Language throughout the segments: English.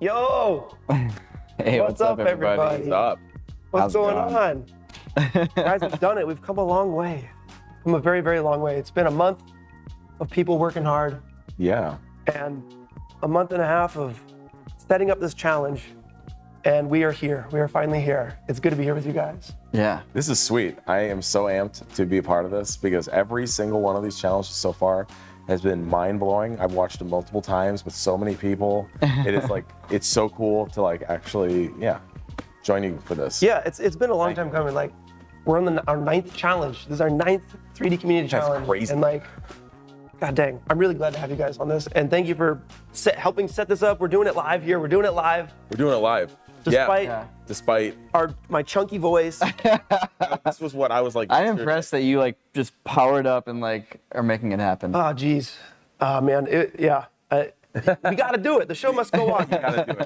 Yo! Hey, what's up, everybody? What's up? What's going on? Guys, we've done it. We've come a long way. Come a very, very long way. It's been a month of people working hard. Yeah. And a month and a half of setting up this challenge. And we are here. We are finally here. It's good to be here with you guys. Yeah. This is sweet. I am so amped to be a part of this because every single one of these challenges so far has been mind-blowing. I've watched them multiple times with so many people. It is like, it's so cool to like actually, join you for this. Yeah, it's been a long time coming. Like, we're on our 9th challenge. This is our 9th 3D community challenge. That's crazy. And like, God dang, I'm really glad to have you guys on this. And thank you for helping set this up. We're doing it live here. We're doing it live. We're doing it live. Despite my chunky voice. This was what I was like. I'm impressed that you like just powered up and like are making it happen. Oh, geez. Man, we gotta do it. The show must go on.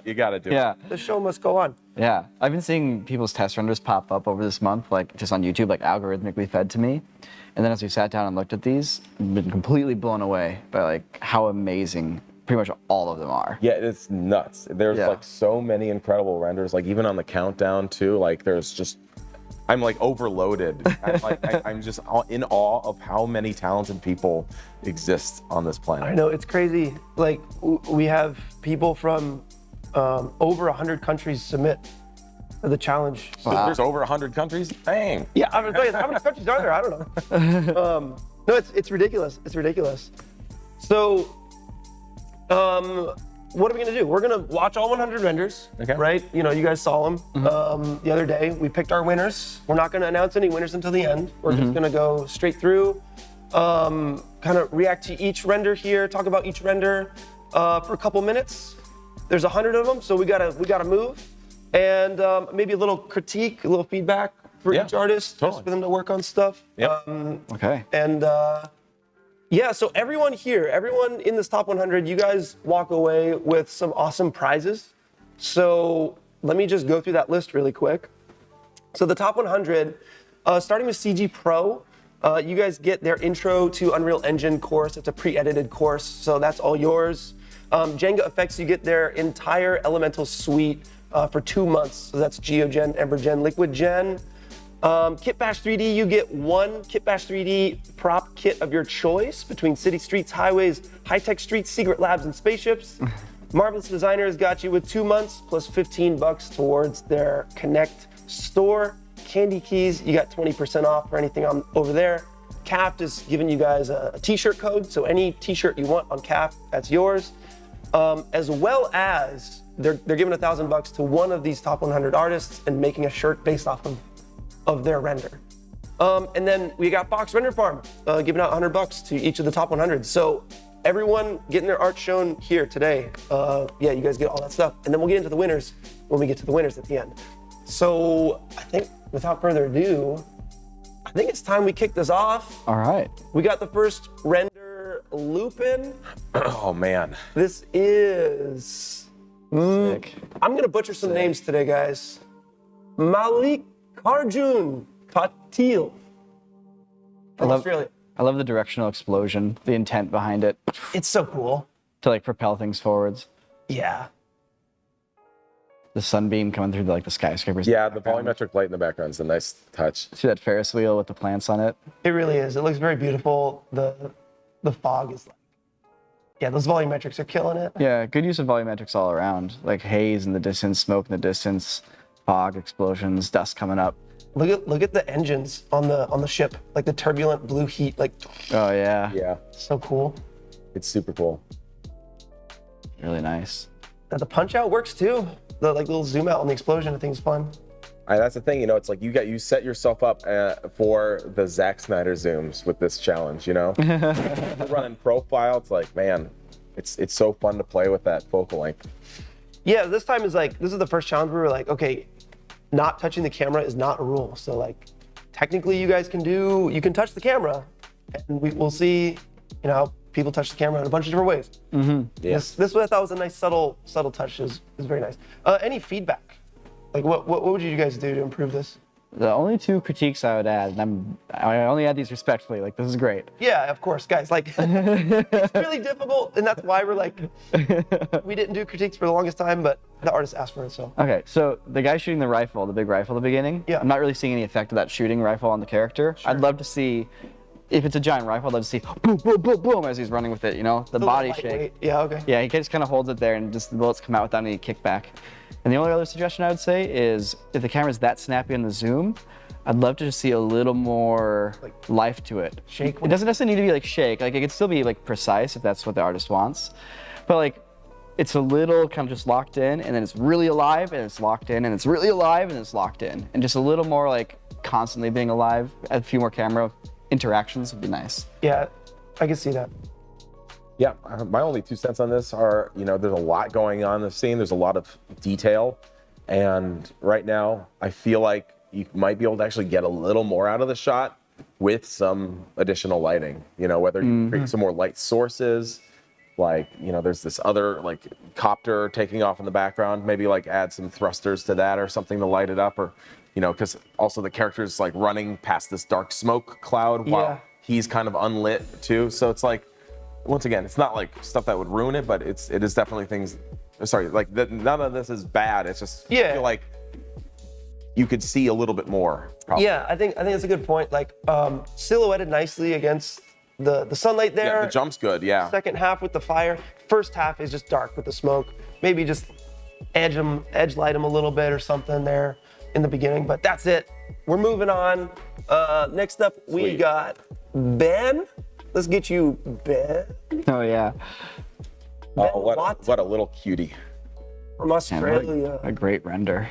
You gotta do it. The show must go on. Yeah. I've been seeing people's test renders pop up over this month, like just on YouTube, like algorithmically fed to me. And then as we sat down and looked at these, I've been completely blown away by like how amazing pretty much all of them are. Yeah, it's nuts. There's like so many incredible renders, like even on the countdown too, like there's just, I'm like overloaded. I'm just in awe of how many talented people exist on this planet. I know, it's crazy. Like, we have people from over 100 countries submit to the challenge. So there's over 100 countries? Dang. Yeah, I was like, how many countries are there? I don't know. No, it's ridiculous. It's ridiculous. So, what are we gonna do? We're gonna watch all 100 renders, right? You know, you guys saw them the other day. We picked our winners. We're not gonna announce any winners until the end. We're just gonna go straight through, kind of react to each render here, talk about each render for a couple minutes. There's 100 of them, so we gotta move, and maybe a little critique, a little feedback for each artist, just for them to work on stuff. Okay. And yeah, so everyone here, everyone in this top 100, you guys walk away with some awesome prizes. So let me just go through that list really quick. So the top 100, starting with CG Pro, you guys get their Intro to Unreal Engine course. It's a pre-edited course, so that's all yours. Jenga Effects, you get their entire Elemental suite for 2 months. So that's GeoGen, EmberGen, LiquidGen. Kit Bash 3D, you get one Kit Bash 3D prop kit of your choice between city streets, highways, high-tech streets, secret labs, and spaceships. Marvelous Designers got you with 2 months plus $15 towards their Connect store. Candy Keys, you got 20% off for anything over there. Caft is giving you guys a t-shirt code, so any t-shirt you want on Caft, that's yours. As well as they're giving $1,000 to one of these top 100 artists and making a shirt based off of their render. And then we got Fox Render Farm giving out $100 to each of the top 100. So everyone getting their art shown here today. Yeah, you guys get all that stuff. And then we'll get into the winners when we get to the winners at the end. So I think without further ado, I think it's time we kick this off. All right. We got the first render Lupin. Oh man. This is, Sick. I'm gonna butcher some names today, guys. Malik Kjun Patil from Australia. I love the directional explosion, the intent behind it It's so cool. to like propel things forwards. Yeah. The sunbeam coming through like the skyscrapers. Yeah, the volumetric light in the background is a nice touch. See that Ferris wheel with the plants on it? It really is. It looks very beautiful. The fog is like, yeah, those volumetrics are killing it. Yeah, good use of volumetrics all around. Like haze in the distance, smoke in the distance, fog, explosions, dust coming up. Look at the engines on the ship, like the turbulent blue heat, like. Oh yeah. Yeah. So cool. It's super cool. Really nice. Now the punch out works too. The like little zoom out on the explosion, I think is fun. That's the thing, you know, it's like you set yourself up for the Zack Snyder zooms with this challenge, you know? You're running profile, it's like, man, it's so fun to play with that focal length. Yeah, this time is like, this is the first challenge where we're like, okay, not touching the camera is not a rule. So like, technically you guys you can touch the camera and we'll see, you know, people touch the camera in a bunch of different ways. Yeah. This I thought was a nice subtle touch. Is very nice. Any feedback? Like what would you guys do to improve this? The only 2 critiques I would add, and I only add these respectfully, like, this is great. Yeah, of course, guys. Like, it's really difficult, and that's why we're like, we didn't do critiques for the longest time, but the artist asked for it, so. Okay, so the guy shooting the rifle, the big rifle at the beginning, Yeah. I'm not really seeing any effect of that shooting rifle on the character. Sure. I'd love to see, if it's a giant rifle, I'd love to see boom, boom, boom, boom as he's running with it, you know? The body shake. Lightweight. Yeah, okay. Yeah, he just kind of holds it there and just the bullets come out without any kickback. And the only other suggestion I would say is if the camera's that snappy on the zoom, I'd love to just see a little more life to it. Shake. It doesn't necessarily need to be like shake. Like it could still be like precise if that's what the artist wants. But like it's a little kind of just locked in and then it's really alive and it's locked in and it's really alive and it's locked in. And just a little more like constantly being alive. A few more camera interactions would be nice. Yeah, I can see that. Yeah, my only 2 cents on this are, you know, there's a lot going on in the scene. There's a lot of detail. And right now, I feel like you might be able to actually get a little more out of the shot with some additional lighting. You know, whether you create some more light sources, like, you know, there's this other like copter taking off in the background, maybe like add some thrusters to that or something to light it up, or, you know, because also the character's like running past this dark smoke cloud while he's kind of unlit too. So it's like, once again, it's not like stuff that would ruin it, but it is definitely things. Sorry, like none of this is bad. It's just I feel like you could see a little bit more. Probably. Yeah, I think that's a good point. Like silhouetted nicely against the sunlight there. Yeah, the jump's good. Yeah. Second half with the fire. First half is just dark with the smoke. Maybe just edge light them a little bit or something there in the beginning. But that's it. We're moving on. Next up, we got Ben. Let's get you, Ben. Oh yeah. Oh, what a little cutie. From Australia. A great render.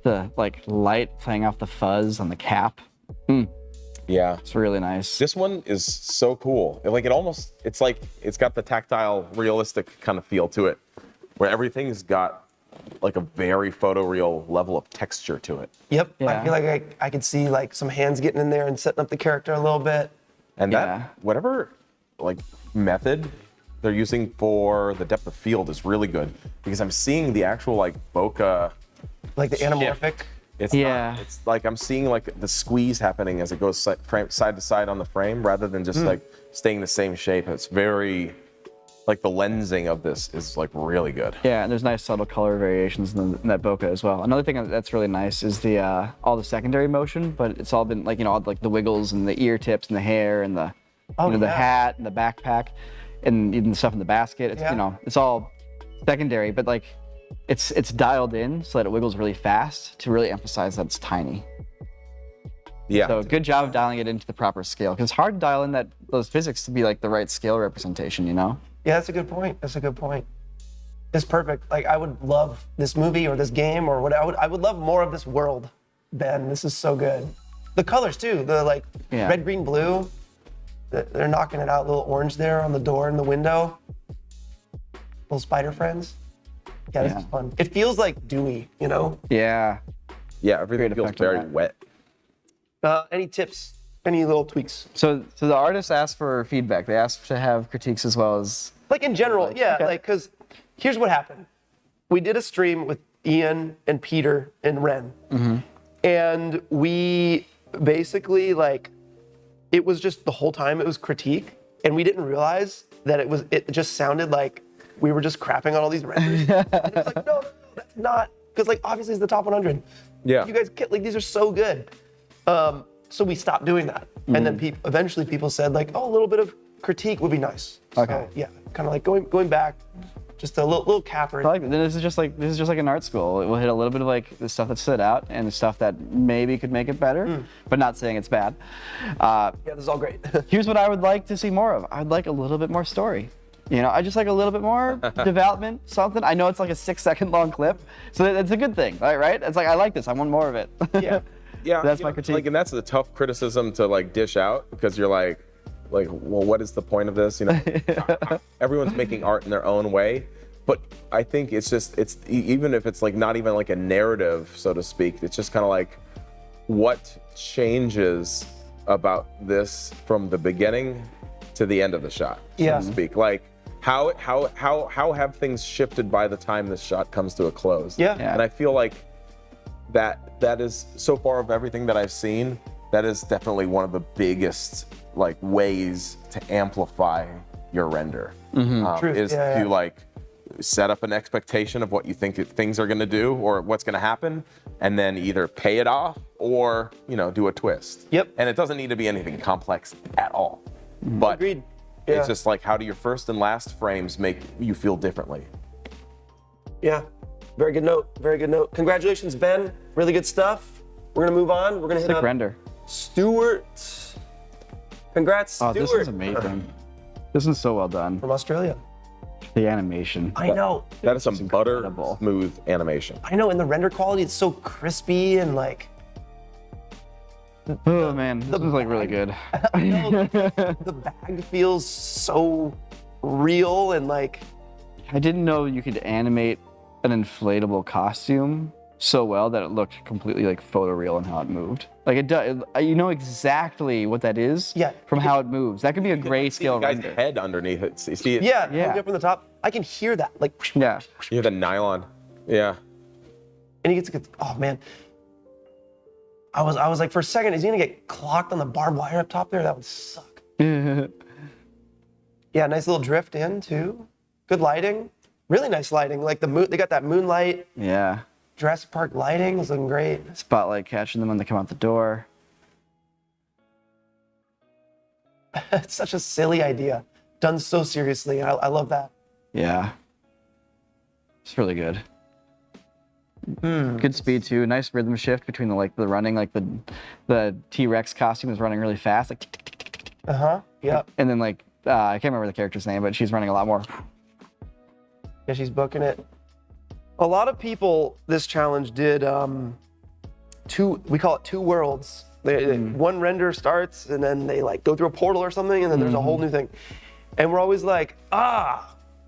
The like light playing off the fuzz on the cap. Yeah. It's really nice. This one is so cool. Like it's like it's got the tactile, realistic kind of feel to it, where everything's got like a very photoreal level of texture to it. Yep. Yeah. I feel like I could see like some hands getting in there and setting up the character a little bit. And that whatever like method they're using for the depth of field is really good, because I'm seeing the actual like bokeh, Like the anamorphic. It's it's like I'm seeing like the squeeze happening as it goes side to side on the frame, rather than just like staying the same shape. It's very like the lensing of this is like really good. Yeah, and there's nice subtle color variations in that bokeh as well. Another thing that's really nice is the all the secondary motion, but it's all been like, you know, all like the wiggles and the ear tips and the hair and the the hat and the backpack and even the stuff in the basket. It's you know, it's all secondary, but like it's dialed in so that it wiggles really fast to really emphasize that it's tiny. Yeah. So good job of dialing it into the proper scale, because it's hard to dial in those physics to be like the right scale representation, you know? Yeah, that's a good point. That's a good point. It's perfect. Like I would love this movie or this game or what. I would love more of this world, Ben. This is so good. The colors too. The like red, green, blue. They're knocking it out. Little orange there on the door and the window. Little spider friends. Yeah, this is fun. It feels like dewy, you know? Yeah. Yeah, everything feels very wet. Any tips? Any little tweaks? So the artists asked for feedback. They asked to have critiques as well as like in general, because here's what happened. We did a stream with Ian and Peter and Ren, and we basically like it was just the whole time it was critique, and we didn't realize that it just sounded like we were just crapping on all these renders. And it was like, no, that's not, because like obviously it's the top 100. Yeah. You guys like these are so good. So we stopped doing that, and then eventually people said like, oh, a little bit of critique would be nice. Okay. So, yeah, kind of like going back, just a little capper. I like that. Then this is just like an art school. It will hit a little bit of like the stuff that stood out and the stuff that maybe could make it better, but not saying it's bad. Yeah, this is all great. Here's what I would like to see more of. I'd like a little bit more story. You know, I just like a little bit more development, something. I know it's like a 6-second long clip, so it's a good thing, right? It's like I like this. I want more of it. Yeah. Yeah, that's my critique. Like, and that's a tough criticism to like dish out, because you're like, well, what is the point of this? You know, everyone's making art in their own way, but I think it's even if it's like not even like a narrative, so to speak, it's just kind of like what changes about this from the beginning to the end of the shot, so to speak. Like how have things shifted by the time this shot comes to a close? Yeah. And I feel like that is so far of everything that I've seen, that is definitely one of the biggest like ways to amplify your render. Truth. Is Yeah, to yeah. like set up an expectation of what you think things are going to do or what's going to happen, and then either pay it off or do a twist. Yep. And it doesn't need to be anything complex at all. But Agreed. Yeah. it's just like, how do your first and last frames make you feel differently? Yeah. Very good note. Very good note. Congratulations, Ben. Really good stuff. We're gonna move on. We're gonna hit Sick up render. Stuart. Congrats, Oh, Stuart. this is amazing. This is so well done. From Australia. The animation. I know. That is some butter incredible. smooth animation. I know. And the render quality, it's so crispy and like. Oh man, this is like really good. The bag feels so real and like. I didn't know you could animate an inflatable costume so well that it looked completely like photoreal in how it moved. Like it does, you know exactly what that is from how it moves. That could be a grayscale The guy's render. head underneath it. You see it? Yeah. Yeah. Looking up from the top, I can hear that. Like. Yeah. You hear the nylon. Yeah. And he gets to get. Oh man. I was like, for a second, is he gonna get clocked on the barbed wire up top there? That would suck. Yeah, nice little drift in too. Good lighting. Really nice lighting. Like the moon, they got that moonlight, Yeah. Jurassic Park lighting is looking great. Spotlight catching them when they come out the door. It's such a silly idea, done so seriously. I love that. Yeah. It's really good. Good speed too. Nice rhythm shift between the running, like the T-Rex costume is running really fast, like tick, tick, tick, tick, tick. Yep. And then like I can't remember the character's name, but she's running a lot more. Yeah, she's booking it. A lot of people this challenge did we call it two worlds. One render starts and then they like go through a portal or something and then there's a whole new thing. And we're always like,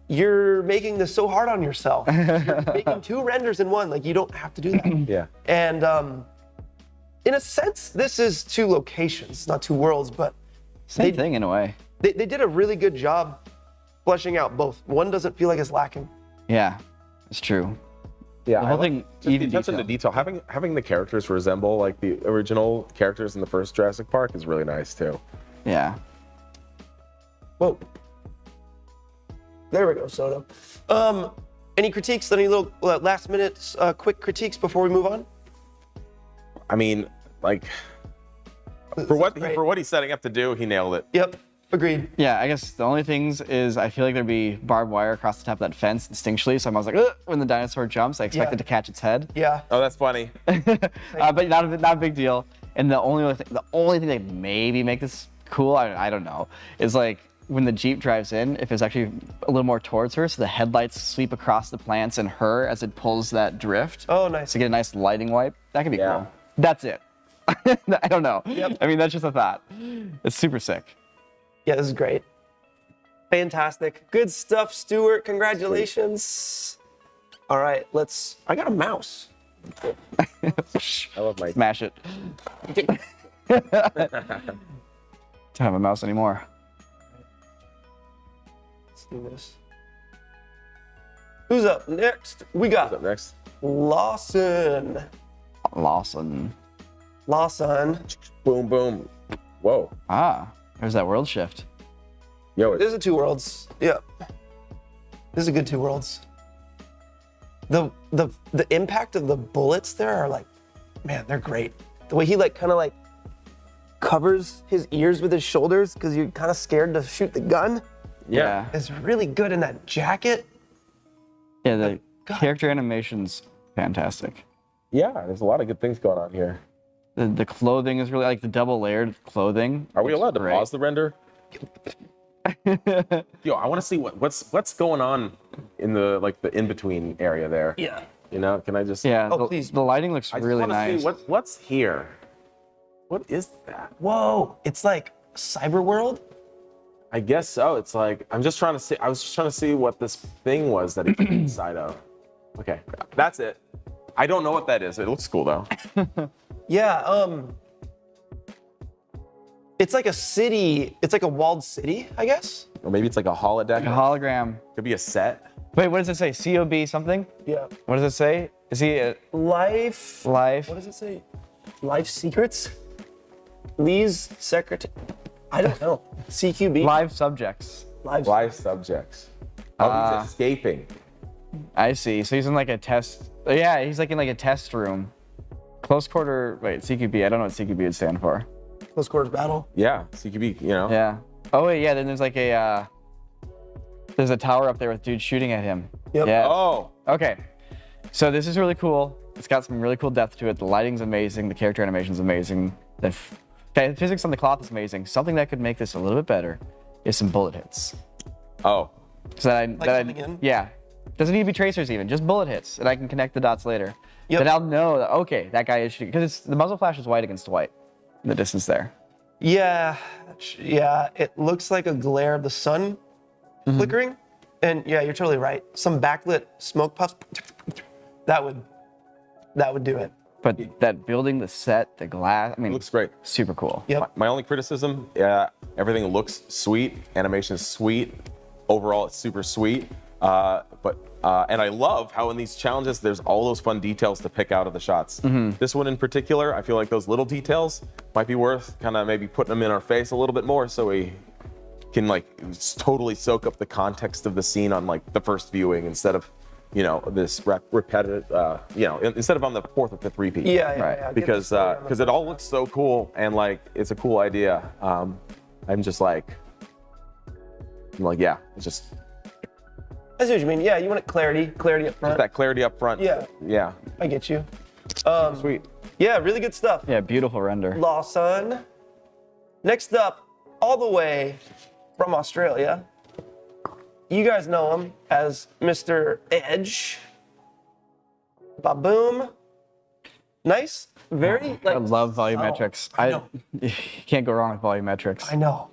you're making this so hard on yourself. You're making two renders in one. Like you don't have to do that. Yeah. And in a sense, this is two locations, not two worlds, but Same thing in a way. they did a really good job fleshing out both. One doesn't feel like it's lacking. Yeah, it's true. Yeah. The whole thing, Just the even attention to detail. Having the characters resemble like the original characters in the first Jurassic Park is really nice too. Yeah. Whoa. There we go, Soto. Any critiques? Any little last minute quick critiques before we move on? I mean, like for what he's setting up to do, he nailed it. Yep, agreed. Yeah, I guess the only things is I feel like there'd be barbed wire across the top of that fence instinctually, so I was like, ugh, when the dinosaur jumps, I expect it to catch its head. Yeah. Oh, that's funny. But not a big deal. And the only thing that maybe make this cool, I don't know, is like when the Jeep drives in, if it's actually a little more towards her, so the headlights sweep across the plants and her as it pulls that drift. Oh, nice. To get a nice lighting wipe. That could be Yeah. cool. That's it. I don't know. Yep. I mean, that's just a thought. It's super sick. Yeah, this is great. Fantastic. Good stuff, Stuart. Congratulations. All right, I got a mouse. I love my. Smash it. Don't have a mouse anymore. Let's do this. Who's up next? We What's up got next? Lawson. Lawson. Lawson. Boom, boom. Whoa. Ah, there's that world shift. Yo, This is a two worlds. Yep. This is a good two worlds. The impact of the bullets there are like, man, they're great. The way he like kind of like covers his ears with his shoulders because you're kind of scared to shoot the gun yeah. is really good in that jacket. Yeah, the God. character animation's fantastic. Yeah, there's a lot of good things going on here. The clothing is really like the double layered clothing. Are we looks allowed to great. pause the render? Yo, I want to see what's going on in the in between area there. Yeah. You know, can I just? Yeah, Oh, the, please. the lighting looks I just really wanna nice. see what's here. What is that? Whoa, it's like cyber world. I guess so. It's like I was just trying to see what this thing was that it's inside of. Okay, that's it. I don't know what that is. It looks cool though. Yeah, it's like a city. It's like a walled city, I guess. Or maybe it's like a holodeck. Like a hologram. Could be a set. Wait, what does it say? COB something? Yeah. What does it say? Is he Life. live? What does it say? Life secrets? Lee's secretary. I don't know. CQB. Live subjects. Live subjects. Oh, he's escaping. I see. So he's in like a test. Yeah, he's like in like a test room. Close quarter. Wait, CQB. I don't know what CQB would stand for. Close quarters battle. Yeah, CQB, you know. Yeah. Oh wait, yeah. Then there's like a there's a tower up there with dudes shooting at him. Yep. Yeah. Oh. Okay. So this is really cool. It's got some really cool depth to it. The lighting's amazing. The character animation's amazing. The physics on the cloth is amazing. Something that could make this a little bit better is some bullet hits. Oh. So that coming in? yeah. Doesn't need to be tracers even, just bullet hits, and I can connect the dots later. Yep. Then I'll know that, okay, that guy is shooting, because the muzzle flash is white against white in the distance there. Yeah. Yeah. It looks like a glare of the sun flickering. And yeah, you're totally right. Some backlit smoke puffs. That would do it. But that building, the set, the glass, I mean, It looks great. super cool. Yep. My only criticism, everything looks sweet. Animation is sweet. Overall, it's super sweet. And I love how in these challenges, there's all those fun details to pick out of the shots. This one in particular, I feel like those little details might be worth kind of maybe putting them in our face a little bit more so we can like totally soak up the context of the scene on like the first viewing instead of, you know, this repetitive, instead of on the fourth or fifth repeat. Yeah. Right. Yeah. Because it all looks so cool and like it's a cool idea. I'm just like, yeah, it's just I see what you mean. Yeah, you want clarity up front. that clarity up front. Yeah. I get you. Sweet. Yeah, really good stuff. Yeah, beautiful render. Lawson. Next up, all the way from Australia. You guys know him as Mr. Edge. Ba-boom. Nice. Very like. I love volumetrics. I know. You can't go wrong with volumetrics. I know.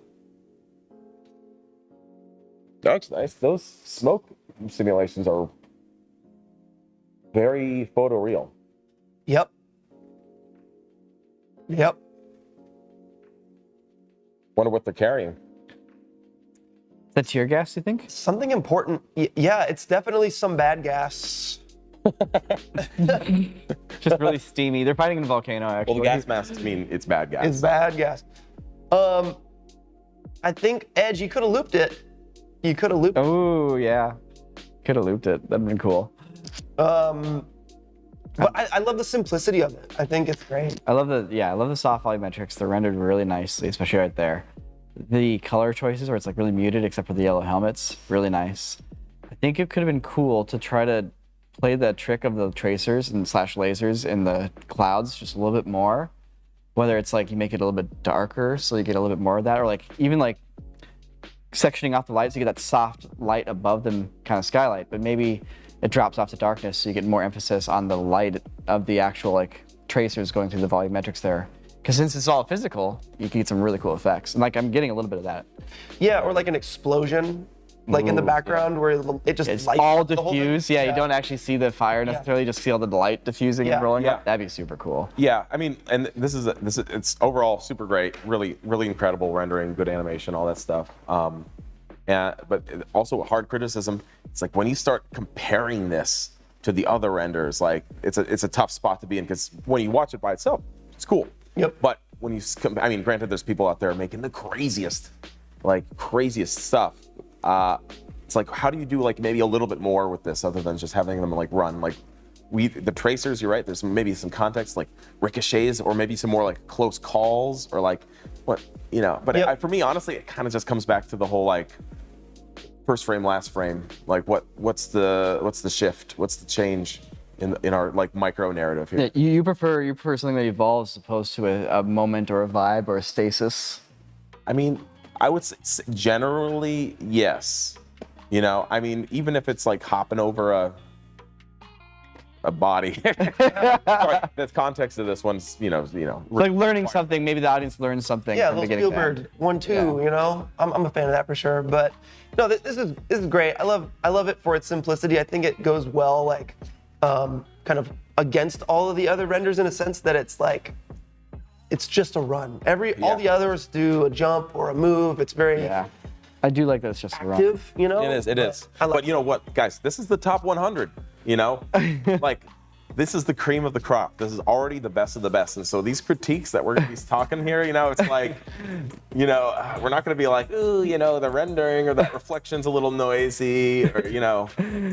That looks nice. Those smoke simulations are very photoreal. Yep. Wonder what they're carrying. Is that tear gas, you think? Something important. Yeah, it's definitely some bad gas. Just really steamy. They're fighting in a volcano, actually. Well, the gas masks mean it's bad gas. It's bad gas. I think Edge, you could have looped it. Oh, yeah. Could have looped it. That'd been cool. But I love the simplicity of it. I think it's great. I love the soft volumetrics. They're rendered really nicely, especially right there. The color choices where it's like really muted except for the yellow helmets, really nice. I think it could have been cool to try to play the trick of the tracers and slash lasers in the clouds just a little bit more. Whether it's like you make it a little bit darker so you get a little bit more of that, or like even like sectioning off the light so you get that soft light above them kind of skylight, but maybe it drops off to darkness so you get more emphasis on the light of the actual like tracers going through the volumetrics there. Because since it's all physical, you can get some really cool effects. And like I'm getting a little bit of that. Yeah, or like an explosion, like in the background where it just It's lights all up the whole thing. diffused. Yeah, you don't actually see the fire necessarily, just see all the light diffusing Yeah. and rolling Yeah. up. That'd be super cool. Yeah, I mean, and this is it's overall super great, really incredible rendering, good animation, all that stuff. But also a hard criticism. It's like when you start comparing this to the other renders, like it's a tough spot to be in because when you watch it by itself, it's cool. Yep. But when granted, there's people out there making the craziest stuff. It's like, how do you do like maybe a little bit more with this other than just having them like run like the tracers? You're right. There's maybe some context like ricochets or maybe some more like close calls or like what you know. But Yep. for me, honestly, it kind of just comes back to the whole like first frame, last frame. Like what's the shift? What's the change in our like micro narrative here? Yeah, you prefer something that evolves as opposed to a moment or a vibe or a stasis. I mean, I would say generally yes. You know, I mean, even if it's like hopping over a body. Sorry, the context of this one's, Like learning something, maybe the audience learns something Yeah, from little beginning to Spielberg end. 1, 2, Yeah. you know? I'm a fan of that for sure. But no, this is great. I love it for its simplicity. I think it goes well like kind of against all of the other renders in a sense that it's like it's just a run. All the others do a jump or a move. It's very Yeah. I do like that it's just a run. active, you know? It is. I like But you know what, guys? This is the top 100. You know, like this is the cream of the crop. This is already the best of the best. And so these critiques that we're gonna be talking here, you know, it's like, you know, we're not gonna be like, ooh, you know, the rendering or the reflection's a little noisy, or you know,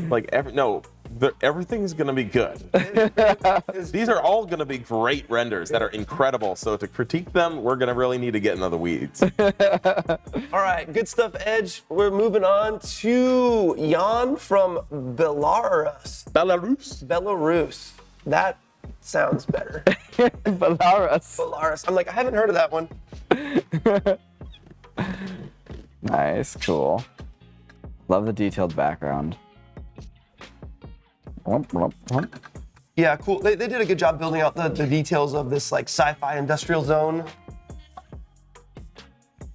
like everything's gonna be good. These are all gonna be great renders that are incredible. So to critique them, we're gonna really need to get into the weeds. All right, good stuff, Edge. We're moving on to Jan from Belarus. Belarus. That sounds better. Valaris. Valaris. I'm like, I haven't heard of that one. Nice, cool. Love the detailed background. Yeah, cool. They did a good job building out the details of this like sci-fi industrial zone.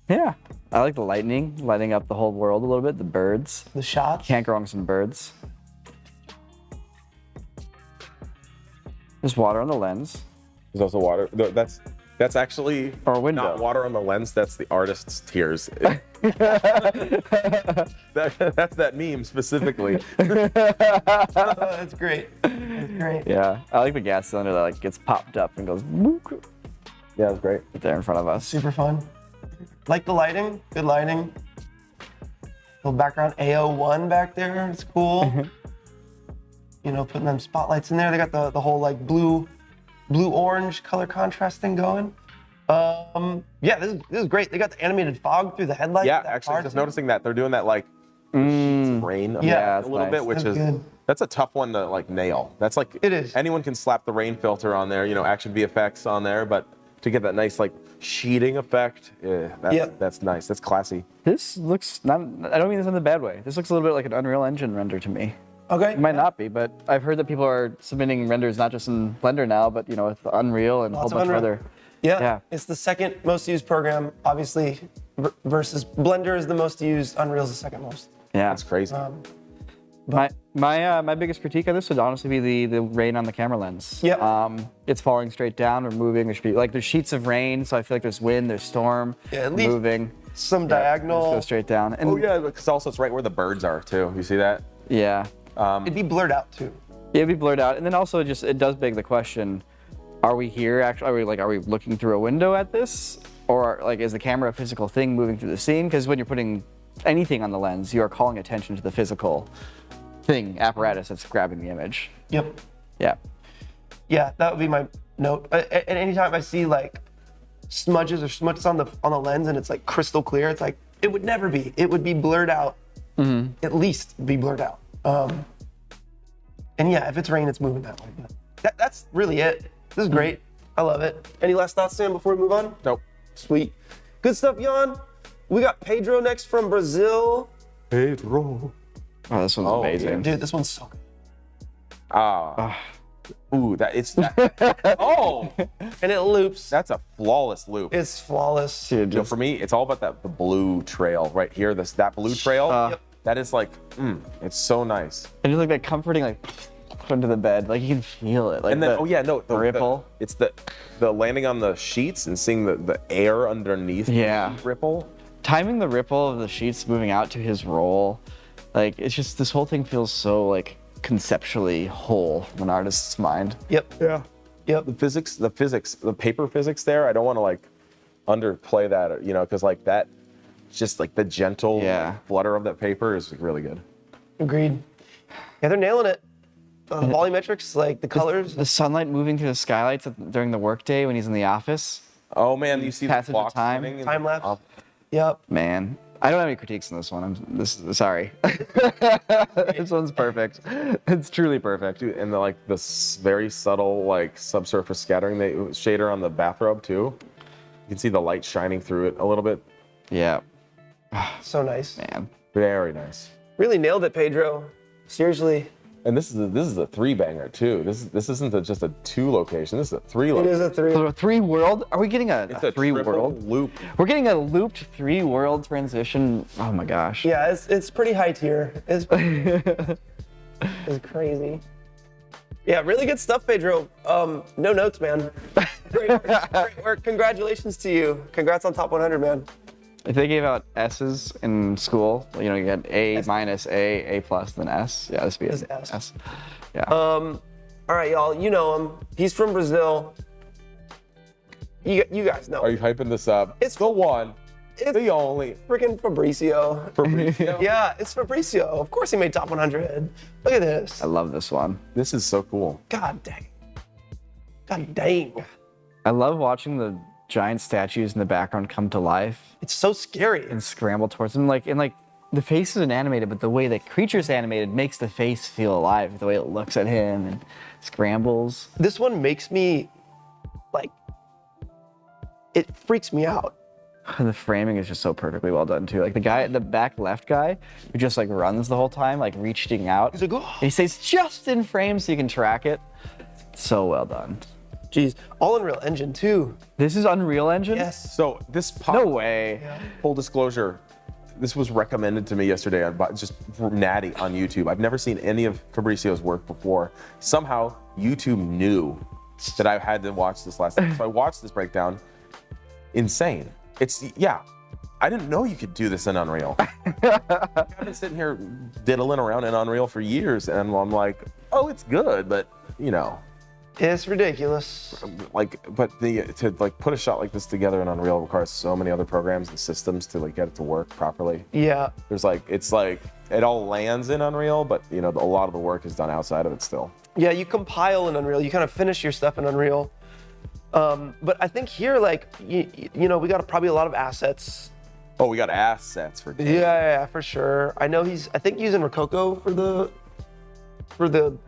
Yeah, I like the lightning, lighting up the whole world a little bit. The birds. The shots. Can't go wrong with some birds. There's water on the lens. There's also water. That's actually Or a window. not water on the lens. That's the artist's tears. That's that meme specifically. That's great. That's great. Yeah, I like the gas cylinder that like gets popped up and goes whoop, Yeah, it's great. right there in front of us. Super fun. Like the lighting. Good lighting. Little background AO1 back there. It's cool. You know, putting them spotlights in there. They got the whole like blue-orange color contrast thing going. Yeah, this is great. They got the animated fog through the headlights. Yeah, That actually, car just too. noticing that they're doing that like sheets of rain effect Yeah, a that's little nice. bit, which That's is good. that's a tough one to like nail. That's like It is. anyone can slap the rain filter on there, you know, action VFX on there, but to get that nice like sheeting effect, that's nice. That's classy. This looks not. I don't mean this in a bad way. This looks a little bit like an Unreal Engine render to me. Okay. It might not be, but I've heard that people are submitting renders not just in Blender now, but you know, with Unreal and a whole Lots of bunch of Unreal. other. Yeah, Yeah. it's the second most used program, obviously, versus Blender is the most used, Unreal is the second most. Yeah. That's crazy. My biggest critique of this would honestly be the rain on the camera lens. Yeah. It's falling straight down or moving. There should be like there's sheets of rain, so I feel like there's wind, there's storm, Yeah, at least moving. Some Just diagonal. go straight down. And Oh yeah, because also it's right where the birds are too. You see that? yeah. It'd be blurred out too. It'd be blurred out, and then also it does beg the question: are we here? Actually, are we looking through a window at this, or like is the camera a physical thing moving through the scene? Because when you're putting anything on the lens, you are calling attention to the physical thing, apparatus that's grabbing the image. Yep. Yeah. Yeah, that would be my note. And anytime I see like smudges or smuts on the lens and it's like crystal clear, it's like it would never be. It would be blurred out. At least be blurred out. And yeah, if it's rain, it's moving that way. But that's really it. This is great. I love it. Any last thoughts, Sam, before we move on? Nope. Sweet. Good stuff, Jan. We got Pedro next from Brazil. Pedro. Oh, this one's amazing. Dude, this one's so good. Ooh, oh, And it loops. that's a flawless loop. It's flawless. Dude, You know, for me, it's all about the blue trail right here. That blue trail, Yep. that is like, it's so nice. And just like that comforting, like put into the bed, like you can feel it. Like And then, the ripple. It's the landing on the sheets and seeing the air underneath Yeah. the ripple. Timing the ripple of the sheets moving out to his roll, like it's just this whole thing feels so like conceptually whole from an artist's mind. Yep. Yeah. Yep. The paper physics there, I don't want to like underplay that, you know, because like that, just like the gentle flutter of that paper is really good. Agreed. Yeah, they're nailing it. The volumetrics, like the colors. The sunlight moving through the skylights during the workday when he's in the office. Oh man, you see the Passage of clock time. spinning and- Time lapse. Yep. Man, I don't have any critiques in this one. Sorry. This one's perfect. It's truly perfect. Dude, and the very subtle like subsurface scattering shader on the bathrobe too. You can see the light shining through it a little bit. Yeah, So nice. man. Very nice. Really nailed it, Pedro. Seriously. And this is a 3-banger too. This isn't just a 2 location. This is a 3 It location. is a 3. So a 3 world? Are we getting a It's a 3 triple world? loop. We're getting a looped 3 world transition. Oh my gosh. Yeah, it's pretty high tier. It's crazy. Yeah, really good stuff, Pedro. No notes, man. Great work. Congratulations to you. Congrats on top 100, man. If they gave out S's in school, you know, you had A minus, A plus, then S. Yeah, this would be This an S. S. Yeah. All right, y'all. You know him. He's from Brazil. You guys know. Are you hyping this up? It's the one, it's the only. freaking Fabricio. Fabio. Yeah, it's Fabricio. Of course he made top 100. Look at this. I love this one. This is so cool. God dang. God dang. I love watching the giant statues in the background come to life It's so scary. and scramble towards them. Like the face isn't animated, but the way the creature's animated makes the face feel alive. The way it looks at him and scrambles. This one makes me, like, it freaks me out. And the framing is just so perfectly well done too. Like the guy, the back left guy, who just like runs the whole time, like reaching out. He's like, oh. And he stays just in frame so you can track it. So well done. Jeez. All Unreal Engine, too. This is Unreal Engine? Yes. So this pop, No way. full disclosure, this was recommended to me yesterday on just Natty on YouTube. I've never seen any of Fabricio's work before. Somehow YouTube knew that I had to watch this last night. So I watched this breakdown. Insane. I didn't know you could do this in Unreal. I've been sitting here diddling around in Unreal for years, and I'm like, oh, it's good, but you know. It's ridiculous. But to put a shot like this together in Unreal requires so many other programs and systems to get it to work properly. Yeah. There's it all lands in Unreal, but you know, a lot of the work is done outside of it still. Yeah, you compile in Unreal. You kind of finish your stuff in Unreal. But I think here, you know, we got probably a lot of assets. Oh, we got assets for games. Yeah, for sure. I know I think using Rococo for the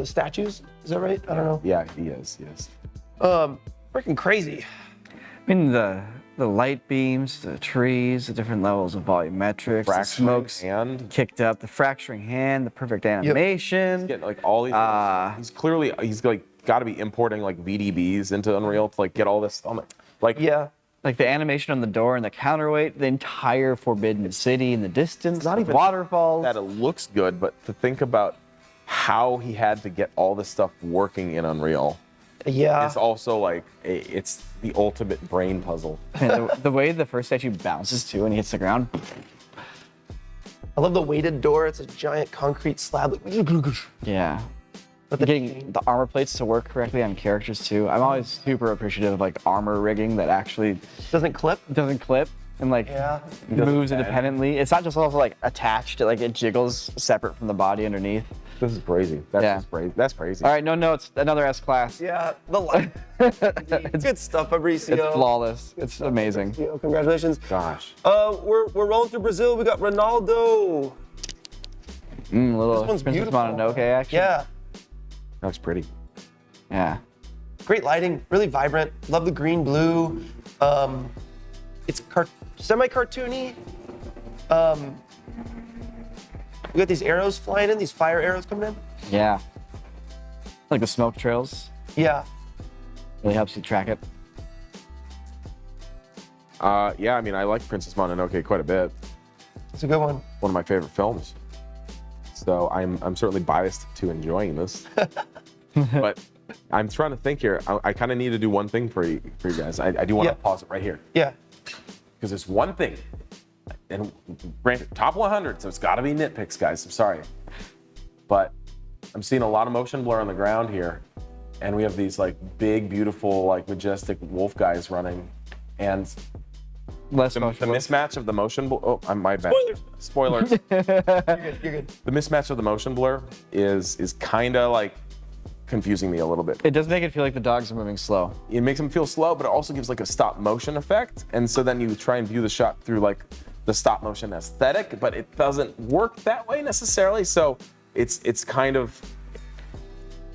statues. Is that right? I don't know. Yeah, he is. Freaking crazy. I mean, the light beams, the trees, the different levels of volumetrics, the smokes and kicked up, the fracturing hand, the perfect animation. getting all these. He's got to be importing VDBs into Unreal to get all this. Yeah. Like the animation on the door and the counterweight, the entire Forbidden City in the distance, Not even waterfalls. that it looks good, but to think about how he had to get all this stuff working in Unreal. Yeah. It's also it's the ultimate brain puzzle. And the way the first statue bounces too when he hits the ground. I love the weighted door. It's a giant concrete slab. Yeah. But Getting the armor plates to work correctly on characters too. I'm always super appreciative of armor rigging that actually doesn't clip. doesn't clip and Yeah. moves independently. It's not just also attached. It jiggles separate from the body underneath. This is crazy. That's Yeah. just crazy. That's crazy. All right, no, it's another S class. Yeah. The light. Good stuff, Fabricio. It's flawless. It's amazing. Congratulations. Gosh. We're rolling through Brazil. We got Ronaldo. Little This one's Princess beautiful. Mononoke action. Yeah. That's pretty. Yeah. Great lighting, really vibrant. Love the green, blue. It's semi-cartoony. We got these arrows flying in, these fire arrows coming in. Yeah. Like the smoke trails. Yeah. Really helps you track it. Yeah, I mean, I like Princess Mononoke quite a bit. It's a good one. One of my favorite films. So I'm certainly biased to enjoying this. But I'm trying to think here. I kind of need to do one thing for you guys. I do want to pause it right here. Yeah. Because there's one thing. And granted, top 100, so it's got to be nitpicks, guys. I'm sorry. But I'm seeing a lot of motion blur on the ground here. And we have these big, beautiful, majestic wolf guys running. And Less the motion. mismatch of the motion blur. Oh, my bad. Spoilers. Spoilers. You're good. The mismatch of the motion blur is kind of confusing me a little bit. It does make it feel like the dogs are moving slow. It makes them feel slow, but it also gives a stop motion effect. And so then you try and view the shot through the stop motion aesthetic, but it doesn't work that way necessarily. So it's kind of,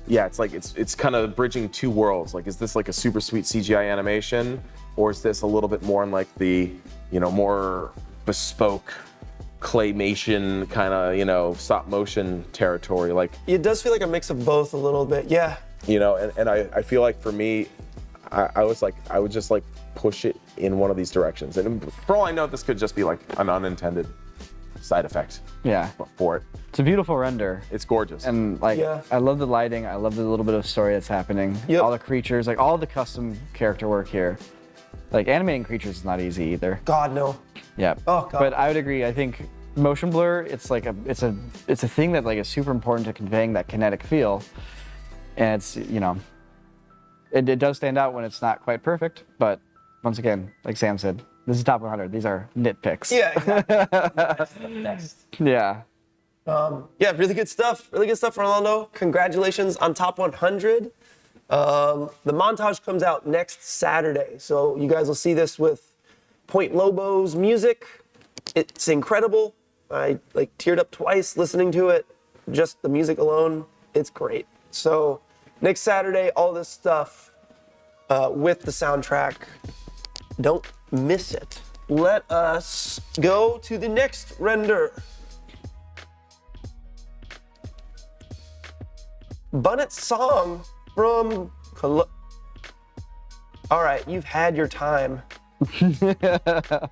yeah, it's kind of bridging two worlds. Is this a super sweet CGI animation, or is this a little bit more in the, more bespoke claymation kind of, stop motion territory? It does feel like a mix of both a little bit. Yeah. And I feel like for me, I would just push it in one of these directions. And for all I know, this could just be an unintended side effect Yeah. for it. It's a beautiful render. It's gorgeous. And Yeah. I love the lighting. I love the little bit of story that's happening. Yep. All the creatures, all the custom character work here. Like animating creatures is not easy either. God, no. Yeah. Oh, God. But I would agree. I think motion blur, it's like it's a thing that like is super important to conveying that kinetic feel. And it's, you know, it does stand out when it's not quite perfect, but once again, like Sam said, this is top 100. These are nitpicks. Yeah, exactly. Next. Yeah. Yeah, really good stuff. Really good stuff, Rolando. Congratulations on top 100. The montage comes out next Saturday, so you guys will see this with Point Lobo's music. It's incredible. I like teared up twice listening to it. Just the music alone, it's great. So next Saturday, all this stuff with the soundtrack. Don't miss it. Let us go to the next render. Bunnet's song from All right, you've had your time in the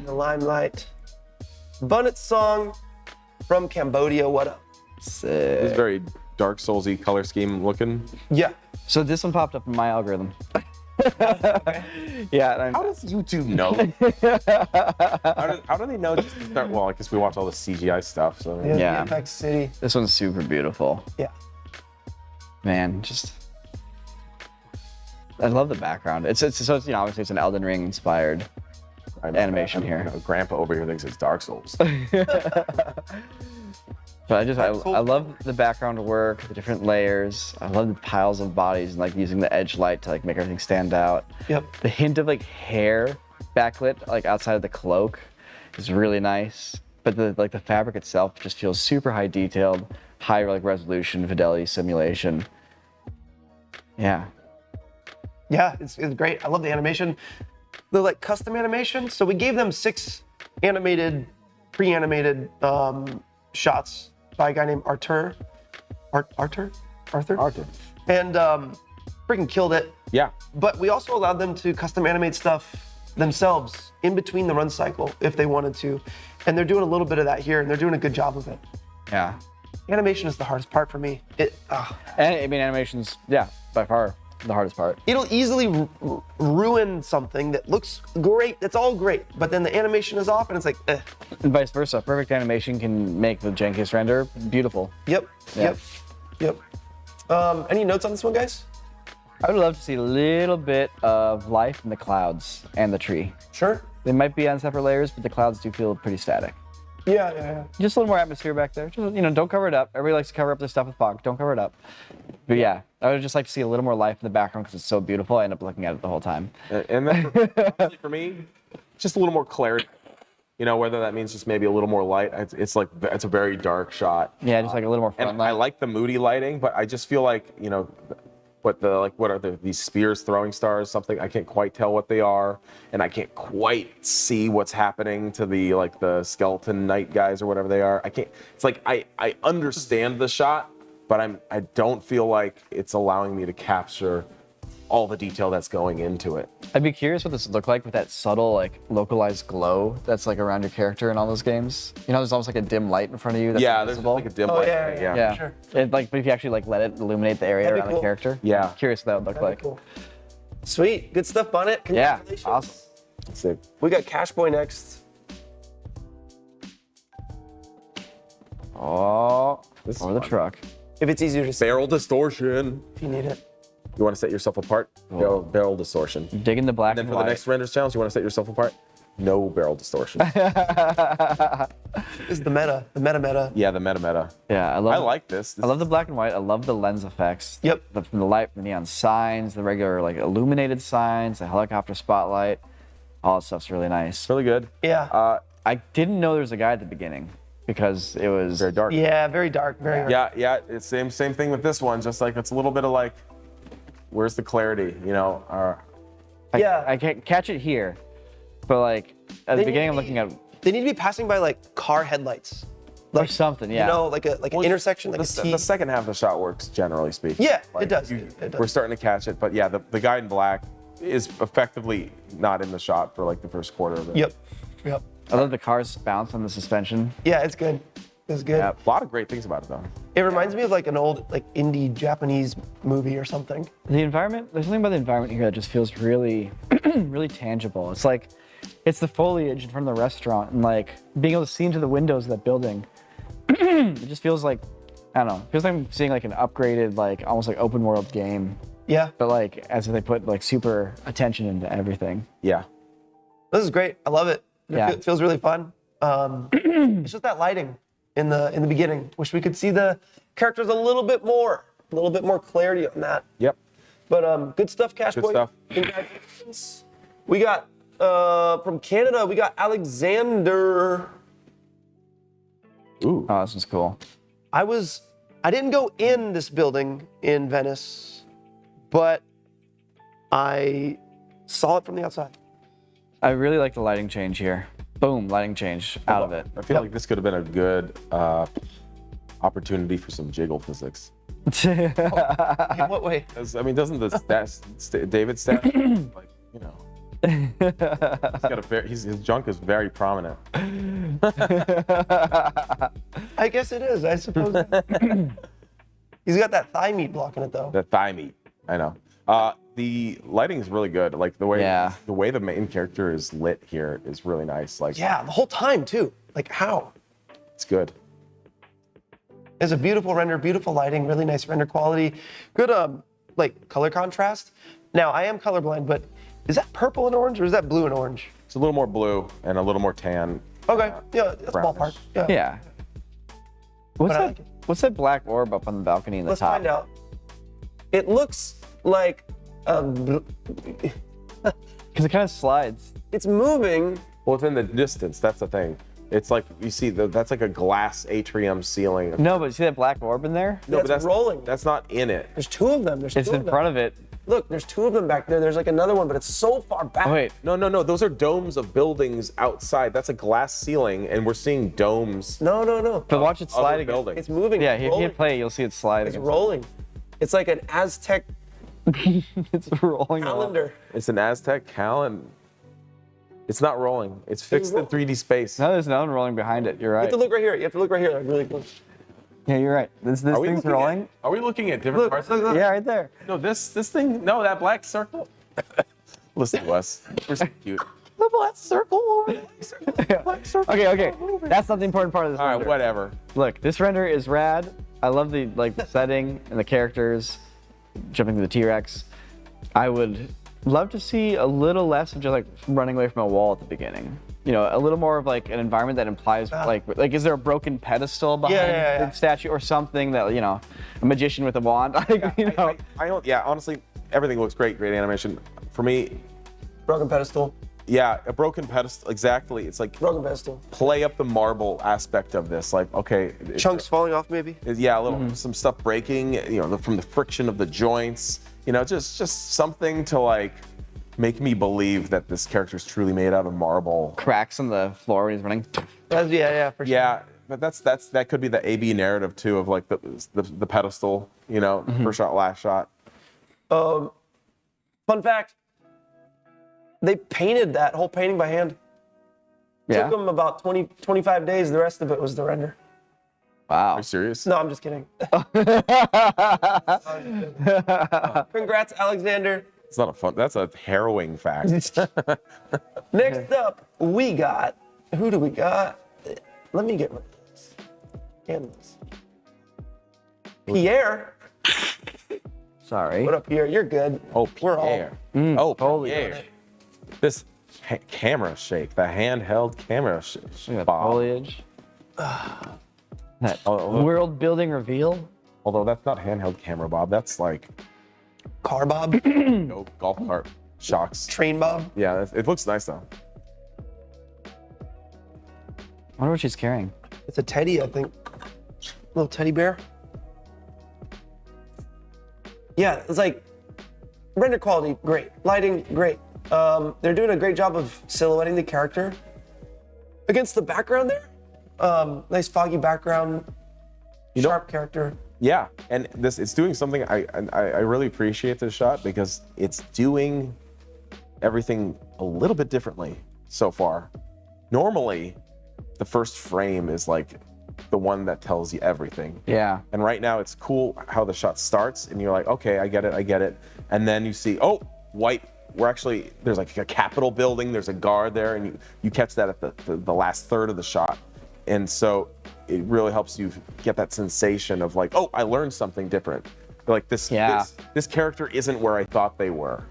limelight. Bunnet's song from Cambodia. What up? This is very Dark Souls-y color scheme looking. Yeah. So this one popped up in my algorithm. Yeah. How does YouTube know? how do they know just to start? Well, I guess we watch all the CGI stuff, so. Yeah. VFX City. This one's super beautiful. Yeah. Man, just I love the background. It's so you know, obviously it's an Elden Ring inspired animation here. You know, Grandpa over here thinks it's Dark Souls. But I love the background work, the different layers. I love the piles of bodies and like using the edge light to like make everything stand out. Yep. The hint of like hair backlit like outside of the cloak is really nice. But the fabric itself just feels super high detailed, high like resolution, fidelity simulation. Yeah. Yeah, it's great. I love the animation. The like custom animation. So we gave them 6 pre-animated shots by a guy named Arthur. Arthur. And freaking killed it. Yeah. But we also allowed them to custom animate stuff themselves in between the run cycle if they wanted to. And they're doing a little bit of that here, and they're doing a good job of it. Yeah. Animation is the hardest part for me. And I mean, animation's, yeah, by far the hardest part. It'll easily ruin something that looks great. That's all great. But then the animation is off, and it's like, eh. And vice versa. Perfect animation can make the jankiest render beautiful. Yep. Yeah. Yep. Any notes on this one, guys? I would love to see a little bit of life in the clouds and the tree. Sure. They might be on separate layers, but the clouds do feel pretty static. Yeah. Just a little more atmosphere back there. Just, you know, don't cover it up. Everybody likes to cover up their stuff with fog. Don't cover it up. But yeah, I would just like to see a little more life in the background because it's so beautiful. I end up looking at it the whole time. And then for me, just a little more clarity. You know, whether that means just maybe a little more light. It's like, it's a very dark shot. Yeah, just like a little more fun And light. I like the moody lighting, but I just feel like, you know, what are these spears, throwing stars, something? I can't quite tell what they are, and I can't quite see what's happening to the skeleton knight guys or whatever they are. I can't. It's like I understand the shot, but I don't feel like it's allowing me to capture all the detail that's going into it. I'd be curious what this would look like with that subtle, like, localized glow that's like around your character in all those games. You know, there's almost like a dim light in front of you that's There's invisible. like a dim light. yeah. Yeah. Sure. But if you actually like let it illuminate the area That'd be around cool. the character. Yeah. Curious what that would look like. Cool. Sweet. Good stuff, Bonnet. Yeah. Congratulations. Awesome. Sick. We got Cash Boy next. Oh, This is over the fun. truck. If it's easier to see, Barrel distortion. if you need it. You want to set yourself apart? Barrel distortion. Digging the black And then and for white. the next renders challenge, you want to set yourself apart? No barrel distortion. This is the meta. The meta. Yeah, the meta. Yeah, I like this. I love the black and white. I love the lens effects. Yep. From the light from the neon signs, the regular like illuminated signs, the helicopter spotlight. All that stuff's really nice. Really good. Yeah. I didn't know there was a guy at the beginning because it was Very dark. Yeah, very dark. Very dark. Yeah. It's same thing with this one. Just like it's a little bit of like, where's the clarity? You know. Yeah. I can't catch it here, but like at the They beginning, I'm need- looking at They need to be passing by like car headlights. or Like something. Yeah. You know, like an intersection, like a T. The second half of the shot works, generally speaking. Yeah, Like, it does. It does. We're starting to catch it, but yeah, the guy in black is effectively not in the shot for like the first quarter of it. Yep. I love the cars bounce on the suspension. Yeah, it's good. It's good. Yep. A lot of great things about it though. It reminds me of like an old like indie Japanese movie or something. The environment, there's something about the environment here that just feels really, really tangible. It's like, it's the foliage in front of the restaurant and like being able to see into the windows of that building. It just feels like, I don't know, it feels like I'm seeing like an upgraded, like almost like open world game. Yeah. But like, as if they put like super attention into everything. Yeah. This is great. I love it. Yeah. It feels really fun. It's just that lighting in the beginning. Wish we could see the characters a little bit more clarity on that. Yep. But good stuff, Cash Good Boy. stuff. Congratulations. We got from Canada. We got Alexander. Ooh. Oh, this is cool. I didn't go in this building in Venice, but I saw it from the outside. I really like the lighting change here. Boom, lighting change out of it. I feel like this could have been a good opportunity for some jiggle physics. In what way? I mean, doesn't the David stat, like, you know, his junk is very prominent. I guess it is. I suppose. He's got that thigh meat blocking it though. The thigh meat, I know. The lighting is really good. Like the way the main character is lit here is really nice. Like Yeah, the whole time too. Like how? it's good. It's a beautiful render, beautiful lighting, really nice render quality, good like color contrast. Now I am colorblind, but is that purple and orange or is that blue and orange? It's a little more blue and a little more tan. Okay, yeah, that's brownish. ballpark. Yeah. Yeah. What's But I that? like it. What's that black orb up on the balcony in the Let's top? find out. It looks like Because it kind of slides. it's moving. Well, it's in the distance. That's the thing. It's like you see that's like a glass atrium ceiling. No, but see that black orb in there? Yeah, it's rolling. That's not in it. There's two of them. There's It's two in of them. front of it. Look, there's two of them back there. There's like another one, but it's so far back. Oh, wait. No. Those are domes of buildings outside. That's a glass ceiling, and we're seeing domes. No. But watch it Other slide again. buildings. It's moving. Yeah, it's if you rolling. hit play, you'll see it slide It's again. rolling. It's like an Aztec It's rolling. along. calendar. It's an Aztec calendar. It's not rolling. It's fixed in 3D space. No, there's no one rolling behind it. You're You right. have to look right here. You have to look right here. Like really close. Yeah, you're right. This Are we thing's looking rolling. At, are we looking at different Look, parts? look, look. Yeah, right there. No, this thing. No, that black circle. Listen to us. We're so cute. The black circle over there. Black circle. Okay. That's not the important part of this All right, render. whatever. Look, this render is rad. I love the the setting and the characters. Jumping to the T-Rex. I would love to see a little less of just like running away from a wall at the beginning. You know, a little more of like an environment that implies like is there a broken pedestal behind Yeah. the statue or something that, you know, a magician with a wand? I don't. Yeah, honestly, everything looks great. Great animation. For me, Broken pedestal. yeah, a broken pedestal. Exactly. It's like Broken pedestal. play up the marble aspect of this. Like, okay, Chunks falling off maybe. yeah, a little some stuff breaking. You know, from the friction of the joints. You know, just something to like make me believe that this character is truly made out of marble. Cracks in the floor when he's running. Yeah, for sure. Yeah, but that could be the AB narrative too of like the pedestal. You know, first shot, last shot. Fun fact. They painted that whole painting by hand. Yeah. Took them about 25 days. The rest of it was the render. Wow. Are you serious? No, I'm just kidding. Congrats, Alexander. It's not a fun. That's a harrowing fact. Next up, we got. Who do we got? Let me get rid of this. And this. Pierre. Sorry. What up, Pierre? You're good. Oh, We're all. Pierre. holy Pierre. This camera shake, the handheld camera shake. Look at that foliage. That world building reveal. Although that's not handheld camera, Bob. That's like Car Bob. golf cart shocks. Train Bob. Yeah, it looks nice though. I wonder what she's carrying. It's a teddy, I think. Little teddy bear. Yeah, it's like render quality, great. Lighting, great. They're doing a great job of silhouetting the character against the background there. Nice foggy background, sharp character. Yeah, and it's doing something I really appreciate this shot because it's doing everything a little bit differently so far. Normally, the first frame is like the one that tells you everything. Yeah. And right now it's cool how the shot starts and you're like, okay, I get it. And then you see, oh, white, there's like a Capitol building, there's a guard there, and you catch that at the last third of the shot. And so it really helps you get that sensation of like, oh, I learned something different. Like this character isn't where I thought they were.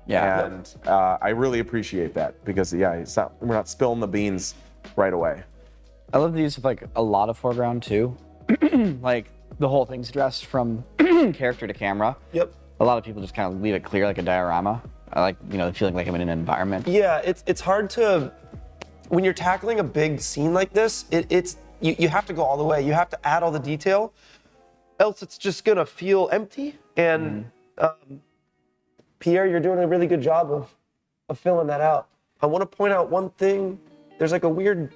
Yeah. And I really appreciate that because we're not spilling the beans right away. I love the use of like a lot of foreground too. Like the whole thing's dressed from character to camera. Yep. A lot of people just kind of leave it clear like a diorama. I like, the feeling like I'm in an environment. Yeah, it's hard to, when you're tackling a big scene like this, you have to go all the way. You have to add all the detail, else it's just gonna feel empty. And Pierre, you're doing a really good job of filling that out. I want to point out one thing. There's like a weird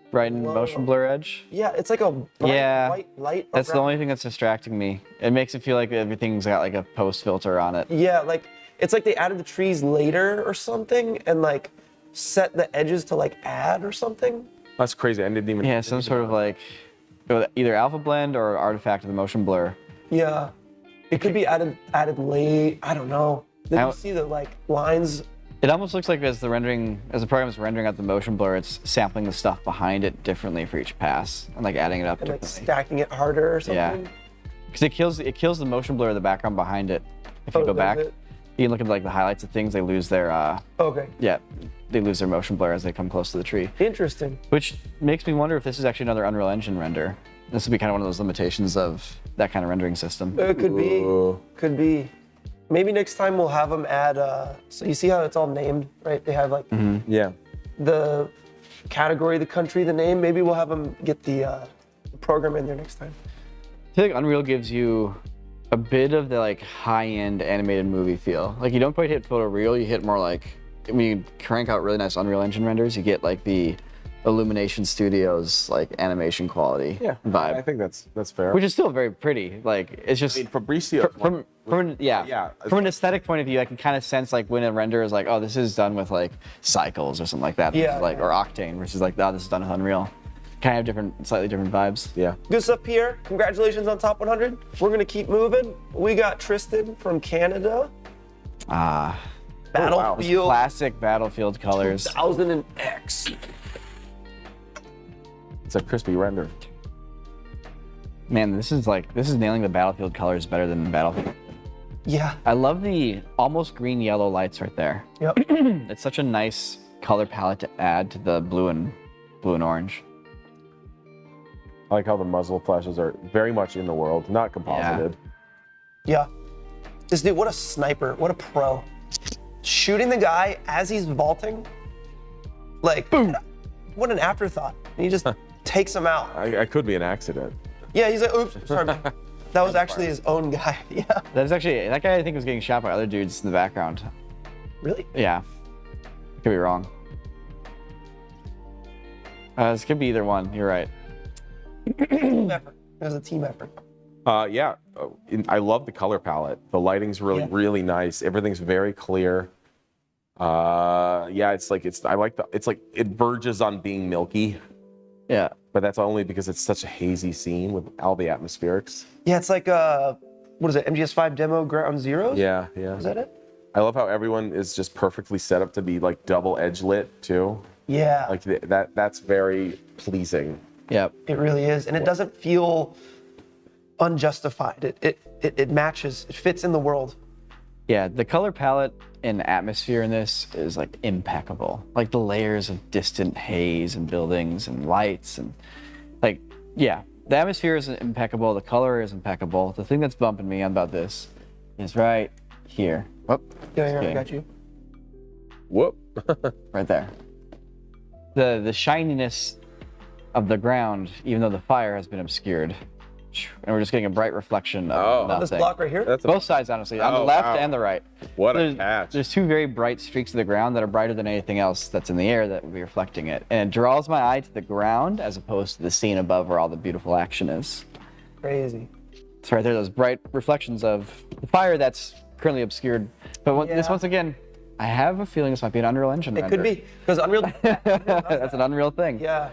Brighten motion blur edge. Yeah, it's like a bright white light. That's the only thing that's distracting me. It makes it feel like everything's got like a post filter on it. Yeah, like it's like they added the trees later or something and like set the edges to like add or something. That's crazy. I didn't even. Yeah, some sort of like either alpha blend or artifact of the motion blur. Yeah, it could be added late. I don't know. Then you see the like lines. It almost looks like as the program is rendering out the motion blur, it's sampling the stuff behind it differently for each pass and like adding it up and like differently. Stacking it harder or something. Yeah, because it kills the motion blur of the background behind it. If you go back, you can look at like the highlights of things. They lose their okay. Yeah, they lose their motion blur as they come close to the tree. Interesting. Which makes me wonder if this is actually another Unreal Engine render. This would be kind of one of those limitations of that kind of rendering system. It could be. Could be. Maybe next time we'll have them add, so you see how it's all named, right? They have like Yeah. the category, the country, the name. Maybe we'll have them get the program in there next time. I feel like Unreal gives you a bit of the like high-end animated movie feel. Like you don't quite hit photoreal, you hit more like, when you crank out really nice Unreal Engine renders, you get like the Illumination Studios like animation quality vibe. I think that's fair. Which is still very pretty. Like it's just Fabrizio. from an aesthetic point of view, I can kind of sense like when a render is like, oh, this is done with like Cycles or something like that. Yeah. Like or Octane versus like, oh, this is done with Unreal. Kind of have slightly different vibes. Yeah. Good stuff, Pierre. Congratulations on top 100. We're gonna keep moving. We got Tristan from Canada. Battlefield. Classic Battlefield colors. 2000 and X. It's a crispy render. Man, this is nailing the Battlefield colors better than Battlefield. Yeah. I love the almost green yellow lights right there. Yep. It's such a nice color palette to add to the blue and orange. I like how the muzzle flashes are very much in the world, not composited. Yeah. This dude, what a sniper. What a pro. Shooting the guy as he's vaulting. Like, boom. What an afterthought. And he just takes him out. I could be an accident. Yeah, he's like, oops, sorry, man. That was actually his own guy. Yeah. That guy I think was getting shot by other dudes in the background. Really? Yeah. Could be wrong. This could be either one. You're right. Team effort. It was a team effort. Yeah. I love the color palette. The lighting's really nice. Everything's very clear. Yeah, it's like it verges on being milky. Yeah. But that's only because it's such a hazy scene with all the atmospherics. Yeah, it's like what is it? MGS5 demo Ground Zeroes? Yeah. Is that it? I love how everyone is just perfectly set up to be like double edge lit too. Yeah. Like that's very pleasing. Yep. It really is, and it doesn't feel unjustified. It matches. It fits in the world. Yeah, the color palette and atmosphere in this is like impeccable. Like the layers of distant haze and buildings and lights and like, yeah, the atmosphere is impeccable. The color is impeccable. The thing that's bumping me about this is right here. Whoop. Yeah, I got you. Whoop. Right there. The shininess of the ground, even though the fire has been obscured. And we're just getting a bright reflection of nothing. This block right here? Both sides, honestly, on the left and the right. What a catch. There's two very bright streaks of the ground that are brighter than anything else that's in the air that would be reflecting it. And it draws my eye to the ground as opposed to the scene above where all the beautiful action is. Crazy. It's right there, those bright reflections of the fire that's currently obscured. But this, once again, I have a feeling this might be an Unreal Engine render. It could be, because Unreal... That's an Unreal thing. Yeah.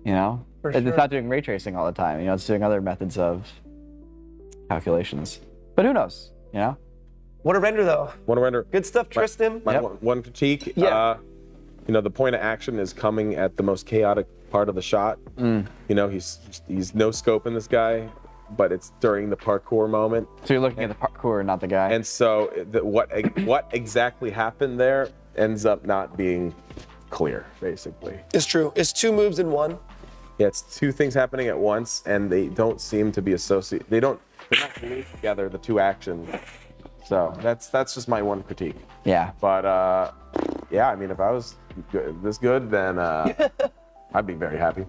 You know, For it's sure. not doing ray tracing all the time. You know, it's doing other methods of calculations. But who knows? You know. What a render, though. One render. Good stuff, Tristan. My Yep. one critique. Yeah. You know, the point of action is coming at the most chaotic part of the shot. You know, he's no scoping this guy, but it's during the parkour moment. So you're looking at the parkour, not the guy. And so what exactly happened there ends up not being clear, basically. It's true. It's 2 moves in 1. Yeah, it's 2 things happening at once, and they don't seem to be associated. They're not glued together, the 2 actions. So that's just my one critique. yeah. But yeah, I mean, if I was this good, then I'd be very happy.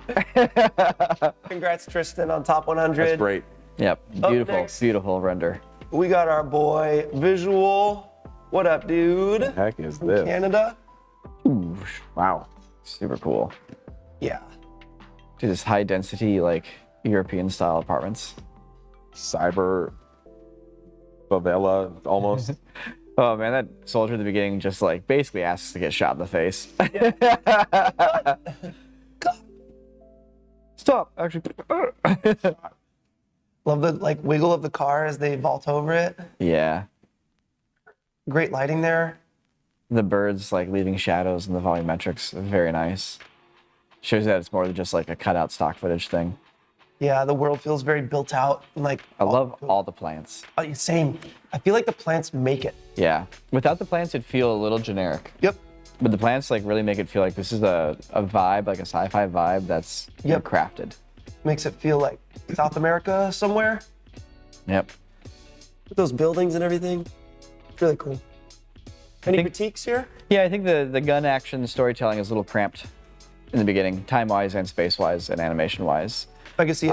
Congrats, Tristan, on top 100. That's great. Yep. Up Beautiful, next. beautiful render. We got our boy Visual. What up, dude? The heck is From this? Canada. Wow. Super cool. Yeah. Dude, this high density, like European style apartments. Cyber favela, almost. Oh man, that soldier at the beginning just like basically asks to get shot in the face. Stop! Actually, Love the like wiggle of the car as they vault over it. yeah. Great lighting there. The birds like leaving shadows in the volumetrics, very nice. Shows that it's more than just like a cutout stock footage thing. Yeah, the world feels very built out and like. I love all the plants. Same. I feel like the plants make it. Yeah. Without the plants, it'd feel a little generic. Yep. But the plants like really make it feel like this is a vibe, like a sci-fi vibe that's Yep. crafted. Makes it feel like South America somewhere Yep. with those buildings and everything. Really cool. Any critiques here? Yeah, I think the gun action storytelling is a little cramped in the beginning, time-wise and space-wise and animation-wise. I can see it.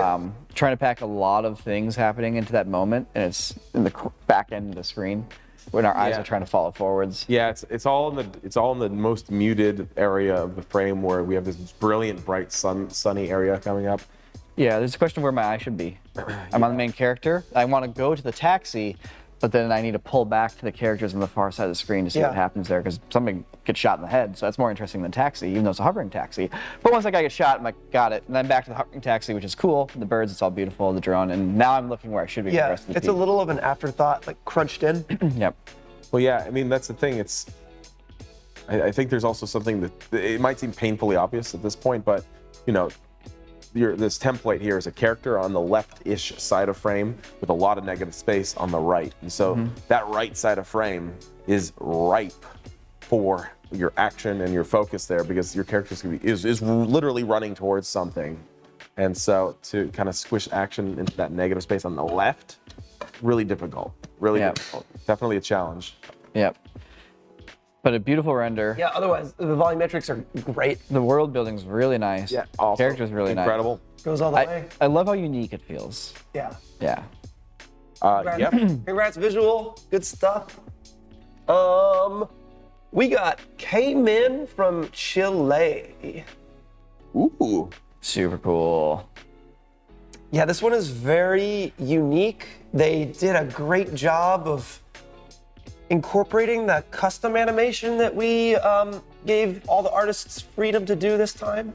Trying to pack a lot of things happening into that moment, and it's in the back end of the screen when our eyes Yeah. are trying to follow forwards. Yeah, it's all in the most muted area of the frame where we have this brilliant, bright, sunny area coming up. Yeah, there's a question of where my eye should be. I'm on the main character. I want to go to the taxi, but then I need to pull back to the characters on the far side of the screen to see Yeah. what happens there, because somebody gets shot in the head, so that's more interesting than taxi, even though it's a hovering taxi. But once that guy gets shot, I'm like, got it. And then back to the hovering taxi, which is cool. The birds, it's all beautiful, the drone, and now I'm looking where I should be for the Yeah, rest of the it's a little of an afterthought, like crunched in. Yep. Well, yeah, I mean, that's the thing. I think there's also something that it might seem painfully obvious at this point, but you know, this template here is a character on the left-ish side of frame with a lot of negative space on the right, and so that right side of frame is ripe for your action and your focus there, because your character is literally running towards something, and so to kind of squish action into that negative space on the left, really difficult. Really Yeah. difficult. Definitely a challenge. Yep. But a beautiful render. Yeah, otherwise, the volumetrics are great. The world building's really nice. Yeah, also Character's really incredible. Goes all the way. I love how unique it feels. Yeah. Yeah. Yep. Congrats, Visual. Good stuff. We got K-Min from Chile. Ooh. Super cool. Yeah, this one is very unique. They did a great job of incorporating the custom animation that we gave all the artists freedom to do this time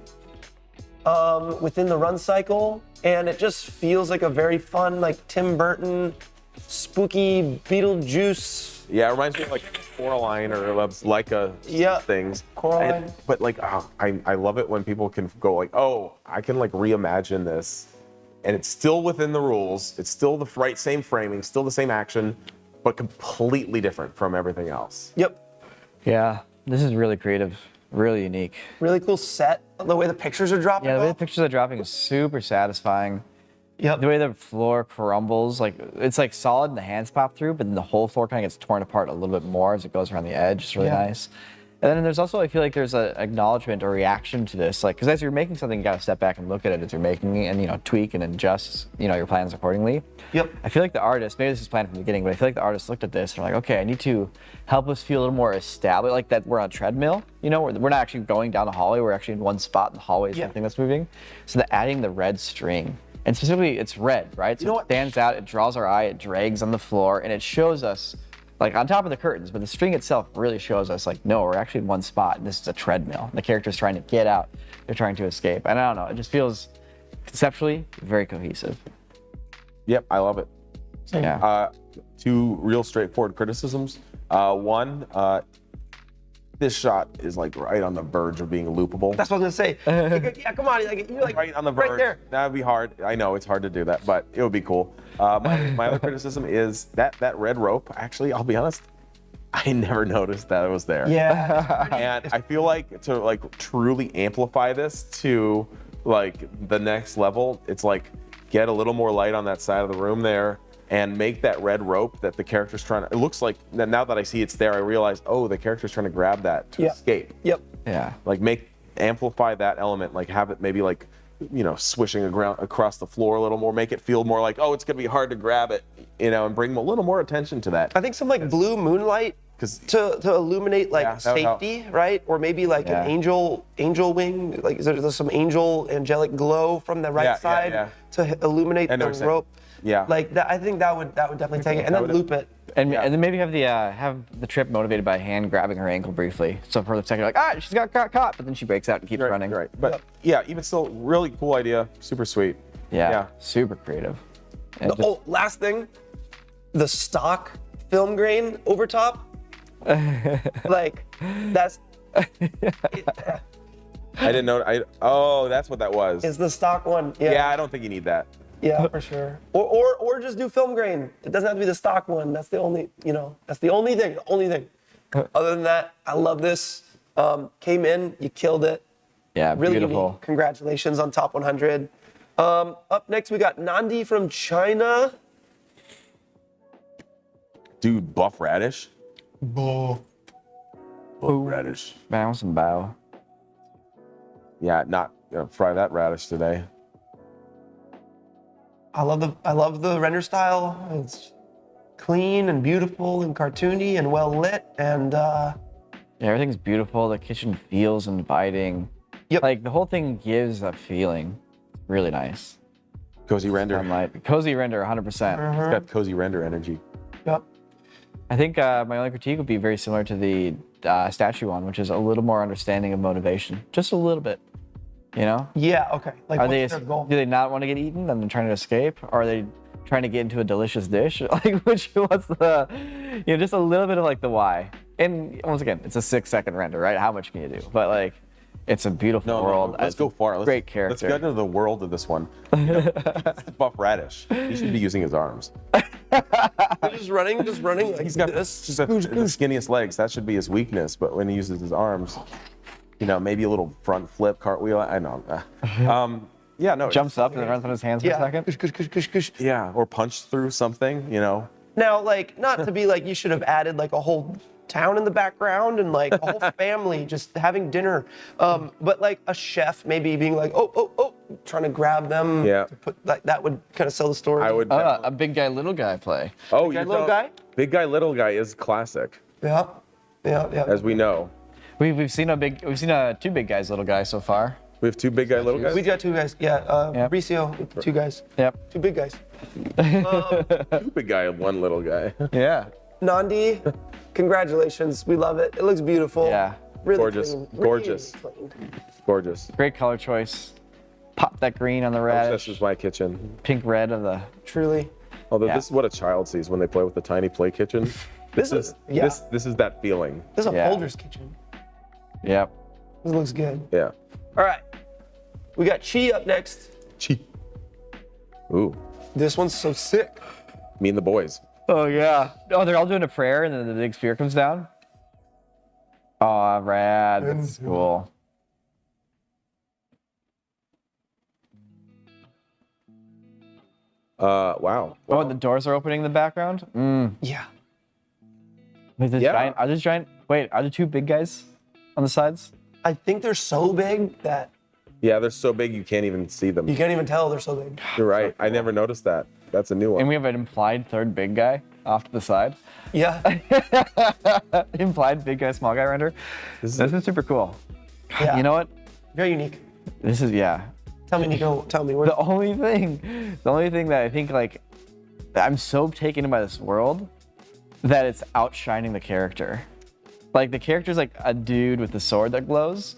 within the run cycle. And it just feels like a very fun, like Tim Burton, spooky Beetlejuice. Yeah, it reminds me of like Coraline or Leica Yeah, things. Coraline. But like, I love it when people can go like, oh, I can like reimagine this, and it's still within the rules. It's still the same framing, still the same action, but completely different from everything else. Yep. Yeah. This is really creative, really unique. Really cool set. The way the pictures are dropping Yeah, the way the off. pictures are dropping is super satisfying. Yep. The way the floor crumbles, like it's like solid and the hands pop through, but then the whole floor kind of gets torn apart a little bit more as it goes around the edge. It's really Yeah. nice. And then there's also, I feel like there's an acknowledgement or reaction to this, like, because as you're making something, you got to step back and look at it as you're making it and, you know, tweak and adjust, you know, your plans accordingly. Yep. I feel like the artist, maybe this is planned from the beginning, but I feel like the artist looked at this and they're like, okay, I need to help us feel a little more established, like that we're on a treadmill, you know, we're not actually going down the hallway, we're actually in one spot in the hallway is Yeah. the thing that's moving. So they're adding the red string. And specifically, it's red, right? So know it what? stands out, it draws our eye, it drags on the floor, and it shows us like on top of the curtains, but the string itself really shows us like, no, we're actually in one spot and this is a treadmill. The character's trying to get out, they're trying to escape. And I don't know, it just feels conceptually very cohesive. Yep, I love it. Yeah. Two real straightforward criticisms. One, this shot is like right on the verge of being loopable. That's what I was gonna say. Yeah, come on, like you're like Right on the verge. right there. That'd be hard. I know it's hard to do that, but it would be cool. My other criticism is that red rope. Actually, I'll be honest, I never noticed that it was there. Yeah. And I feel like to like truly amplify this to like the next level, it's like get a little more light on that side of the room there and make that red rope that the character's trying to, it looks like, now that I see it's there, I realize, oh, the character's trying to grab that to escape. Yep. Yeah. Like amplify that element, like have it maybe like, you know, swishing across the floor a little more, make it feel more like, oh, it's gonna be hard to grab it, you know, and bring a little more attention to that. I think some like blue moonlight to illuminate like safety, right? Or maybe like an angel wing, like there's some angelic glow from the right side to illuminate the rope. Yeah. Like that, I think that would definitely take it, and then loop it. And then maybe have the trip motivated by hand grabbing her ankle briefly. So for the second, you're like, she's got caught, but then she breaks out and keeps running. Right. But yeah, even still, really cool idea, super sweet. Yeah. Super creative. And Last thing, the stock film grain over top. Like that's. I didn't know. Oh, that's what that was. It's the stock one. Yeah, I don't think you need that. Yeah, for sure. Or just do film grain. It doesn't have to be the stock one. That's the only, that's the only thing. Other than that, I love this. Came in, you killed it. Yeah, really beautiful. Unique. Congratulations on top 100. Up next, we got Nandi from China. Dude, buff Radish. Buff Radish. Man, I want some bow. Yeah, not gonna fry that radish today. I love the render style. It's clean and beautiful and cartoony and well lit, and yeah, everything's beautiful. The kitchen feels inviting. Yep. Like the whole thing gives a feeling. Really nice. Cozy render. Sunlight. Cozy render, 100%. It's got cozy render energy. Yep. I think my only critique would be very similar to the statue one, which is a little more understanding of motivation, just a little bit. You know? Yeah. Okay. Like, what's their goal? Do they not want to get eaten and they're trying to escape? Or are they trying to get into a delicious dish? Like, what's the, just a little bit of like the why. And once again, it's a 6-second render, right? How much can you do? But like, it's a beautiful world. Let's go far. Great character. Let's get into the world of this one. Buff Radish. He should be using his arms. just running like He's got this. just the skinniest legs. That should be his weakness. But when he uses his arms, maybe a little front flip, cartwheel. I know. Yeah, no. Jumps up and then runs on his hands for a second. Kush. Yeah, or punch through something, Now, like, not to be like you should have added like a whole town in the background and like a whole family just having dinner, but like a chef maybe being like, oh, trying to grab them. Yeah. To put like that would kind of sell the story. I would. A big guy, little guy play. Oh, Big guy, little guy. Big guy, little guy is classic, Yeah. as we know. We've seen two big guys, little guy so far. We have two big guy, little guys. We got two guys. Yeah. Yep. Mauricio, two guys. Yep. Two big guys. Two big guy, one little guy. Yeah. Nandi, congratulations. We love it. It looks beautiful. Yeah. Really Gorgeous. clean. Gorgeous. Really clean. Gorgeous. Great color choice. Pop that green on the radish. This is my kitchen. Pink red of the. Truly. Although this is what a child sees when they play with the tiny play kitchen. This is that feeling. This is a Yeah. folder's kitchen. Yep. This looks good. Yeah. All right. We got Chi up next. Chi. Ooh. This one's so sick. Me and the boys. Oh yeah. Oh, they're all doing a prayer and then the big spear comes down. Oh, rad. That's cool. Wow. Oh, and the doors are opening in the background. Yeah. Wait, are there giant? Wait, are there two big guys on the sides? I think they're so big that Yeah, they're so big you can't even see them. you can't even tell they're so big. You're right. I never noticed that. That's a new one. And we have an implied third big guy off to the side. Yeah. Implied big guy, small guy render. This is super cool. Yeah. You know what? Very unique. This is Tell me, Niko. Tell me. The only thing that I think like I'm so taken by this world that it's outshining the character. Like the character's like a dude with a sword that glows,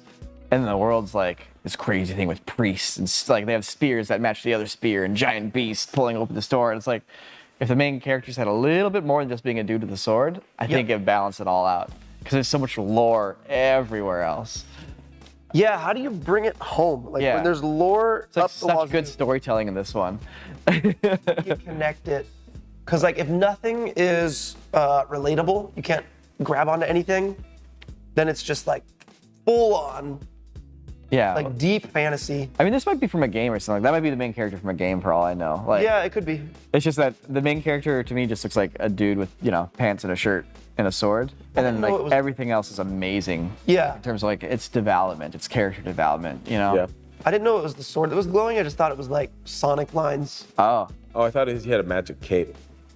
and the world's like this crazy thing with priests and like they have spears that match the other spear and giant beasts pulling open the door. And it's like if the main characters had a little bit more than just being a dude with a sword, I think it balanced it all out because there's so much lore everywhere else. Yeah, how do you bring it home? Like when there's lore It's like up the walls, such good storytelling in this one. you connect it. Because like if nothing is relatable, you can't grab onto anything, then it's just like full on like deep fantasy. I mean, this might be from a game or something. That might be the main character from a game for all I know. Like, yeah, it could be. It's just that the main character to me just looks like a dude with, you know, pants and a shirt and a sword. And then like everything else is amazing. Yeah. In terms of like its development, its character development, you know? Yeah. I didn't know it was the sword that was glowing. I just thought it was like Sonic lines. Oh. Oh, I thought he had a magic cape.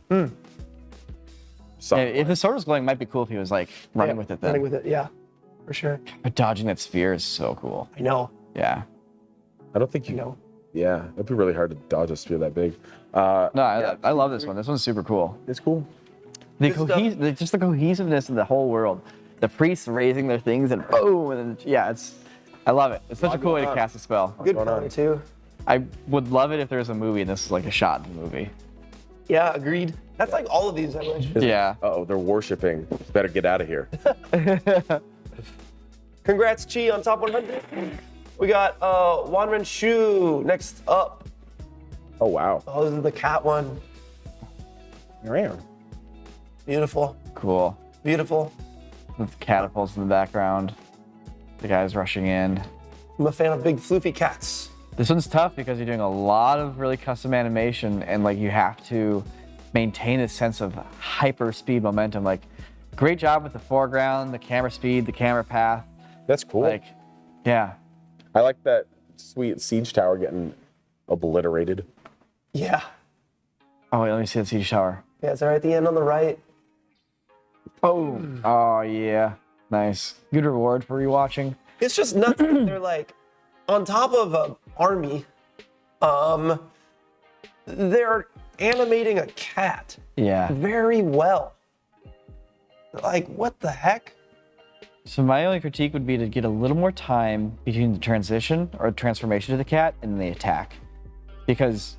Yeah, if the sword was glowing, it might be cool if he was like running with it then. Running with it, yeah, for sure. But dodging that spear is so cool. I know. Yeah. I don't think you know. Yeah, it'd be really hard to dodge a spear that big. No, I love this one. This one's super cool. It's cool. Just the cohesiveness of the whole world. The priests raising their things and boom, and then, I love it. It's such a cool way to cast a spell. Good color too. I would love it if there was a movie and this was like a shot in the movie. Yeah, agreed. That's like all of these, I wish. Yeah. Uh-oh, they're worshiping. Better get out of here. Congrats, Chi, on top 100. We got Wanren Shu next up. Oh, wow. Oh, this is the cat one. Beautiful. Cool. Beautiful. With catapults in the background. The guys rushing in. I'm a fan of big floofy cats. This one's tough because you're doing a lot of really custom animation and like you have to maintain a sense of hyper speed momentum. Like great job with the foreground, the camera speed, the camera path. That's cool. Like, yeah. I like that sweet siege tower getting obliterated. Yeah. Oh, wait, let me see the siege tower. Yeah, it's right at the end on the right. Boom. Oh, yeah. Nice. Good reward for rewatching. It's just nuts. They're like on top of an army. They're animating a cat. Yeah. Very well. Like, what the heck? So my only critique would be to get a little more time between the transition or transformation to the cat and the attack. Because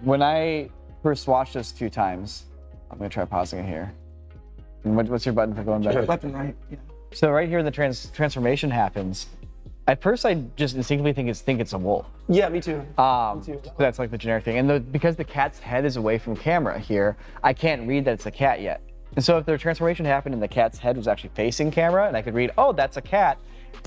when I first watched this 2 times, I'm gonna try pausing it here. And what's your button for going back? Left and right. Yeah. So right here, the transformation happens. At first, I just instinctively think it's a wolf. Yeah, me too. Me too. That's like the generic thing. And because the cat's head is away from camera here, I can't read that it's a cat yet. And so if the transformation happened and the cat's head was actually facing camera, and I could read, oh, that's a cat,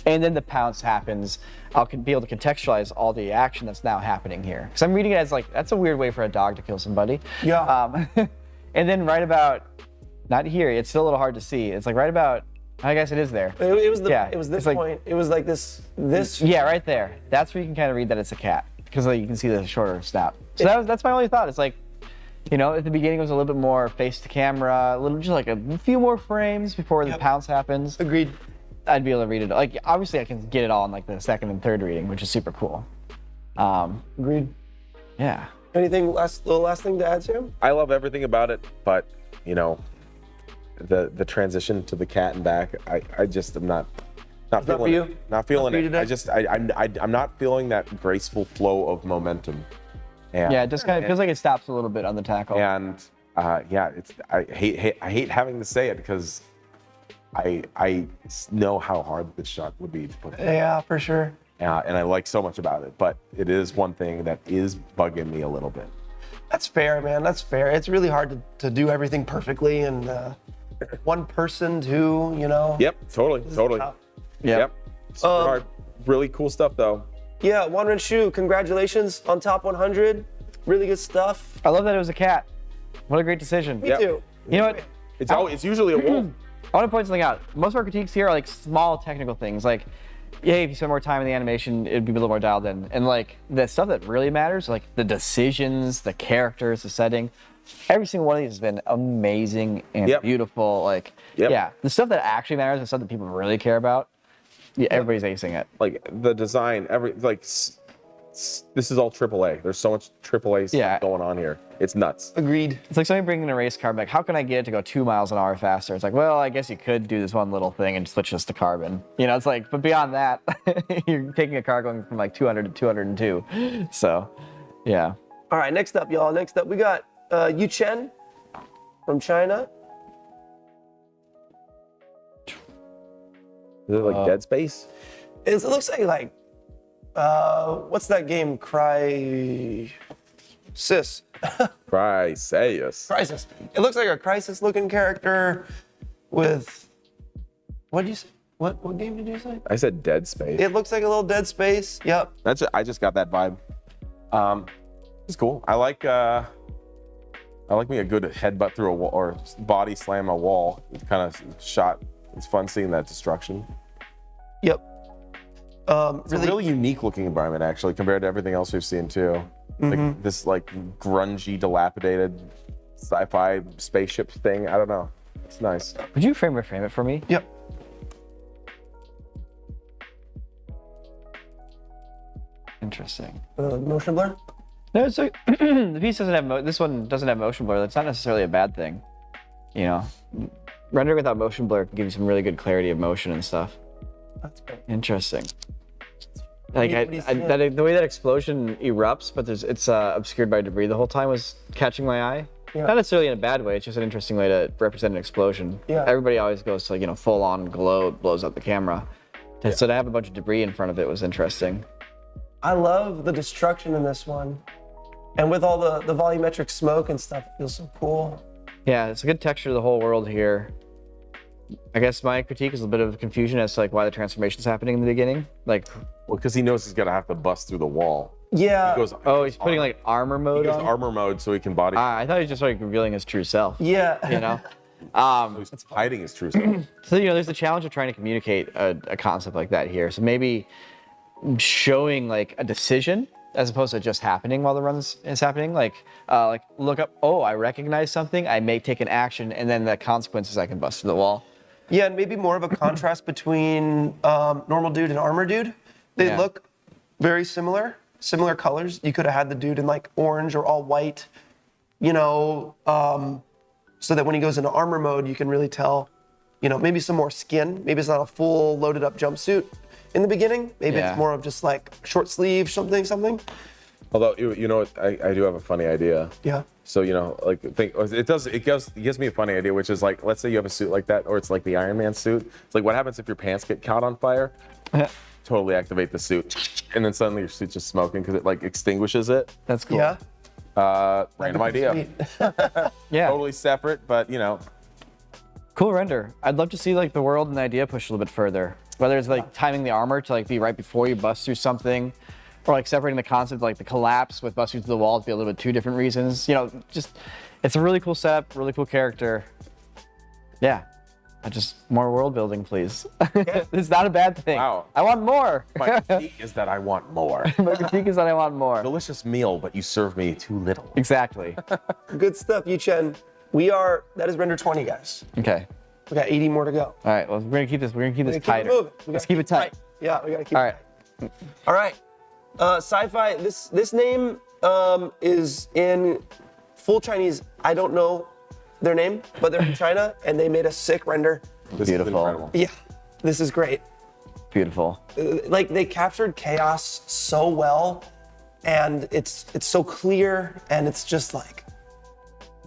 and then the pounce happens, I'll be able to contextualize all the action that's now happening here. Because I'm reading it as like, that's a weird way for a dog to kill somebody. Yeah. And then right about, not here, it's still a little hard to see. It's like right about, I guess it is there. It was this like, point. It was like this. Yeah, right there. That's where you can kind of read that it's a cat because like, you can see the shorter snap. So that's my only thought. It's like, you know, at the beginning it was a little bit more face to camera, a little just like a few more frames before the pounce happens. Agreed. I'd be able to read it. Like obviously I can get it all in like the second and third reading, which is super cool. Agreed. Yeah. Anything last thing to add, Sam? I love everything about it, but you know, the transition to the cat and back, I just am not feeling it. Not feeling it. I'm not feeling that graceful flow of momentum. And, yeah, it just kind of feels like it stops a little bit on the tackle. And I hate having to say it because I know how hard this shot would be to put. Yeah, for sure. And I like so much about it, but it is one thing that is bugging me a little bit. That's fair, man. That's fair. It's really hard to do everything perfectly, and one person too, you know. Yep, totally. Yep. Super hard. Really cool stuff though. Yeah, Wanren Shu, congratulations on top 100. Really good stuff. I love that it was a cat. What a great decision. Me too. You know what? It's usually a wolf. I want to point something out. Most of our critiques here are like small technical things. Like, yeah, if you spend more time in the animation, it'd be a little more dialed in. And like the stuff that really matters, like the decisions, the characters, the setting, every single one of these has been amazing and beautiful. Like, yeah, the stuff that actually matters, the stuff that people really care about, everybody's acing it. Like the design, this is all AAA. There's so much AAA stuff Yeah. going on here. It's nuts. Agreed. It's like somebody bringing a race car back. How can I get it to go 2 miles an hour faster? It's like, well, I guess you could do this one little thing and switch this to carbon. You know, it's like, but beyond that, you're taking a car going from like 200 to 202. So, yeah. All right, next up, y'all. Next up, we got Yu Chen from China. Is it like Dead Space? It looks like what's that game? Crisis. Crisis. It looks like a Crisis-looking character with. What did you say? What game did you say? I said Dead Space. It looks like a little Dead Space. Yep. That's it. I just got that vibe. It's cool. I like me a good headbutt through a wall or body slam a wall. It's kind of shot. It's fun seeing that destruction. Yep. It's a really unique looking environment actually compared to everything else we've seen too. Like this like grungy, dilapidated sci-fi spaceship thing. I don't know. It's nice. Would you frame it for me? Yep. Interesting. Motion blur. No, it's like the piece doesn't have this one doesn't have motion blur. That's not necessarily a bad thing. You know, rendering without motion blur can give you some really good clarity of motion and stuff. That's great. Interesting. Like What do you see? the way that explosion erupts, but it's obscured by debris the whole time was catching my eye. Yeah. Not necessarily in a bad way. It's just an interesting way to represent an explosion. Yeah. Everybody always goes to, like, you know, full on glow, it blows up the camera. So to have a bunch of debris in front of it was interesting. I love the destruction in this one, and with all the volumetric smoke and stuff, it feels so cool. Yeah, it's a good texture to the whole world here. I guess my critique is a bit of confusion as to like why the transformation's happening in the beginning. Like, Well, because he knows he's gonna have to bust through the wall. Yeah. He goes, oh, he's putting like armor he mode goes on. armor mode so he can body. I thought he was just like revealing his true self. Yeah. You know. He's hiding his true self. So you know, there's the challenge of trying to communicate a concept like that here. So maybe showing like a decision as opposed to just happening while the run is happening. Like look up. Oh, I recognize something. I may take an action, and then the consequences I can bust through the wall. Yeah, and maybe more of a contrast between normal dude and armor dude. They Yeah. look very similar colors. You could have had the dude in like orange or all white, you know, so that when he goes into armor mode, you can really tell, you know, maybe some more skin. Maybe it's not a full loaded up jumpsuit in the beginning. Maybe Yeah. it's more of just like short sleeve, something. Although you know what, I do have a funny idea. Yeah. So you know, like it gives me a funny idea, which is like, let's say you have a suit like that, or it's like the Iron Man suit. It's like, what happens if your pants get caught on fire? Totally activate the suit, and then suddenly your suit's just smoking because it like extinguishes it. That's cool. Yeah. Random idea. Sweet. Yeah. Totally separate, but you know, Cool render. I'd love to see like the world and the idea push a little bit further. Whether it's like timing the armor to like be right before you bust through something, or like separating the concept like the collapse with busting through the wall to be a little bit two different reasons. You know, just it's a really cool setup, really cool character. Yeah. Just more world building, please. It's not a bad thing. Wow. I want more. my critique is that I want more. My critique is that I want more. Delicious meal, but you serve me too little. Exactly. Good stuff, Yu Chen. That is render 20, guys. Okay. We got 80 more to go. All right. Well, we're gonna keep this. We're gonna keep this Keep it tighter. moving. Let's keep it tight. Yeah, we gotta keep All it right. tight. All right. Sci-fi. This name is in full Chinese. I don't know their name, but they're from China, and they made a sick render. This Beautiful. is incredible. Yeah, this is great. Beautiful. Like they captured chaos so well, and it's so clear, and it's just like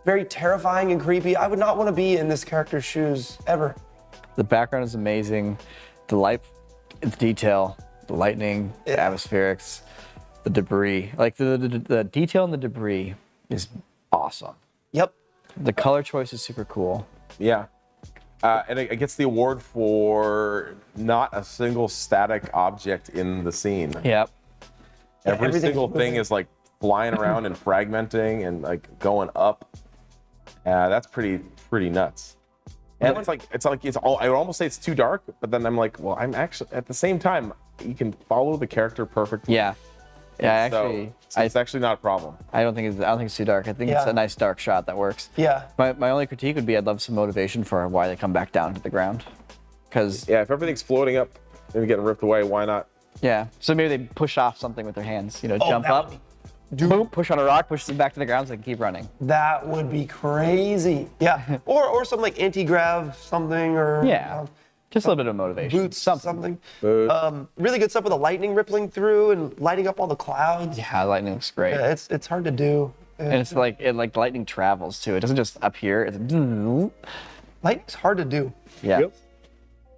very terrifying and creepy. I would not want to be in this character's shoes ever. The background is amazing. The light, the detail, the lightning, the Yeah. atmospherics, the debris. Like the detail in the debris is awesome. Yep. The color choice is super cool. Yeah. And it gets the award for not a single static object in the scene. Yep. Every everything's single thing moving. is like flying around and fragmenting and like going up. That's pretty nuts. And it's all. I would almost say it's too dark, but then I'm like, well, I'm actually at the same time, you can follow the character perfectly. Yeah. Yeah. So Actually, it's actually not a problem. I don't think it's too dark. I think it's Yeah. a nice dark shot that works. Yeah. My only critique would be I'd love some motivation for why they come back down to the ground. Because Yeah, if everything's floating up and getting ripped away, why not Yeah. So maybe they push off something with their hands. You know, Oh, jump that up, boom, push on a rock, push them back to the ground so they can keep running. That would be crazy. Yeah. or some like anti-grav something or Yeah. Just a little bit of motivation. boots, something. Boots. Really good stuff with the lightning rippling through and lighting up all the clouds. Yeah, lightning looks great. Yeah, it's hard to do. And it's like lightning travels too. It doesn't just appear. It's Lightning's hard to do. yeah. Yep.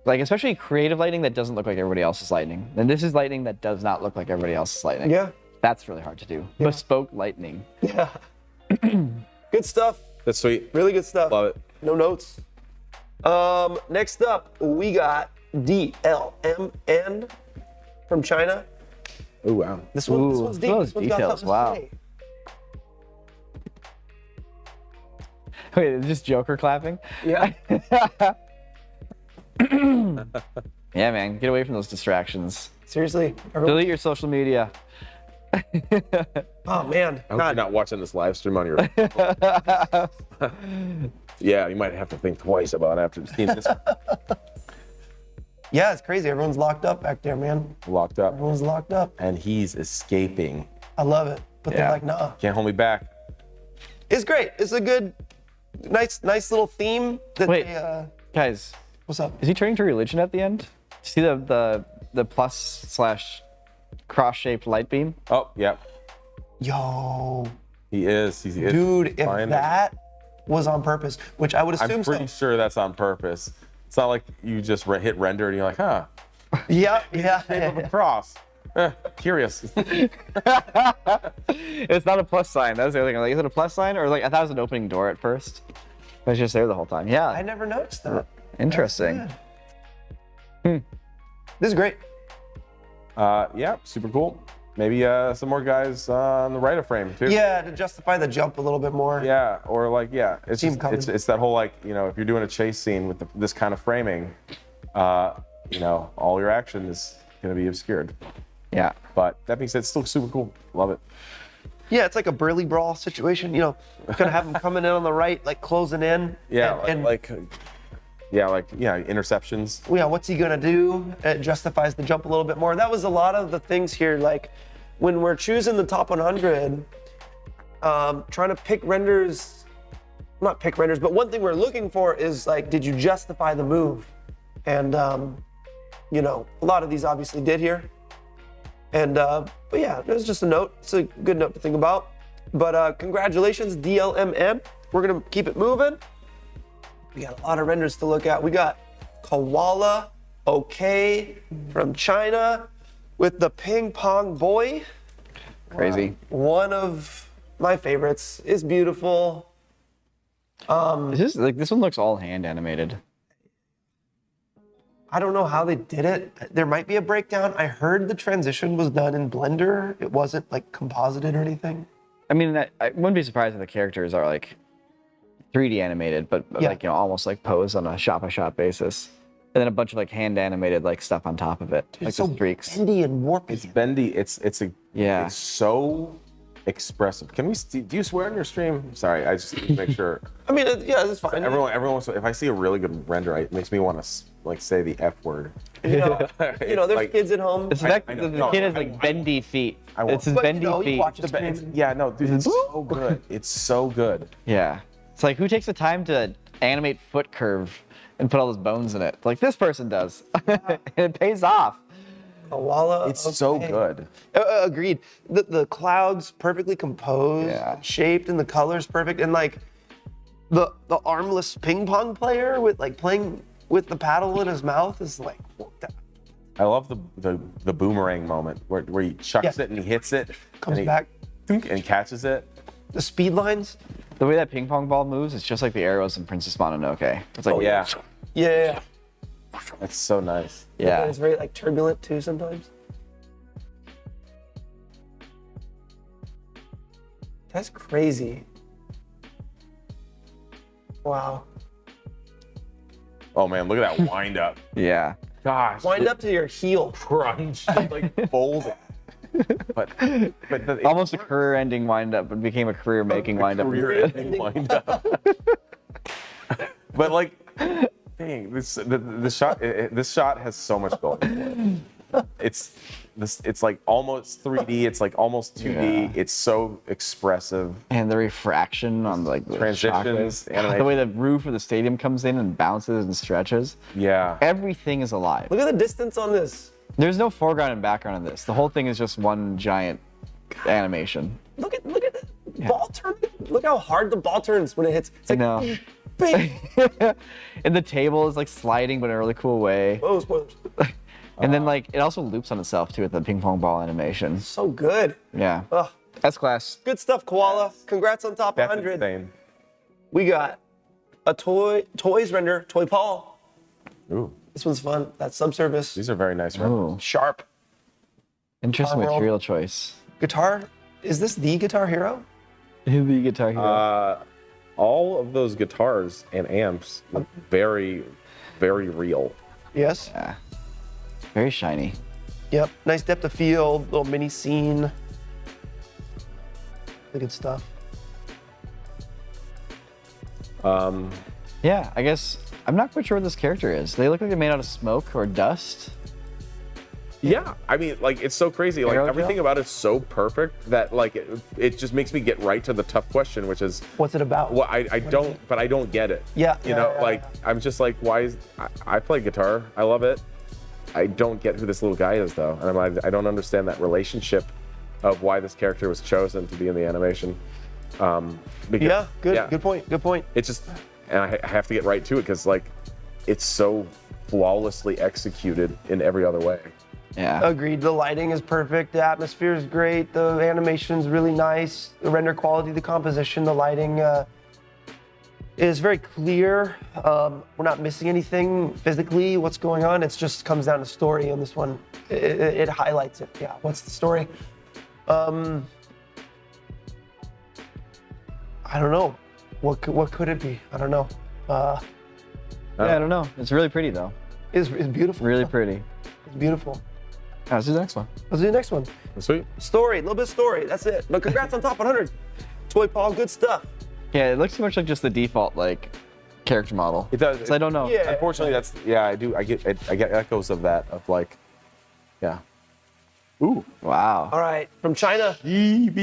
Like especially creative lightning that doesn't look like everybody else's lightning. And this is lightning that does not look like everybody else's lightning. Yeah. That's really hard to do. Bespoke lightning. Yeah. Good stuff. That's sweet. Really good stuff. Love it. No notes. Next up, we got DLMN from China. Oh wow. This Ooh, one's deep. those This one's got details, something to wow. say. Wait, is this Joker clapping? Yeah. Yeah, man. Get away from those distractions. Seriously. Everyone- Delete your social media. Oh man. I hope you're God. not watching this live stream on your. Yeah, you might have to think twice about after seeing this Yeah, it's crazy. Everyone's locked up back there, man. locked up, Everyone's locked up. and he's escaping. I love it. But they're Yeah. like, nah. Can't hold me back. It's great. It's a good, nice little theme that Wait. they, Guys, what's up? is he turning to religion at the end? See the plus / cross-shaped light beam? Oh, yeah, Yo, he is. He's dude, if fine. that was on purpose, which I would assume I'm pretty so. sure that's on purpose. It's not like you just hit render and you're like, huh, Yeah. shape of a cross. Curious. It's not a plus sign. That's the other thing. Like, is it a plus sign or like I thought it was an opening door at first? It was just there the whole time. Yeah. I never noticed that. Interesting. This is great. Yeah, super cool. Maybe some more guys on the right of frame too. Yeah, to justify the jump a little bit more. Yeah, or like it's Team just, coming. it's that whole like if you're doing a chase scene with this kind of framing, all your action is gonna be obscured. Yeah. But that being said, it's still super cool. Love it. Yeah, it's like a burly brawl situation. Gonna have them coming in on the right, like closing in. Yeah, and interceptions. yeah, what's he gonna do? It justifies the jump a little bit more. That was a lot of the things here. Like when we're choosing the top 100, trying to pick renders, not pick renders, but one thing we're looking for is like, did you justify the move? And a lot of these obviously did here. And but yeah, it was just a note. It's a good note to think about. But congratulations, DLMN. We're gonna keep it moving. We got a lot of renders to look at. We got Koala OK from China with the ping pong boy. Crazy. One of my favorites. Is beautiful. This one looks all hand animated. I don't know how they did it. There might be a breakdown. I heard the transition was done in Blender. It wasn't like composited or anything. I mean, I wouldn't be surprised if the characters are like 3D animated, but Yeah. like almost like posed on a shot-by-shot basis, and then a bunch of like hand animated like stuff on top of it, like It's so the streaks. bendy and warpy. It's bendy. It's Yeah. It's so expressive. Can we? Do you swear on your stream? Sorry, I just need to make sure. I mean, yeah, it's fine. Everyone wants to, if I see a really good render, it makes me want to like say the F word. There's like- kids at home. It's the know. the No, kid has I- like bendy feet. won't. It's his But, bendy you feet. watch it It's- stream. yeah, no, dude, it's so good. It's so good. Yeah. It's like who takes the time to animate foot curve and put all those bones in it? Like this person does. And it pays off. Koala. It's so OK. good. Agreed. The clouds perfectly composed, Yeah. shaped, and the colors perfect. And like the armless ping pong player with like playing with the paddle in his mouth is like, I love the boomerang moment where he chucks Yeah. it and he hits it, comes and he, back. and catches it. The speed lines. The way that ping pong ball moves, it's just like the arrows in Princess Mononoke. It's like Yeah, Yeah. that's so nice. yeah. And it's very like turbulent too sometimes. That's crazy. Wow. Oh man, look at that wind up. Yeah. Gosh, Wind up to your heel. crunch, like fold. But Almost a career-ending wind-up, but became a career-making wind-up. career-ending wind up. But like, dang, this shot has so much going for it. this. It's like almost 3D. It's like almost 2D. Yeah. It's so expressive. And the refraction on like the Transitions, chakras. The way the roof of the stadium comes in and bounces and stretches. Yeah. Everything is alive. Look at the distance on this. There's no foreground and background in this. The whole thing is just one giant animation. Look at the ball turn. Look how hard the ball turns when it hits. It's like, know. bang. And the table is like sliding, but in a really cool way. Oh, spoilers. And then like it also loops on itself too with the ping pong ball animation. So good. Yeah. Ugh. S-class. Good stuff, Koala. Congrats on top That's 100. insane. We got a toys render, Toy Paul. Ooh, This one's fun. That's subservice. these are very nice. Right? Oh, Sharp. interesting Guitar World. material choice. Guitar. Is this the Guitar Hero? The Guitar Hero. All of those guitars and amps look very, very real. Yes. Yeah. Very shiny. Yep. Nice depth of field, little mini scene. Really good stuff. Yeah, I guess I'm not quite sure what this character is. They look like they're made out of smoke or dust. Yeah, I mean, like it's so crazy. Like Aerogel? everything about it's so perfect that like it just makes me get right to the tough question, which is, What's it about? well, I don't, but I don't get it. Yeah, You yeah, know, yeah, like I'm just like, why is I play guitar? I love it. I don't get who this little guy is though, and I don't understand that relationship of why this character was chosen to be in the animation. Because, Yeah. Good point. Good point. It's just, and I have to get right to it because like it's so flawlessly executed in every other way. Yeah. Agreed. The lighting is perfect. The atmosphere is great. The animation's really nice. The render quality, the composition, the lighting is very clear. We're not missing anything physically. What's going on? It just comes down to story on this one. It highlights it. Yeah. What's the story? I don't know. What could it be? I don't know. Yeah, I don't know. It's really pretty though. It's beautiful. Really pretty. It's beautiful. Let's do the next one. Let's do the next one. Sweet. Story, a little bit of story. That's it. But congrats on top 100. Toy Paul, good stuff. Yeah, it looks too much like just the default like character model. It does. So I don't know. Yeah. Unfortunately, that's I do. I get echoes of that of like, yeah. Ooh. Wow. All right, from China. EB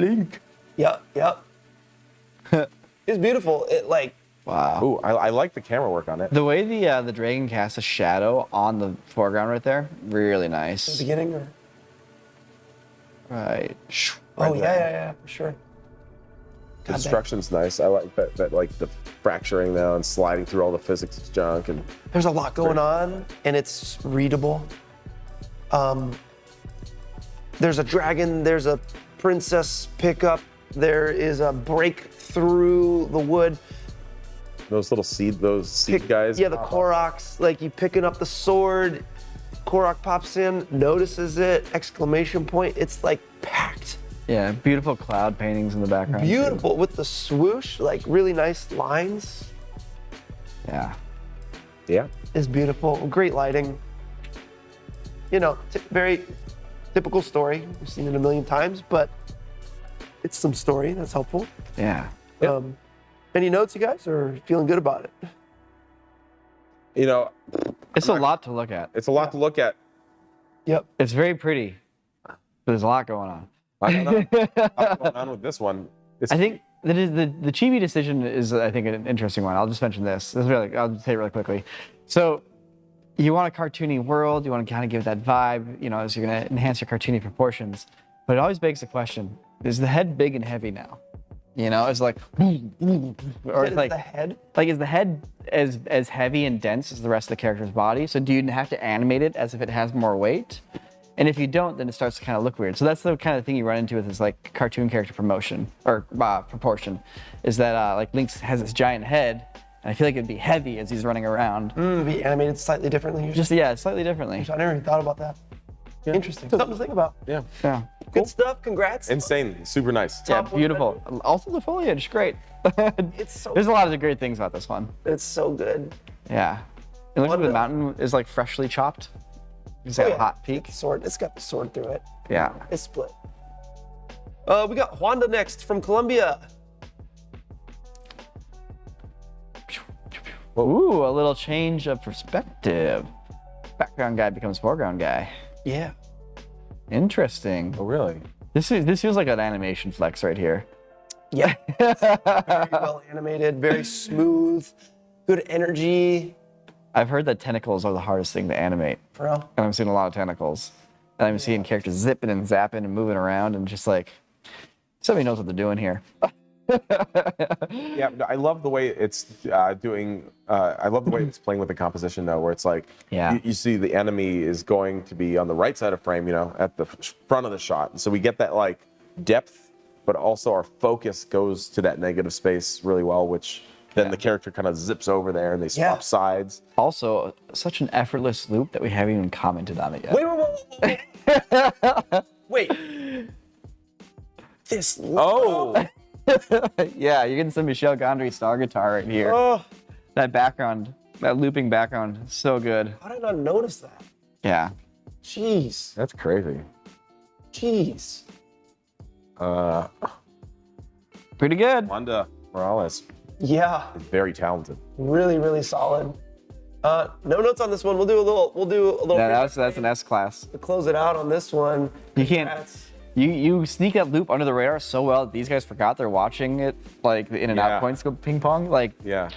Link. Yep. It's beautiful. It like Wow. Ooh, I like the camera work on it. The way the dragon casts a shadow on the foreground right there, really nice. beginning or Right. oh Right yeah, for sure. The God dang. construction's nice. I like that like the fracturing now and sliding through all the physics junk and There's a lot going on, and it's readable. There's a dragon. There's a princess pickup. There is a break through the wood. those seed guys. Yeah, the Koroks, like you picking up the sword, Korok pops in, notices it, exclamation point. It's like packed. Yeah, beautiful cloud paintings in the background. too. Beautiful with the swoosh, like really nice lines. Yeah. Yeah. Is beautiful. Great lighting. You know, very typical story. We've seen it a million times, but it's some story that's helpful. Yeah. Any notes, you guys, or feeling good about it? You know, It's a lot to look at. it's a lot to look at. Yep. It's very pretty, but there's a lot going on. I don't know what's going on with this one. I think that is the chibi decision is, I think, an interesting one. I'll just mention this. I'll just say it really quickly. So you want a cartoony world, you want to kind of give that vibe, you know, as you're going to enhance your cartoony proportions. But it always begs the question, is the head big and heavy now? You know, it's like, or Is like the head? Like, is the head as heavy and dense as the rest of the character's body? So do you have to animate it as if it has more weight? And if you don't, then it starts to kind of look weird. So that's the kind of thing you run into with this like cartoon character proportion, is that like Lynx has this giant head, and I feel like it'd be heavy as he's running around. Be animated slightly differently. Just slightly differently. I never even thought about that. Interesting. Something to think about. Yeah. Yeah. Good stuff. Congrats. Insane. Super nice. Yeah, Top beautiful. Also the foliage, great. It's so There's a lot of great things about this one. it's so good. Yeah. It looks like the mountain is like freshly chopped. It's like a hot peak. Sword. It's got the sword through it. Yeah. It's split. We got Wanda next from Colombia. Ooh, a little change of perspective. Background guy becomes foreground guy. Yeah. Interesting. Oh, really? This feels like an animation flex right here. Yeah. Very well animated, very smooth, good energy. I've heard that tentacles are the hardest thing to animate. For real. And I'm seeing a lot of tentacles. And I'm seeing characters zipping and zapping and moving around and just like, somebody knows what they're doing here. Yeah, I love the way it's doing. I love the way it's playing with the composition, though, where it's like, Yeah. you see the enemy is going to be on the right side of frame, at the front of the shot. And so we get that like depth, but also our focus goes to that negative space really well, which then the character kind of zips over there and they swap sides. Also, such an effortless loop that we haven't even commented on it yet. Wait. This. Oh, Yeah, you're getting some Michel Gondry star guitar right here. Oh, That background, that looping background, so good. how did I not notice that? Yeah. Jeez. that's crazy. Jeez. Pretty good. Wanda Morales Yeah. is very talented. Really, really solid. No notes on this one. We'll do a little. Yeah, that's an S class. to close it out on this one. You can't. Congrats. You sneak that loop under the radar so well that these guys forgot they're watching it, like the in and Yeah. out points go ping pong. Like Yeah.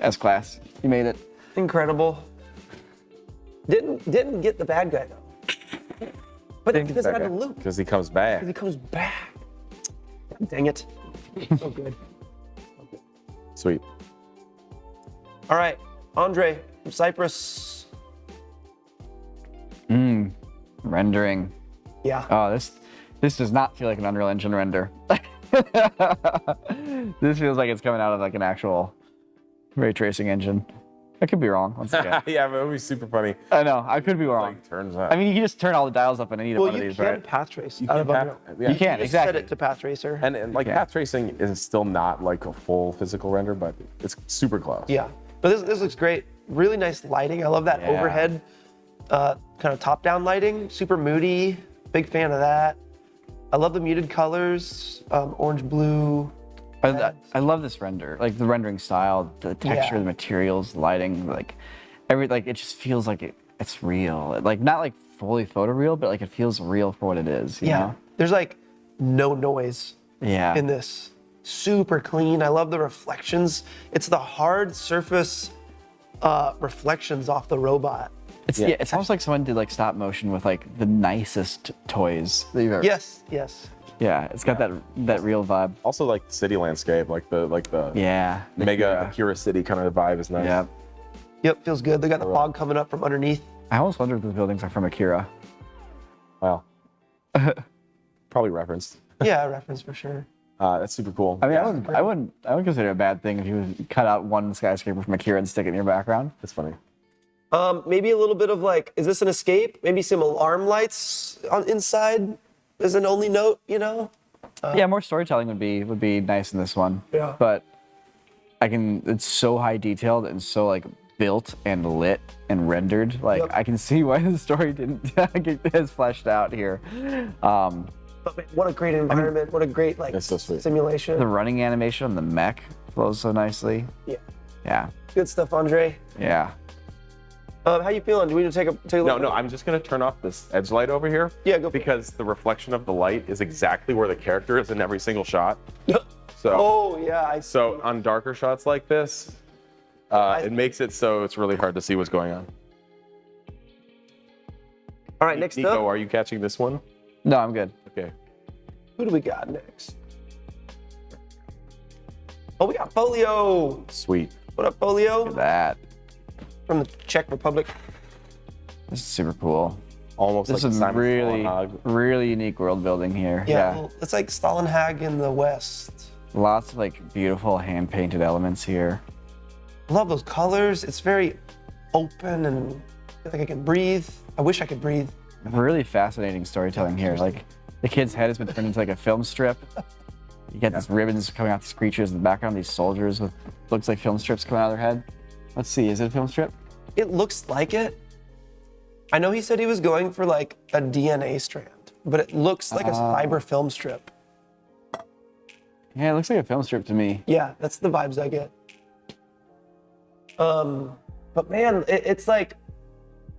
S class. You made it. Incredible. Didn't get the bad guy though. But Didn't get because the it bad had a guy. loop. Because he comes back. He comes back. Dang it. So good. Sweet. All right, Andre from Cyprus. Rendering. Yeah. Oh, this does not feel like an Unreal Engine render. This feels like it's coming out of like an actual ray tracing engine. I could be wrong. Once again. Yeah, but it would be super funny. I know. I could be wrong. Like, turns out. I mean, you can just turn all the dials up in any Well, one of you these, can right? path trace. You out can of Unreal. yeah. You can, Just exactly. set it to path tracer. And like Yeah. path tracing is still not like a full physical render, but it's super close. Yeah, but this looks great. Really nice lighting. I love that Yeah. overhead kind of top-down lighting. Super moody. Big fan of that. I love the muted colors. Orange, blue. I love this render, like the rendering style, the texture, Yeah. the materials, lighting, like it just feels like it's real. Like not like fully photoreal, but like it feels real for what it is. You Yeah. know? There's like no noise Yeah. in this. Super clean. I love the reflections. It's the hard surface reflections off the robot. It's Yeah. it's almost like someone did like stop motion with like the nicest toys that you've ever. Yes, yes. Yeah, it's got that real vibe. Also like the city landscape, like the Yeah. mega Akira city kind of vibe is nice. Yeah. Yep, feels good. They got the fog coming up from underneath. I almost wonder if those buildings are from Akira. Wow. Probably referenced. Yeah, reference for sure. That's super cool. I mean, I wouldn't consider it a bad thing if you would cut out one skyscraper from Akira and stick it in your background. That's funny. Maybe a little bit of like, is this an escape? Maybe some alarm lights on inside as an only note, you know? Yeah, more storytelling would be nice in this one. Yeah. But it's so high detailed and so like built and lit and rendered. Like Yep. I can see why the story didn't get as fleshed out here. But man, what a great environment. What a great like That's so sweet. simulation. The running animation on the mech flows so nicely. Yeah. Yeah. Good stuff, Andre. Yeah. How you feeling? Do we need to take a look? No, I'm just gonna turn off this edge light over here. Yeah, go for it. Because the reflection of the light is exactly where the character is in every single shot. it. So Oh yeah, so on darker shots like this, it makes it so it's really hard to see what's going on. All right, next Niko, up, are you catching this one? No, I'm good. Okay. who do we got next? Oh, we got Folio. Sweet. What up, Folio? That. From the Czech Republic. This is super cool. Almost This like is Simon really, Hog. really unique world building here. Yeah, well, it's like Stalinhag in the West. Lots of like beautiful hand painted elements here. Love those colors. It's very open and I feel like I can breathe. I wish I could breathe. Really fascinating storytelling here. Like the kid's head has been turned into like a film strip. You got these ribbons coming out these creatures in the background, these soldiers with looks like film strips coming out of their head. Let's see, is it a film strip? It looks like it. I know he said he was going for like a DNA strand, but it looks like a fiber film strip. Yeah, it looks like a film strip to me. Yeah, that's the vibes I get. But man, it's like,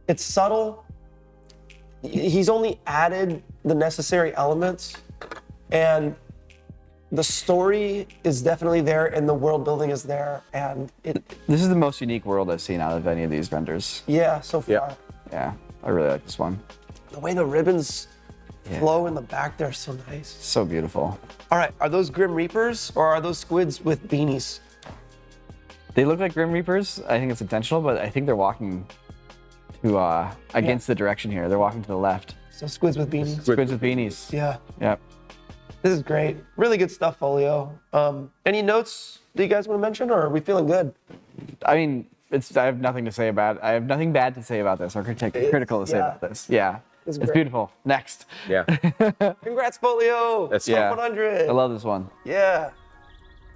it's subtle. he's only added the necessary elements, and the story is definitely there, and the world building is there, and This is the most unique world I've seen out of any of these vendors. yeah, so far. Yeah. Yeah, I really like this one. The way the ribbons Yeah. flow in the back there is so nice. So beautiful. All right, are those Grim Reapers or are those squids with beanies? They look like Grim Reapers. I think it's intentional, but I think they're walking to against the direction here. They're walking to the left. So squids with beanies. Squids with beanies. Yeah, Yep. this is great. Really good stuff, Folio. Any notes that you guys want to mention, or are we feeling good? I mean, I have nothing to say about. I have nothing bad to say about this or critical to say yeah. about this. Yeah. It's It's great. beautiful. Next. Yeah. Congrats, Folio. That's Yeah. Top 100. I love this one. Yeah.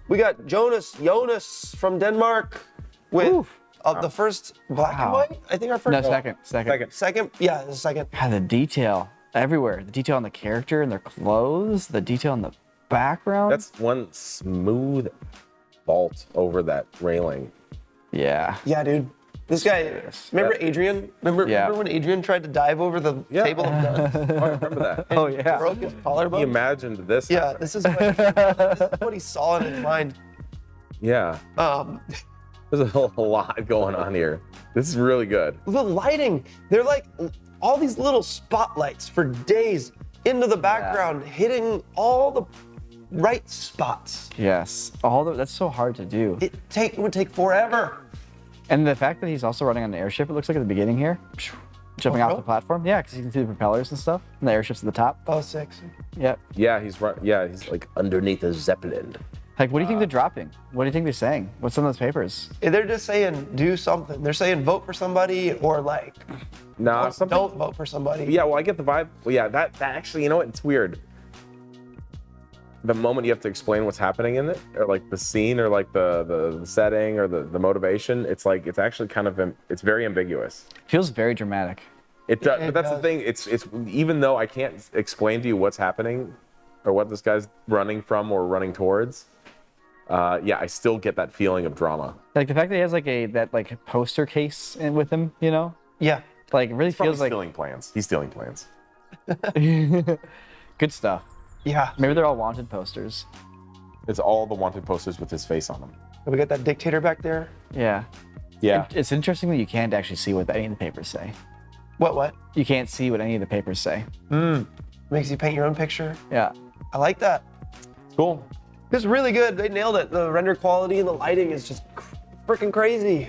We got Jonas from Denmark with Oof. the first black and Wow. white. I think our first. No, second. Second. Yeah, the second. God, the detail everywhere. The detail on the character and their clothes. The detail in the background. That's one smooth vault over that railing. Yeah. Yeah, dude. This guy. Remember Yeah. Adrian? Yeah. Remember when Adrian tried to dive over the Yeah. table of guns? Oh, I remember that. Oh yeah. Broke his He collarbone. imagined this. Yeah, happening. this is what he saw in his mind. Yeah. There's a lot going on here. This is really good. The lighting, they're like all these little spotlights for days into the background, hitting all the right spots. Yes. That's so hard to do. It would take forever. And the fact that he's also running on an airship, it looks like at the beginning here, jumping off really? the platform. Yeah, because you can see the propellers and stuff. And the airship's at the top. Oh, six. Yep. Yeah, he's right. Yeah, he's like underneath a zeppelin. Like, what do you think they're dropping? What do you think they're saying? What's on those papers? They're just saying do something. They're saying vote for somebody or like Nah, don't vote for somebody. Yeah, well, I get the vibe. Well, yeah, that actually, you know what? It's weird. The moment you have to explain what's happening in it, or like the scene, or like the setting, or the motivation, it's like it's actually kind of it's very ambiguous. Feels very dramatic. It does, It but that's does. the thing. It's even though I can't explain to you what's happening, or what this guy's running from or running towards. Yeah, I still get that feeling of drama. Like the fact that he has like that poster case with him, you know, Yeah. like it really Probably feels like stealing plans. He's stealing plans. good stuff. Yeah. Maybe they're all wanted posters. It's all the wanted posters with his face on them. We got that dictator back there. Yeah. Yeah. It's interesting that you can't actually see what any of the papers say. What? You can't see what any of the papers say. Makes you paint your own picture. Yeah. I like that. Cool. This is really good. They nailed it. The render quality and the lighting is just freaking crazy.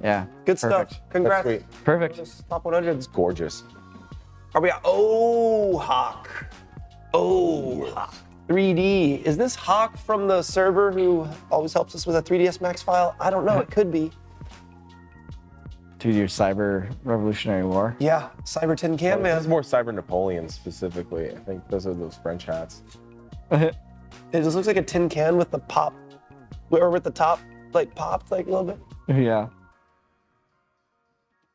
Yeah. Good Perfect. stuff. Congrats. That's sweet. Perfect. This top 100s. Gorgeous. Are we at Hawk? Hawk. 3D. Is this Hawk from the server who always helps us with a 3ds Max file? I don't know. It could be. To your cyber revolutionary war. Yeah. Cyber Tin Can This is Man. more Cyber Napoleon specifically. I think those are those French hats. It just looks like a tin can with the pop, or with the top like popped like a little bit. Yeah.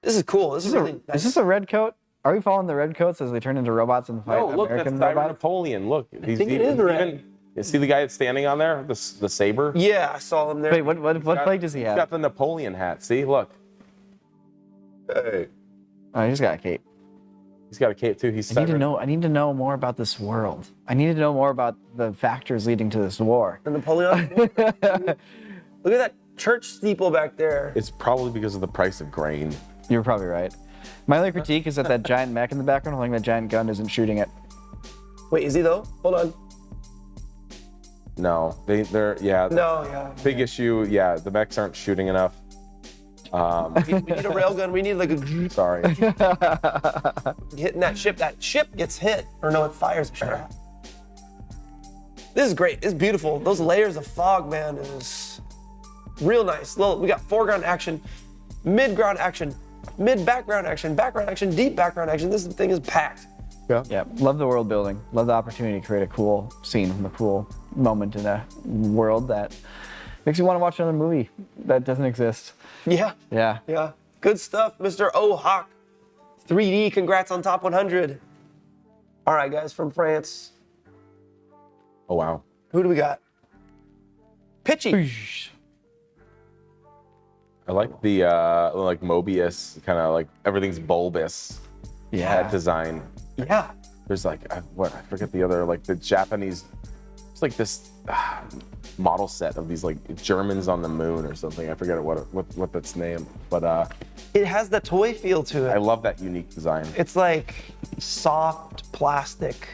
This is cool. This is really nice. Is this a red coat? Are we following the red coats as they turn into robots and fight Oh, look, that's American Cyber robots? Napoleon. Look, he's think it is red. You see the guy that's standing on there, the saber? Yeah, I saw him there. Wait, what flag does he He's have? got the Napoleon hat. See, look. Hey. Oh, he's got a cape. He's got a cape too. He's I need to know more about this world. I need to know more about the factors leading to this war. The Napoleon. Look at that church steeple back there. It's probably because of the price of grain. You're probably right. My only critique is that giant mech in the background holding that giant gun isn't shooting it. Wait, is he though? Hold on. No, they're yeah. No, yeah. Big issue. Yeah, the mechs aren't shooting enough. We need a railgun. We need like a Sorry. hitting that ship. That ship gets hit, or no, it fires a shot. This is great. It's beautiful. Those layers of fog, man, is real nice. We got foreground action, mid-ground action, mid-background action, background action, deep background action. This thing is packed. Yeah, love the world building. Love the opportunity to create a cool scene and a cool moment in a world that makes you want to watch another movie that doesn't exist. Yeah. Yeah. Yeah. Good stuff, Mr. Hawk. 3D, congrats on top 100. All right, guys, from France. Oh wow. Who do we got? Pitchy. I like the like Mobius kind of like everything's bulbous. head design. Yeah. There's like I forget the other, like the Japanese. It's like this model set of these like Germans on the moon or something. I forget what that's named, but It has the toy feel to I it. love that unique design. It's like soft plastic.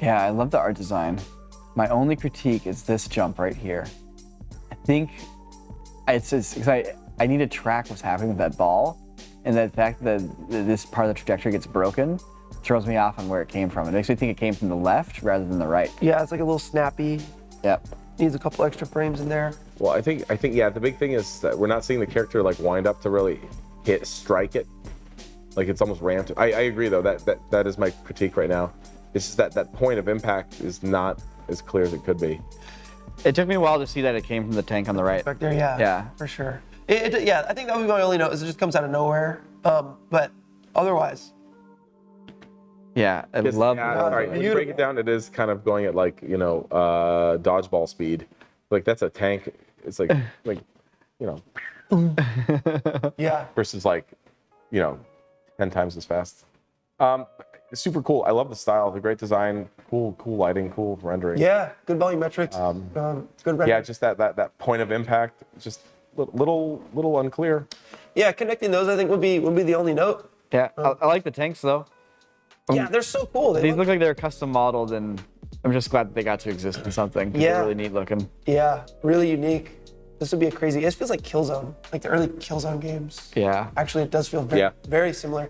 Yeah, I love the art design. My only critique is this jump right here. I think it's just because I need to track what's happening with that ball, and the fact that this part of the trajectory gets broken throws me off on where it came from. It makes me think it came from the left rather than the right. Yeah, it's like a little snappy. Yep. Needs a couple extra frames in there. Well, I think yeah. The big thing is that we're not seeing the character like wind up to really strike it. Like it's almost ramped. I agree though. That is my critique right now. It's just that point of impact is not as clear as it could be. It took me a while to see that it came from the tank on the right. Back there, yeah. Yeah. For sure. Yeah, I think that was my only note is it just comes out of nowhere. But otherwise, Yeah, I It's- love yeah, sorry, when you break it down, it is kind of going at like, dodgeball speed. Like that's a tank. It's like yeah. versus like, 10 times as fast. It's super cool. I love the style, the great design, cool lighting, cool rendering. Yeah, good volumetrics. Good rendering. Yeah, just that point of impact, just little unclear. Yeah, connecting those I think would be the only note. Yeah, I like the tanks though. Yeah, they're so cool. These look like they're custom modeled, and I'm just glad that they got to exist in something. 'Cause Yeah. They're really neat looking. Yeah, really unique. This would be a crazy. It feels like Killzone, like the early Killzone games. Yeah. Actually, it does feel very similar.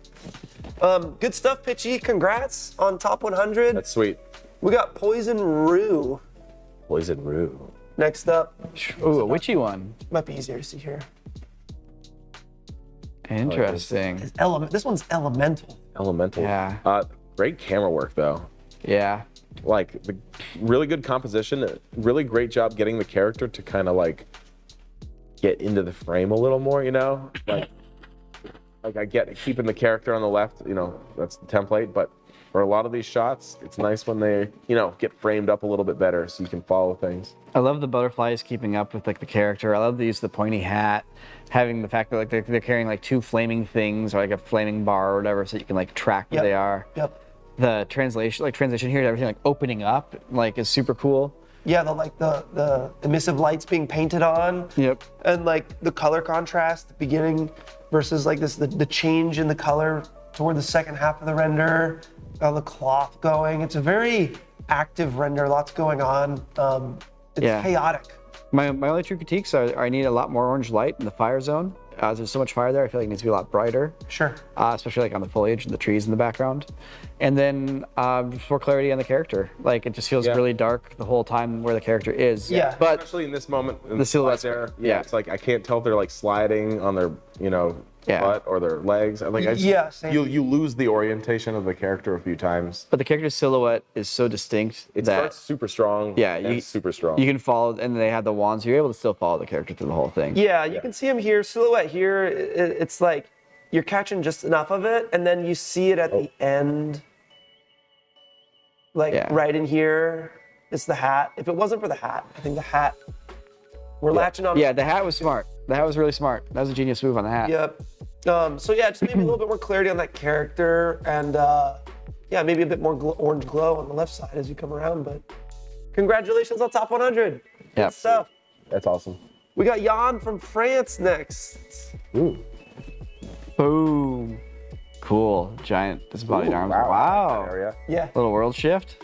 Good stuff, Pitchy. Congrats on top 100. That's sweet. We got Poison Rue Poison Rue. next up. Ooh, a witchy one. Might be easier to see here. Interesting. This one's Elemental. Elemental. Yeah. Great camera work though. Yeah. Like the really good composition, really great job getting the character to kind of like get into the frame a little more, like I get keeping the character on the left, that's the template, but for a lot of these shots, it's nice when they, get framed up a little bit better so you can follow things. I love the butterflies keeping up with like the character. I love the use of the pointy hat, having the fact that like they're carrying like two flaming things or like a flaming bar or whatever, so you can like track where they are. Yep. The translation here, everything like opening up, like is super cool. Yeah, the emissive lights being painted on. Yep. And like the color contrast, the beginning versus like this, the change in the color toward the second half of the render, the cloth going. It's a very active render, lots going on. It's chaotic. My only true critiques are I need a lot more orange light in the fire zone. There's so much fire there, I feel like it needs to be a lot brighter. Sure. Especially like on the foliage and the trees in the background. And then just more clarity on the character. Like it just feels really dark the whole time where the character is. Yeah. But Especially in this moment, in the silhouette's there, yeah. it's like I can't tell if they're like sliding on their, butt or their legs. Same. You lose the orientation of the character a few times. But the character's silhouette is so distinct It that starts super strong. Yeah, and super strong. you can follow, and they have the wands. You're able to still follow the character through the whole thing. Yeah, you can see him here, silhouette here. It's like you're catching just enough of it, and then you see it at the end. Like right in here, it's the hat. If it wasn't for the hat, I think the hat, we're latching on. Yeah, the hat was smart. The hat was really smart. That was a genius move on the hat. Yep. So yeah, just maybe a little bit more clarity on that character, and maybe a bit more orange glow on the left side as you come around. But congratulations on top 100. Good Yep. stuff. That's awesome. We got Jan from France next. Ooh. Boom. Cool. Giant disembodied arms. Wow. Area. Yeah. Little world shift.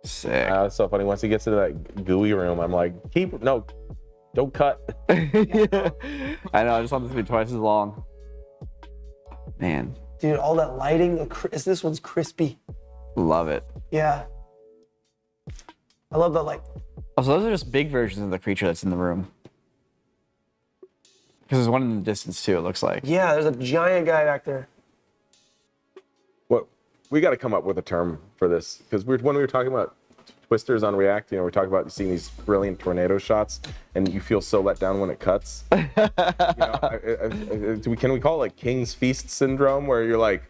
Sick. It's so funny. Once he gets into that gooey room, I'm like, don't cut. I know. I just want this to be twice as long. Man, Dude, all that lighting. This one's crispy. love it. Yeah. I love that, like, Also, those are just big versions of the creature that's in the room. Because there's one in the distance too. It looks like. yeah, there's a giant guy back there. What we got to come up with a term for this because when we were talking about twisters on React, we're talking about seeing these brilliant tornado shots, and you feel so let down when it cuts. Can we call it like King's Feast syndrome, where you're like,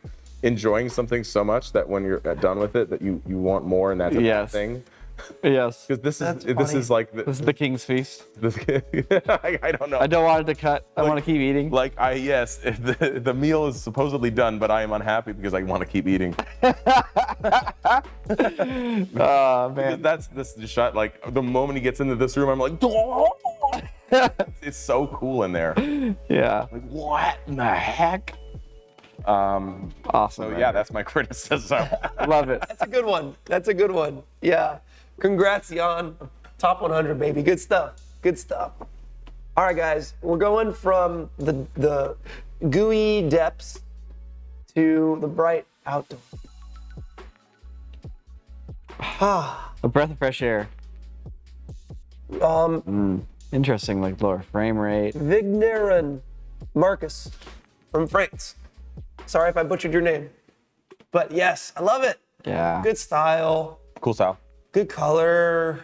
enjoying something so much that when you're done with it, that you want more, and that's a bad thing. Yes. Because this funny. is like This is the king's feast. I don't know. I don't want it to cut. I want to keep eating. Like yes, the meal is supposedly done, but I am unhappy because I want to keep eating. Oh man. That's the shot. Like the moment he gets into this room, I'm like, it's so cool in there. Yeah. Like what in the heck? Awesome. So man. yeah, that's my criticism. Love it. That's a good one. That's a good one. Yeah. Congrats, Jan. Top 100, baby. Good stuff. Good stuff. All right, guys. We're going from the gooey depths to the bright outdoors. A breath of fresh air. Interesting, like lower frame rate. Vigneron Marcus from France. Sorry if I butchered your name. But yes, I love it. Yeah. Good style. Cool style. Good color.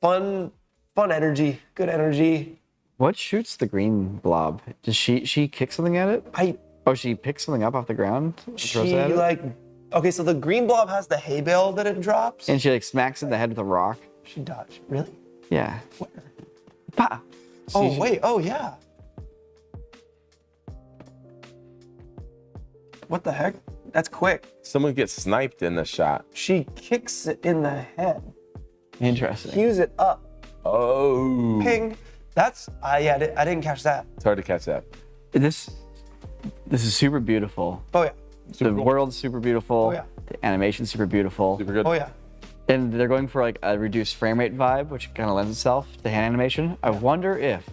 Fun energy. Good energy. What shoots the green blob? Does she kick something at it? Oh, she picks something up off the ground? Throws She it at it? like, okay, so the green blob has the hay bale that it drops. And she like smacks it in the head with a rock. She dodged. Really? Yeah. Where? Pa! Oh, See, wait. Oh, yeah. What the heck? That's quick. Someone gets sniped in the shot. She kicks it in the head. Interesting. Cues it up. Oh. Ping. That's, yeah, I didn't catch that. It's hard to catch that. This is super beautiful. Oh, yeah. The world's super beautiful. Oh, yeah. The animation's super beautiful. Super good. Oh, yeah. And they're going for like a reduced frame rate vibe, which kind of lends itself to hand animation. I wonder if,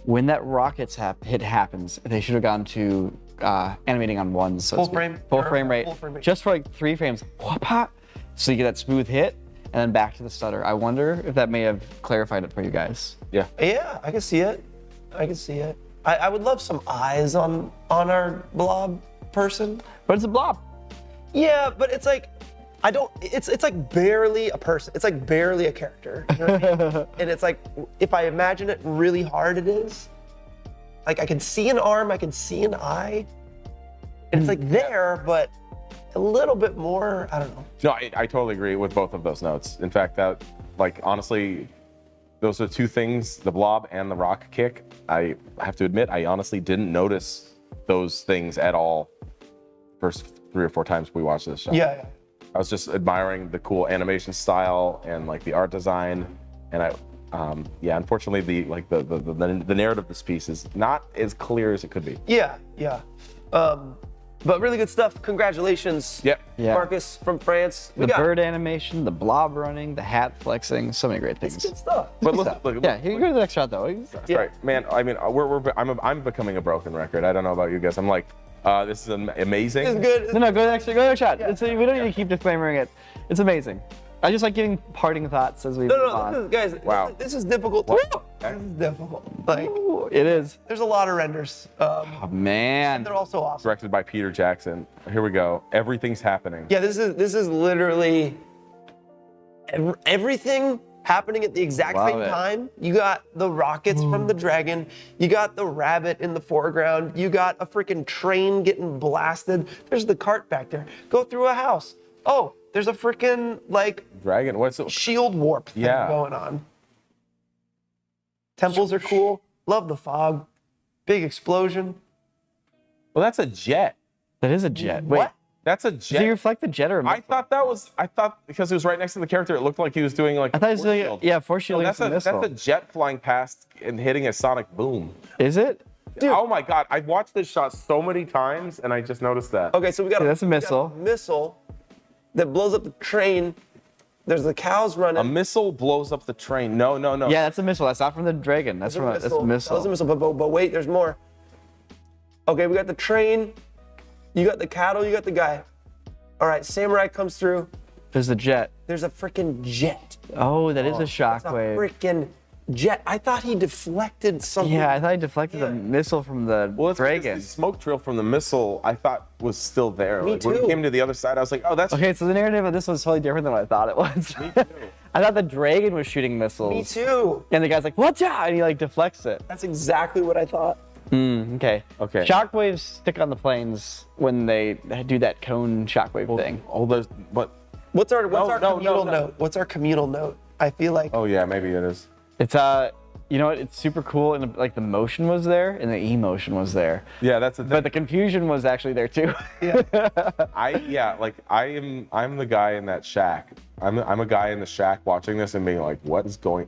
when that rockets hit happens, they should have gone to animating on ones. So Full frame? Full Or frame rate. full frame rate. Just for like 3 frames. Whoop-ha! So you get that smooth hit, and then back to the stutter. I wonder if that may have clarified it for you guys. Yeah. Yeah, I can see it. I can see it. I would love some eyes on our blob person. But it's a blob. Yeah, but it's like, it's like barely a person. It's like barely a character. You know what I mean? And it's like, if I imagine it really hard, it is. Like I can see an arm, I can see an eye. And it's like there, but a little bit more, I don't know. No, I totally agree with both of those notes. In fact, that, like, honestly, those are 2 things, the blob and the rock kick. I have to admit, I honestly didn't notice those things at all first 3 or 4 times we watched this shot. Yeah. I was just admiring the cool animation style and like the art design, and unfortunately the narrative of this piece is not as clear as it could be. Yeah. But really good stuff. Congratulations, Yep. Yeah. Marcus from France. The bird animation, the blob running, the hat flexing, so many great things. It's good stuff. But look, Yeah, here you go to the next shot though. That's right, man. I mean, I'm becoming a broken record. I don't know about you guys. I'm like, this is amazing. It's good. No, go to the next shot. We don't need to keep disclaiming it. It's amazing. I just like giving parting thoughts as we move on. No, guys. Wow. This is difficult. Wow. This is difficult. Like, Ooh, it is. there's a lot of renders. Oh, man. They're also awesome. Directed by Peter Jackson. Here we go. Everything's happening. Yeah, this is literally everything happening at the exact Love same it. time. You got the rockets from the dragon. You got the rabbit in the foreground. You got a freaking train getting blasted. There's the cart back there. Go through a house. Oh, there's a freaking like Dragon. What's it? shield warp thing Yeah. going on. Temples are cool. Love the fog. Big explosion. Well, that's a jet. That is a jet. Wait, What? That's a does he jet. reflect the jet or a I thought because it was right next to the character, it looked like he was doing like. I thought it was force like, shield. yeah, force No, shielding that's from a missile. that's a jet flying past and hitting a sonic boom. Is it? Dude. Oh my god! I've watched this shot so many times, and I just noticed that. Okay, so we got Yeah, that's a we got missile. a missile that blows up the train. There's the cows running. A missile blows up the train. No. Yeah, that's a missile. That's not from the dragon. That's from that's a missile. That was a missile, but wait, there's more. Okay, we got the train. You got the cattle. You got the guy. All right, samurai comes through. There's the jet. There's a freaking jet. Oh, that is a It's a shockwave. freaking jet. I thought he deflected something. Yeah, I thought he deflected the missile from the Well, it's because dragon. the smoke trail from the missile I thought was still there. Me Like, when too. it came to the other side, I was like, oh, that's Okay, so the narrative of this was totally different than what I thought it was. me too. I thought the dragon was shooting missiles. Me too. And the guy's like, "Watch out!" and he like deflects it. That's exactly what I thought. Okay. Okay. Shockwaves stick on the planes when they do that cone shockwave thing. All those, but What's our no, communal no. note? What's our communal note? I feel like oh yeah, maybe it is. It's you know what? It's super cool, and like the motion was there, and the emotion was there. Yeah, that's the thing. But the confusion was actually there too. I'm the guy in that shack. I'm a guy in the shack watching this and being like, what is going?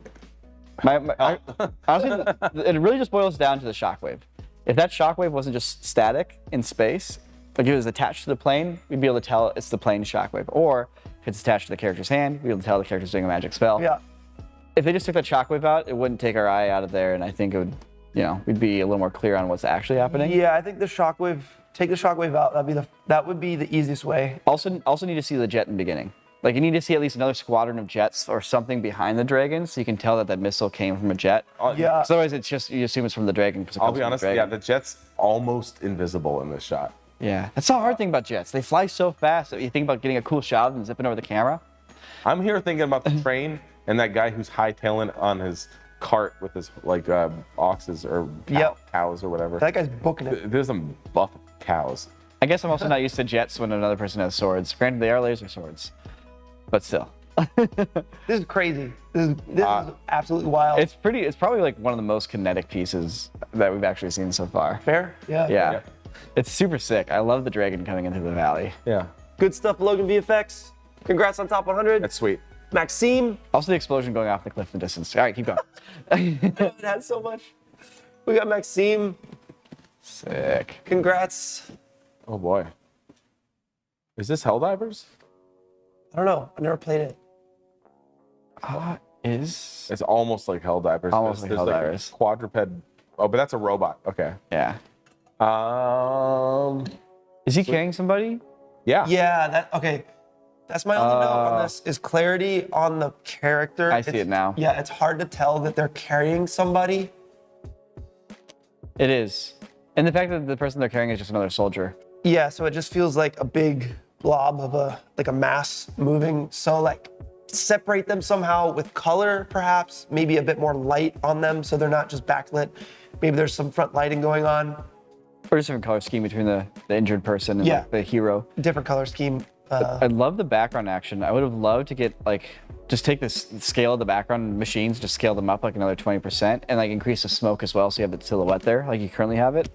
Honestly, it really just boils down to the shockwave. If that shockwave wasn't just static in space, like if it was attached to the plane, we'd be able to tell it's the plane's shockwave. Or if it's attached to the character's hand, we'd be able to tell the character's doing a magic spell. yeah. If they just took that shockwave out, it wouldn't take our eye out of there, and I think it would, we'd be a little more clear on what's actually happening. Yeah, I think take the shockwave out. That would be the easiest way. Also need to see the jet in the beginning. Like you need to see at least another squadron of jets or something behind the dragon, so you can tell that missile came from a jet. Yeah. Because otherwise, it's just you assume it's from the dragon. Because I'll be honest. Yeah, the jet's almost invisible in this shot. Yeah, that's the hard thing about jets. They fly so fast that you think about getting a cool shot and zipping over the camera. I'm here thinking about the train and that guy who's hightailing on his cart with his oxes or cows or whatever. That guy's booking it. There's some buff cows. I guess I'm also not used to jets when another person has swords. Granted, they are laser swords, but still. This is crazy. This is absolutely wild. It's probably like one of the most kinetic pieces that we've actually seen so far. fair. Yeah. Yeah. It's super sick. I love the dragon coming into the valley. Yeah, Good stuff, Logan VFX. Congrats on top 100. that's sweet. Maxime. Also, the explosion going off the cliff in the distance. All right, keep going. It had so much. We got Maxime. Sick. Congrats. Oh boy. Is this Helldivers? I don't know. I never played it. It's almost like Helldivers. Almost like There's Helldivers. a quadruped. Oh, but that's a robot. Okay. Yeah. Is Is he carrying somebody? Yeah. Yeah. Okay. That's my only note on this is clarity on the character. I see it now. Yeah, it's hard to tell that they're carrying somebody. It is. And the fact that the person they're carrying is just another soldier. Yeah, so it just feels like a big blob of a mass moving. So like separate them somehow with color, perhaps, maybe a bit more light on them so they're not just backlit. Maybe there's some front lighting going on. Or just a different color scheme between the injured person and like, the hero. Different color scheme. I love the background action. I would have loved to get just take this scale of the background machines, just scale them up like another 20% and like increase the smoke as well so you have the silhouette there like you currently have it.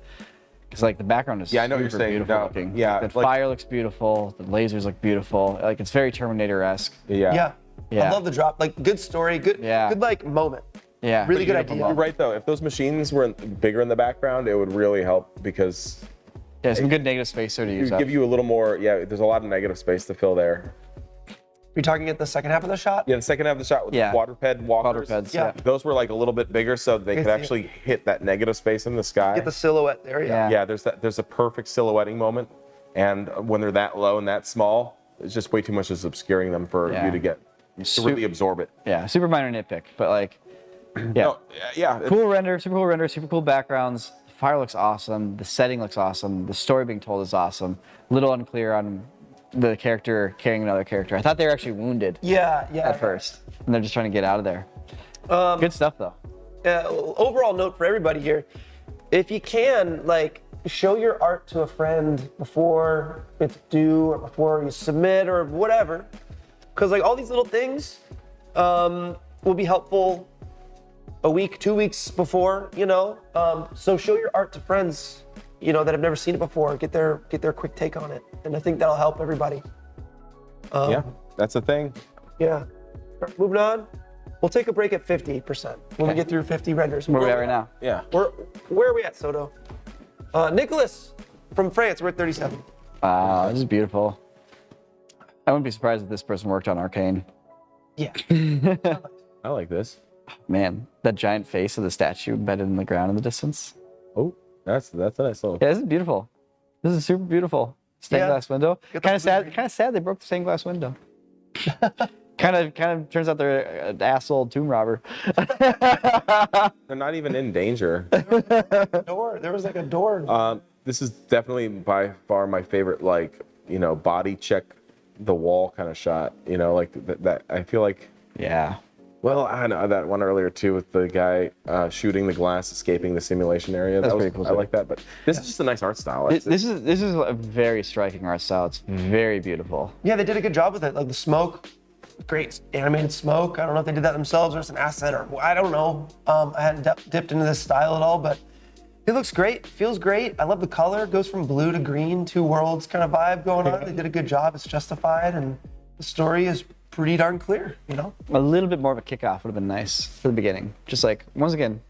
Because like the background is I know what you're super saying. beautiful No, looking. yeah, The fire looks beautiful. The lasers look beautiful. Like it's very Terminator-esque. Yeah. I love the drop. Like good story, good like moment. Yeah. Really good beautiful idea. You're moment. right though. If those machines were bigger in the background, it would really help because Yeah, some good negative space there to it use would up. give you a little more. Yeah, there's a lot of negative space to fill there. You're talking at the second half of the shot? Yeah, the second half of the shot with Yeah. the quadruped walkers. Quadrupeds, Yeah. Those were like a little bit bigger so they could actually hit that negative space in the sky. Get the silhouette there, yeah. Yeah. Yeah, there's a perfect silhouetting moment, and when they're that low and that small, it's just way too much just obscuring them for you to get to really absorb it. Yeah, super minor nitpick, but like, yeah. No, yeah, Cool render, super cool backgrounds. The fire looks awesome. The setting looks awesome. The story being told is awesome. Little unclear on the character carrying another character. I thought they were actually wounded at first, and they're just trying to get out of there. Good stuff though. Overall note for everybody here, if you can, like, show your art to a friend before it's due or before you submit or whatever. Because like all these little things will be helpful a week, 2 weeks before, so show your art to friends, that have never seen it before. Get their quick take on it, and I think that'll help everybody. yeah, that's the thing. Yeah. Moving on. We'll take a break at 50% when we get through 50 renders. Where are we at right now? Yeah. Where are we at, Soto? Nicholas from France. We're at 37. Wow, this is beautiful. I wouldn't be surprised if this person worked on Arcane. Yeah. I like this. Man, that giant face of the statue embedded in the ground in the distance. Oh, that's a nice little. Yeah, this is beautiful. This is super beautiful. Stained glass window. Get the Kind of sad they broke the stained glass window. kind of turns out they're an asshole tomb robber. They're not even in danger. Door. There was like a door. This is definitely by far my favorite, body check the wall kind of shot. Like that I feel like Yeah. Well, I know that one earlier too with the guy shooting the glass, escaping the simulation area. That's That was pretty cool, I too. like that, but this is just a nice art style. This is a very striking art style. It's very beautiful. Yeah, they did a good job with it. Like the smoke, great animated smoke. I don't know if they did that themselves or it's an asset or I don't know. I hadn't dipped into this style at all, but it looks great, feels great. I love the color. It goes from blue to green, two worlds kind of vibe going on. They did a good job. It's justified and the story is pretty darn clear, you know? A little bit more of a kickoff would have been nice for the beginning. Just like, once again,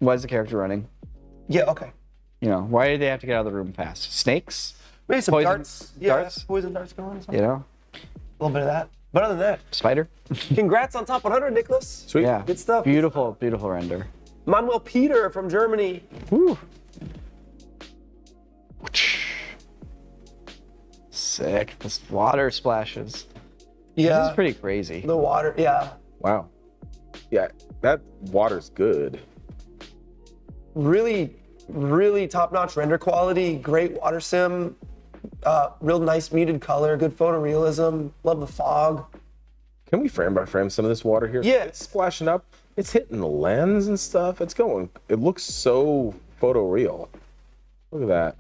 why is the character running? Yeah, okay. You know, why do they have to get out of the room fast? Snakes? Maybe some Poison darts. Yeah, darts? poison darts going on. You know? A little bit of that. But other than that, Spider? congrats on top 100, Nicholas. Sweet. Yeah. Good stuff. Beautiful, beautiful render. Manuel Peter from Germany. Woo. Sick. This water splashes. Yeah. This is pretty crazy. The water, yeah. Wow. Yeah, that water's good. Really, really top-notch render quality, great water sim, real nice muted color, good photorealism, love the fog. Can we frame by frame some of this water here? Yeah. It's splashing up. It's hitting the lens and stuff. It's going. It looks so photoreal. Look at that.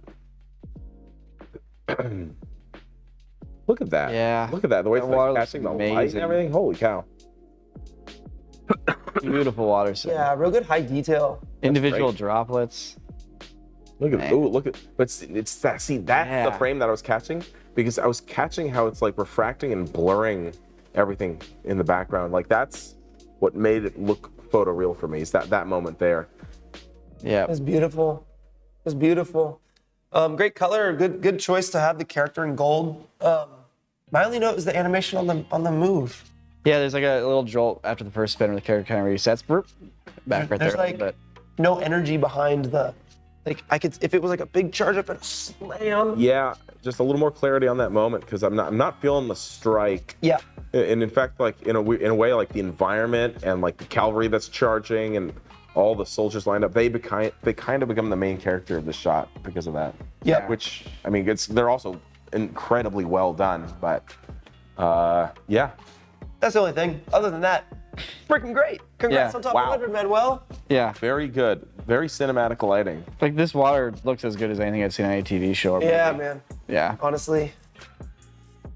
Look at that. Yeah. Look at that. The way it's That water like looks catching the light and amazing. everything. Holy cow. Beautiful water sim. Yeah, real good high detail. Individual great. droplets. Look at Man. ooh, look at but it's that see that's the Yeah. frame that I was catching because I was catching how it's like refracting and blurring everything in the background. Like that's what made it look photoreal for me. Is that moment there. Yeah. It's beautiful. It's beautiful. Great color, good choice to have the character in gold. My only note is the animation on the move. Yeah, there's like a little jolt after the first spin where the character kind of resets. Burp, back right There's there a like little bit. no energy behind the, like I could, if it was like a big charge up and a slam. Yeah, just a little more clarity on that moment because I'm not feeling the strike. Yeah. And in fact, like in a way, like the environment and like the cavalry that's charging and all the soldiers lined up, they kind of become the main character of the shot because of that. Yeah. Which I mean, they're also incredibly well done, but yeah. That's the only thing. Other than that, freaking great. Congrats Yeah. on top Wow. 100, Manuel. Yeah. Very good. Very cinematic lighting. Like this water looks as good as anything I've seen on a TV show. Or Yeah, movie. man. Yeah. Honestly.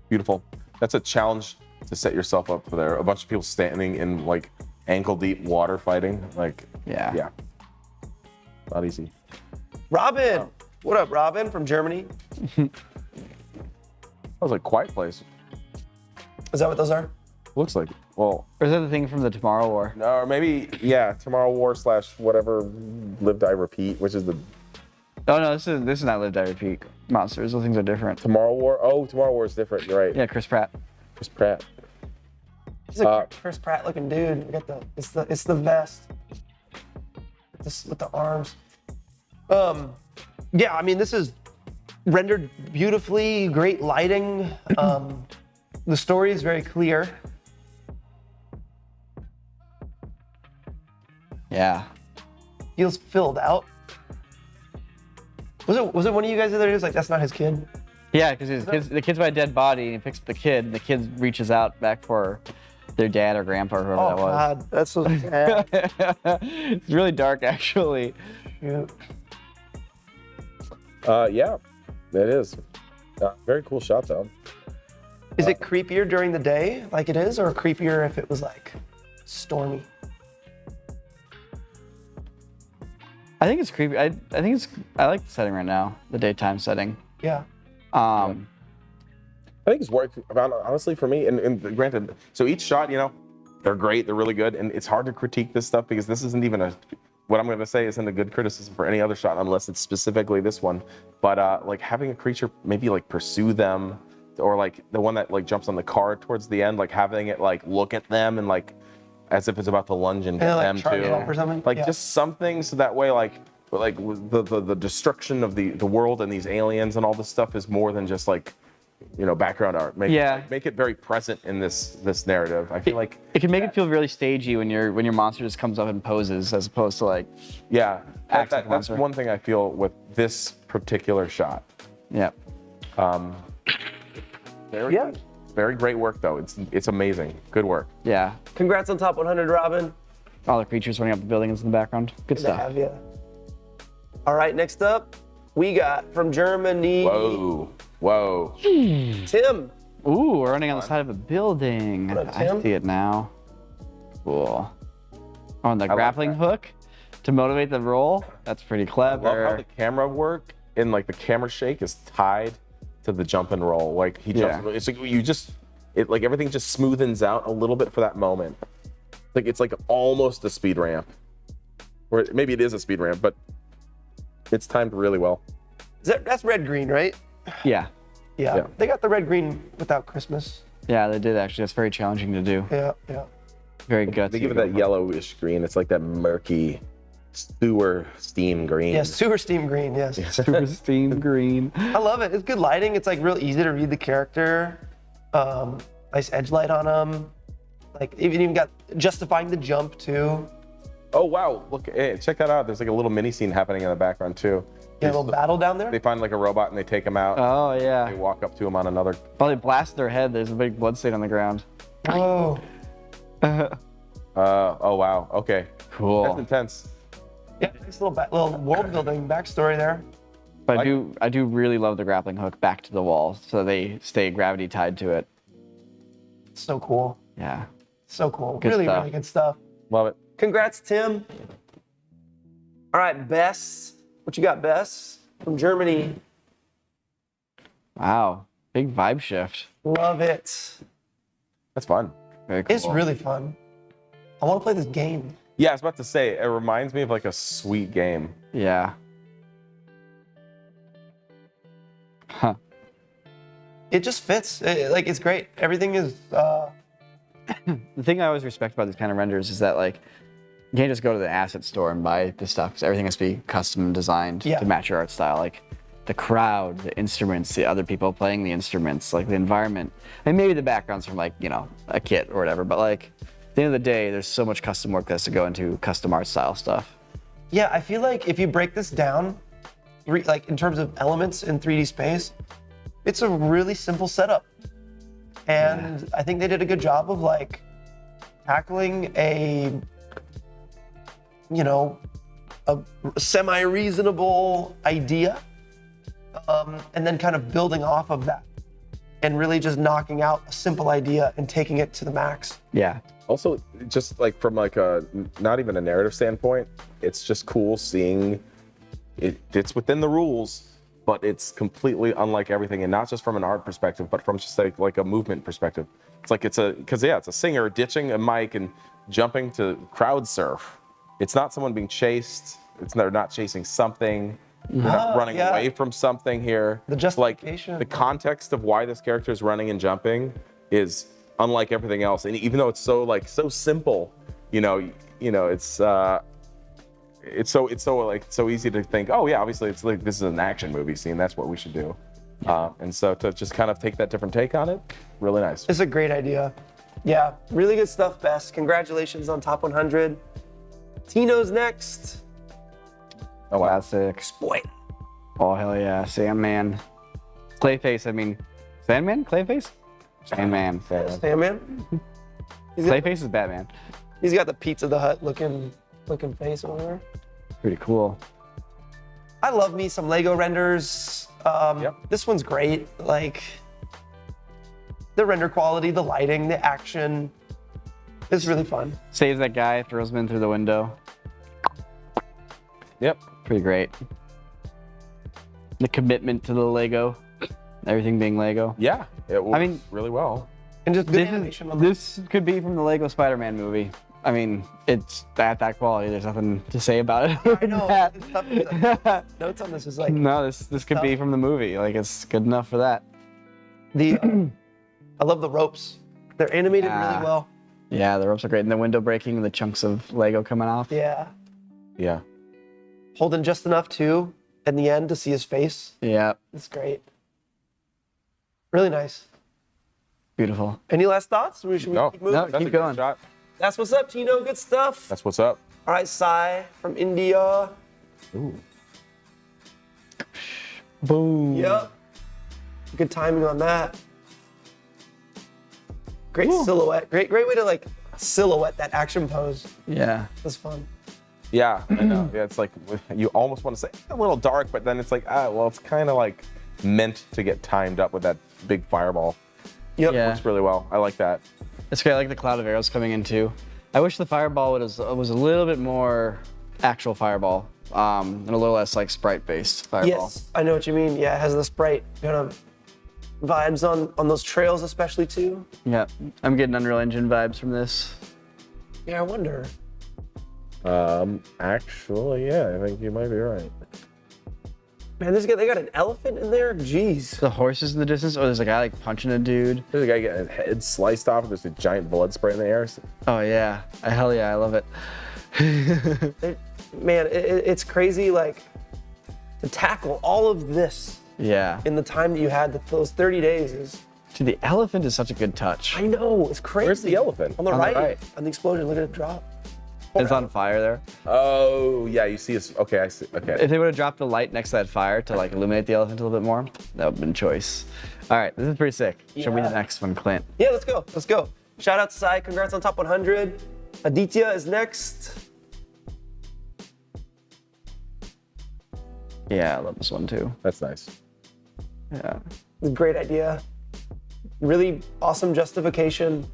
Beautiful. That's a challenge to set yourself up for there. A bunch of people standing in like ankle deep water fighting. Like, Yeah. yeah. Not easy. Robin. What up, Robin from Germany? That was like Quiet Place. Is that what those are? Looks like it. Well, Or is that the thing from the Tomorrow War? no, or maybe, yeah, Tomorrow War / whatever, Live Die Repeat, which is the Oh no, this is not Live Die Repeat monsters. Those things are different. Tomorrow War. Oh, Tomorrow War is different. You're right. Yeah, Chris Pratt. Chris Pratt. He's a Chris Pratt looking dude. You got it's the vest. With the arms. Yeah, I mean this is rendered beautifully, great lighting. The story is very clear. Yeah. Feels filled out. Was it one of you guys the other day who was like, that's not his kid? Yeah, because the kid's by a dead body, and he picks up the kid, and the kid reaches out back for their dad or grandpa or whoever Oh that was. God, that's so sad. It's really dark, actually. Yeah. Yeah, it is. Very cool shot though. Is it creepier during the day, like it is, or creepier if it was like stormy? I think it's creepy. I like the setting right now, the daytime setting. Yeah. I think it's worked honestly for me. And granted, so each shot, you know, they're great, they're really good, and it's hard to critique this stuff because this isn't even what I'm going to say isn't a good criticism for any other shot unless it's specifically this one. But like having a creature maybe like pursue them, or like the one that like jumps on the car towards the end, like having it like look at them and like as if it's about to lunge and get like them charge too. it up or something? Like Yeah. just something so that way like the destruction of the world and these aliens and all this stuff is more than just like, you know, background art. Make it very present in this narrative. I feel like It can make it feel really stagey when your monster just comes up and poses, as opposed to like, yeah, Act like that's monster. one thing I feel with this particular shot. yeah. Very Yeah. Very great work though. It's amazing. Good work. Yeah. Congrats on top 100, Robin. All the creatures running up the buildings in the background. Good Good to stuff. have you. All right, next up, we got from Germany. Whoa. Tim. Ooh, we're running on the side of a building. What up, I Tim? see it now. Cool. On the like grappling that. hook to motivate the roll. That's pretty I love how clever. the camera work and like the camera shake is tied to the jump and roll. Like he jumps, Yeah. it's like like everything just smoothens out a little bit for that moment. Like it's like almost a speed ramp, or maybe it is a speed ramp, but it's timed really well. That's red green, right? Yeah. Yeah. They got the red green without Christmas. Yeah, they did actually. That's very challenging to do. Yeah. Very gutsy. They give it that yellowish green. It's like that murky sewer steam green. Yeah, sewer steam green, yes. Super steam green. I love it. It's good lighting. It's like real easy to read the character. Nice edge light on them. Like even got justifying the jump too. Oh wow! Look, hey, check that out. There's like a little mini scene happening in the background too. Yeah, a little battle down there. They find like a robot and they take him out. Oh They yeah. walk up to him on another. While they blast their head, there's a big blood stain on the ground. Oh. Oh wow. Okay. That's Cool. intense. Yeah, nice little world building backstory there. But I do really love the grappling hook back to the wall, so they stay gravity tied to it. So cool. Yeah. So cool. Good really, stuff. really good stuff. Love it. Congrats, Tim. All right, Bess. What you got, Bess? From Germany. Wow. Big vibe shift. Love it. That's fun. Very cool. It's really fun. I want to play this game. Yeah, I was about to say, it reminds me of like a sweet game. Yeah. Huh. It just fits. It's great. Everything is. The thing I always respect about these kind of renders is that like you can't just go to the asset store and buy this stuff because everything has to be custom designed Yeah. to match your art style. Like the crowd, the instruments, the other people playing the instruments, like the environment. And maybe the background's from like, you know, a kit or whatever, but like at the end of the day, there's so much custom work that has to go into custom art style stuff. Yeah, I feel like if you break this down, like in terms of elements in 3D space, it's a really simple setup. And I think they did a good job of like tackling a semi-reasonable idea, and then kind of building off of that and really just knocking out a simple idea and taking it to the max. Yeah. Also, just like from like a, not even a narrative standpoint, it's just cool seeing it's within the rules, but it's completely unlike everything, and not just from an art perspective, but from just like a movement perspective. It's like it's a singer ditching a mic and jumping to crowd surf. It's not someone being chased. They're not chasing something. They're not running yeah. away from something here. The justification. Like the context of why this character is running and jumping is unlike everything else. And even though it's so simple, it's so easy to think, oh yeah, obviously it's like this is an action movie scene. That's what we should do. And so to just kind of take that different take on it, really nice. It's a great idea. Yeah, really good stuff, Bess. Congratulations on top 100. Tino's next. Oh wow. Classic. Oh, hell yeah. Sandman. Clayface, I mean. Sandman? Clayface? Sandman. Sandman. Clayface is Batman. He's got the Pizza the Hut looking face over there. Pretty cool. I love me some Lego renders. Yep. This one's great. Like the render quality, the lighting, the action. It's really fun. Saves that guy, throws him in through the window. Yep. Pretty great. The commitment to the Lego. Everything being Lego. Yeah. It works I mean, really well. And just good animation on This could be from the Lego Spider-Man movie. I mean, it's at that quality. There's nothing to say about it. I know. It's tough to be like, notes on this is like No, this could be from the movie. Like, it's good enough for that. I love the ropes. They're animated really well. Yeah, the ropes are great. And the window breaking and the chunks of Lego coming off. Yeah. Yeah. Holding just enough too in the end to see his face. Yeah, It's great. Really nice. beautiful. Any last thoughts? Should we keep moving? No. That's Keep a good going. shot. That's what's up, Tino. Good stuff. That's what's up. All right, Sai from India. Ooh. Boom. Yep. Good timing on that. Great silhouette. Great way to like silhouette that action pose. Yeah. That's fun. Yeah, I know. Yeah, it's like you almost want to say a little dark, but then it's like, well, it's kind of like meant to get timed up with that big fireball. Yep. Yeah. Works really well. I like that. It's great. I like the cloud of arrows coming in too. I wish the fireball was a little bit more actual fireball, and a little less like sprite-based fireball. Yes, I know what you mean. Yeah, it has the Sprite kind of vibes on those trails especially too. Yeah, I'm getting Unreal Engine vibes from this. Yeah, I wonder. Actually, yeah, I think you might be right. Man, they got an elephant in there? Jeez. The horses in the distance. Oh, there's a guy like punching a dude. There's a guy getting his head sliced off, and there's a giant blood spray in the air. Oh yeah, hell yeah, I love it. Man, it's crazy like to tackle all of this Yeah. in the time that you had. Those 30 days is. Dude, the elephant is such a good touch. I know, it's crazy. Where's the elephant? On the right. On the explosion, look at it drop. It's on fire there. Oh, yeah, you see his, okay, I see, okay. If they would have dropped the light next to that fire to like illuminate the elephant a little bit more, that would have been choice. All right, this is pretty sick. Show me the Yeah. next one, Clint. Yeah, let's go. Let's go. Shout out to Sai. Congrats on top 100. Aditya is next. Yeah, I love this one too. That's nice. Yeah. Great idea. Really awesome justification.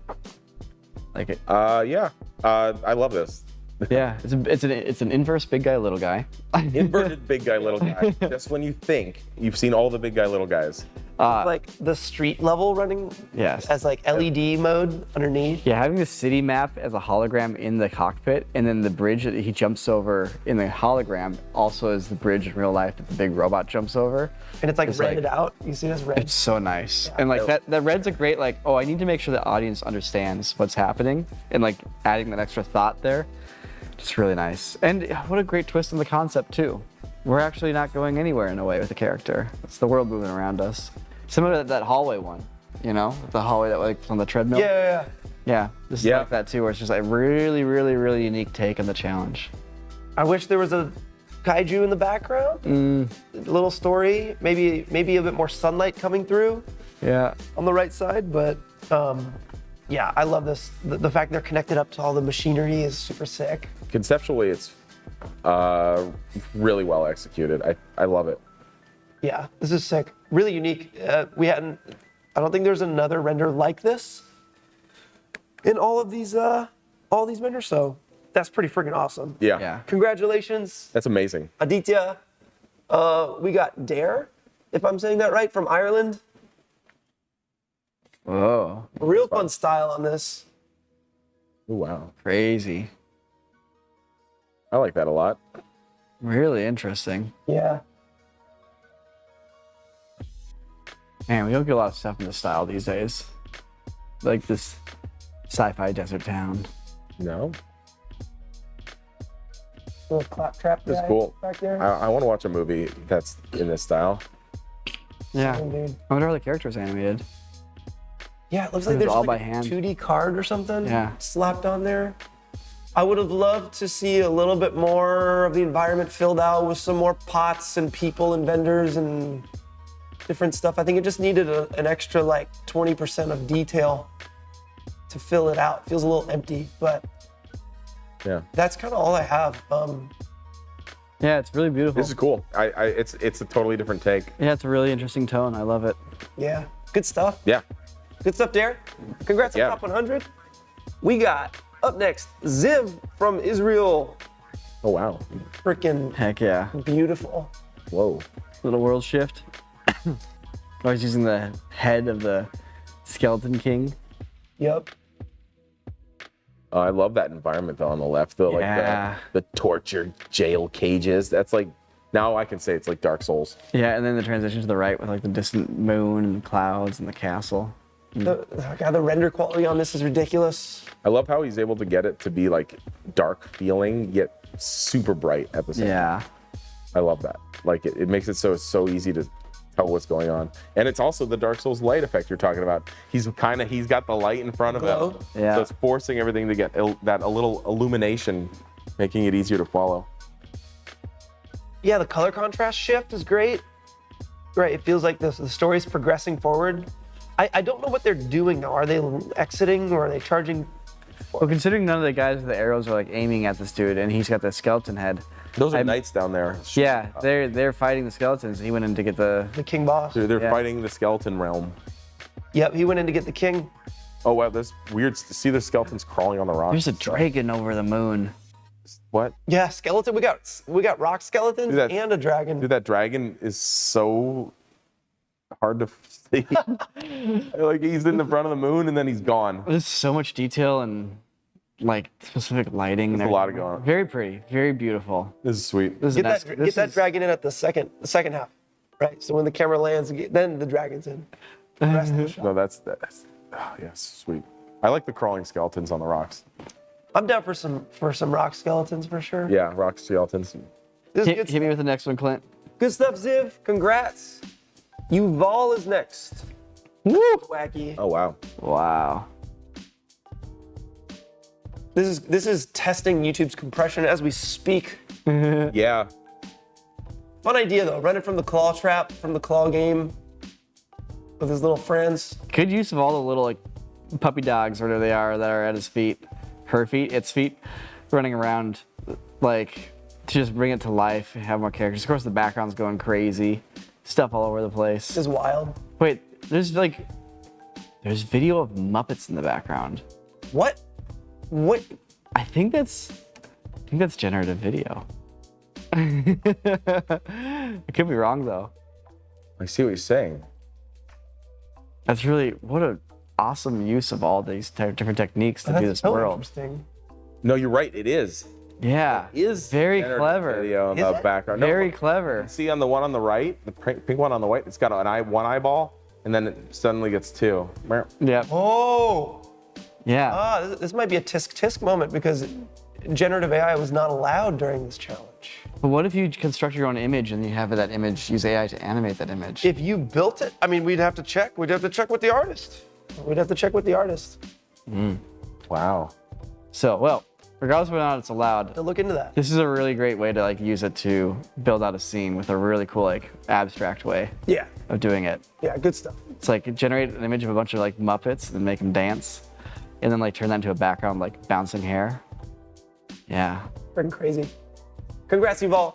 Like it. Yeah, I love this. Yeah, it's an inverse big guy, little guy. Inverted big guy, little guy. Just when you think you've seen all the big guy, little guys. Like the street level running Yes. as like LED mode underneath. Yeah, having the city map as a hologram in the cockpit, and then the bridge that he jumps over in the hologram also is the bridge in real life that the big robot jumps over. And it's like It's redded like- out. You see this red? It's so nice. And like that red's a great like, oh, I need to make sure the audience understands what's happening, and like adding that extra thought there. Just really nice. And what a great twist in the concept too. We're actually not going anywhere in a way with the character. It's the world moving around us. Similar to that hallway one, you know? The hallway that like on the treadmill. Yeah. Yeah, this is Yeah. like that too, where it's just like really, really, really unique take on the challenge. I wish there was a kaiju in the background. A little story, maybe a bit more sunlight coming through Yeah. on the right side, but yeah, I love this. The fact they're connected up to all the machinery is super sick. Conceptually, it's really well executed. I love it. Yeah, this is sick. Really unique. I don't think there's another render like this in all these renders, so that's pretty freaking awesome. Yeah. Yeah. Congratulations, That's amazing. Aditya. We got Dare, if I'm saying that right, from Ireland. Whoa. Real fun style on this. Oh, wow. Crazy. I like that a lot. Really interesting. Yeah. Man, we don't get a lot of stuff in this style these days. Like this sci-fi desert town. No? Little claptrap That's guy cool. back there. I want to watch a movie that's in this style. Yeah. Oh, dude. I wonder how the character's animated. Yeah, it looks It like was there's all like by a hand. 2D card or something Yeah. slapped on there. I would have loved to see a little bit more of the environment filled out with some more pots and people and vendors and different stuff. I think it just needed an extra like 20% of detail to fill it out. Feels a little empty, but Yeah. that's kind of all I have. Yeah, it's really beautiful. This is cool. It's a totally different take. Yeah, it's a really interesting tone. I love it. Yeah, good stuff. Yeah. Good stuff, Dare. Congrats on Yeah. top 100. We got up next Ziv from Israel. Oh, wow. Freaking Heck yeah. beautiful. Whoa. Little world shift. I was using the head of the Skeleton King. Yep. I love that environment though on the left, though, Yeah. like the tortured jail cages. That's like, now I can say it's like Dark Souls. Yeah, and then the transition to the right with like the distant moon and the clouds and the castle. The render quality on this is ridiculous. I love how he's able to get it to be like dark feeling, yet super bright at the same time. Yeah. I love that. Like it makes it so easy to tell what's going on. And it's also the Dark Souls light effect you're talking about. He's got the light in front of Glow. him. Yeah. So it's forcing everything to get that a little illumination, making it easier to follow. Yeah, the color contrast shift is great. Right, it feels like the story's progressing forward. I don't know what they're doing now. Are they exiting or are they charging? Well, considering none of the guys with the arrows are like aiming at this dude, and he's got the skeleton head. Those are knights down there. Yeah, they're fighting the skeletons. He went in to get the king boss. They're fighting the skeleton realm. Yep, he went in to get the king. Oh wow, that's weird to see the skeletons crawling on the rocks. There's a dragon over the moon. What? Yeah, skeleton. We got rock skeletons and a dragon. Dude, that dragon is so hard to see. Like he's in the front of the moon and then he's gone. There's so much detail and like specific lighting. There's a lot of going on. Very pretty, very beautiful. This is sweet. Get that dragon in at the second half, right? So when the camera lands, then the dragon's in. The rest of the shot. No, that's oh, yes, sweet. I like the crawling skeletons on the rocks. I'm down for some rock skeletons for sure. Yeah, rock skeletons. This is Hit, good hit me with the next one, Clint. Good stuff, Ziv. Congrats. Yuval is next. Woo! Wacky. Oh wow. Wow. This is testing YouTube's compression as we speak. Yeah. Fun idea though. Run it from the claw trap, from the claw game, with his little friends. Good use of all the little like puppy dogs, whatever they are, that are at his feet, her feet, its feet, running around, like to just bring it to life, have more characters. Of course, the background's going crazy, stuff all over the place. This is wild. Wait, there's video of Muppets in the background. What? What? I think that's generative video. I could be wrong though. I see what you're saying. That's really what an awesome use of all these different techniques to do this so world. Interesting. No, you're right. It is. Yeah, It is very generative clever. Video in Is the it? background. Very No, clever. see on the one on the right, the pink one on the right, it's got one eyeball, and then it suddenly gets two. Yeah, Oh. yeah. This might be a tisk moment because generative AI was not allowed during this challenge. But what if you construct your own image and you have that image, use AI to animate that image? If you built it, I mean, we'd have to check. We'd have to check with the artist. Wow. So, well, regardless of whether or not it's allowed, To look into that. this is a really great way to like use it to build out a scene with a really cool like abstract way Yeah. of doing it. Yeah, good stuff. It's like generate an image of a bunch of like Muppets and make them dance, and then like turn that into a background like bouncing hair. Yeah. Freaking crazy. Congrats, Yuval.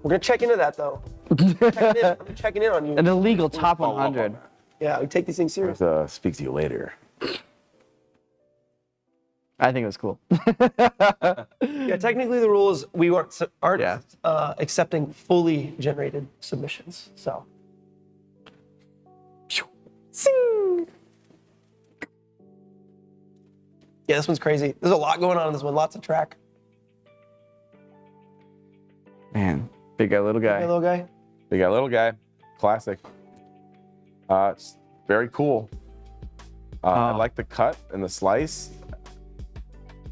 We're gonna check into that though. I'm checking in on you. An illegal top 100. Yeah, we take these things seriously. Speak to you later. I think it was cool. Yeah, technically the rule is we aren't Yeah. accepting fully generated submissions. So. Sing. Yeah, this one's crazy. There's a lot going on in this one. Lots of track. Man, big guy, little Hey, guy. little guy. Big guy, little guy. Classic. It's very cool. I like the cut and the slice.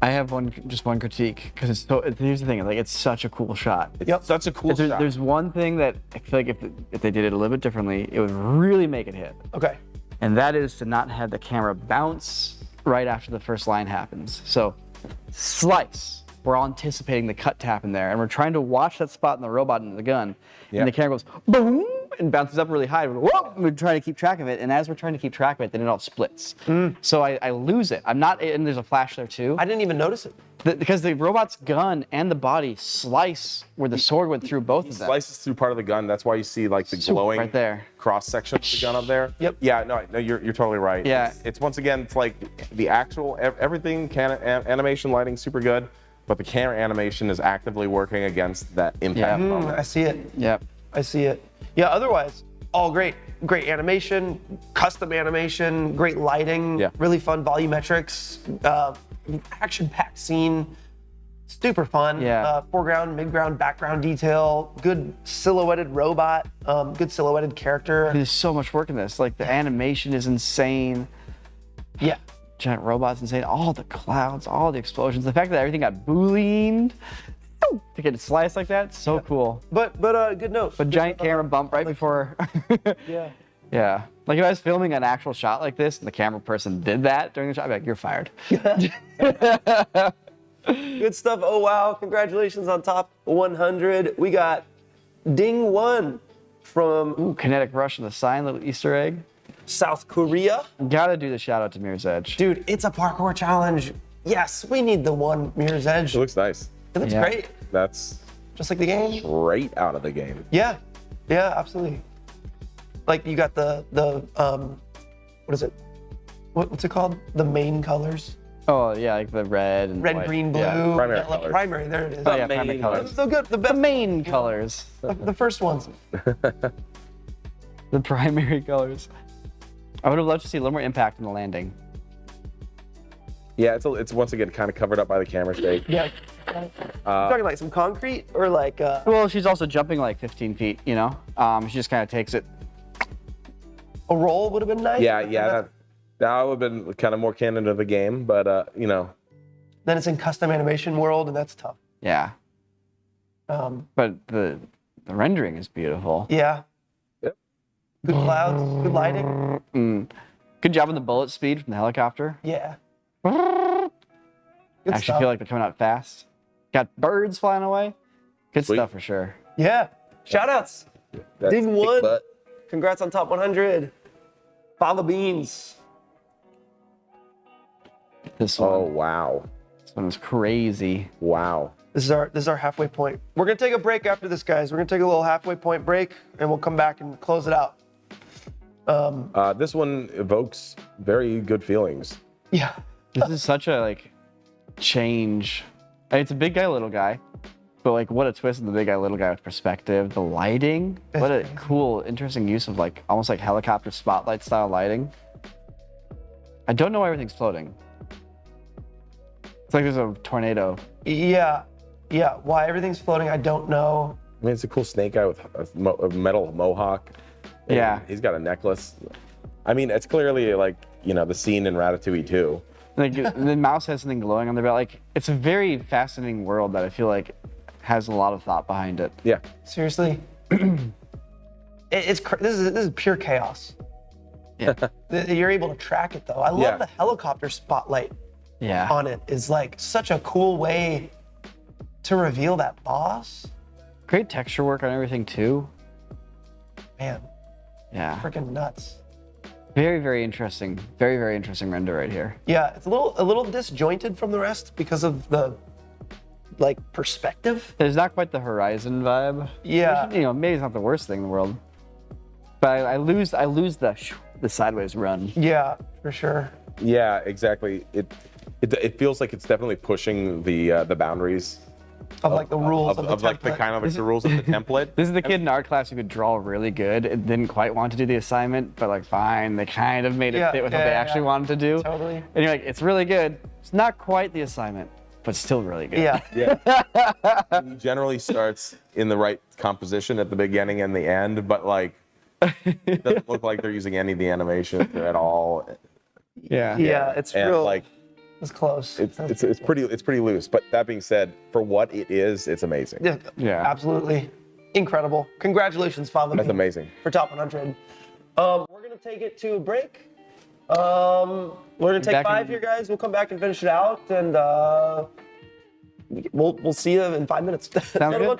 I have just one critique because here's the thing, like it's such a cool shot. It's such a cool shot. There's one thing that I feel like if they did it a little bit differently, it would really make it hit. Okay. And that is to not have the camera bounce right after the first line happens. So, slice. We're all anticipating the cut tap in there, and we're trying to watch that spot in the robot and the gun. Yeah. And the camera goes boom and bounces up really high. Whoa! We're trying to keep track of it, and as we're trying to keep track of it, then it all splits. So I lose it. I'm not, and there's a flash there too. I didn't even notice it. Because the robot's gun and the body slice where the sword went through both of them. Slices through part of the gun. That's why you see like the glowing right there. cross section of the gun up there. Yep. Yeah. No, you're totally right. Yeah. It's once again, it's like the actual everything animation, lighting, super good, but the camera animation is actively working against that impact. Yeah. moment. I see it. Yep. I see it. Yeah, otherwise, all great. Great animation, custom animation, great lighting, Yeah. really fun volumetrics, action-packed scene, super fun. Yeah. Foreground, midground, background detail, good silhouetted robot, good silhouetted character. There's so much work in this. Like the animation is insane. Yeah. Giant robots insane. All the clouds, all the explosions. The fact that everything got booleaned to get sliced like that, so cool. But good note. But giant camera bump right before. Yeah. Yeah. Like if I was filming an actual shot like this and the camera person did that during the shot, I'd be like, you're fired. Good stuff. Oh, wow. Congratulations on top 100. We got Ding 1 from... Ooh, Kinetic Rush and the sign, little Easter egg. South Korea. Gotta do the shout out to Mirror's Edge. Dude, it's a parkour challenge. Yes, we need the one Mirror's Edge. It looks nice. It looks Yeah. great. That's Just like the game. right out of the game. Yeah, yeah, absolutely. Like you got the what is it? What's it called? The main colors. Oh yeah, like the red and Red, white. green, blue. Yeah. Primary yellow. colors. Primary, there it is. Oh yeah, primary colors. So good. The The best. main colors. The first ones. The primary colors. I would have loved to see a little more impact in the landing. Yeah, it's once again kind of covered up by the camera shake. Yeah. You're talking like some concrete or like Well, she's also jumping like 15 feet, you know? She just kind of takes it. a roll would have been nice. Yeah, but yeah, that's- that would have been kind of more canon to the game, but you know, Then it's in custom animation world, and that's tough. Yeah. Um, But the rendering is beautiful. yeah. Yep. Good clouds, good lighting. Good job on the bullet speed from the helicopter. Yeah. I Good actually stuff. feel like they're coming out fast. Got birds flying away. Good Sweet. stuff for sure. Yeah. Shout outs. that's Ding kick one. butt. Congrats on top 100. Fava beans. This Oh one. wow, This one is crazy. wow. This is our halfway point. We're gonna take a break after this, guys. We're gonna take a little halfway point break, and we'll come back and close it out. This one evokes very good feelings. Yeah. This is such a like change. I mean, it's a big guy, little guy, but like what a twist in the big guy, little guy with perspective. The lighting, what a cool, interesting use of like almost like helicopter spotlight style lighting. I don't know why everything's floating. It's like there's a tornado. Yeah. Yeah. Why everything's floating, I don't know. I mean, it's a cool snake guy with a metal mohawk. And Yeah. he's got a necklace. I mean, it's clearly like, you know, the scene in Ratatouille too. Like the mouse has something glowing on their belt. Like it's a very fascinating world that I feel like has a lot of thought behind it. Yeah. Seriously. This is pure chaos. Yeah. You're able to track it though. I love Yeah. the helicopter spotlight Yeah. on it. Is like such a cool way to reveal that boss. Great texture work on everything too. Man, Yeah. freaking nuts. Very, very interesting. Very, very interesting render right here. Yeah, it's a little disjointed from the rest because of the like perspective. There's not quite the Horizon vibe. Yeah. Which, you know, maybe it's not the worst thing in the world. But I lose the sideways run. Yeah, for sure. Yeah, exactly. It feels like it's definitely pushing the boundaries Of like the rules of, the like the template. kind of like the rules of the template. This is the kid in our class who could draw really good and didn't quite want to do the assignment, but like fine, they kind of made it Yeah, fit with what yeah, they yeah. actually wanted to do. Totally. And you're like, it's really good. It's not quite the assignment, but still really good. Yeah. Yeah. He generally starts in the right composition at the beginning and the end, but like it doesn't look like they're using any of the animation at all. Yeah. Yeah, it's And real. like It's close. it's pretty loose. But that being said, for what it is, it's amazing. Yeah, Yeah. absolutely incredible. Congratulations, Fava. That's amazing. For top 100. We're gonna take it to a break. We're gonna take Back 5 in- here, guys. We'll come back and finish it out, and we'll see you in 5 minutes. Sounds good.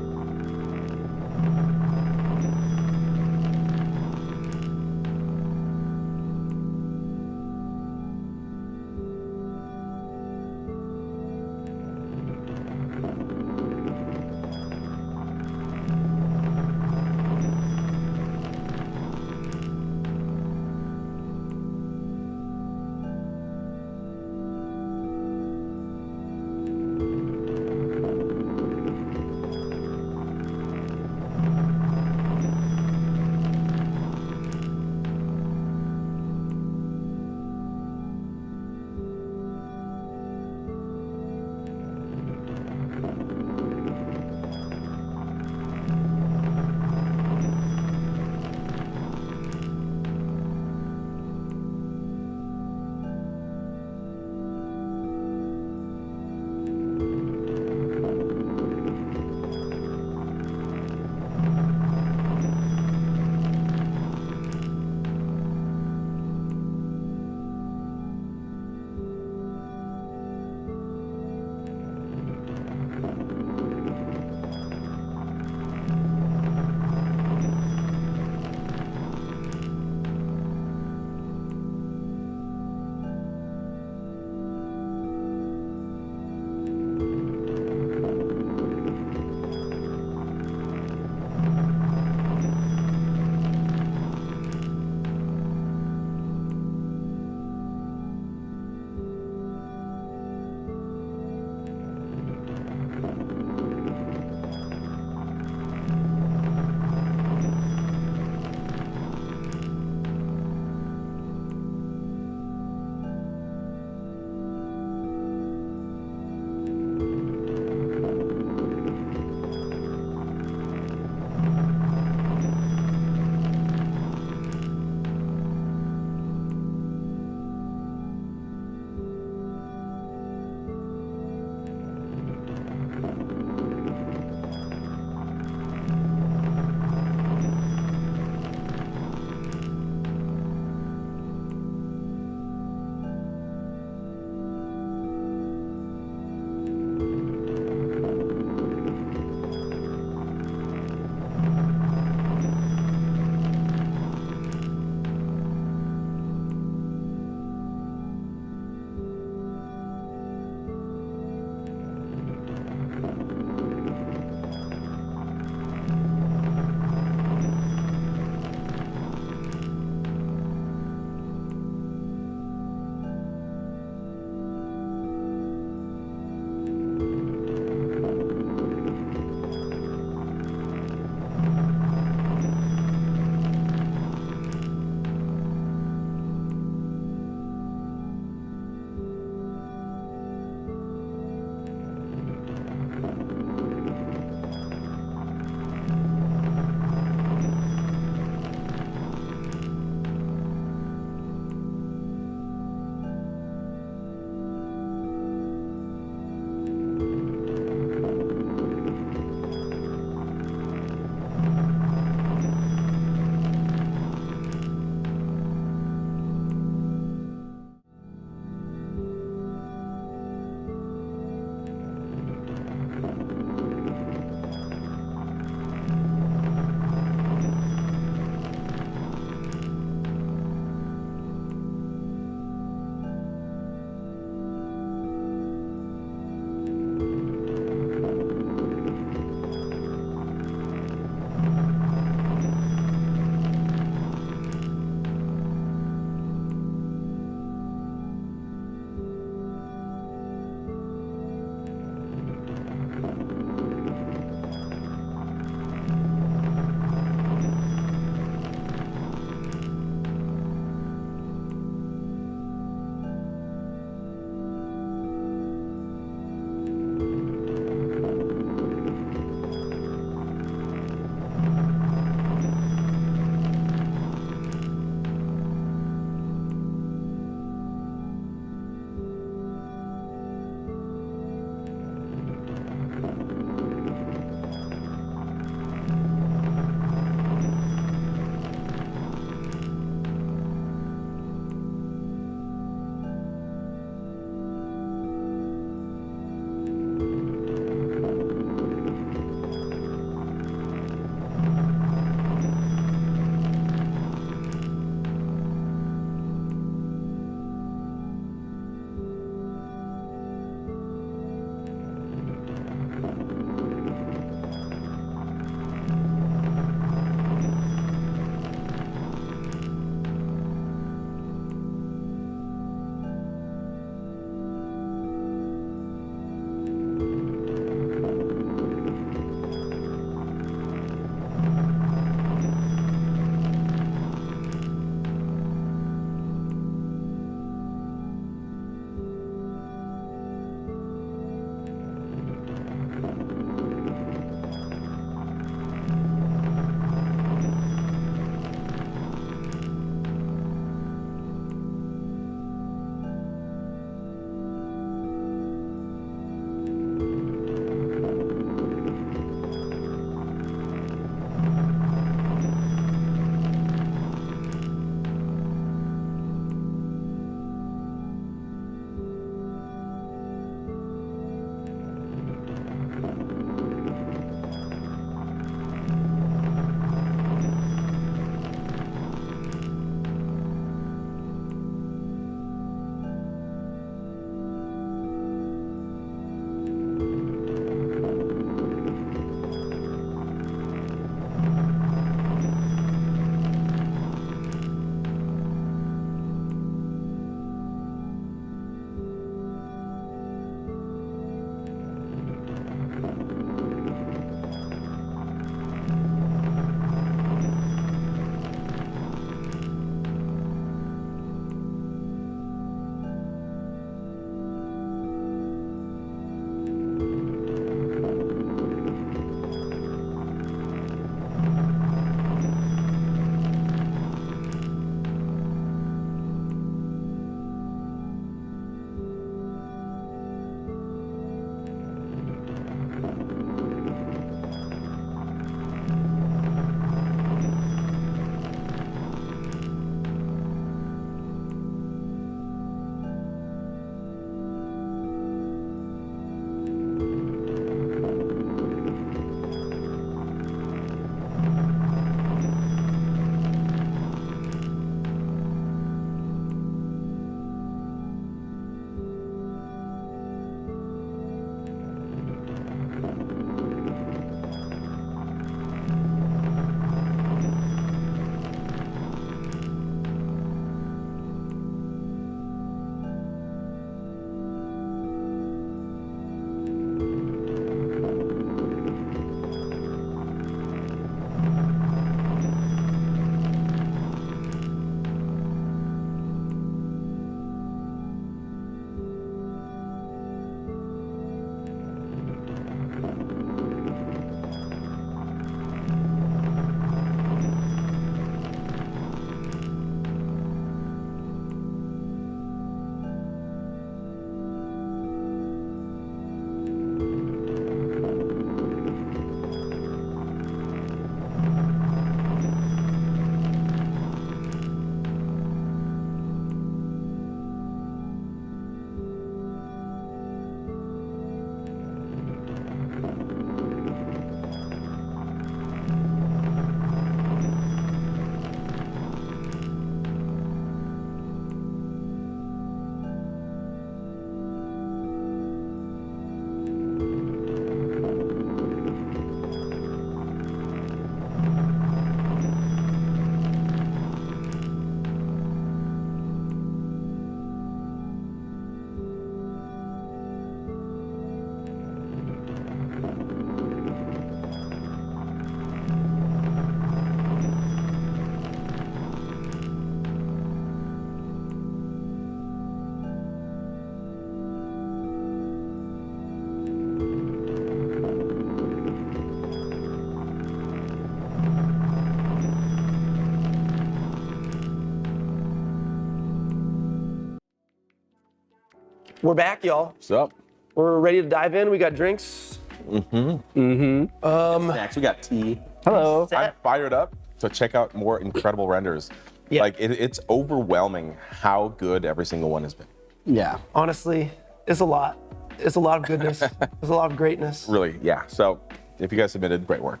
We're back, y'all. What's up? We're ready to dive in. We got drinks. Snacks. We got tea. Hello. I'm fired up to check out more incredible renders. Yeah. Like it's overwhelming how good every single one has been. Yeah. Honestly, it's a lot. It's a lot of goodness. It's a lot of greatness. Really, yeah. So if you guys submitted, great work.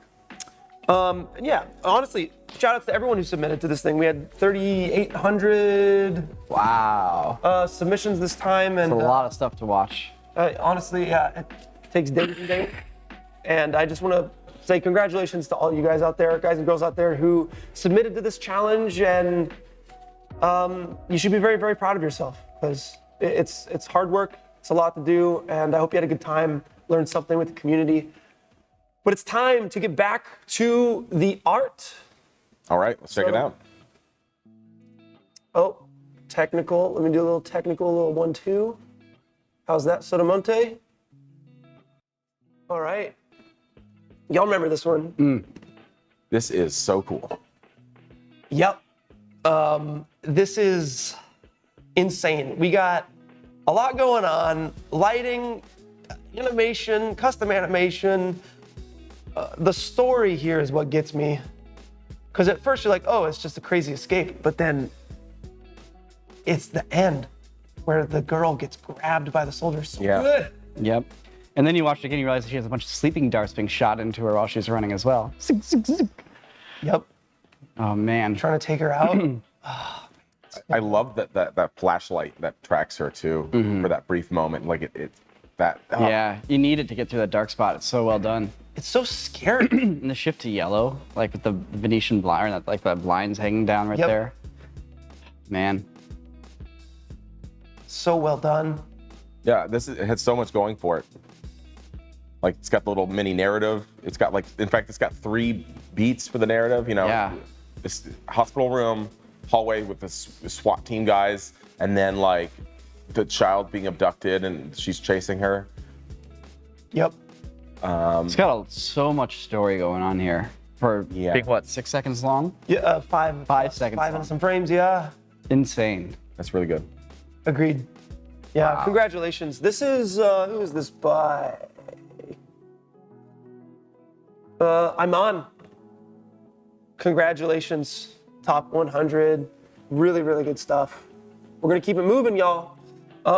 And yeah, honestly, shout outs to everyone who submitted to this thing. We had 3,800 Wow. submissions this time, and It's a lot of stuff to watch. honestly, yeah, it takes days and days. And I just want to say congratulations to all you guys out there, guys and girls out there who submitted to this challenge, and you should be very, very proud of yourself because it's hard work. It's a lot to do, and I hope you had a good time, learned something with the community. But it's time to get back to the art. All right, let's check it out. Oh, technical. Let me do a little technical, a little 1-2. How's that, Sotomonte? All right. Y'all remember this one? This is so cool. Yep. This is insane. We got a lot going on. Lighting, animation, custom animation. The story here is what gets me. Because at first you're like, oh, it's just a crazy escape. But then it's the end where the girl gets grabbed by the soldiers. So Yeah. good. Yep. And then you watch it again, you realize she has a bunch of sleeping darts being shot into her while she's running as well. Zig, zig, zig. Yep. Oh man. Trying to take her out. I love that flashlight that tracks her too for that brief moment. Like that. Yeah, you need it to get through that dark spot. It's so well done. It's so scary. And the shift to yellow, like with the Venetian blind, like the blinds hanging down right Yep. there. Man. So well done. Yeah, it has so much going for it. Like it's got the little mini narrative. It's got in fact, it's got 3 beats for the narrative. You know, Yeah. This hospital room, hallway with the SWAT team guys, and then like the child being abducted and she's chasing her. Yep. It's got so much story going on here for, Yeah. I think, what, 6 seconds long? Yeah, 5 seconds 5 long. and some frames, yeah. Insane. That's really good. Agreed. Yeah, Wow. congratulations. This is, who is this by? I'm on. Congratulations, top 100. Really, really good stuff. We're gonna keep it moving, y'all.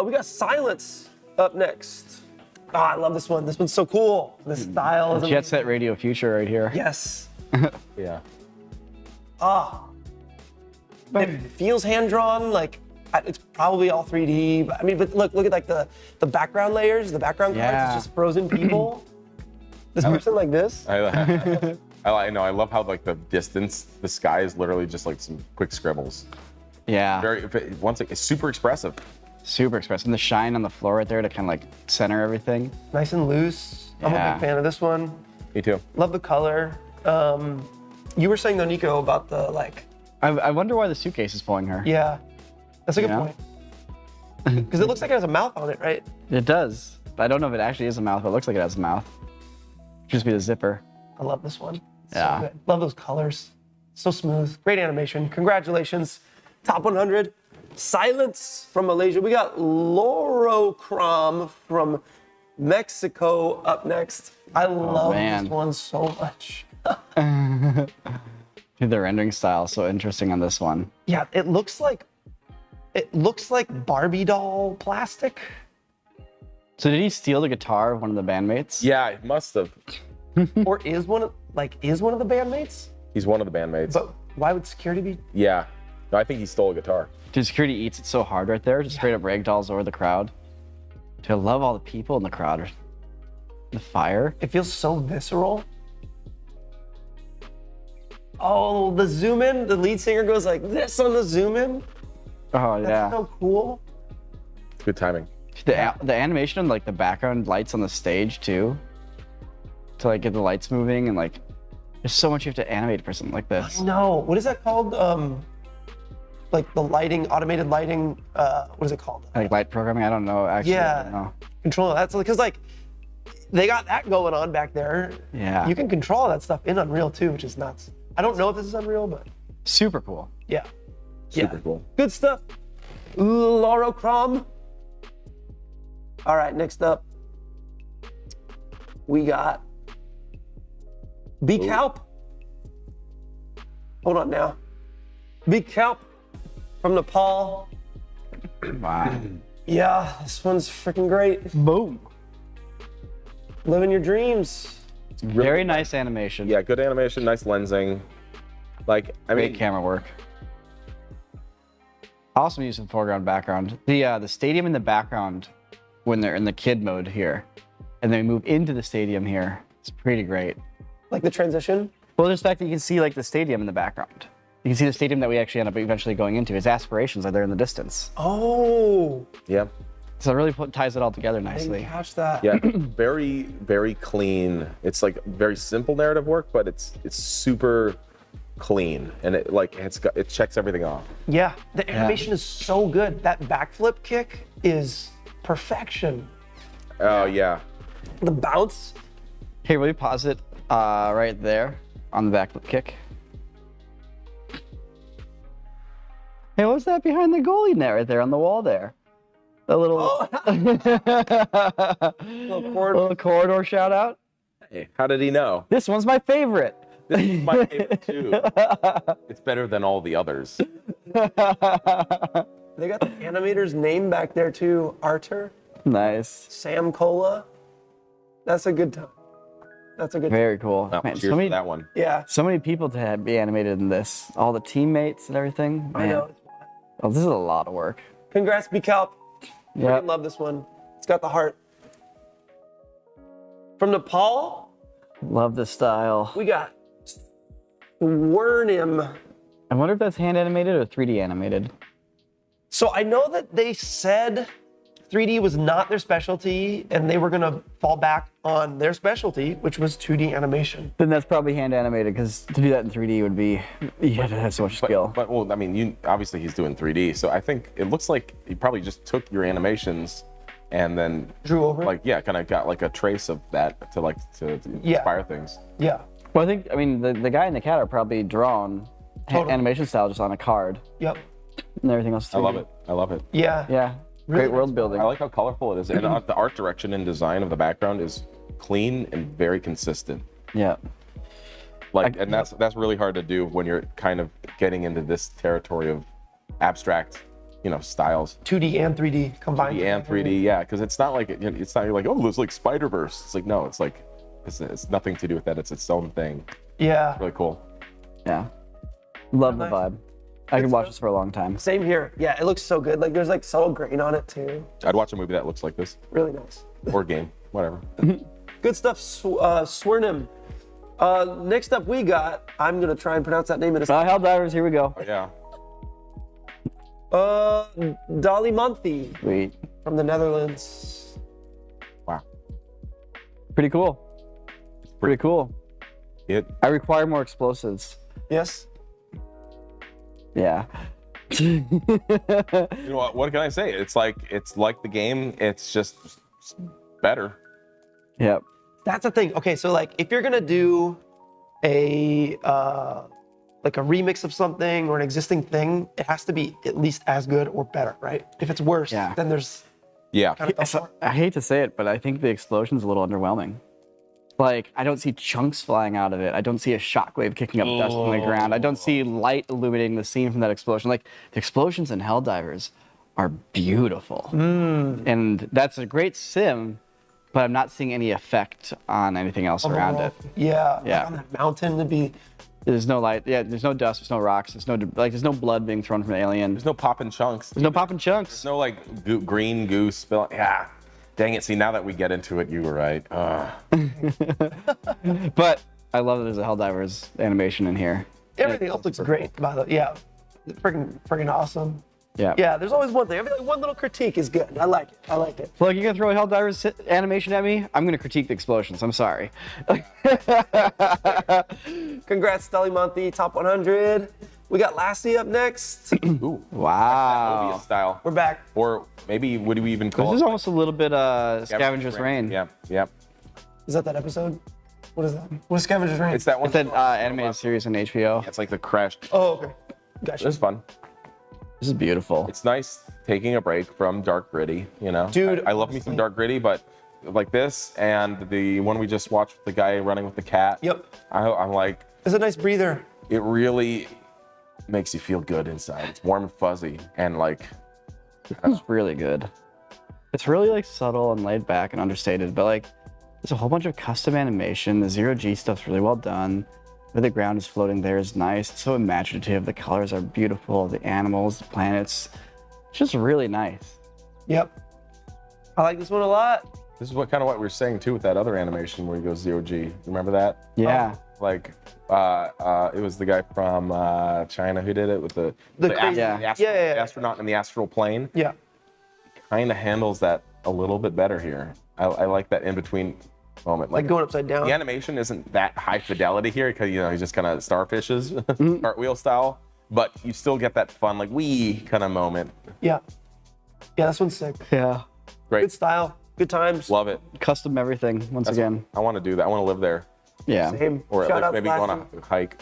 We got Silence up next. I love this one. This one's so cool. The style is Jet Set Radio Future right here. Yes. Yeah. It feels hand-drawn, like it's probably all 3D. But I mean, but look at like the background layers, the background cards, Yeah. it's just frozen people. This person like this. I know. I love how like the distance, the sky is literally just like some quick scribbles. Yeah. It's super expressive. Super expressive. And the shine on the floor right there to kind of like center everything. Nice and loose. I'm a Yeah. big fan of this one. Me too. Love the color. You were saying though, Niko, about the like, I wonder why the suitcase is pulling her. yeah, that's a good Yeah. point. Because it looks like it has a mouth on it, right? It does. But I don't know if it actually is a mouth, but it looks like it has a mouth. Could just be the zipper. I love this one. It's Yeah. So good. Love those colors. So smooth. Great animation. Congratulations. Top 100. Silence from Malaysia. We got Lorocrom from Mexico up next. I love man. this one so much. Dude, the rendering style is so interesting on this one. Yeah, it looks like Barbie doll plastic. So did he steal the guitar of one of the bandmates? Yeah, it must have. Or is one of the bandmates? He's one of the bandmates. But why would security be? Yeah. No, I think he stole a guitar. Dude, security eats it so hard right there. Just straight up ragdolls over the crowd. Dude, I love all the people in the crowd. The fire. It feels so visceral. Oh, the zoom in, the lead singer goes like this on the zoom in. Oh, That's yeah. so cool. Good timing. The animation and like the background lights on the stage too. To like get the lights moving and like, there's so much you have to animate for something like this. No, what is that called? Like the lighting, automated lighting, what is it called? Like light programming, I don't know actually. I don't Yeah, know. control. That's because like, they got that going on back there. Yeah. You can control that stuff in Unreal too, which is nuts. I don't know if this is Unreal, but Super cool. yeah. Super cool. Good stuff. Lorocrom. All right, next up, we got B Calp. Hold on now. B Calp from Nepal. Wow. Yeah, this one's freaking great. Boom. Living your dreams. Very nice animation. Yeah, good animation, nice lensing. Like, I Great mean, camera work. Awesome use of foreground background. The stadium in the background when they're in the kid mode here, and then we move into the stadium here. It's pretty great. Like the transition. Well, just the fact that you can see like the stadium in the background. You can see the stadium that we actually end up eventually going into. His aspirations are there in the distance. Oh, yeah. So it really ties it all together I didn't nicely. catch that. Yeah, very, very clean. It's like very simple narrative work, but it's super clean, and it checks everything off. Yeah, the animation is so good. That backflip kick is perfection. Oh yeah. The bounce. Hey, will you pause it right there on the backflip kick? Hey, what's that behind the goalie net right there on the wall there? The little, little corridor shout out. Hey, how did he know? This one's my favorite. This is my favorite too. It's better than all the others. They got the animator's name back there too. Artur, Nice. Sam Cola. That's a good time. That's a good time. Very cool. Oh, Man, cheers so many, for that one. Yeah, so many people to be animated in this. All the teammates and everything. Man. I know. Oh, this is a lot of work. Congrats, B-Calp. Yeah. Freaking love this one. It's got the heart. From Nepal, Love this style. we got Wernim. I wonder if that's hand animated or 3D animated. So I know that they said 3D was not their specialty and they were gonna fall back on their specialty, which was 2D animation. Then that's probably hand animated because to do that in 3D would be, you had to have so much skill. But well, I mean, obviously he's doing 3D, so I think it looks like he probably just took your animations and then Drew over. like kind of got like a trace of that to inspire things. Yeah. Well, I mean, the guy and the cat are probably drawn Totally. animation style just on a card, Yep. and everything else is 3D. I love it. Yeah. Yeah, Really great world nice. building. I like how colorful it is, and the art direction and design of the background is clean and very consistent. Yeah. And that's really hard to do when you're kind of getting into this territory of abstract, styles. 2D and 3D combined. 2D and 3D, yeah, because it's not like it's not you're like, oh, it's like Spider-Verse. It's like, no, it's like it's nothing to do with that. It's its own thing. Yeah. Really cool. Yeah. Love the Nice. vibe. I could watch stuff. this for a long time. Same here. Yeah, it looks so good. Like there's like subtle grain on it too. I'd watch a movie that looks like this, Really nice. or game, whatever. Good stuff, Swernim. Next up we got, I'm gonna try and pronounce that name in a second. Helldivers, here we go. Oh, yeah. Dolly Monthi Sweet. from the Netherlands. Wow. Pretty cool. Pretty cool. I require more explosives. Yes. Yeah. You know what can I say? It's like the game. It's just better. Yep. That's the thing. Okay, so like if you're gonna do a like a remix of something or an existing thing, it has to be at least as good or better, right? If it's worse, Yeah. then there's Yeah. kind of I hate to say it, but I think the explosion's a little underwhelming. Like, I don't see chunks flying out of it. I don't see a shockwave kicking up dust on the ground. I don't see light illuminating the scene from that explosion. Like, the explosions in Helldivers are beautiful. And that's a great sim, but I'm not seeing any effect on anything else around it. Yeah. Yeah. Like on that mountain to be. There's no light. Yeah, there's no dust. There's no rocks. There's no blood being thrown from an alien. There's no popping chunks. There's no popping chunks. There's no like green goo spill. Yeah. Dang it. See, now that we get into it, you were right. But I love that there's a Helldivers animation in here. Everything else looks great, by the way. Yeah. Freaking awesome. Yeah. Yeah, there's always one thing. I feel like one little critique is good. I like it. I like it. Look, you're gonna throw a Helldivers animation at me? I'm gonna critique the explosions. I'm sorry. Congrats, Dolly Monthi, top 100. We got Lassie up next. Ooh. Wow. Mobius style. We're back. Or maybe would we even call This is it almost a little bit Scavenger's Reign. Yeah. Yeah. Is that episode? What is that? What is Scavenger's Reign? It's that one. It's an animated series on HBO. It's like the crashed. Oh, okay. Gotcha. It's fun. This is beautiful. It's nice taking a break from dark gritty, you know? Dude, I love me some dark gritty, but like this and the one we just watched with the guy running with the cat. Yep. I'm like, It's a nice breather. it really makes you feel good inside. It's warm and fuzzy and like, It's really good. It's really like subtle and laid back and understated, but like there's a whole bunch of custom animation. The zero G stuff's really well done. Where the ground is floating there is nice. It's so imaginative. The colors are beautiful. The animals, the planets, it's just really nice. Yep. I like this one a lot. this is what we were saying too with that other animation where he goes zero G. Remember that? Yeah. Like, it was the guy from China who did it with the crazy- astronaut in the astral plane. Yeah. Kind of handles that a little bit better here. I like that in between moment. Like going upside down. The animation isn't that high fidelity here because he just kind of starfishes, Mm-hmm. cartwheel style, but you still get that fun like wee kind of moment. Yeah. Yeah, this one's sick. Yeah. Great, Good style. Good times. love it. Custom everything once again. I want to do that. I want to live there, Yeah. Same. or Shout at out least maybe go on Lawson. a hike.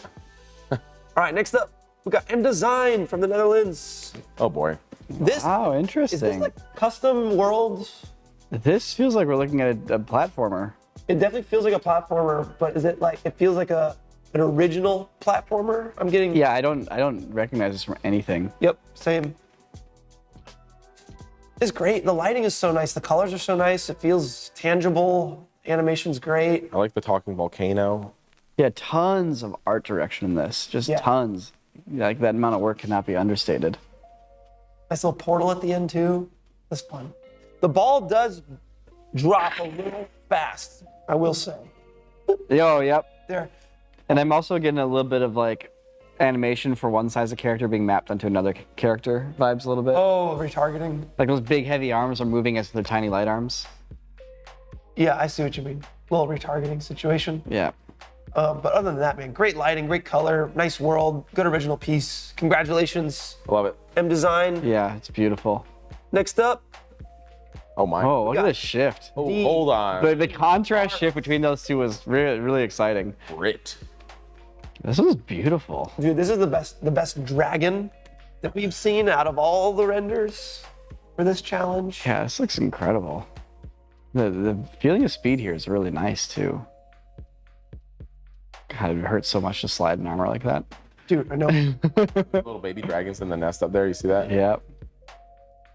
All right, next up, we got M Design from the Netherlands. Oh boy, This Wow, is interesting. this like custom worlds? This feels like we're looking at a platformer. It definitely feels like a platformer, but is it like it feels like an original platformer? I'm getting Yeah, I don't recognize this from anything. Yep, same. It's great. The lighting is so nice. The colors are so nice. It feels tangible. Animation's great. I like the talking volcano. Yeah, tons of art direction in this. Just Yeah. tons. Like that amount of work cannot be understated. Nice little portal at the end too. That's fun. The ball does drop a little fast, I will say. Yo, yep. There. And I'm also getting a little bit of like animation for one size of character being mapped onto another character vibes a little bit. Oh, retargeting. Like those big heavy arms are moving as their tiny light arms. Yeah, I see what you mean. Little retargeting situation. Yeah. But other than that, man, great lighting, great color, nice world, good original piece. Congratulations, I love it. M Design. Yeah, it's beautiful. Next up, Oh my. Oh, look got- at this shift. Oh, hold on. The contrast shift between those two was really, really exciting. Grit. This was beautiful. dude, this is the best dragon that we've seen out of all the renders for this challenge. Yeah, this looks incredible. The feeling of speed here is really nice too. God, it hurts so much to slide in armor like that. Dude, I know. Little baby dragons in the nest up there. You see that? Yep.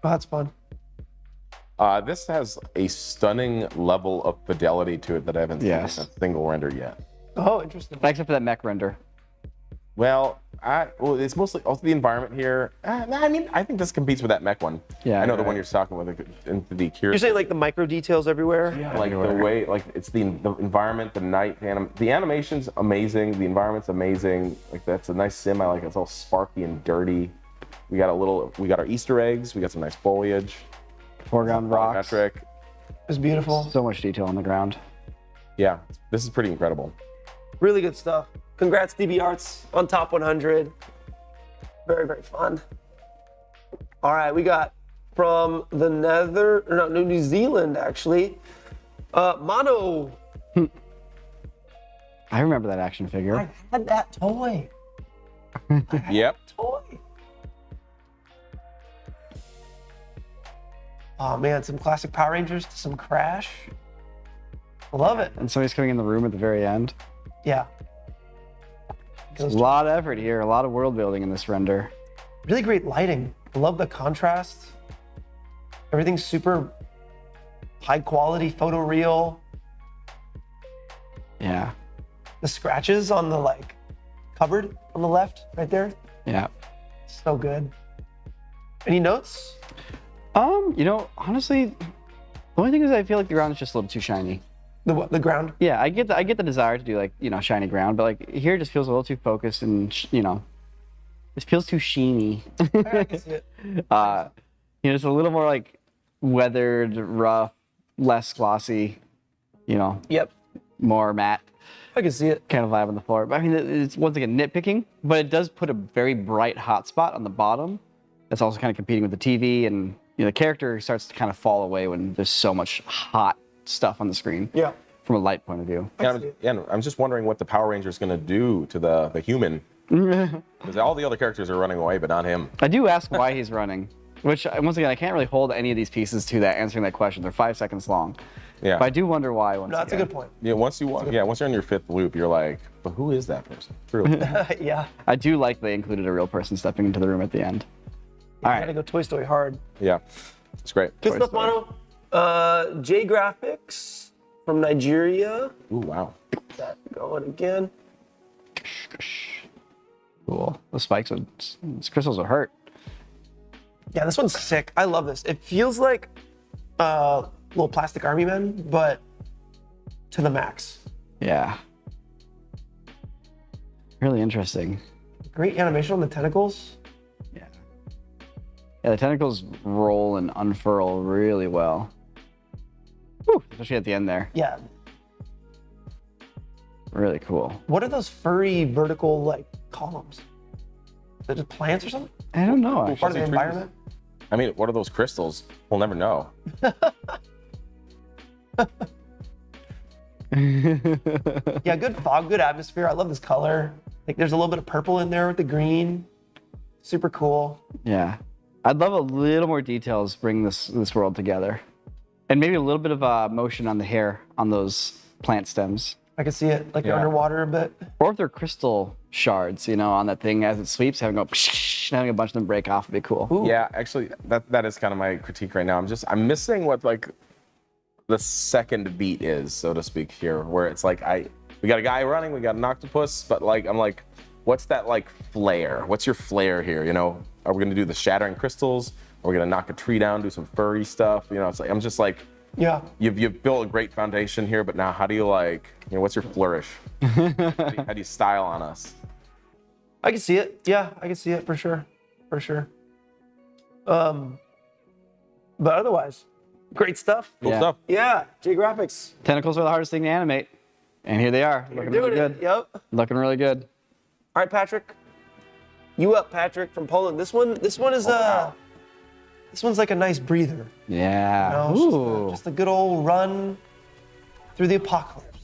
Oh, that's fun. This has a stunning level of fidelity to it that I haven't seen in Yes. a single render yet. Oh, interesting. Except for that mech render. Well, it's mostly also the environment here. I mean, I think this competes with that mech one. Yeah, I know you're the one right. you're talking with. And the You're saying like the micro details everywhere? like the way, like it's the environment, the night, the animation's amazing, the environment's amazing. Like that's a nice sim. I like it. It's all sparky and dirty. We got our Easter eggs. We got some nice foliage. Foreground rocks. Metric. It's beautiful. So much detail on the ground. Yeah, this is pretty incredible. Really good stuff. Congrats, DB Arts, on top 100. Very, very fun. All right, we got from the New Zealand, actually. Mono. I remember that action figure. I had that toy. Yep. Toy. Oh man, some classic Power Rangers to some Crash. Love it. And somebody's coming in the room at the very end. Yeah. A lot of effort here, a lot of world building in this render. Really great lighting. I love the contrast. Everything's super high quality, photoreal. Yeah. The scratches on the like cupboard on the left, right there. Yeah. So good. Any notes? Honestly, the only thing is I feel like the ground is just a little too shiny. The ground? Yeah, I get the desire to do like, shiny ground, but like here it just feels a little too focused and it feels too sheeny. I can see it. It's a little more like weathered, rough, less glossy, Yep. more matte I can see it. kind of vibe on the floor. But I mean, it's once again nitpicking, but it does put a very bright hot spot on the bottom. That's also kind of competing with the TV, and the character starts to kind of fall away when there's so much hot stuff on the screen. Yeah. From a light point of view. And I'm just wondering what the Power Ranger is going to do to the human Because all the other characters are running away, but not him. I do ask why he's running, which once again I can't really hold any of these pieces to that answering that question. They're 5 seconds long. Yeah. But I do wonder why. No, that's a good point. Yeah, once you're on your 5th loop, you're like, but who is that person? Truly. Yeah. I do like they included a real person stepping into the room at the end. All I gotta right. go Toy Story hard. Yeah, it's great. Good stuff, Mono. J Graphics from Nigeria. Ooh, wow. That going again. Cool. The spikes would, these crystals would hurt. Yeah, this one's sick. I love this. It feels like little plastic army men, but to the max. Yeah. Really interesting. Great animation on the tentacles. Yeah. Yeah, the tentacles roll and unfurl really well. Whew, especially at the end there. Yeah. Really cool. What are those furry vertical like columns? Is that just plants or something? I don't know. Part of the trees. environment? I mean, what are those crystals? We'll never know. Yeah, good fog, good atmosphere. I love this color. Like there's a little bit of purple in there with the green. Super cool. Yeah. I'd love a little more details bring this world together. And maybe a little bit of motion on the hair on those plant stems. I can see it like Yeah. underwater a bit. Or if they're crystal shards, you know, on that thing as it sweeps, having having a bunch of them break off would be cool. Ooh. Yeah, actually, that is kind of my critique right now. I'm missing what like the second beat is, so to speak, here, where it's like we got a guy running, we got an octopus, but like I'm like, what's that like flair? What's your flair here? You know, are we gonna do the shattering crystals? Are we gonna knock a tree down, do some furry stuff? You know, it's like I'm just like, Yeah. you've built a great foundation here, but now how do you like, you know, what's your flourish? how do you style on us? I can see it. Yeah, I can see it for sure. For sure. But otherwise, great stuff. Cool Yeah. stuff. Yeah, J Graphics. Tentacles are the hardest thing to animate. And here they are, You're looking doing really it. good. Yep. Looking really good. All right, Patrick. You up, Patrick from Poland. This one is wow. this one's like a nice breather. Yeah. You know, it's Ooh. just a good old run through the apocalypse.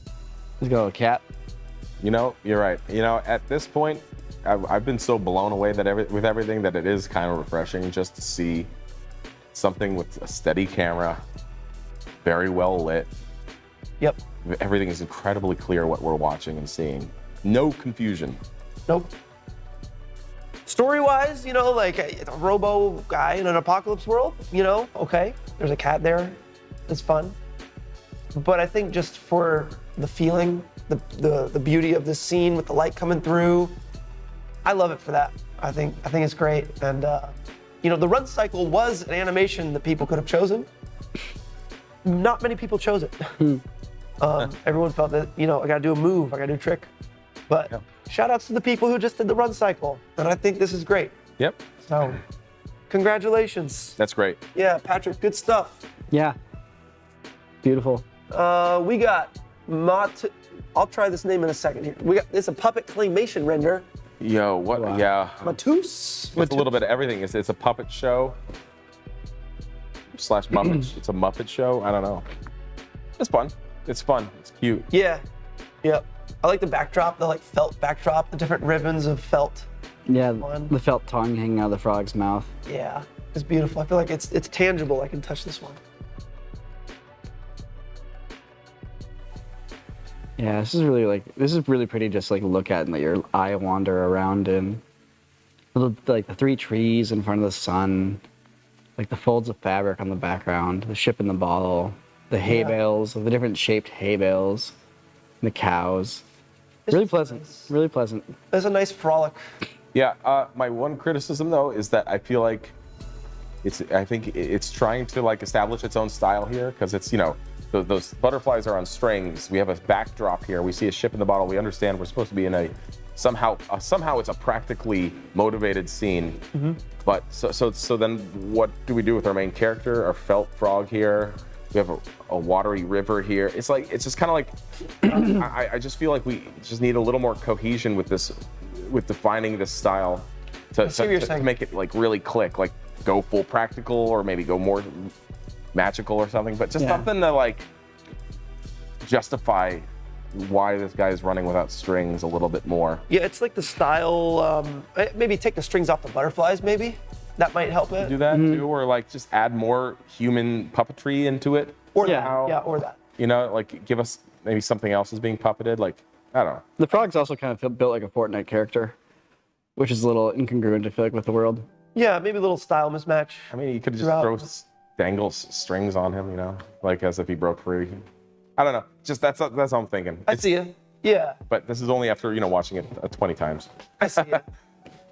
Let's go, cat. You know, you're right. You know, at this point, I've been so blown away with everything that it is kind of refreshing just to see something with a steady camera, very well lit. Yep. Everything is incredibly clear what we're watching and seeing. No confusion. Nope. Story-wise, you know, like a robo guy in an apocalypse world, you know, okay, there's a cat there. It's fun. But I think just for the feeling, the beauty of this scene with the light coming through, I love it for that. I think it's great. And you know, the run cycle was an animation that people could have chosen. Not many people chose it. Everyone felt that, you know, I gotta do a move, I gotta do a trick. But Yeah. shout outs to the people who just did the run cycle. And I think this is great. Yep, So congratulations. that's great. Yeah, Patrick, good stuff. Yeah. Beautiful. We got I'll try this name in a second here. It's a puppet claymation render. Yo, what? Wow. Yeah, Matus. it's a little bit of everything. It's a puppet show / Muppet. It's a Muppet show. I don't know. It's fun. It's fun. It's cute. Yeah. Yep. I like the backdrop, the like felt backdrop, the different ribbons of felt. Yeah, Fun. the felt tongue hanging out of the frog's mouth. Yeah. It's beautiful. I feel like it's tangible. I can touch this one. Yeah, this is really pretty just like look at and let your eye wander around in. Like the 3 trees in front of the sun, like the folds of fabric on the background, the ship in the bottle, the hay Yeah. bales, the different shaped hay bales, the cows. It's Really just pleasant, nice. really pleasant. There's a nice frolic. Yeah. My one criticism though is that I feel like I think it's trying to like establish its own style here because it's, you know, those butterflies are on strings. We have a backdrop here. We see a ship in the bottle. We understand we're supposed to be in a somehow it's a practically motivated scene. But so then what do we do with our main character, our felt frog here? We have a watery river here. It's like it's just kind of like I just feel like we just need a little more cohesion with this, with defining this style to make it like really click, like go full practical or maybe go more magical or something, but just Yeah. something to like justify why this guy is running without strings a little bit more. Yeah, it's like the style. Maybe take the strings off the butterflies. Maybe that might help it. Do that too, or like just add more human puppetry into it. Or Yeah. that. Yeah, or that. You know, like give us maybe something else is being puppeted. Like I don't know. The frog's also kind of built like a Fortnite character, which is a little incongruent, I feel like, with the world. Yeah, maybe a little style mismatch. I mean, you could just Throughout. throw dangle strings on him, you know, like as if he broke free. I don't know. Just that's all I'm thinking. I see you. Yeah, But this is only after watching it 20 times. I see you.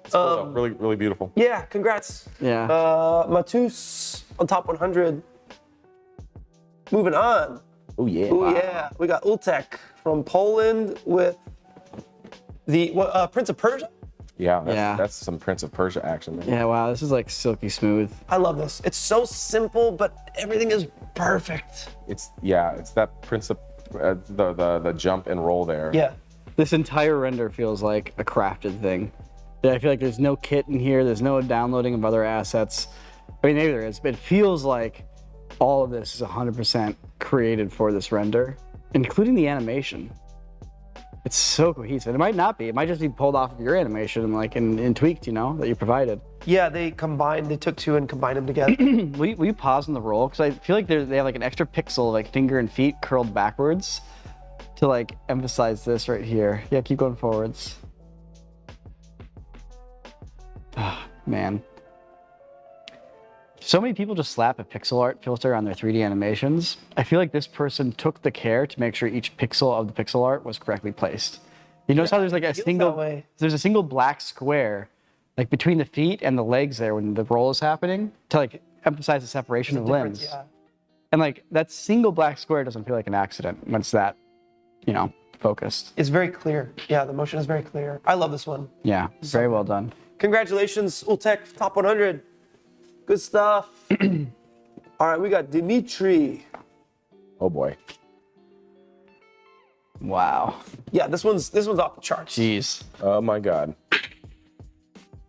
It's cool, though. Really, really beautiful. Yeah, congrats. Yeah. Matus on top 100. Moving on. Oh yeah. Oh yeah, we got Ultek from Poland with the Prince of Persia. Yeah. Yeah. That's some Prince of Persia action. Man. Yeah, wow, this is like silky smooth. I love this. It's so simple, but everything is perfect. It's that Prince of the jump and roll there. Yeah. This entire render feels like a crafted thing. Yeah, I feel like there's no kit in here, there's no downloading of other assets. I mean, maybe there is, but it feels like all of this is 100% created for this render, including the animation. It's so cohesive. It might not be. It might just be pulled off of your animation and tweaked, you know, that you provided. Yeah, they took two and combined them together. Will you pause on the roll? Because I feel like they have like an extra pixel, like finger and feet curled backwards to like emphasize this right here. Yeah, keep going forwards. Oh, man. So many people just slap a pixel art filter on their 3D animations. I feel like this person took the care to make sure each pixel of the pixel art was correctly placed. You notice how there's like there's a single black square like between the feet and the legs there when the roll is happening to like emphasize the separation of limbs. Yeah. And like that single black square doesn't feel like an accident when it's that, you know, focused. It's very clear. Yeah, the motion is very clear. I love this one. Yeah, very well done. Congratulations, Ultek, top 100. Good stuff. All right, we got Dimitri. Oh boy. Wow. Yeah, this one's off the charts. Jeez. Oh my God.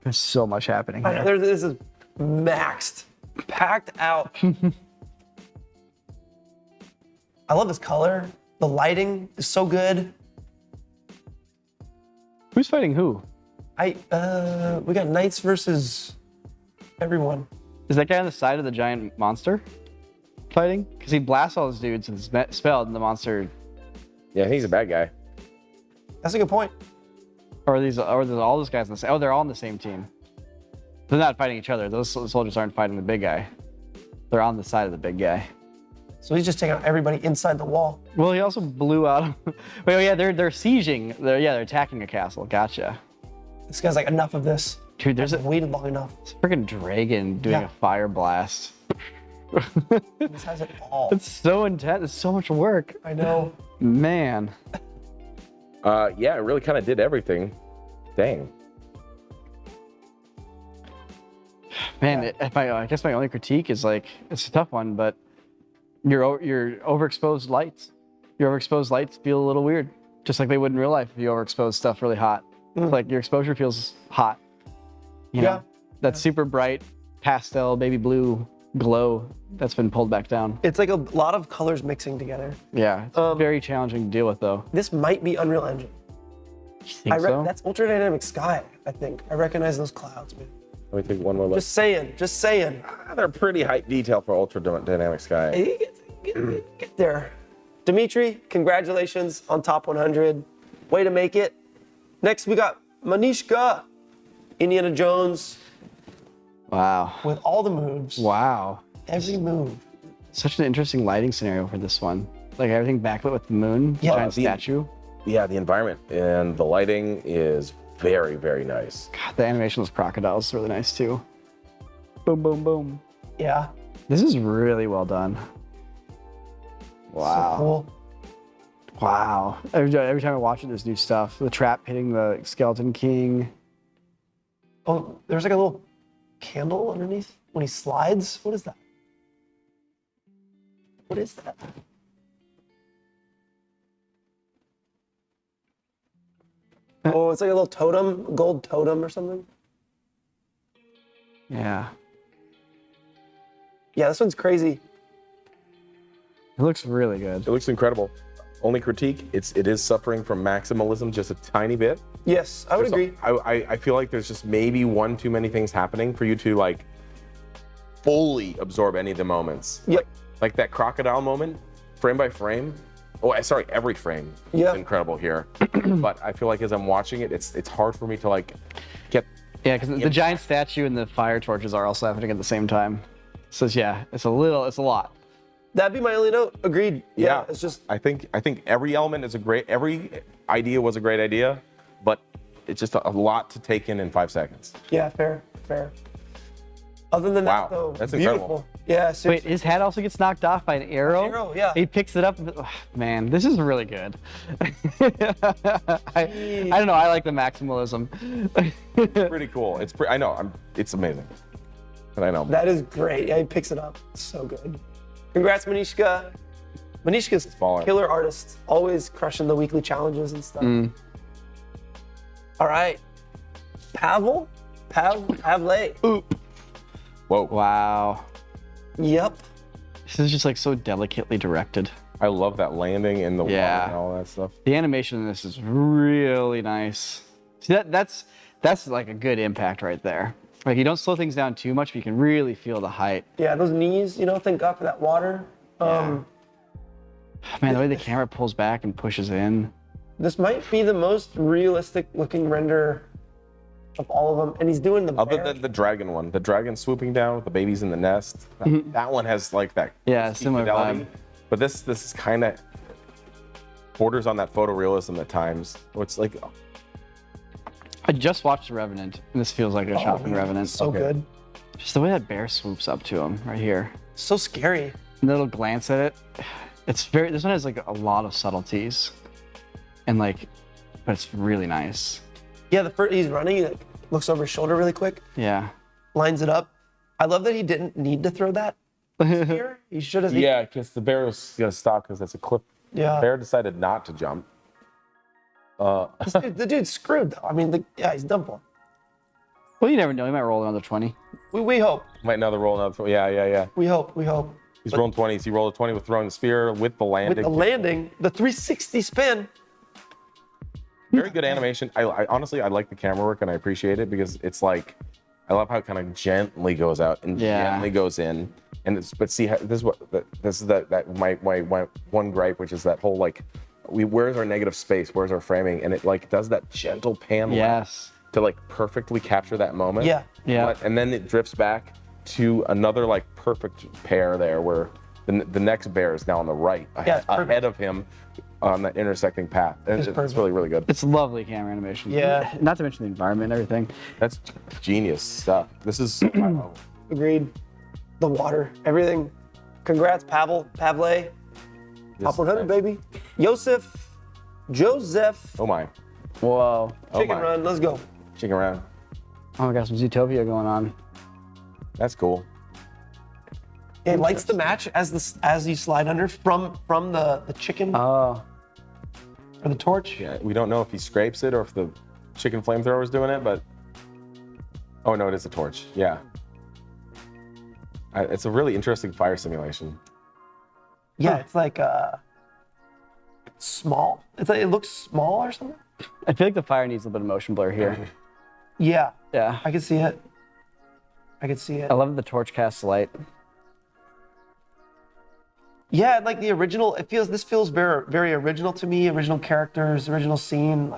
There's so much happening I know, here. this is maxed, packed out. I love this color. The lighting is so good. Who's fighting who? We got knights versus everyone. Is that guy on the side of the giant monster fighting? Because he blasts all his dudes and spelled, and the monster. Yeah, he's a bad guy. That's a good point. Or there's all those guys on the same. Oh, they're all on the same team. They're not fighting each other. Those soldiers aren't fighting the big guy. They're on the side of the big guy. So he's just taking out everybody inside the wall. Well, he also blew out. Wait, yeah, they're sieging. They're attacking a castle. Gotcha. This guy's like, enough of this. Dude, there's I've waited long enough. It's a freaking dragon doing Yeah. a fire blast. This has it all. It's so intense. It's so much work. I know. Man. Yeah, it really kind of did everything. Dang. Man, I guess my only critique is like, it's a tough one, but your overexposed lights. Your overexposed lights feel a little weird. Just like they would in real life if you overexpose stuff really hot. Like your exposure feels hot. You know? That super bright pastel baby blue glow that's been pulled back down. It's like a lot of colors mixing together. Yeah, it's very challenging to deal with though. This might be Unreal Engine. You think so? That's ultra dynamic sky, I think. I recognize those clouds, man. Let me take one more look. Just saying. They're pretty high detail for ultra dynamic sky. Hey, get there. Dimitri, congratulations on top 100. Way to make it. Next, we got Manishka, Indiana Jones, Wow. with all the moves. Wow. Every move. Such an interesting lighting scenario for this one. Like everything backlit with the moon, Yeah. giant statue. Yeah, the environment and the lighting is very, very nice. God, the animation of those crocodiles is really nice too. Boom, boom, boom. Yeah. This is really well done. Wow. So cool. Wow. Every time I watch it, there's new stuff. The trap hitting the Skeleton King. Oh, there's like a little candle underneath when he slides. What is that? What is that? Oh, it's like a little totem, gold totem or something. Yeah. Yeah, this one's crazy. It looks really good. It looks incredible. only critique, it is suffering from maximalism just a tiny bit. Yes, I would agree. I feel like there's just maybe one too many things happening for you to like fully absorb any of the moments. Yep. Like that crocodile moment, frame by frame. Oh, sorry, every frame is incredible here. But I feel like as I'm watching it, it's hard for me to like get. Yeah, because the giant statue and the fire torches are also happening at the same time. So yeah, it's a lot. That'd be my only note. Agreed. Yeah, it's just. I think every element is every idea was a great idea, but it's just a lot to take in 5 seconds. Yeah, fair. Other than that, though, that's beautiful. incredible. Yeah, seriously. Wait, his head also gets knocked off by an arrow? Arrow, yeah. He picks it up. Man, this is really good. I don't know. I like the maximalism. Pretty cool. I know. It's amazing. And I know. That is great. Yeah, he picks it up. It's so good. Congrats, Manishka. Manishka's killer artist. Always crushing the weekly challenges and stuff. All right. Pavle. Ooh. Whoa. Wow. Yep. This is just like so delicately directed. I love that landing in the water and all that stuff. The animation in this is really nice. See, that's like a good impact right there. Like you don't slow things down too much, but you can really feel the height. Yeah, those knees, thank God for that water. Man, the way the camera pulls back and pushes in. This might be the most realistic looking render of all of them, and he's doing the Other bear. than the dragon one, the dragon swooping down with the babies in the nest. That one has like that. Similar vibe. But this is kind of borders on that photorealism at times. It's like I just watched The Revenant, and this feels like a shot from Revenant. So good. Just the way that bear swoops up to him right here. So scary. And the little glance at it. This one has like a lot of subtleties, and but it's really nice. Yeah, the first he's running, he looks over his shoulder really quick. Yeah. Lines it up. I love that he didn't need to throw that spear. He should have. Yeah, because the bear was gonna stop because that's a cliff. Yeah. The bear decided not to jump. The dude's screwed though. I mean, he's done for. Well, you never know. He might roll another 20. We hope. Might roll another. Yeah. We hope. He's rolling 20s. He rolled a 20 with throwing the spear with the landing. With the landing, the 360 spin. Very good animation. I honestly, I like the camera work and I appreciate it because it's like, I love how it kind of gently goes out and gently goes in. And but see, this is my one gripe, which is that whole where's our negative space? Where's our framing? And it does that gentle pan to perfectly capture that moment. Yeah. And then it drifts back to another perfect pair there where the next bear is now on the right ahead of him on that intersecting path. And it's really, really good. It's lovely camera animation. Yeah. Not to mention the environment and everything. That's genius stuff. This is Agreed. The water, everything. Congrats, Pavle. Top 100, baby. Joseph. Oh my. Whoa. Chicken run, let's go. Chicken run. Oh, we got some Zootopia going on. That's cool. It lights the match as you slide under from the chicken Oh. or the torch. Yeah, we don't know if he scrapes it or if the chicken flamethrower is doing it, but oh no, it is a torch. Yeah. It's a really interesting fire simulation. Yeah, it's small. It looks small or something. I feel like the fire needs a little bit of motion blur here. Yeah. Yeah. I can see it. I love the torch casts light. Yeah, the original. This feels very, very original to me. Original characters, original scene.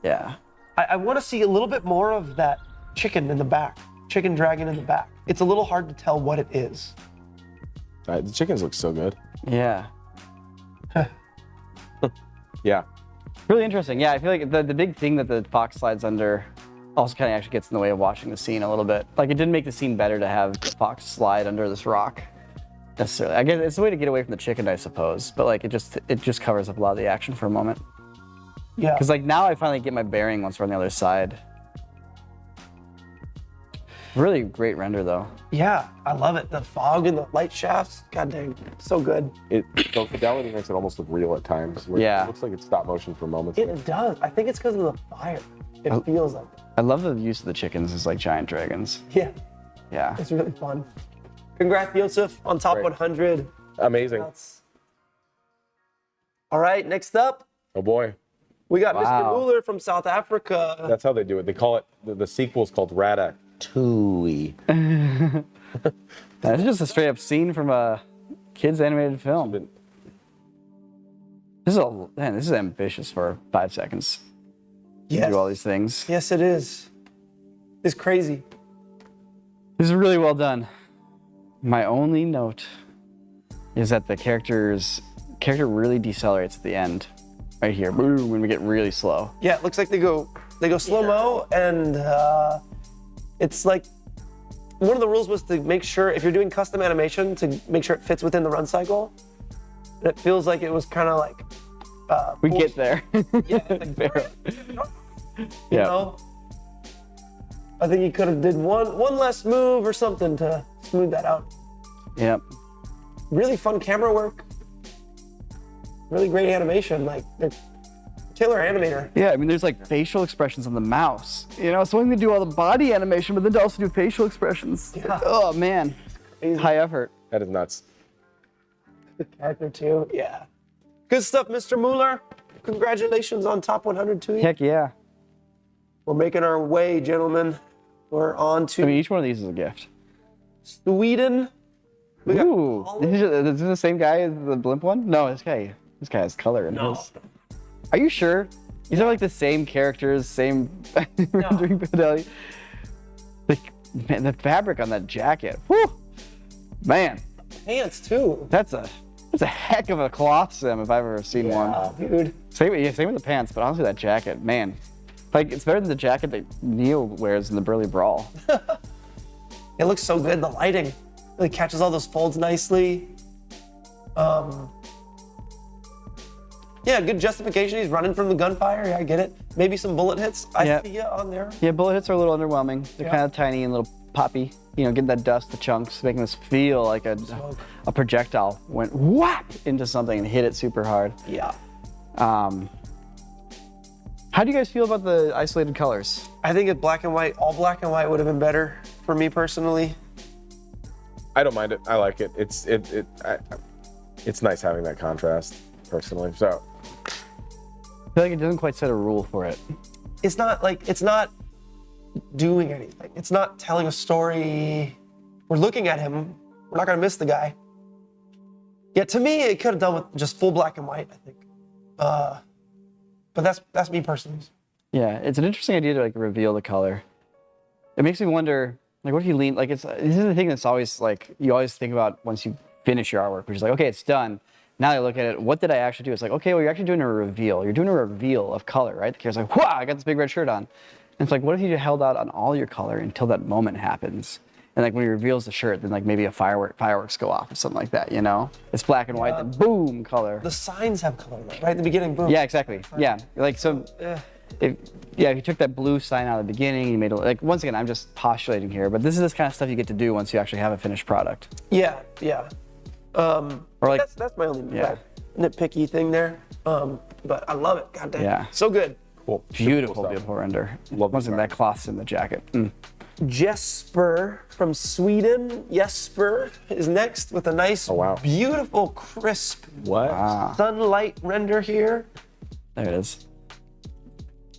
Yeah. I want to see a little bit more of that chicken in the back. Chicken dragon in the back. It's a little hard to tell what it is. The chickens look so good. Yeah. Yeah. Really interesting. Yeah, I feel like the big thing that the fox slides under also kind of actually gets in the way of watching the scene a little bit. It didn't make the scene better to have the fox slide under this rock necessarily. I guess it's a way to get away from the chicken, I suppose. But it just covers up a lot of the action for a moment. Yeah. Because now I finally get my bearing once we're on the other side. Really great render though. Yeah, I love it. The fog and the light shafts. God dang, so good. The fidelity makes it almost look real at times. It looks like it's stop motion for moments. It does. I think it's because of the fire. It feels like that. I love the use of the chickens as giant dragons. Yeah. Yeah. It's really fun. Congrats, Joseph, on top 100. Amazing. All right, next up, Oh boy. we got Mr. Wow. Mueller from South Africa. That's how they do it. They call it, the sequel's called Ratatouille. That's just a straight up scene from a kid's animated film. This is ambitious for 5 seconds. Yes. Do all these things. Yes, it is. It's crazy. This is really well done. My only note is that the character really decelerates at the end, right here. Boom, when we get really slow. Yeah, it looks like they go slow-mo, and it's like one of the rules was to make sure, if you're doing custom animation, to make sure it fits within the run cycle. And it feels like it was kind of like We get there. Yeah, it's like, you Yeah. know, I think he could have did one less move or something to smooth that out. Yep. Really fun camera work. Really great animation. Like, they're killer animator. Yeah, I mean, there's like facial expressions on the mouse. You know, so when they do all the body animation, but then to also do facial expressions. Yeah. Oh man, Crazy. high effort. That is nuts. The character too. Yeah. Good stuff, Mr. Mueller. Congratulations on top 100 to you. Heck yeah. We're making our way, gentlemen. We're on to I mean, each one of these is a gift. Sweden. We got Ooh, Holland. is this the same guy as the blimp one? No, this guy has color in No. his. Are you sure? These are like the same characters, same rendering fidelity. The fabric on that jacket. Whew. Man, Pants too. that's a heck of a cloth sim if I've ever seen one. Dude. Same with the pants, but honestly that jacket, man. Like it's better than the jacket that Neil wears in the Burly Brawl. It looks so good. The lighting really catches all those folds nicely. Yeah, good justification. He's running from the gunfire. Yeah, I get it. Maybe some bullet hits. I see ya on there. Yeah, bullet hits are a little underwhelming. They're kind of tiny and little poppy. You know, getting that dust, the chunks, making this feel like a projectile went whap into something and hit it super hard. Yeah. How do you guys feel about the isolated colors? I think if black and white, all black and white would have been better for me personally. I don't mind it. I like it. It's nice having that contrast, personally. So I feel like it doesn't quite set a rule for it. It's not doing anything. It's not telling a story. We're looking at him. We're not gonna miss the guy. Yeah, to me, it could have done with just full black and white, I think. But that's me personally. Yeah, it's an interesting idea to like reveal the color. It makes me wonder, like, what if you lean? Like, this is the thing that's always like you always think about once you finish your artwork, which is like, okay, it's done. Now I look at it. What did I actually do? It's like, okay, well, you're actually doing a reveal. You're doing a reveal of color, right? The character's like, wow, I got this big red shirt on. And it's like, what if you held out on all your color until that moment happens? And like when he reveals the shirt, then like maybe fireworks go off or something like that, you know? It's black and white, then boom, color. The signs have color, though, right at the beginning, boom. Yeah, exactly. Yeah, like so. If you took that blue sign out at the beginning, you made it like once again, I'm just postulating here, but this is this kind of stuff you get to do once you actually have a finished product. Yeah. Or like that's my only nitpicky thing there. But I love it. God damn. Yeah. So good. cool. beautiful, Cool stuff. beautiful render. Love the Once again, that cloth's in the jacket. Jesper from Sweden. Jesper is next with a nice, wow. beautiful, crisp What? sunlight render here. There it is.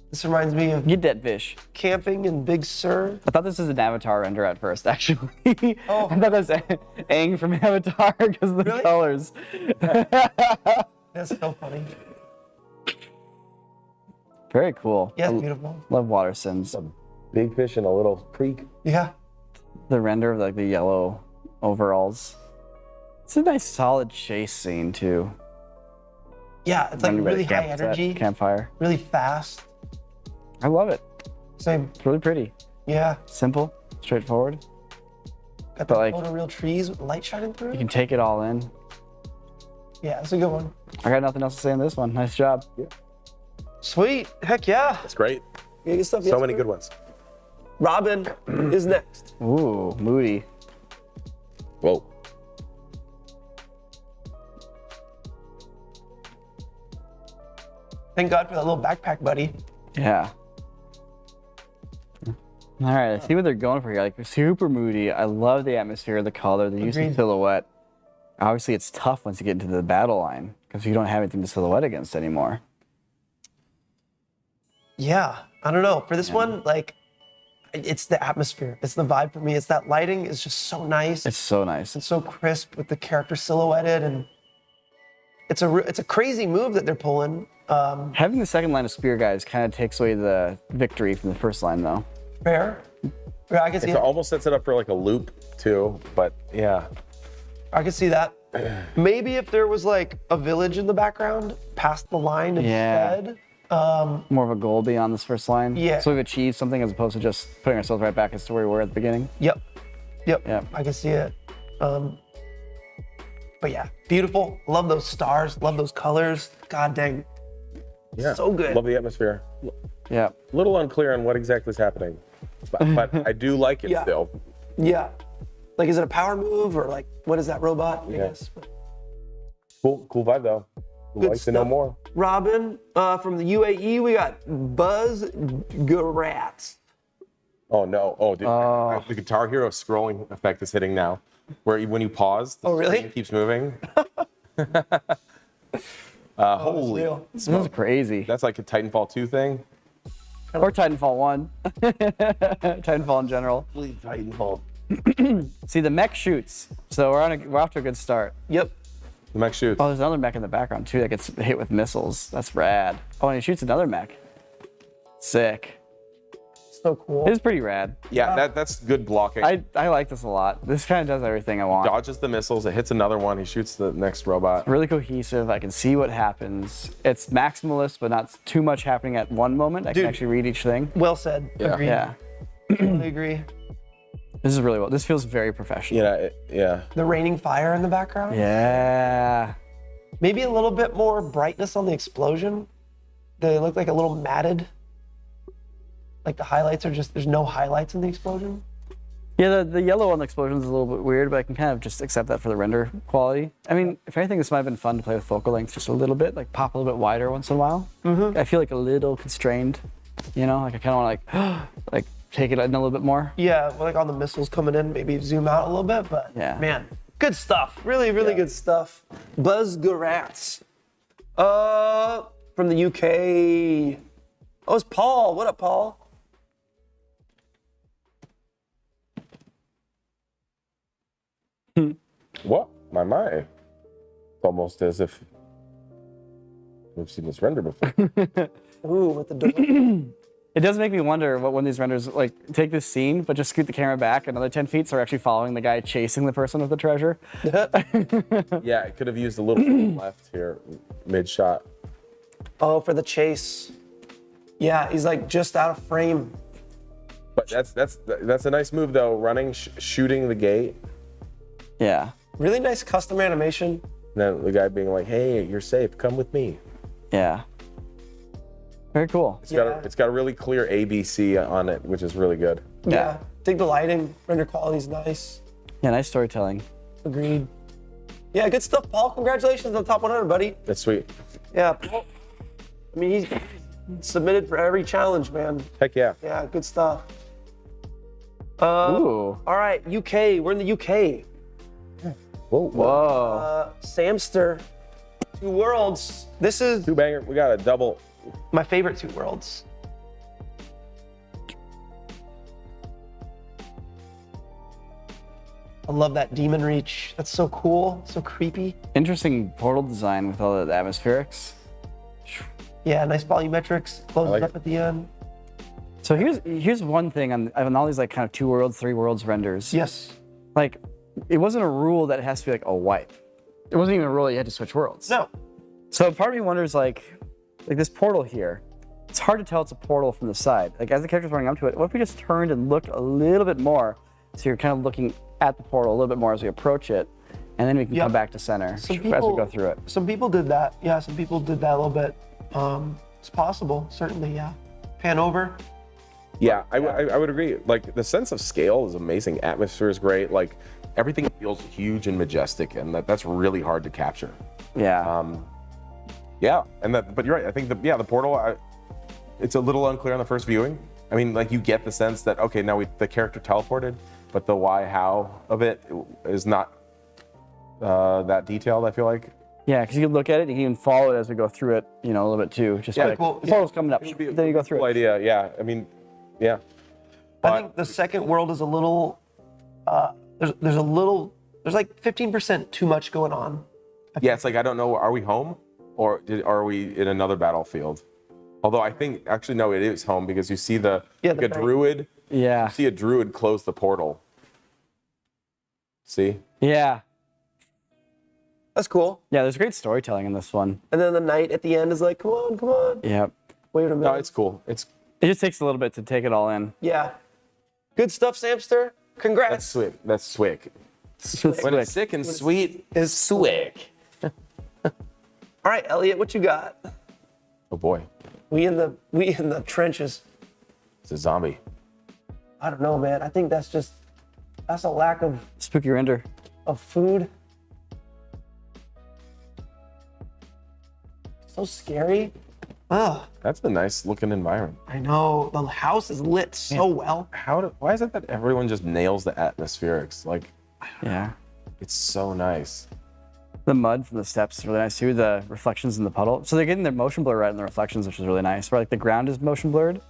This reminds me of Get that fish. camping in Big Sur. I thought this was an Avatar render at first, actually. Oh. I thought that was Aang from Avatar because of the Really? colors. That's so funny. Very cool. Yeah, it's beautiful. Love water sims. Big fish in a little creek. Yeah. The render of like the yellow overalls. It's a nice solid chase scene too. Yeah, it's like Running by the really high campsite, energy, Campfire. really fast. I love it. Same. It's really pretty. Yeah. Simple, straightforward. Got But, the like, photoreal trees with light shining through. You can take it all in. Yeah, it's a good one. I got nothing else to say on this one. Nice job. Sweet. Heck yeah. That's great. Yeah, good stuff. So many good ones. Robin is next. Ooh, moody. Whoa. Thank God for that little backpack, buddy. Yeah. All right, let's see what they're going for here. Like super moody. I love the atmosphere, the color, the use of Agreed. silhouette. Obviously, it's tough once you get into the battle line because you don't have anything to silhouette against anymore. Yeah, I don't know. For this one, like, it's the atmosphere. It's the vibe for me. It's that lighting is just so nice. It's so nice. It's so crisp with the character silhouetted, and it's a crazy move that they're pulling. Having the second line of spear guys kind of takes away the victory from the first line, though. Fair. Yeah, I can see It almost sets it up for like a loop too, but yeah. I can see that. Maybe if there was like a village in the background past the line instead. More of a goal beyond this first line. Yeah. So we've achieved something as opposed to just putting ourselves right back as to where we were at the beginning. Yep. Yeah. I can see it. But yeah, beautiful. Love those stars. Love those colors. God dang. Yeah. So good. Love the atmosphere. Yeah. A little unclear on what exactly is happening, but I do like it Yeah. still. Yeah. Like, is it a power move or like, what is that robot? I guess. Cool vibe though. Good Like to know stuff. more. Robin, from the UAE, we got Buzz Garatz. Oh no! Oh, dude, the Guitar Hero scrolling effect is hitting now, where when you pause, the really? screen keeps moving. Holy, Real. This is crazy. that's like a Titanfall 2 thing. Or Titanfall 1. Titanfall in general. Titanfall. See, the mech shoots. So we're off to a good start. Yep. The mech shoots. Oh, there's another mech in the background too that gets hit with missiles. That's rad. Oh, and he shoots another mech. Sick. So cool. It's pretty rad. Yeah, that's good blocking. I like this a lot. This kind of does everything I want. Dodges the missiles. It hits another one. He shoots the next robot. Really cohesive. I can see what happens. It's maximalist, but not too much happening at one moment. I Dude. can actually read each thing. Well said. Yeah. Agreed. Yeah. Totally agree. This is really well. This feels very professional. Yeah. The raining fire in the background. Yeah. Maybe a little bit more brightness on the explosion. They look like a little matted. Like the highlights are just, there's no highlights in the explosion. Yeah, the yellow on the explosion is a little bit weird, but I can kind of just accept that for the render quality. I mean, if anything, this might have been fun to play with focal length just a little bit, like pop a little bit wider once in a while. I feel like a little constrained, you know? Like I kind of want to like take it in a little bit more. Yeah, like on the missiles coming in, maybe zoom out a little bit, but Yeah. man, good stuff. Really, really good stuff. Buzz Garatz. From the UK. Oh, it's Paul. What up, Paul? What? My. It's almost as if we've seen this render before. Ooh, with the door. It does make me wonder what one of these renders, like, take this scene, but just scoot the camera back another 10 feet so we're actually following the guy chasing the person with the treasure. Yeah, it could have used a little left here, mid shot. Oh, for the chase. Yeah, he's like just out of frame. But that's a nice move though. Running, shooting the gate, Yeah. Really nice custom animation. and then the guy being like, "Hey, you're safe. Come with me." Yeah. Very cool. It's got a really clear ABC on it, which is really good. Yeah. Dig the lighting. Render quality's nice. Yeah, nice storytelling. Agreed. Yeah, good stuff, Paul. Congratulations on the top 100, buddy. That's sweet. Yeah, Paul. I mean, he's submitted for every challenge, man. Heck yeah. Yeah, good stuff. Ooh. All right, UK. We're in the UK. Whoa. Whoa. Samster. Two Worlds. This is Two banger. We got a double. my favorite Two Worlds. I love that demon reach. That's so cool, so creepy. Interesting portal design with all the atmospherics. Yeah, nice volumetrics. Closes like up at the end. So here's one thing on all these like kind of 2 worlds, 3 worlds renders. Yes. Like, it wasn't a rule that it has to be like a wipe. It wasn't even a rule that you had to switch worlds. No. So part of me wonders like this portal here. It's hard to tell it's a portal from the side. Like as the character's running up to it, what if we just turned and looked a little bit more? So you're kind of looking at the portal a little bit more as we approach it, and then we can come back to center as we go through it. Some people did that. Yeah, some people did that a little bit. It's possible, certainly, yeah. Pan over. Yeah, I would agree. Like the sense of scale is amazing. Atmosphere is great. Like everything feels huge and majestic, and that's really hard to capture. Yeah. Yeah, but you're right. I think the portal. It's a little unclear on the first viewing. I mean, like you get the sense that okay, now the character teleported, but the why, how of it is not that detailed. I feel like. Yeah, because you can look at it, and you can even follow it as we go through it, you know, a little bit too. Just Yeah, like, cool. the portal's coming up, It would be a then you go through cool it. idea. Yeah, I mean, yeah. I think the second world is a little. There's like 15% too much going on. Yeah, it's like I don't know. Are we home, or are we in another battlefield? Although I think actually no, it is home because you see the a bank. druid. Yeah. You see a druid close the portal. See? Yeah. That's cool. Yeah, there's great storytelling in this one. And then the knight at the end is like, come on, come on. Yep. Wait a minute. No, it's cool. It just takes a little bit to take it all in. Yeah. Good stuff, Samster. Congrats. That's sweet. That's swick. It's When slick. it's sick and sweet, it's swick. All right, Elliot, what you got? Oh boy, We in the trenches. it's a zombie. I don't know, man. I think that's a lack of Spooky render. food. So scary. Ugh. That's a nice looking environment. I know. The house is lit so well. Why is it that everyone just nails the atmospherics? Like, Yeah. it's so nice. The mud from the steps is really nice too. The reflections in the puddle. So they're getting their motion blur right in the reflections, which is really nice. Where like the ground is motion blurred,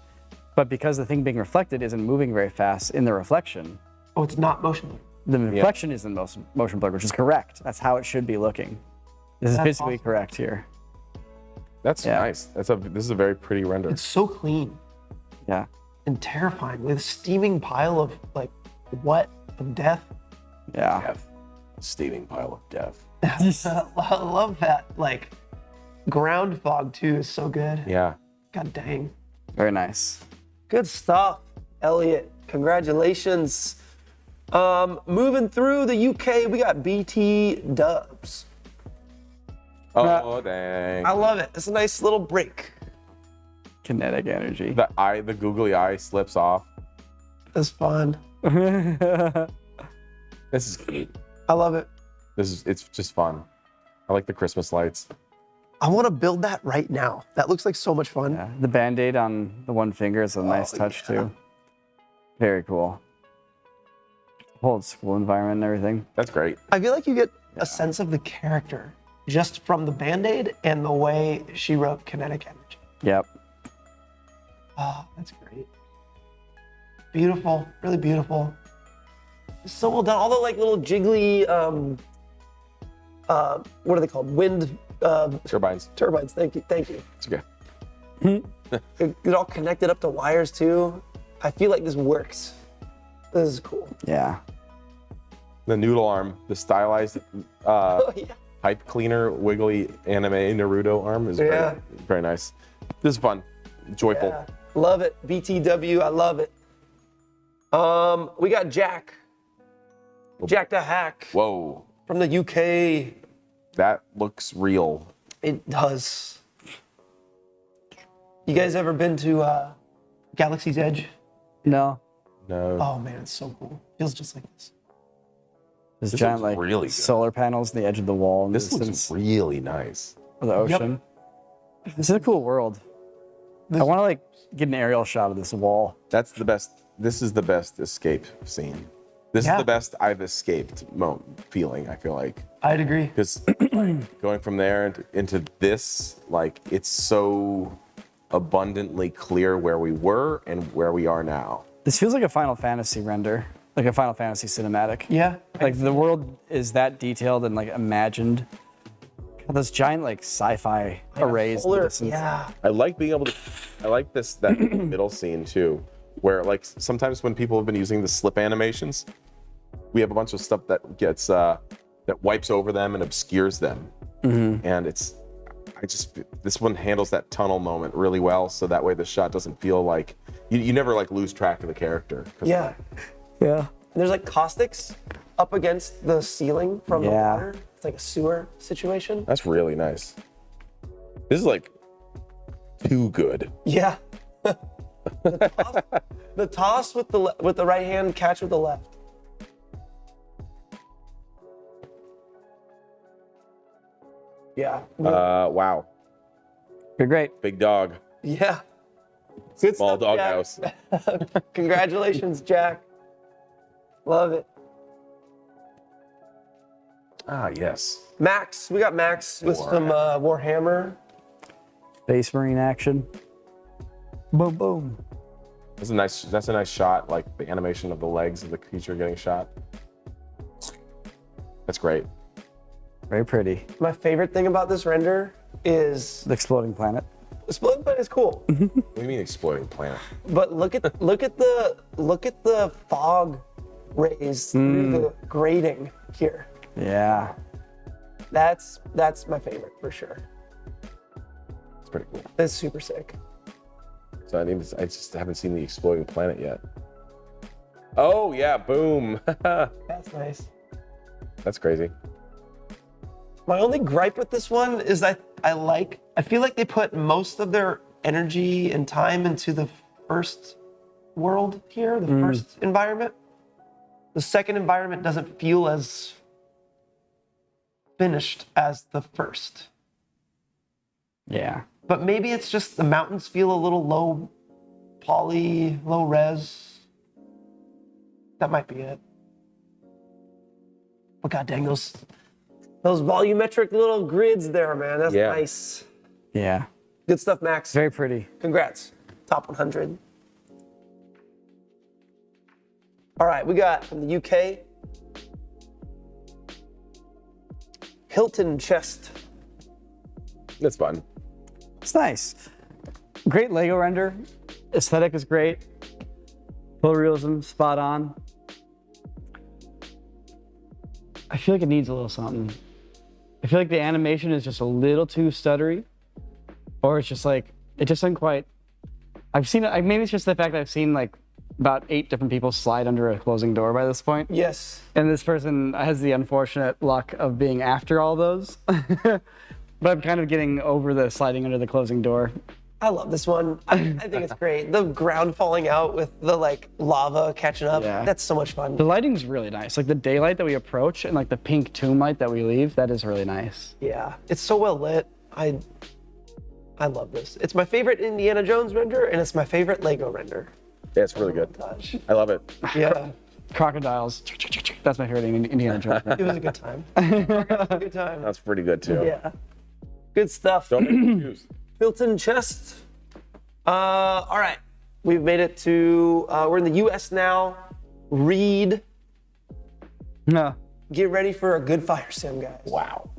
but because the thing being reflected isn't moving very fast in the reflection, Oh, it's not motion blur. the reflection isn't motion blurred, which is correct. That's how it should be looking. This is That's basically awesome. correct here. That's Yeah. nice. This is a very pretty render. It's so clean Yeah. and terrifying with a steaming pile of like what of death. Yeah. Death. Steaming pile of death. I love that. Like ground fog too is so good. Yeah. God dang. Very nice. Good stuff, Elliot. Congratulations. Moving through the UK, we got BT Dubs. Oh dang. I love it. It's a nice little break. Kinetic energy. The googly eye slips off. It's fun. This is great. I love it. It's just fun. I like the Christmas lights. I want to build that right now. That looks like so much fun. Yeah. The band-aid on the one finger is a nice touch yeah. too. Very cool. Whole school environment and everything. That's great. I feel like you get a sense of the character just from the Band-Aid and the way she wrote kinetic energy. Yep. Oh, that's great. Beautiful, really beautiful. So well done. All the like little jiggly, what are they called? Wind Turbines. turbines. Thank you, thank you. It's okay. It all connected up to wires too. I feel like this works. This is cool. Yeah. The noodle arm, the stylized Oh yeah. pipe cleaner, wiggly anime Naruto arm is Yeah. very nice. This is fun, joyful. Yeah. Love it. BTW, I love it. We got Jack. Jack the Hack Whoa, from the UK. that looks real. It does. You guys ever been to Galaxy's Edge? No. No. Oh man, it's so cool. Feels just like this. There's This giant looks like really good. solar panels on the edge of the wall in the This looks distance really nice. of the ocean. This is a cool world. I want to like get an aerial shot of this wall. That's the best. This is the best escape scene. This Yeah. is the best I've escaped feeling, I feel like. I'd agree. Because going from there into this, like, it's so abundantly clear where we were and where we are now. This feels like a Final Fantasy render, like a Final Fantasy cinematic. Yeah. Like the world is that detailed and like imagined. Those giant like sci-fi arrays. in the Solar, distance. yeah. I like being able to, I like that middle scene too, where like sometimes when people have been using the slip animations, we have a bunch of stuff that gets, that wipes over them and obscures them. And this one handles that tunnel moment really well, so that way the shot doesn't feel like, you never like lose track of the character. 'Cause Yeah. Yeah. And there's like caustics up against the ceiling from the Yeah. water. It's like a sewer situation. That's really nice. This is like too good. Yeah. The toss with the right hand, catch with the left. Yeah. Wow. You're great. Big dog. Yeah. Good Small stuff, doghouse. Jack. Congratulations, Jack. Love it. Ah, yes. Max, we got Max with some Warhammer. Space Marine action. Boom, boom. That's a nice shot, like the animation of the legs of the creature getting shot. That's great. Very pretty. My favorite thing about this render is The exploding planet. the exploding planet is cool, What do you mean exploding planet? but look at the fog rays through the grating here. Yeah. That's my favorite for sure. It's pretty cool. It's super sick. So I just haven't seen the exploding planet yet. Oh yeah, boom. That's nice. That's crazy. My only gripe with this one is I feel like they put most of their energy and time into the first world here, the first environment. The second environment doesn't feel as finished as the first. Yeah. But maybe it's just the mountains feel a little low poly, low res. That might be it. But god dang, those volumetric little grids there, man. That's Yeah. nice. Yeah. Good stuff, Max. Very pretty. Congrats. Top 100. All right, we got from the UK, Hilton chest. That's fun. It's nice. Great Lego render. Aesthetic is great. Photorealism, spot on. I feel like it needs a little something. I feel like the animation is just a little too stuttery. Or it's just like, it just doesn't quite. I've seen it, maybe it's just the fact that I've seen like about 8 different people slide under a closing door by this point. Yes. And this person has the unfortunate luck of being after all those. But I'm kind of getting over the sliding under the closing door. I love this one. I think it's great. The ground falling out with the like lava catching up. Yeah. That's so much fun. The lighting's really nice. Like the daylight that we approach and like the pink tomb light that we leave, that is really nice. Yeah, it's so well lit. I love this. It's my favorite Indiana Jones render, and it's my favorurt Lego render. Yeah, it's really good. Gosh. I love it. Yeah, Crocodiles. That's my favorite Indiana Jones. it was a good time. It was a good time. That's pretty good too. Yeah, good stuff. Don't get confused. Hilton chest. All right, we've made it to. We're in the U.S. now. Reed, No. get ready for a good fire sim, guys. Wow.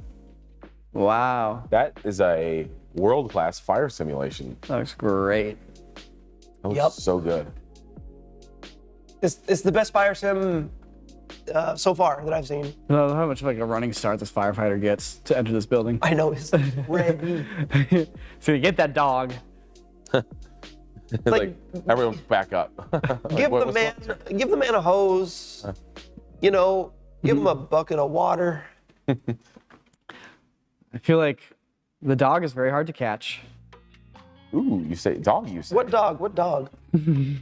Wow. That is a world-class fire simulation. That looks great. That looks Yep. so good. It's the best fire sim so far that I've seen. I love how much like a running start this firefighter gets to enter this building. I know it's ready. So you get that dog. Like everyone back up. Like, Give what- give the man a hose. You know, give him a bucket of water. I feel like the dog is very hard to catch. Ooh, you say dog. You say What dog? What dog?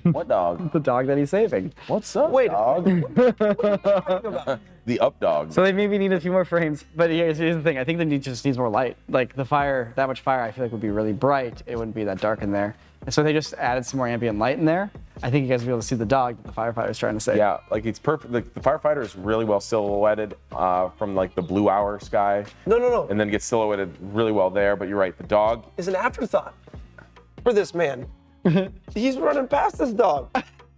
what dog? The dog that he's saving. What's up, Wait. dog? Talking about? The up dog. So they maybe need a few more frames. But here's the thing. I think they just needs more light. Like the fire, that much fire I feel like would be really bright. It wouldn't be that dark in there. And so they just added some more ambient light in there. I think you guys will be able to see the dog that the firefighter's trying to save. Yeah, like it's perfect. The firefighter is really well silhouetted from like the blue hour sky, No. and then gets silhouetted really well there. But you're right, the dog. It's an afterthought for this man. He's running past this dog.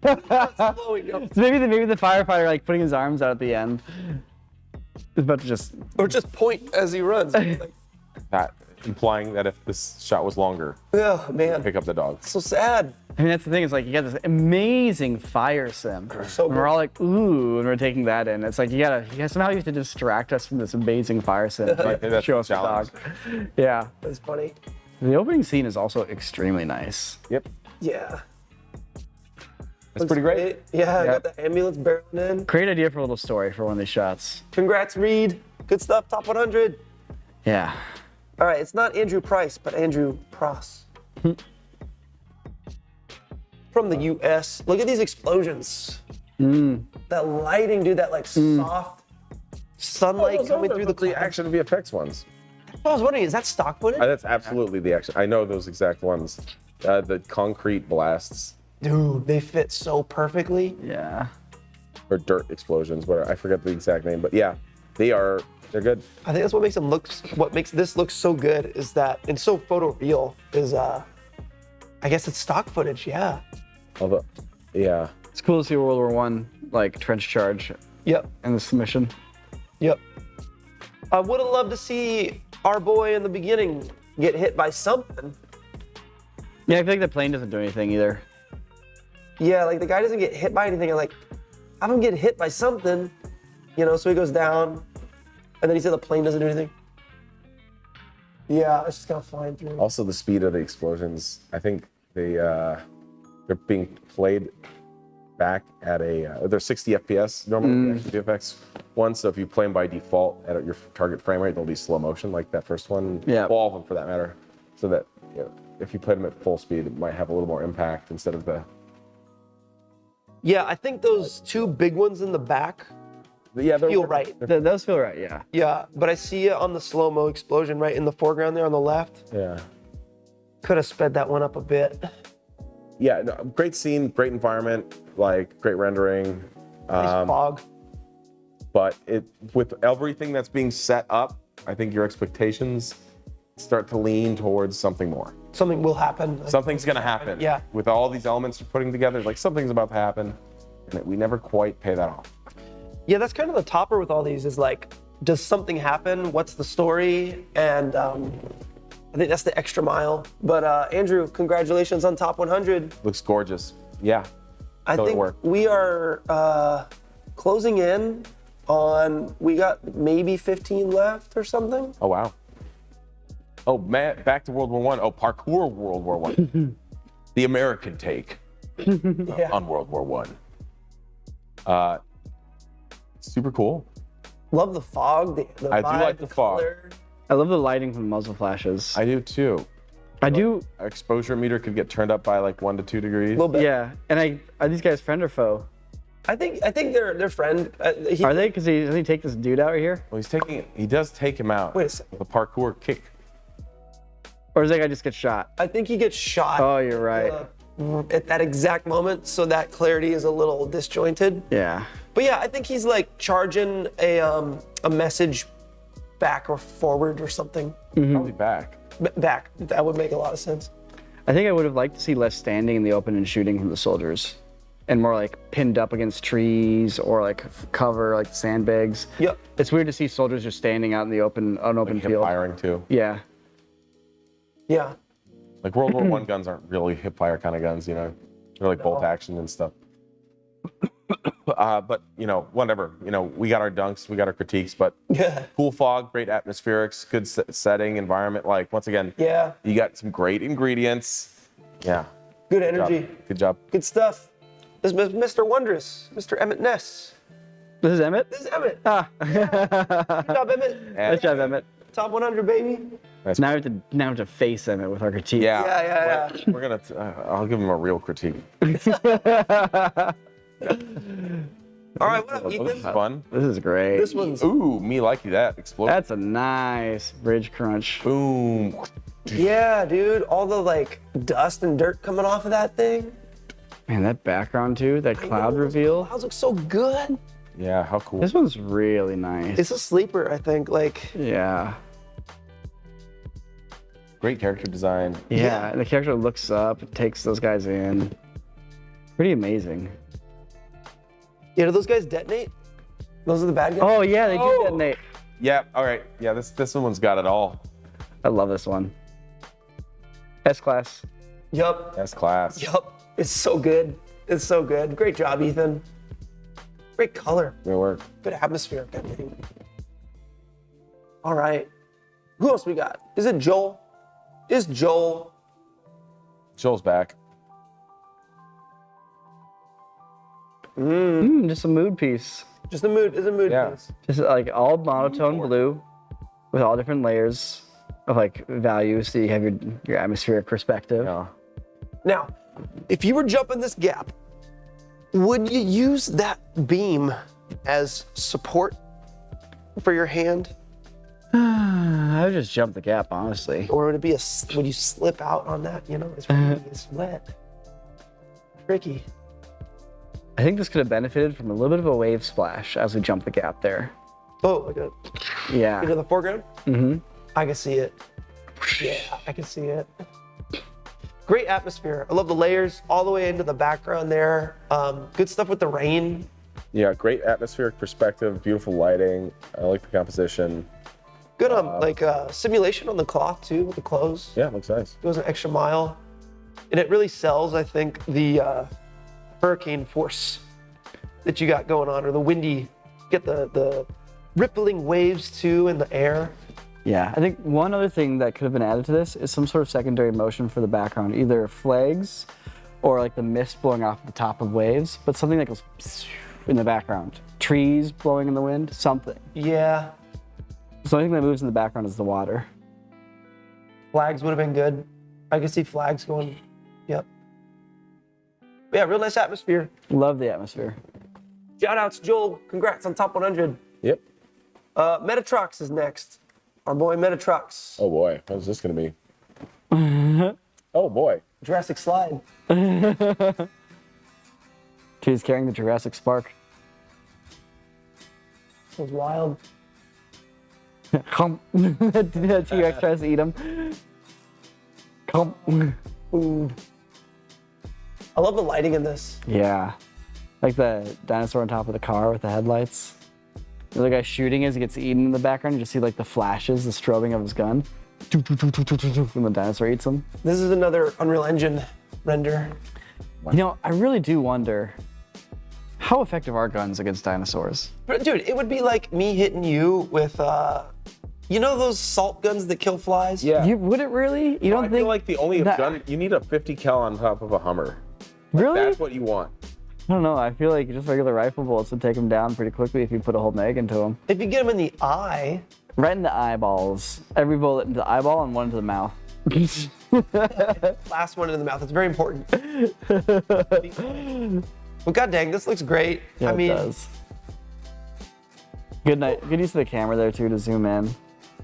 Slowing up. So maybe the firefighter like putting his arms out at the end is about to just. Or just point as he runs. Like, That implying that if this shot was longer, oh man, pick up the dog. so sad. I mean, that's the thing. Is like you got this amazing fire sim. So And we're all like, ooh, and we're taking that in. It's like you gotta somehow you have to distract us from this amazing fire sim. to, like, That's show the us the challenge. dog. Yeah. It's funny. The opening scene is also extremely nice. Yep, Yeah. that's pretty great. Yeah, I Yep. got the ambulance barreling in. Great idea for a little story for one of these shots. Congrats, Reed. Good stuff. Top 100. Yeah. All right, it's not Andrew Price, but Andrew Pross. From the US. Look at these explosions. That lighting, dude, that like soft sunlight coming through the the clouds. action VFX ones. I was wondering, is that stock footage? That's absolutely the action. I know those exact ones. The concrete blasts Dude, they fit so perfectly. Yeah. or dirt explosions, whatever. I forget the exact name, but yeah, they are They're good. I think that's what makes this look so good is that it's so photo real. Is I guess it's stock footage. Yeah. Although, yeah. It's cool to see World War I like trench charge Yep. and the submission. Yep. I would have loved to see our boy in the beginning get hit by something. Yeah, I feel like the plane doesn't do anything either. Yeah, like the guy doesn't get hit by anything. And like, have him get hit by something, so he goes down. And then he said the plane doesn't do anything. Yeah, it's just kind of flying through. Also, the speed of the explosions. I think they're being played back at they're 60 FPS normally, the VFX one. So if you play them by default at your target frame rate, they'll be slow motion like that first one. Yeah. Well, all of them for that matter. So that if you play them at full speed, it might have a little more impact instead of the. Yeah, I think those two big ones in the back Yeah, they're feel right. Those feel right, yeah. Yeah, but I see it on the slow-mo explosion right in the foreground there on the left. Yeah. Could have sped that one up a bit. Yeah, no, great scene, great environment, like great rendering. Nice fog. But with everything that's being set up, I think your expectations start to lean towards something more. Something will happen. Something's gonna happen. Yeah. With all these elements you're putting together, like something's about to happen, and we never quite pay that off. Yeah, that's kind of the topper with all these is like, does something happen? What's the story? And I think that's the extra mile. But Andrew, congratulations on top 100. Looks gorgeous. Yeah. I think we are closing in on, we got maybe 15 left or something. Oh wow. Oh man, back to World War I. Oh, Parkour World War I. The American take Yeah. on World War I. Super cool. Love the fog. The I do vibe, like the fog. color. I love the lighting from the muzzle flashes. I do too. I do, Our exposure meter could get turned up by like 1 to 2 degrees. A little bit. yeah. And are these guys friend or foe? I think they're friend. Are they? Because doesn't he take this dude out right here? Well, he does take him out. Wait a second. With a parkour kick. Or does that guy just get shot? I think he gets shot. Oh, you're right. At that exact moment, so that clarity is a little disjointed. Yeah. But yeah, I think he's like charging a message back or forward or something. Probably back. Back. That would make a lot of sense. I think I would have liked to see less standing in the open and shooting from the soldiers, and more like pinned up against trees or like cover, like sandbags. Yep. It's weird to see soldiers just standing out in the open Like hip field. firing too. Yeah. Yeah. Like World War I guns aren't really hip fire kind of guns, They're like bolt action and stuff. But whatever. We got our dunks, we got our critiques, but Yeah. cool fog, great atmospherics, good setting, environment. Like once again, Yeah. you got some great ingredients. Yeah. Good Good job. energy. Good job. Good stuff. This is Mr. Wondrous, Mr. Emmett Ness. This is Emmett? This is Emmett. Ah. Good job, Emmett. Nice job, Emmett. Top 100, baby. Nice. Now we have to face Emmett with our critique. Yeah. Yeah. We're gonna. I'll give him a real critique. All right, what up, This is Ethan? fun. This is great. This one's, Ooh, me likey that explosion. That's a nice bridge crunch. Boom. yeah, dude. All the like dust and dirt coming off of that thing. Man, that background too, that cloud reveal. Clouds look so good. Yeah, how cool. This one's really nice. It's a sleeper, I think. Like, Yeah. Great character design. Yeah, and the character looks up, takes those guys in. Pretty amazing. yeah, do those guys detonate? Those are the bad guys? Oh yeah, they do Oh. detonate. Yeah. All right. Yeah. This one's got it all. I love this one. S-Class. Yup. S class. Yup. It's so good. It's so good. Great job, Ethan. Great color. Good work. Good atmosphere. Good thing. All right. Who else we got? Is it Joel? Is Joel? Joel's back. Just a mood piece. Just a mood. It's a mood Yeah. piece. Just like all monotone blue with all different layers of like values, so you have your atmospheric perspective. Yeah. Now, if you were jumping this gap, would you use that beam as support for your hand? I would just jump the gap, honestly. Or would it be would you slip out on that? It's really, it's wet. Tricky. I think this could have benefited from a little bit of a wave splash as we jump the gap there. Oh, like a Yeah. into the foreground. Mm-hmm. I can see it. Yeah, I can see it. Great atmosphere. I love the layers all the way into the background there. Good stuff with the rain. Yeah, great atmospheric perspective, beautiful lighting. I like the composition. Good simulation on the cloth too with the clothes. Yeah, looks nice. Goes an extra mile, and it really sells, I think, the hurricane force that you got going on, or the windy. Get the rippling waves too in the air. Yeah, I think one other thing that could have been added to this is some sort of secondary motion for the background, either flags or like the mist blowing off the top of waves, but something that goes in the background. Trees blowing in the wind, something. Yeah, So anything that moves in the background is the water. flags would have been good. I could see flags going. Yep. Yeah, real nice atmosphere. Love the atmosphere. Shout outs, Joel. Congrats on top 100. Yep. Metatrox is next. Our boy Metatrox. Oh boy, how's this gonna be? Oh boy. Jurassic Slide. She's carrying the Jurassic Spark. This was wild. The T-Rex tries to eat him. Food. I love the lighting in this. Yeah. Like the dinosaur on top of the car with the headlights. The other guy shooting as he gets eaten in the background. You just see like the flashes, the strobing of his gun. When the dinosaur eats him. This is another Unreal Engine render. You know, I really do wonder, how effective are guns against dinosaurs? But dude, it would be like me hitting you with, you know those salt guns that kill flies? Yeah. Would it really? You don't I think? feel like the only that- gun you need a 50 cal on top of a Hummer. Like, Really? That's what you want. I don't know. I feel like just regular rifle bullets would take him down pretty quickly if you put a whole mag into him. If you get them in the eye, Right in the eyeballs. Every bullet into the eyeball and one into the mouth. last one into the mouth. It's very important. But god dang, this looks great. Yeah, I mean, it does. Good night. Good use of the camera there too to zoom in,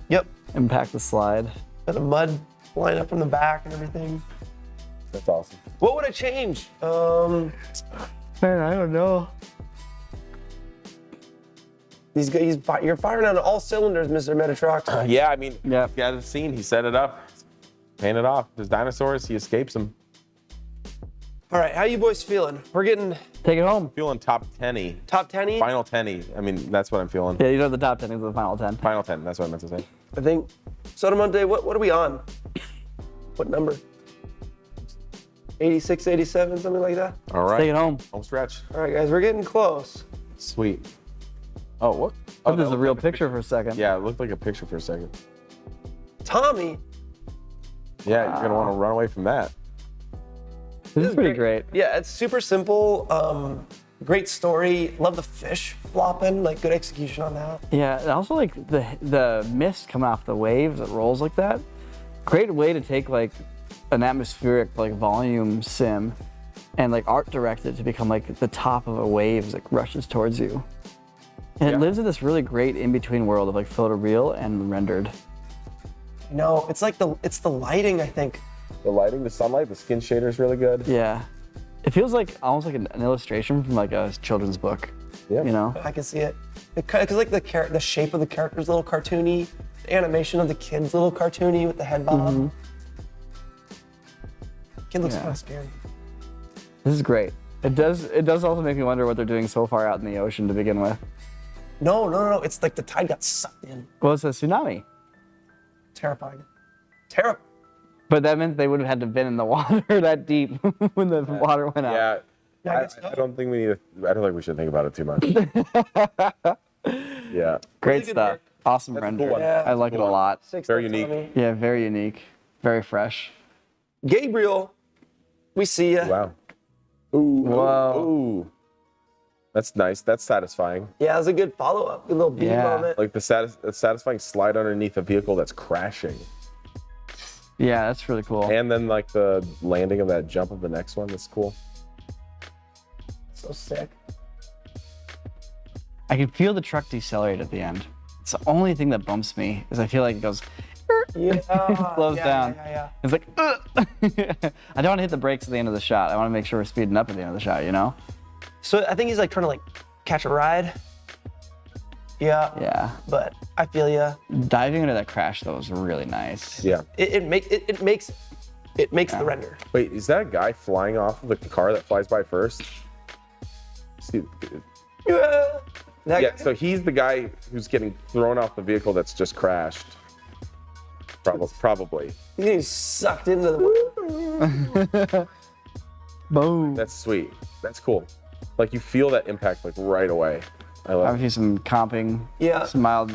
yep. impact the slide. Got the mud line up from the back and everything. That's awesome. What would I change? Man, I don't know. You're firing on all cylinders, Mr. Metatrox. Yeah, I mean, Yep. you got the scene. He set it up, painted off. There's dinosaurs. He escapes them. All right, how you boys feeling? We're getting Take it home. Feeling top 10-y. top 10-y. Final 10-y. I mean, that's what I'm feeling. Yeah, you know the top 10 is the final 10. Final 10. That's what I meant to say. I think. Sotomonte, what are we on? What number? 86, 87, something like that? All right. Take it home. Home stretch. All right, guys, we're getting close. Sweet. Oh, what? Oh, there's that a real looked like picture for a second. Yeah, it looked like a picture for a second. Tommy. Yeah, you're gonna want to run away from that. This is pretty great. Yeah, it's super simple. Great story. Love the fish flopping. Like good execution on that. Yeah, and also like the mist coming off the waves that rolls like that. Great way to take like an atmospheric like volume sim and like art direct it to become like the top of a wave as it rushes towards you. And Yeah. it lives in this really great in-between world of like photoreal and rendered. You know, it's like it's the lighting, I think. The lighting, the sunlight, the skin shader is really good. Yeah. It feels like almost like an illustration from like a children's book. Yeah. You know? I can see it. Because like the shape of the character's a little cartoony. The animation of the kid's a little cartoony with the head bob. Kid looks Yeah. kind of scary. This is great. It does also make me wonder what they're doing so far out in the ocean to begin with. No. It's like the tide got sucked in. Well, it's a tsunami. Terrifying. Terrifying. But that meant they would have had to have been in the water that deep when the water went out. Yeah. Yeah, I guess so. I don't think we need to, I don't think we should think about it too much. Yeah. Great Really good stuff. work. Awesome That's a render. cool one. Yeah. I like it a Cool one. lot. Very unique. Yeah, very unique. Very fresh. Gabriel, we see ya. Wow. Whoa. Ooh. That's nice. That's satisfying. Yeah, it was a good follow-up. Good little beam Yeah. moment. Like the satisfying slide underneath a vehicle that's crashing. Yeah, that's really cool. And then like the landing of that jump of the next one. That's cool. So sick. I can feel the truck decelerate at the end. It's the only thing that bumps me is I feel like it goes, Yeah. slows yeah, down. Yeah. It's like, I don't want to hit the brakes at the end of the shot. I want to make sure we're speeding up at the end of the shot, you know? So I think he's like trying to like catch a ride. Yeah. Yeah. But I feel ya. Diving into that crash though was really nice. Yeah. It makes the render. Wait, is that a guy flying off of the car that flies by first? See, Yeah. That yeah, guy? so he's the guy who's getting thrown off the vehicle that's just crashed. Probably. He's getting sucked into the. Boom. That's sweet. That's cool. Like you feel that impact like right away. I love Obviously some comping. Yeah. Some mild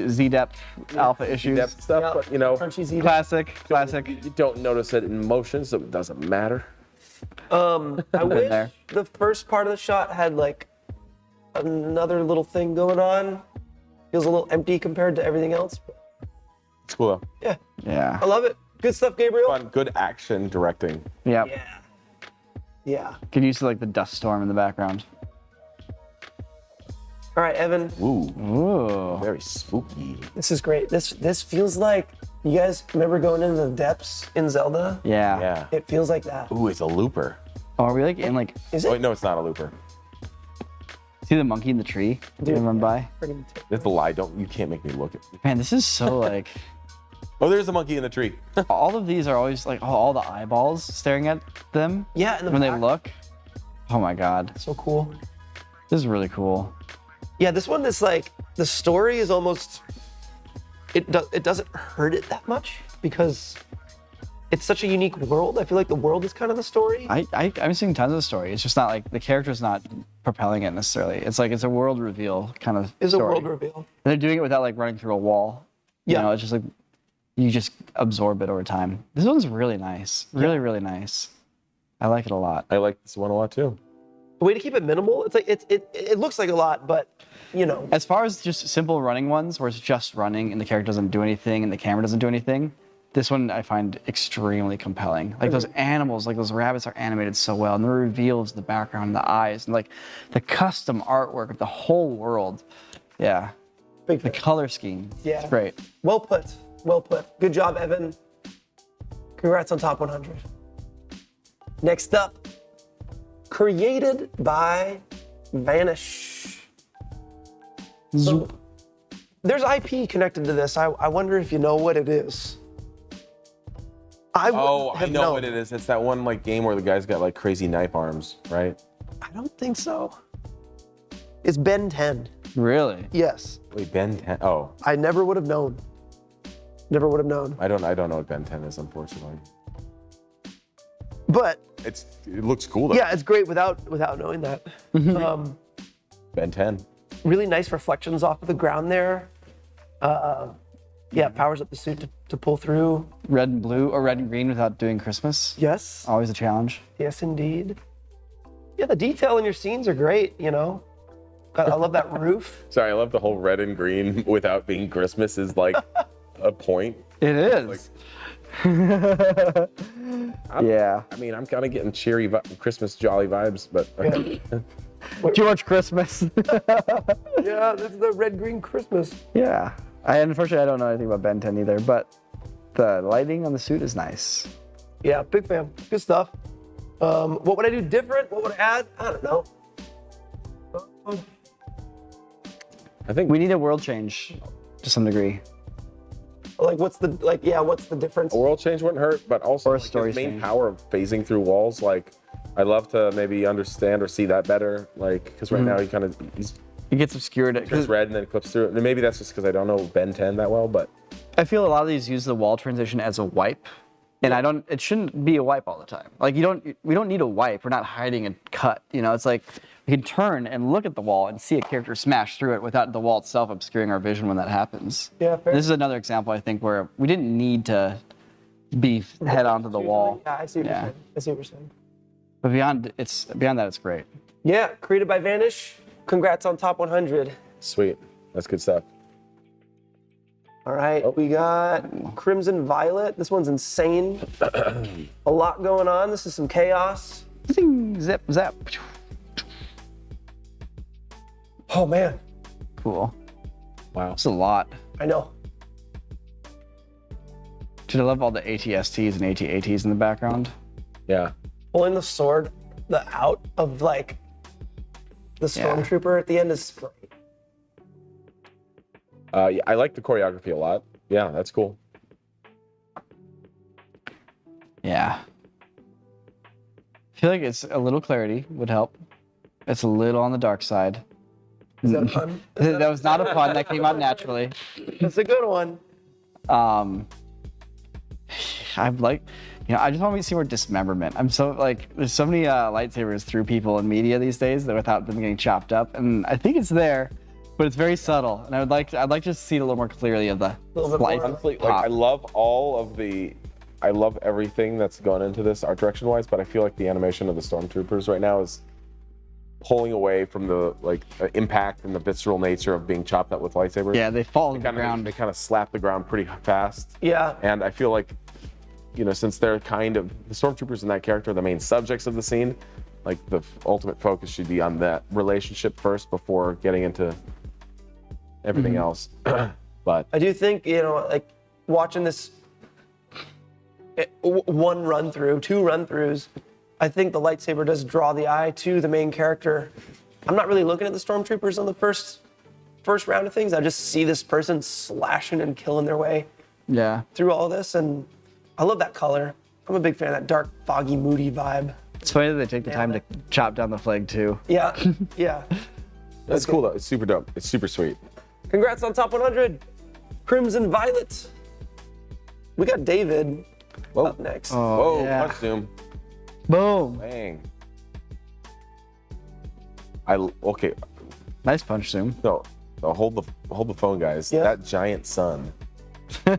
Z depth alpha issues. depth stuff, Yeah. but you know, Crunchy Z. Classic. you don't notice it in motion, so it doesn't matter. I wish there. the first part of the shot had like another little thing going on. Feels a little empty compared to everything else. But It's cool though. yeah, Yeah. I love it. Good stuff, Gabriel. Fun, good action directing. Yep. Yeah. Yeah. Get used to like the dust storm in the background. All right, Evan. Ooh, Ooh. very spooky. This is great. This feels like you guys remember going into the depths in Zelda? Yeah. Yeah. It feels like that. Ooh, it's a looper. Oh, are we like in like Is Oh, it? wait, no, it's not a looper. see the monkey in the tree? Dude, They run by. Friggin' That's a lie. You can't make me look at. Man, this is so like Oh, there's a monkey in the tree. all of these are always like all the eyeballs staring at them Yeah, in the when they back. look. Oh my god. So cool. This is really cool. Yeah, this one is like the story is almost it doesn't hurt it that much because it's such a unique world. I feel like the world is kind of the story. I'm seeing tons of the story. It's just not like the character's not propelling it necessarily. It's like it's a world reveal kind of It's a story. world reveal. And they're doing it without like running through a wall. You Yeah. know, it's just like you just absorb it over time. This one's really nice. Really nice. I like it a lot. I like this one a lot too. The way to keep it minimal, it's like it looks like a lot, but you know. As far as just simple running ones where it's just running and the character doesn't do anything and the camera doesn't do anything, this one I find extremely compelling. Like those animals, like those rabbits are animated so well, and the reveals, the background, the eyes, and like the custom artwork of the whole world. Yeah. Big The fan. color scheme. Yeah. It's great. Well put. Well put. Good job, Evan. Congrats on top 100. Next up, created by Vanish. So, there's IP connected to this. I wonder if you know what it is. I Oh, wouldn't I have know known. what it is. It's that one like game where the guy's got like crazy knife arms, right? I don't think so. It's Ben 10. Really? Yes. Wait, Ben 10. Oh, I never would have known. Never would have known. I don't know what Ben 10 is, unfortunately. But It looks cool though. yeah, it's great without knowing that. Ben 10. Really nice reflections off of the ground there. Yeah, powers up the suit to pull through. Red and blue or red and green without doing Christmas. Yes. Always a challenge. Yes, indeed. Yeah, the detail in your scenes are great, you know. I love that roof. Sorry, I love the whole red and green without being Christmas is like a point. It is. Yeah. I mean, I'm kind of getting cheery Christmas jolly vibes, but Too much Christmas. Yeah, this is the red-green Christmas. Yeah. Unfortunately, I don't know anything about Ben 10 either, but the lighting on the suit is nice. Yeah, big fan. Good stuff. What would I do different? What would I add? I don't know. I think We need a world change to some degree. What's the difference? a world change wouldn't hurt, but also Or a like, story his main change. power of phasing through walls. Like, I'd love to maybe understand or see that better. Like, because right now he's It gets obscured. turns 'Cause red and then clips through it. And maybe that's just because I don't know Ben 10 that well, but I feel a lot of these use the wall transition as a wipe. And it shouldn't be a wipe all the time. Like we don't need a wipe. We're not hiding a cut. You know, it's like we can turn and look at the wall and see a character smash through it without the wall itself obscuring our vision when that happens. Yeah, fair. This is another example, I think, where we didn't need to be head onto the wall. Yeah, I see what you're Yeah. saying. I see what you're saying. But beyond that, it's great. Yeah, created by Vanish. Congrats on top 100. sweet. That's good stuff. All right, we got Crimson Violet. This one's insane. A lot going on. This is some chaos. Zing, zip, zap. Oh man, Cool. Wow. That's a lot. I know. Dude, I love all the ATSTs and ATATs in the background. Yeah. Pulling the sword, the out of like the Yeah. stormtrooper at the end is great. Yeah, I like the choreography a lot. Yeah, that's cool. Yeah. I feel like it's a little clarity would help. It's a little on the dark side. Is that fun? That was not a pun. That came out naturally. That's a good one. I'm like, I just want to see more dismemberment. I'm so like, there's so many lightsabers through people in media these days that without them getting chopped up, and I think it's there, but it's very subtle. And I'd like to see it a little more clearly of the little bit slice. more. Honestly, like, I love everything that's gone into this art direction wise, but I feel like the animation of the stormtroopers right now is pulling away from the impact and the visceral nature of being chopped up with lightsabers. Yeah, they fall to the ground. They kind of slap the ground pretty fast. Yeah. And I feel like, since they're kind of the stormtroopers and that character are the main subjects of the scene, like the ultimate focus should be on that relationship first before getting into everything else. But I do think, like watching this one run through, two run throughs, I think the lightsaber does draw the eye to the main character. I'm not really looking at the stormtroopers on the first round of things. I just see this person slashing and killing their way Yeah. through all this, and I love that color. I'm a big fan of that dark, foggy, moody vibe. It's funny that they take the time to chop down the flag too. Yeah, yeah. that's cool though. It's super dope. It's super sweet. Congrats on top 100. Crimson Violet. We got David up next. Whoa, yeah. punch zoom. Boom. Bang. Okay. Nice punch zoom. So hold the phone, guys. Yeah. That giant sun. I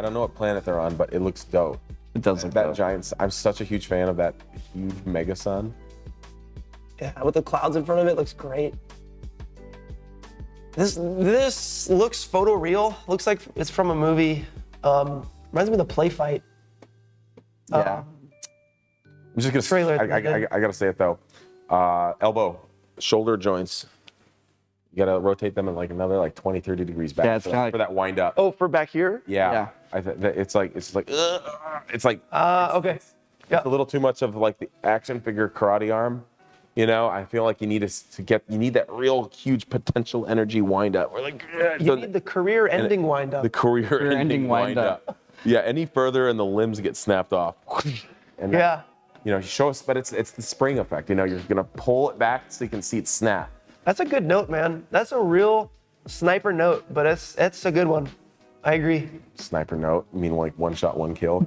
don't know what planet they're on, but it looks dope. It does look That dope. giant. I'm such a huge fan of that huge mega sun. Yeah, with the clouds in front of it, looks great. This looks photoreal. Looks like it's from a movie. Reminds me of the Play Fight. Yeah. I'm just gonna. Trailer at the I end. gotta say it though. Elbow, shoulder joints. You gotta rotate them in like another 20, 30 degrees back Yeah, it's for, kinda like- for that wind up. Oh, for back here? Yeah. Yeah. It's like Okay. Yeah. a little too much of like the action figure karate arm. I feel like you need that real huge potential energy wind up. We're like, You need the career-ending wind-up. the career-ending wind up. Yeah, any further and the limbs get snapped off. And Yeah. you show us, but it's the spring effect. You're gonna pull it back so you can see it snap. That's a good note, man. That's a real sniper note, but it's a good one. I agree. Sniper note. You mean like one shot, one kill?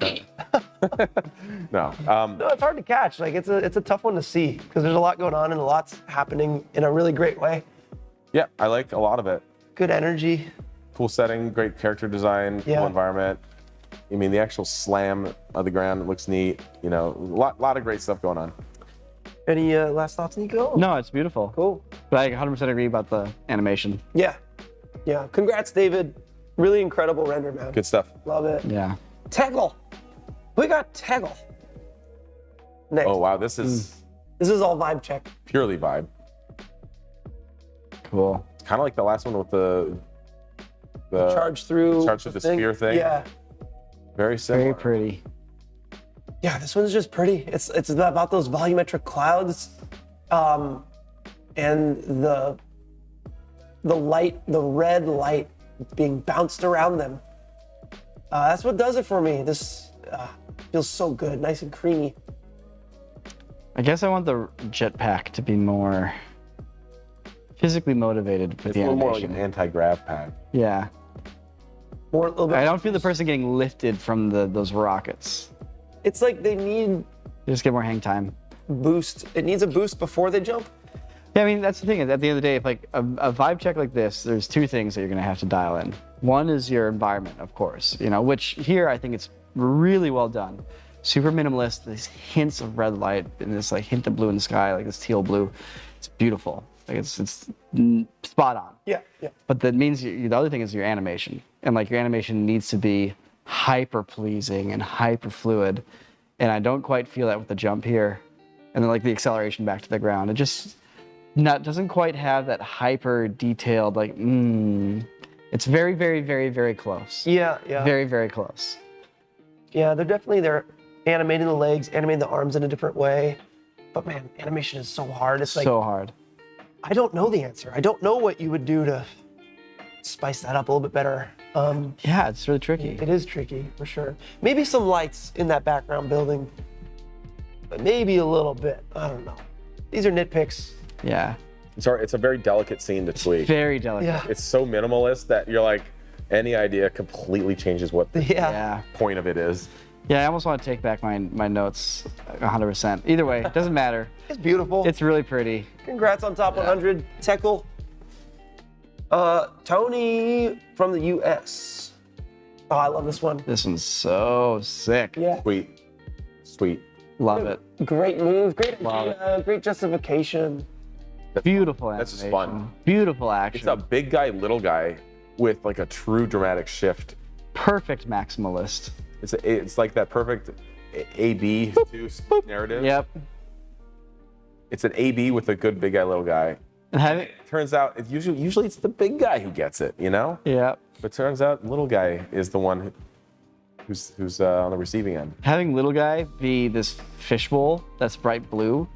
No. No, it's hard to catch. Like it's a tough one to see because there's a lot going on and a lot's happening in a really great way. Yeah, I like a lot of it. Good energy. Cool setting, great character design, Yeah. cool environment. I mean, the actual slam of the ground looks neat. A lot of great stuff going on. Any last thoughts, Niko? No, it's beautiful. Cool. But I 100% agree about the animation. Yeah. Yeah. Congrats, David. Really incredible render, man. Good stuff. Love it. Yeah. Tegel. We got Tegel. Next. Oh wow, this is This is all vibe check. purely vibe. Cool. It's kind of like the last one with the Charge through. charge through the spear thing. Yeah. Very similar. Very pretty. Yeah, this one's just pretty. It's about those volumetric clouds, and the light, the red light being bounced around them. That's what does it for me. This feels so good, nice and creamy. I guess I want the jetpack to be more physically motivated with It's the a little more animation. like an anti-grav pack. Yeah. More a little bit. I don't feel the person getting lifted from those rockets. It's like they need They just get more hang time. boost. It needs a boost before they jump. Yeah, I mean, that's the thing. At the end of the day, if like a vibe check like this, there's two things that you're gonna have to dial in. One is your environment, of course, which here I think it's really well done. Super minimalist, these hints of red light and this like hint of blue in the sky, like this teal blue. It's beautiful. Like it's spot on. Yeah, yeah. But that means the other thing is your animation. And like your animation needs to be hyper pleasing and hyper fluid. And I don't quite feel that with the jump here. And then like the acceleration back to the ground. It just doesn't quite have that hyper detailed It's very, very, very, very close. Yeah, yeah. Very, very close. Yeah, they're animating the legs, animating the arms in a different way. But man, animation is so hard. It's like So hard. I don't know the answer. I don't know what you would do spice that up a little bit better. Yeah, it's really tricky. It is tricky, for sure. Maybe some lights in that background building, but maybe a little bit. I don't know. These are nitpicks. Yeah. It's a very delicate scene to tweak. Very delicate. Yeah. It's so minimalist that you're like, any idea completely changes what the Yeah. point of it is. Yeah, I almost want to take back my notes 100%. Either way, it doesn't matter. It's beautiful. It's really pretty. Congrats on top 100, Teckle. Tony from the US. Oh, I love this one. This one's so sick. Yeah. Sweet. Love it. Great move, great Love idea, great justification. Beautiful That's animation. just fun. Beautiful action. It's a big guy, little guy with like a true dramatic shift. Perfect maximalist. It's like that perfect AB narrative. Yep. It's an AB with a good big guy, little guy. And having, Turns out it usually it's the big guy who gets it, you know? yeah. But turns out little guy is the one who's on the receiving end. Having little guy be this fishbowl that's bright blue,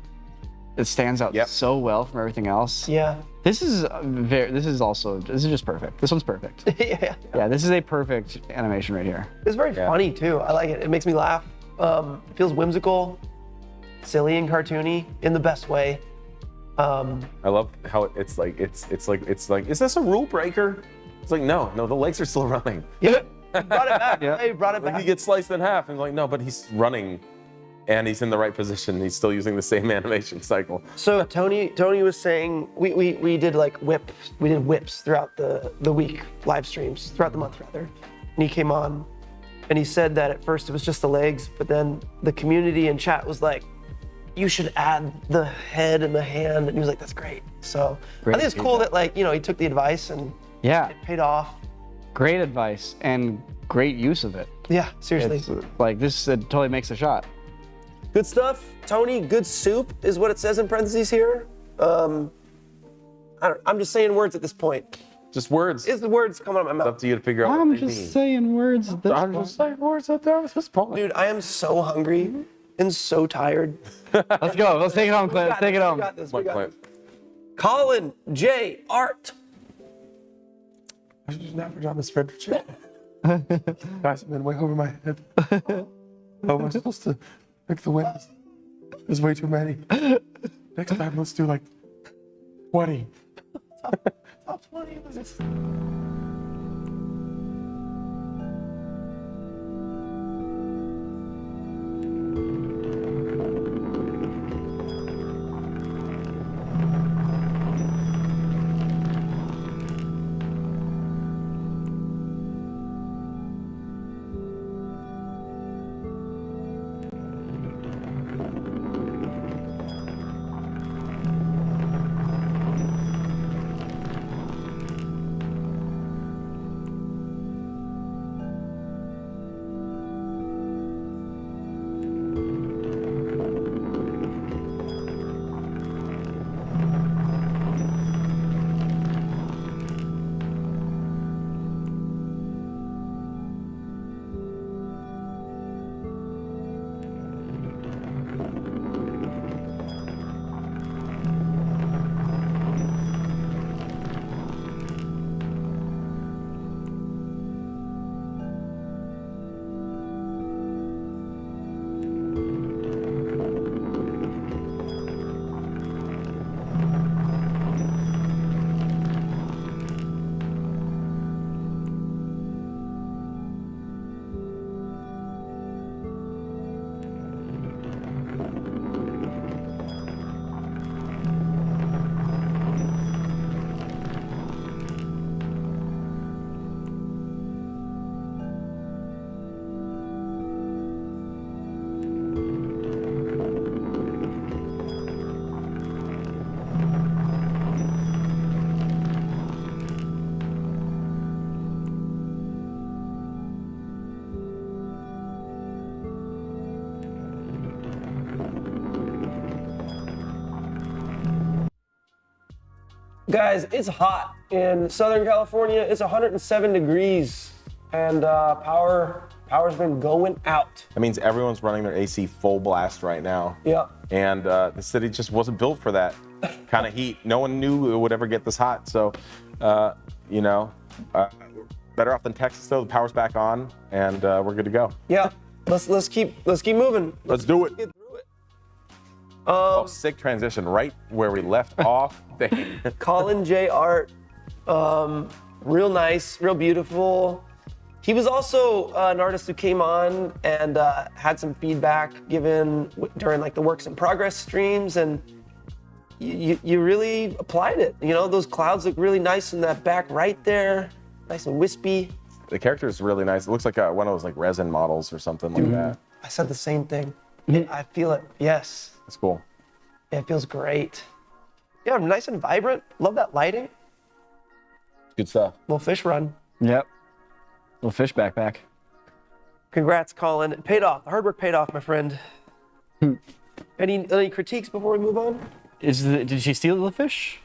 it stands out Yep. so well from everything else. Yeah. This is just perfect. This one's perfect. Yeah. Yeah, this is a perfect animation right here. It's very funny too. I like it. It makes me laugh. It feels whimsical, silly and cartoony in the best way. I love how it's like, is this a rule breaker? It's like, no, the legs are still running. Yeah. Brought it back. Yeah. Hey, brought it Like back. he gets sliced in half, and like, no, but he's running, and he's in the right position. He's still using the same animation cycle. So Tony was saying we did like whips throughout the week, live streams throughout the month rather. And he came on and he said that at first it was just the legs, but then the community and chat was like, you should add the head and the hand, and he was like, that's great. So Great I think it's cool that like, you know, he took the advice and Yeah, it paid off. great advice and great use of it. Yeah, seriously. It's like this it totally makes a shot. Good stuff, Tony. Good soup is what it says in parentheses here. I'm just saying words at this point. Just words. Is the words coming out of my It's mouth? up to you to figure out I'm what they just mean. saying words at this I'm point. just saying words at this point. Dude, I am so hungry and so tired. Let's go. Let's take it home, Clint. Let's take it home. We got this. Come We on, got Clint. this. Colin J. Art. I should never drop the spread for chat. Guys, I've been way over my head. How am I supposed to pick the winners? There's way too many. Next time, let's do like 20. Top 20. Guys, it's hot in Southern California. It's 107 degrees, and power's been going out. That means everyone's running their AC full blast right now. Yeah. And the city just wasn't built for that kind of heat. No one knew it would ever get this hot. So, you know, Better off than Texas though. The power's back on, and we're good to go. Yeah. Let's keep moving. Let's do it. Get through it. Oh, sick transition right where we left off. Dang. Colin J. Art, real nice, real beautiful. He was also an artist who came on and had some feedback given during like the works in progress streams, and you really applied it. You know, those clouds look really nice in that back right there, nice and wispy. The character is really nice. It looks like one of those like resin models or something like that. I said the same thing. I feel it. Yes. It's cool. Yeah, it feels great. Yeah, nice and vibrant. Love that lighting. Good stuff. Little fish run. Yep. Little fish backpack. Congrats, Colin. It paid off. The hard work paid off, my friend. Any critiques before we move on? Did she steal the fish?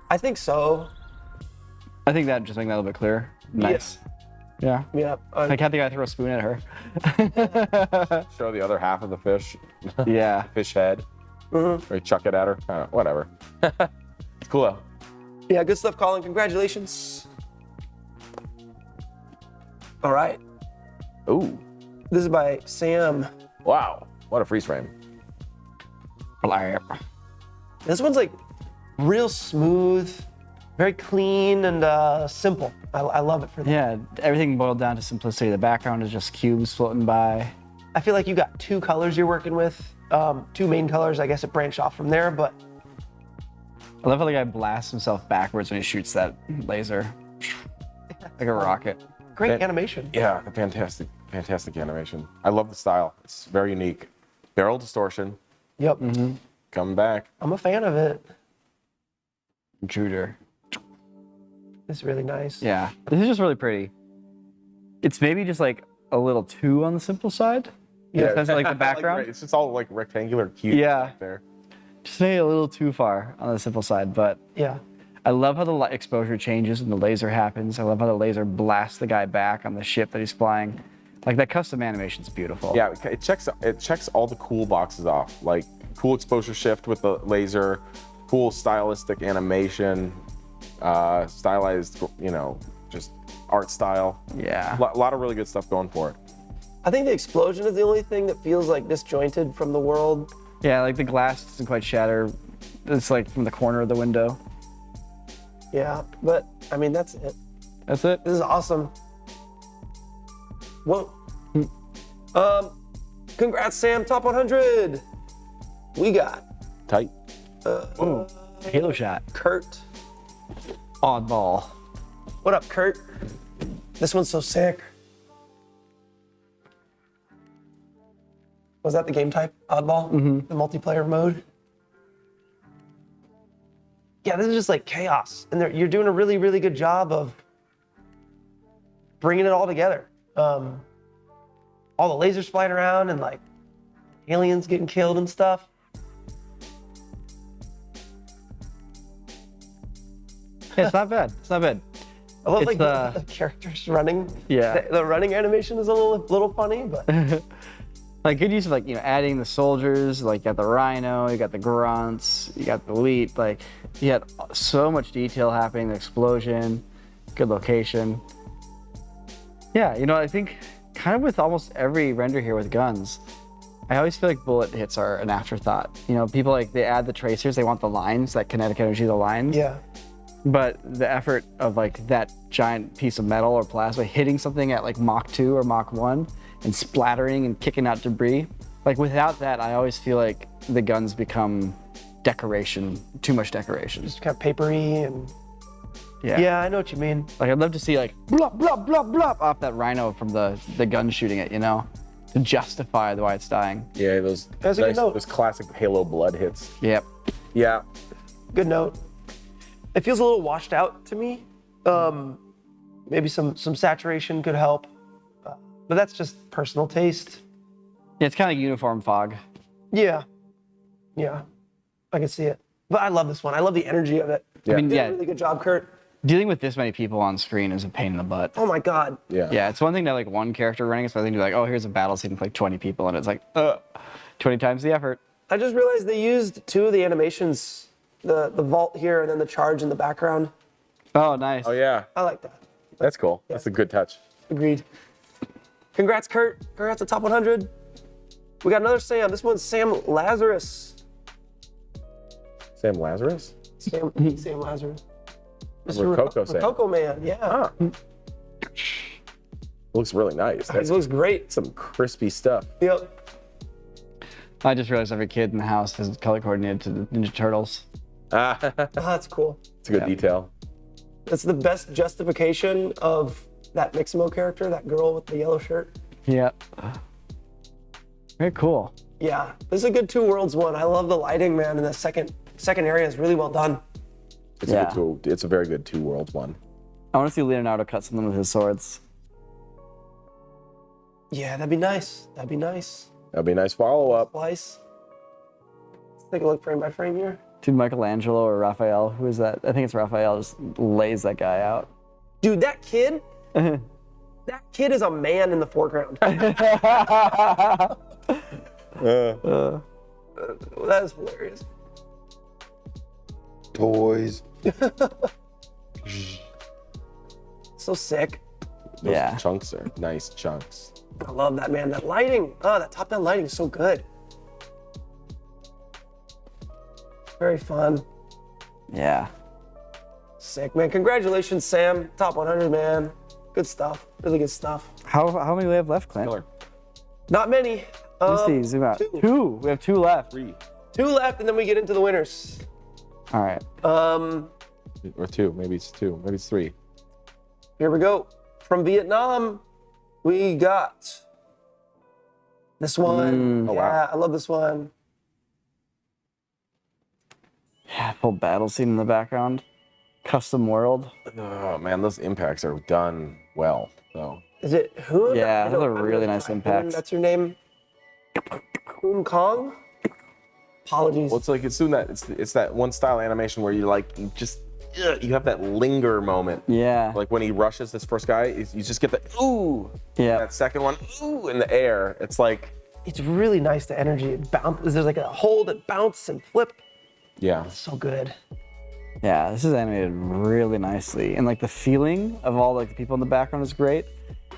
I think so. I think that just make that a little bit clearer. Nice. Yeah. Yeah. I can't think I throw a spoon at her. Show the other half of the fish. Yeah. Fish head. Or you chuck it at her. I don't know, whatever. It's cool though. Yeah, good stuff, Colin. Congratulations. All right. Ooh. This is by Sam. Wow. What a freeze frame. This one's like real smooth, very clean and simple. I love it for that. Yeah, everything boiled down to simplicity. The background is just cubes floating by. I feel like you got two colors you're working with, two main colors. I guess it branched off from there, but I love how the guy blasts himself backwards when he shoots that laser. Like a rocket. great animation. Yeah, fantastic animation. I love the style. It's very unique. Barrel distortion. Yep. Coming back. I'm a fan of it. Intruder. It's really nice. Yeah, this is just really pretty. It's maybe just like a little too on the simple side. Yeah, that's like the background. It's just all like rectangular cute back there. Just maybe a little too far on the simple side, but Yeah. I love how the light exposure changes and the laser happens. I love how the laser blasts the guy back on the ship that he's flying. Like that custom animation's beautiful. Yeah, it checks all the cool boxes off. Like cool exposure shift with the laser, cool stylistic animation, stylized, just art style. Yeah. A lot of really good stuff going for it. I think the explosion is the only thing that feels like disjointed from the world. Yeah, like the glass doesn't quite shatter. It's like from the corner of the window. Yeah, but I mean, that's it. That's it. This is awesome. Whoa. Congrats, Sam. Top 100. We got Tight. Ooh, Halo shot. Kurt. Oddball. What up, Kurt? This one's so sick. Was that the game type? Oddball? The multiplayer mode? Yeah, this is just like chaos. And you're doing a really, really good job of bringing it all together. All the lasers flying around and like aliens getting killed and stuff. Yeah, it's not bad. It's not bad. I love It's, like the characters running. Yeah. The running animation is a little funny, but Like good use of like, adding the soldiers, like you got the rhino, you got the grunts, you got the elite, like you had so much detail happening, the explosion, good location. Yeah, I think kind of with almost every render here with guns, I always feel like bullet hits are an afterthought. People like they add the tracers, they want the lines, that kinetic energy of the lines. yeah. But the effort of like that giant piece of metal or plasma hitting something at like Mach 2 or Mach 1 and splattering and kicking out debris, like without that, I always feel like the guns become decoration, too much decoration. Just kind of papery and Yeah. yeah, I know what you mean. Like I'd love to see like blop, blop, blop, blop off that rhino from the gun shooting it, to justify why it's dying. Yeah, those That's a good note. those classic Halo blood hits. Yep. Yeah. Good note. It feels a little washed out to me. Maybe some saturation could help, but that's just personal taste. Yeah, it's kind of uniform fog. Yeah, I can see it. But I love this one. I love the energy of it. Yeah. I mean, You did yeah, a really good job, Kurt. dealing with this many people on screen is a pain in the butt. Oh my God. Yeah. Yeah, it's one thing to like one character running, it's another thing to be like, oh, here's a battle scene with like 20 people, and it's like, 20 times the effort. I just realized they used two of the animations, the vault here and then the charge in the background. Oh, nice. Oh yeah. I like that. That's cool. That's a good touch. Agreed. Congrats, Kurt. Congrats to top 100. We got another Sam. This one's Sam Lazarus. Sam Lazarus? Sam Lazarus. Rococo Sam. Rococo Man, yeah. Ah. Looks really nice. This looks great. Some crispy stuff. Yep. I just realized every kid in the house is color coordinated to the Ninja Turtles. Oh, that's cool. It's a good detail. That's the best justification of that Mixamo character, that girl with the yellow shirt. Yep. Very cool. Yeah, this is a good Two Worlds one. I love the lighting, man, and the second area is really well done. It's a good it's a very good Two Worlds one. I want to see Leonardo cut something with his swords. Yeah, that'd be nice. That'd be nice. That'd be a nice follow-up. Slice. Let's take a look frame by frame here. Dude, Michelangelo or Raphael, who is that? I think it's Raphael, just lays that guy out. Dude, that kid is a man in the foreground. That is hilarious. Toys. So sick. Those chunks are nice chunks. I love that, man. That lighting. Oh, that top-down lighting is so good. Very fun. Yeah. Sick, man. Congratulations, Sam. Top 100, man. Good stuff. Really good stuff. How many do we have left, Clint? Killer. Not many. Let's see, zoom out. Two. We have two left. 3. 2 left, and then we get into the winners. All right. Or 2. Maybe it's 2. Maybe it's 3. Here we go. From Vietnam, we got this one. Oh, Yeah, wow. I love this one. Yeah, full battle scene in the background. Custom world. Oh man, those impacts are done well. So Is it Hoon? Yeah, I those are don't- really nice Hoon, impacts. That's your name? Hoon Kong? Apologies. well, it's like it's doing that. It's that one style animation where you you have that linger moment. Yeah. Like when he rushes this first guy, you just get the ooh. Yeah. That second one, ooh, in the air. It's like, It's really nice, the energy. It bounces. There's like a hold, it bounce and flip. yeah. So good. Yeah, this is animated really nicely. And like the feeling of all like the people in the background is great.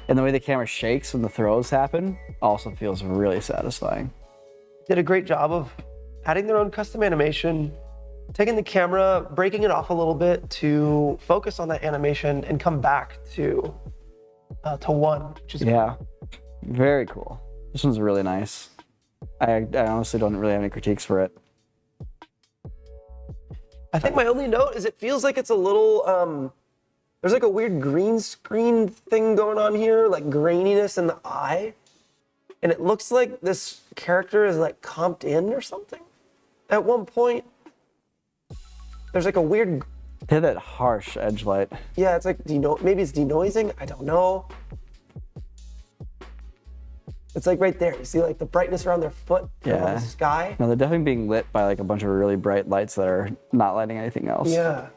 And the way the camera shakes when the throws happen also feels really satisfying. Did a great job of adding their own custom animation, taking the camera, breaking it off a little bit to focus on that animation and come back to one, which is Yeah, very cool. This one's really nice. I honestly don't really have any critiques for it. I think my only note is it feels like it's a little, there's like a weird green screen thing going on here, like graininess in the eye. And it looks like this character is like comped in or something at one point. There's like a weird, They have that harsh edge light. yeah, it's like, maybe it's denoising, I don't know. It's like right there, you see like the brightness around their foot, Yeah. the sky. No, they're definitely being lit by like a bunch of really bright lights that are not lighting anything else. Yeah.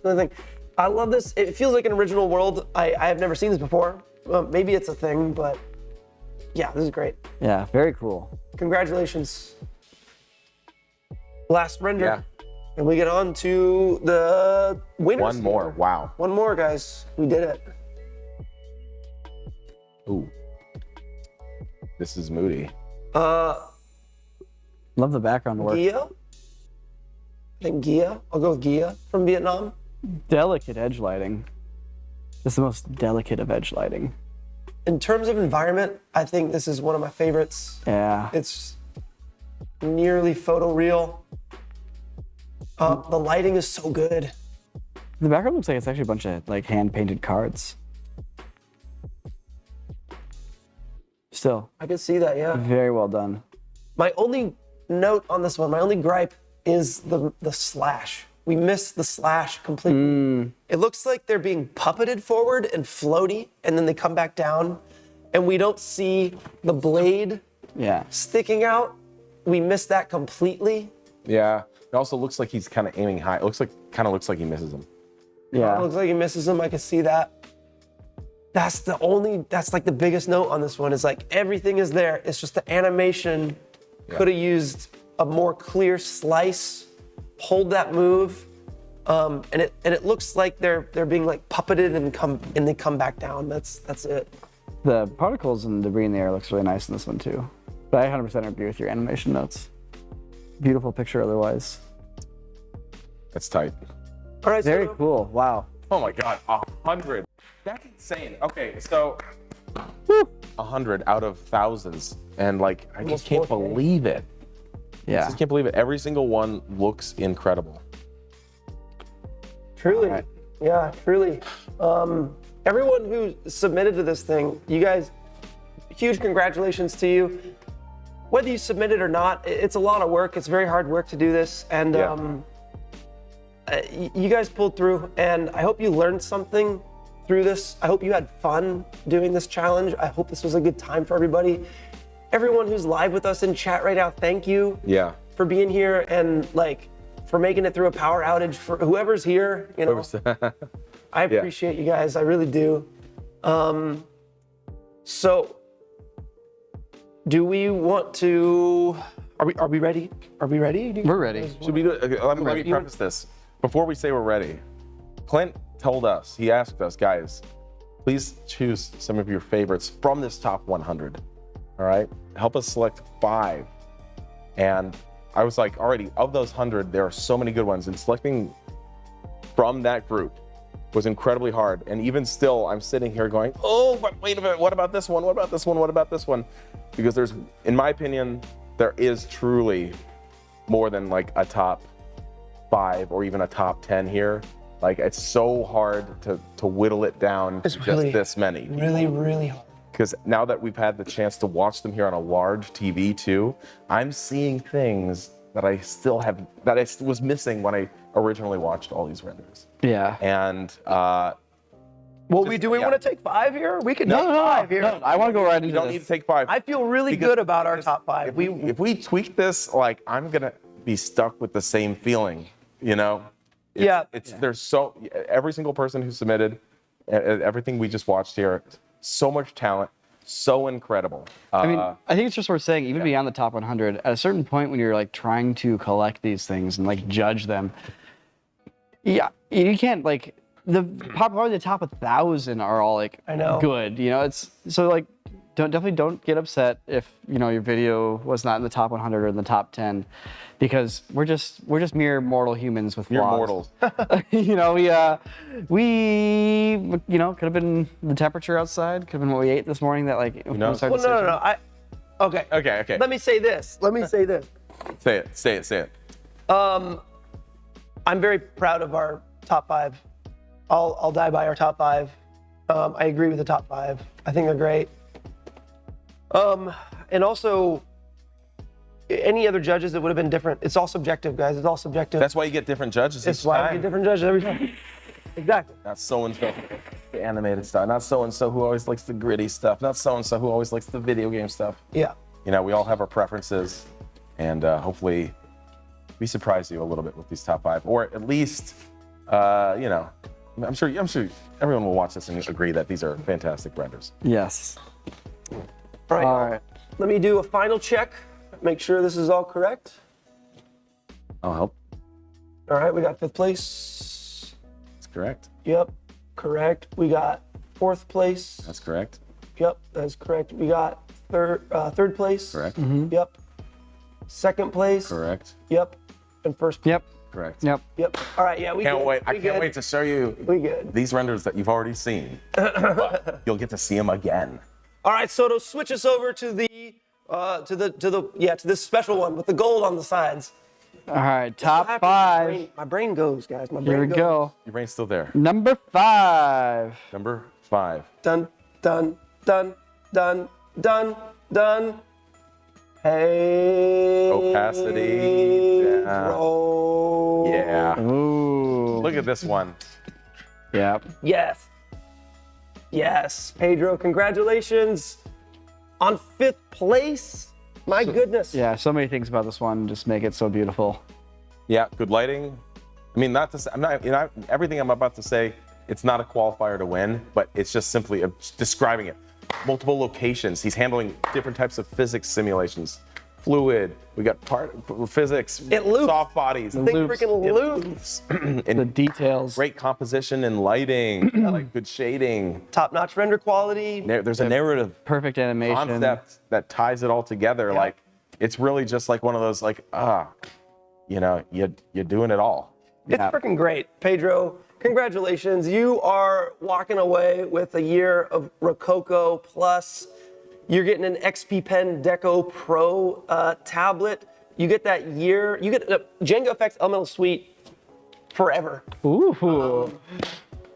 Another thing, I love this. It feels like an original world. I have never seen this before. Maybe it's a thing, but yeah, this is great. Yeah, very cool. Congratulations. Last render. Yeah. And we get on to the winners. One more. here. Wow. One more, guys. We did it. Ooh. This is moody. Love the background work. Gia? I think Gia. I'll go with Gia from Vietnam. Delicate edge lighting. It's the most delicate of edge lighting. In terms of environment, I think this is one of my favorites. Yeah. It's nearly photoreal. The lighting is so good. The background looks like it's actually a bunch of like hand painted cards. Still, I could see that, yeah. very well done. My only note on this one, my only gripe is the slash. We missed the slash completely. It looks like they're being puppeted forward and floaty, and then they come back down, and we don't see the blade Yeah. sticking out. We missed that completely. Yeah. It also looks like he's kind of aiming high. It kind of looks like he misses him. It Yeah. looks like he misses him. I can see that. That's like the biggest note on this one is like everything is there. It's just the animation could have used a more clear slice, hold that move. and it looks like they're being like puppeted and they come back down. That's it. The particles and debris in the air looks really nice in this one too. But I 100% agree with your animation notes. Beautiful picture otherwise. That's tight. All right, Very so cool. Wow. Oh my God, 100. That's insane. Okay, so 100 out of thousands, and like I just can't 4K. believe it. I Yeah. just can't believe it. Every single one looks incredible. Truly, All right. yeah, truly. Everyone who submitted to this thing, you guys, huge congratulations to you. Whether you submitted or not, it's a lot of work. It's very hard work to do this, and Yeah. you guys pulled through. And I hope you learned something through this. I hope you had fun doing this challenge. I hope this was a good time for everybody. Everyone who's live with us in chat right now, thank you Yeah. for being here and like for making it through a power outage. For whoever's here, you know. I appreciate you guys. I really do. So, do we want to? Are we ready? Are we ready? We're ready. Should we do it? Okay, let me preface this. Before we say we're ready, Clint told us, he asked us, guys, please choose some of your favorites from this top 100. All right? Help us select 5. And I was like, already, of those 100, there are so many good ones. And selecting from that group was incredibly hard. And even still, I'm sitting here going, oh, but wait a minute, what about this one? What about this one? What about this one? Because there's, in my opinion, there is truly more than like a top 5 or even a top 10 here. Like, it's so hard to whittle it down to just this many. Really, really hard. Because now that we've had the chance to watch them here on a large TV too, I'm seeing things that I still have, that I was missing when I originally watched all these renders. Yeah. And Well, do we want to take 5 here? We could take 5 here. No, I want to go right into you don't this. need to take 5. I feel really good about our top 5. If we tweak this, like, I'm gonna be stuck with the same feeling, you know? There's so, every single person who submitted, everything we just watched here, so much talent, so incredible. I mean, I think it's just worth saying, even beyond the top 100, at a certain point when you're like trying to collect these things and like judge them, yeah, you can't like probably the top 1,000 are all like I know. good. You know, it's so like definitely don't get upset if you know your video was not in the top 100 or in the top 10, because we're just mere mortal humans with You're flaws. mortals. You know, we you know, could have been the temperature outside, could have been what we ate this morning that like know. was our Well, decision. no. Okay. Okay. Let me say this. Say it. I'm very proud of our top 5. I'll die by our top 5. I agree with the top 5. I think they're great. And also, any other judges that would have been different. It's all subjective, guys. It's all subjective. That's why you get different judges It's each why time. we get different judges every time. Exactly. Not so-and-so, the animated stuff. Not so-and-so who always likes the gritty stuff. Not so-and-so who always likes the video game stuff. Yeah. You know, we all have our preferences, and hopefully we surprise you a little bit with these top 5, or at least, you know, I'm sure everyone will watch this and agree that these are fantastic renders. Yes. All right. All right. Let me do a final check. Make sure this is all correct. I'll help. All right. We got 5th place. That's correct. Yep. Correct. We got 4th place. That's correct. Yep. That's correct. We got 3rd place. Correct. Yep. 2nd place. Correct. Yep. And 1st place. Yep. Correct. Yep. Yep. All right. Yeah. We Can't good. wait. I We can't good. wait to show you We good. these renders that you've already seen. But you'll get to see them again. All right. So to switch us over to this special one with the gold on the sides. All right. What Top happens? 5. My brain goes, guys. My brain Here we goes. go. Your brain's still there. Number 5. Number 5. Dun dun dun dun dun dun. Hey. Opacity down. Bro. Yeah. Ooh. Look at this one. Yep. Yes. Yes. Pedro, congratulations on 5th place. My goodness. Yeah. So many things about this one just make it so beautiful. Yeah, good lighting. I mean, not to say, I'm not, you know, everything I'm about to say, it's not a qualifier to win, but it's just simply describing it. Multiple locations. He's handling different types of physics simulations fluid. We got physics. It loops. Soft bodies. Thing freaking loops. And The details. great composition and lighting. Like good shading. Top-notch render quality. There's a narrative Perfect animation. concept that ties it all together. Yeah. Like it's really just like one of those like you're doing it all. It's freaking great. Pedro, congratulations. You are walking away with a year of Rococo Plus. You're getting an XP Pen Deco Pro tablet. You get that year. You get the Jenga Effects Elemental Suite forever. Ooh.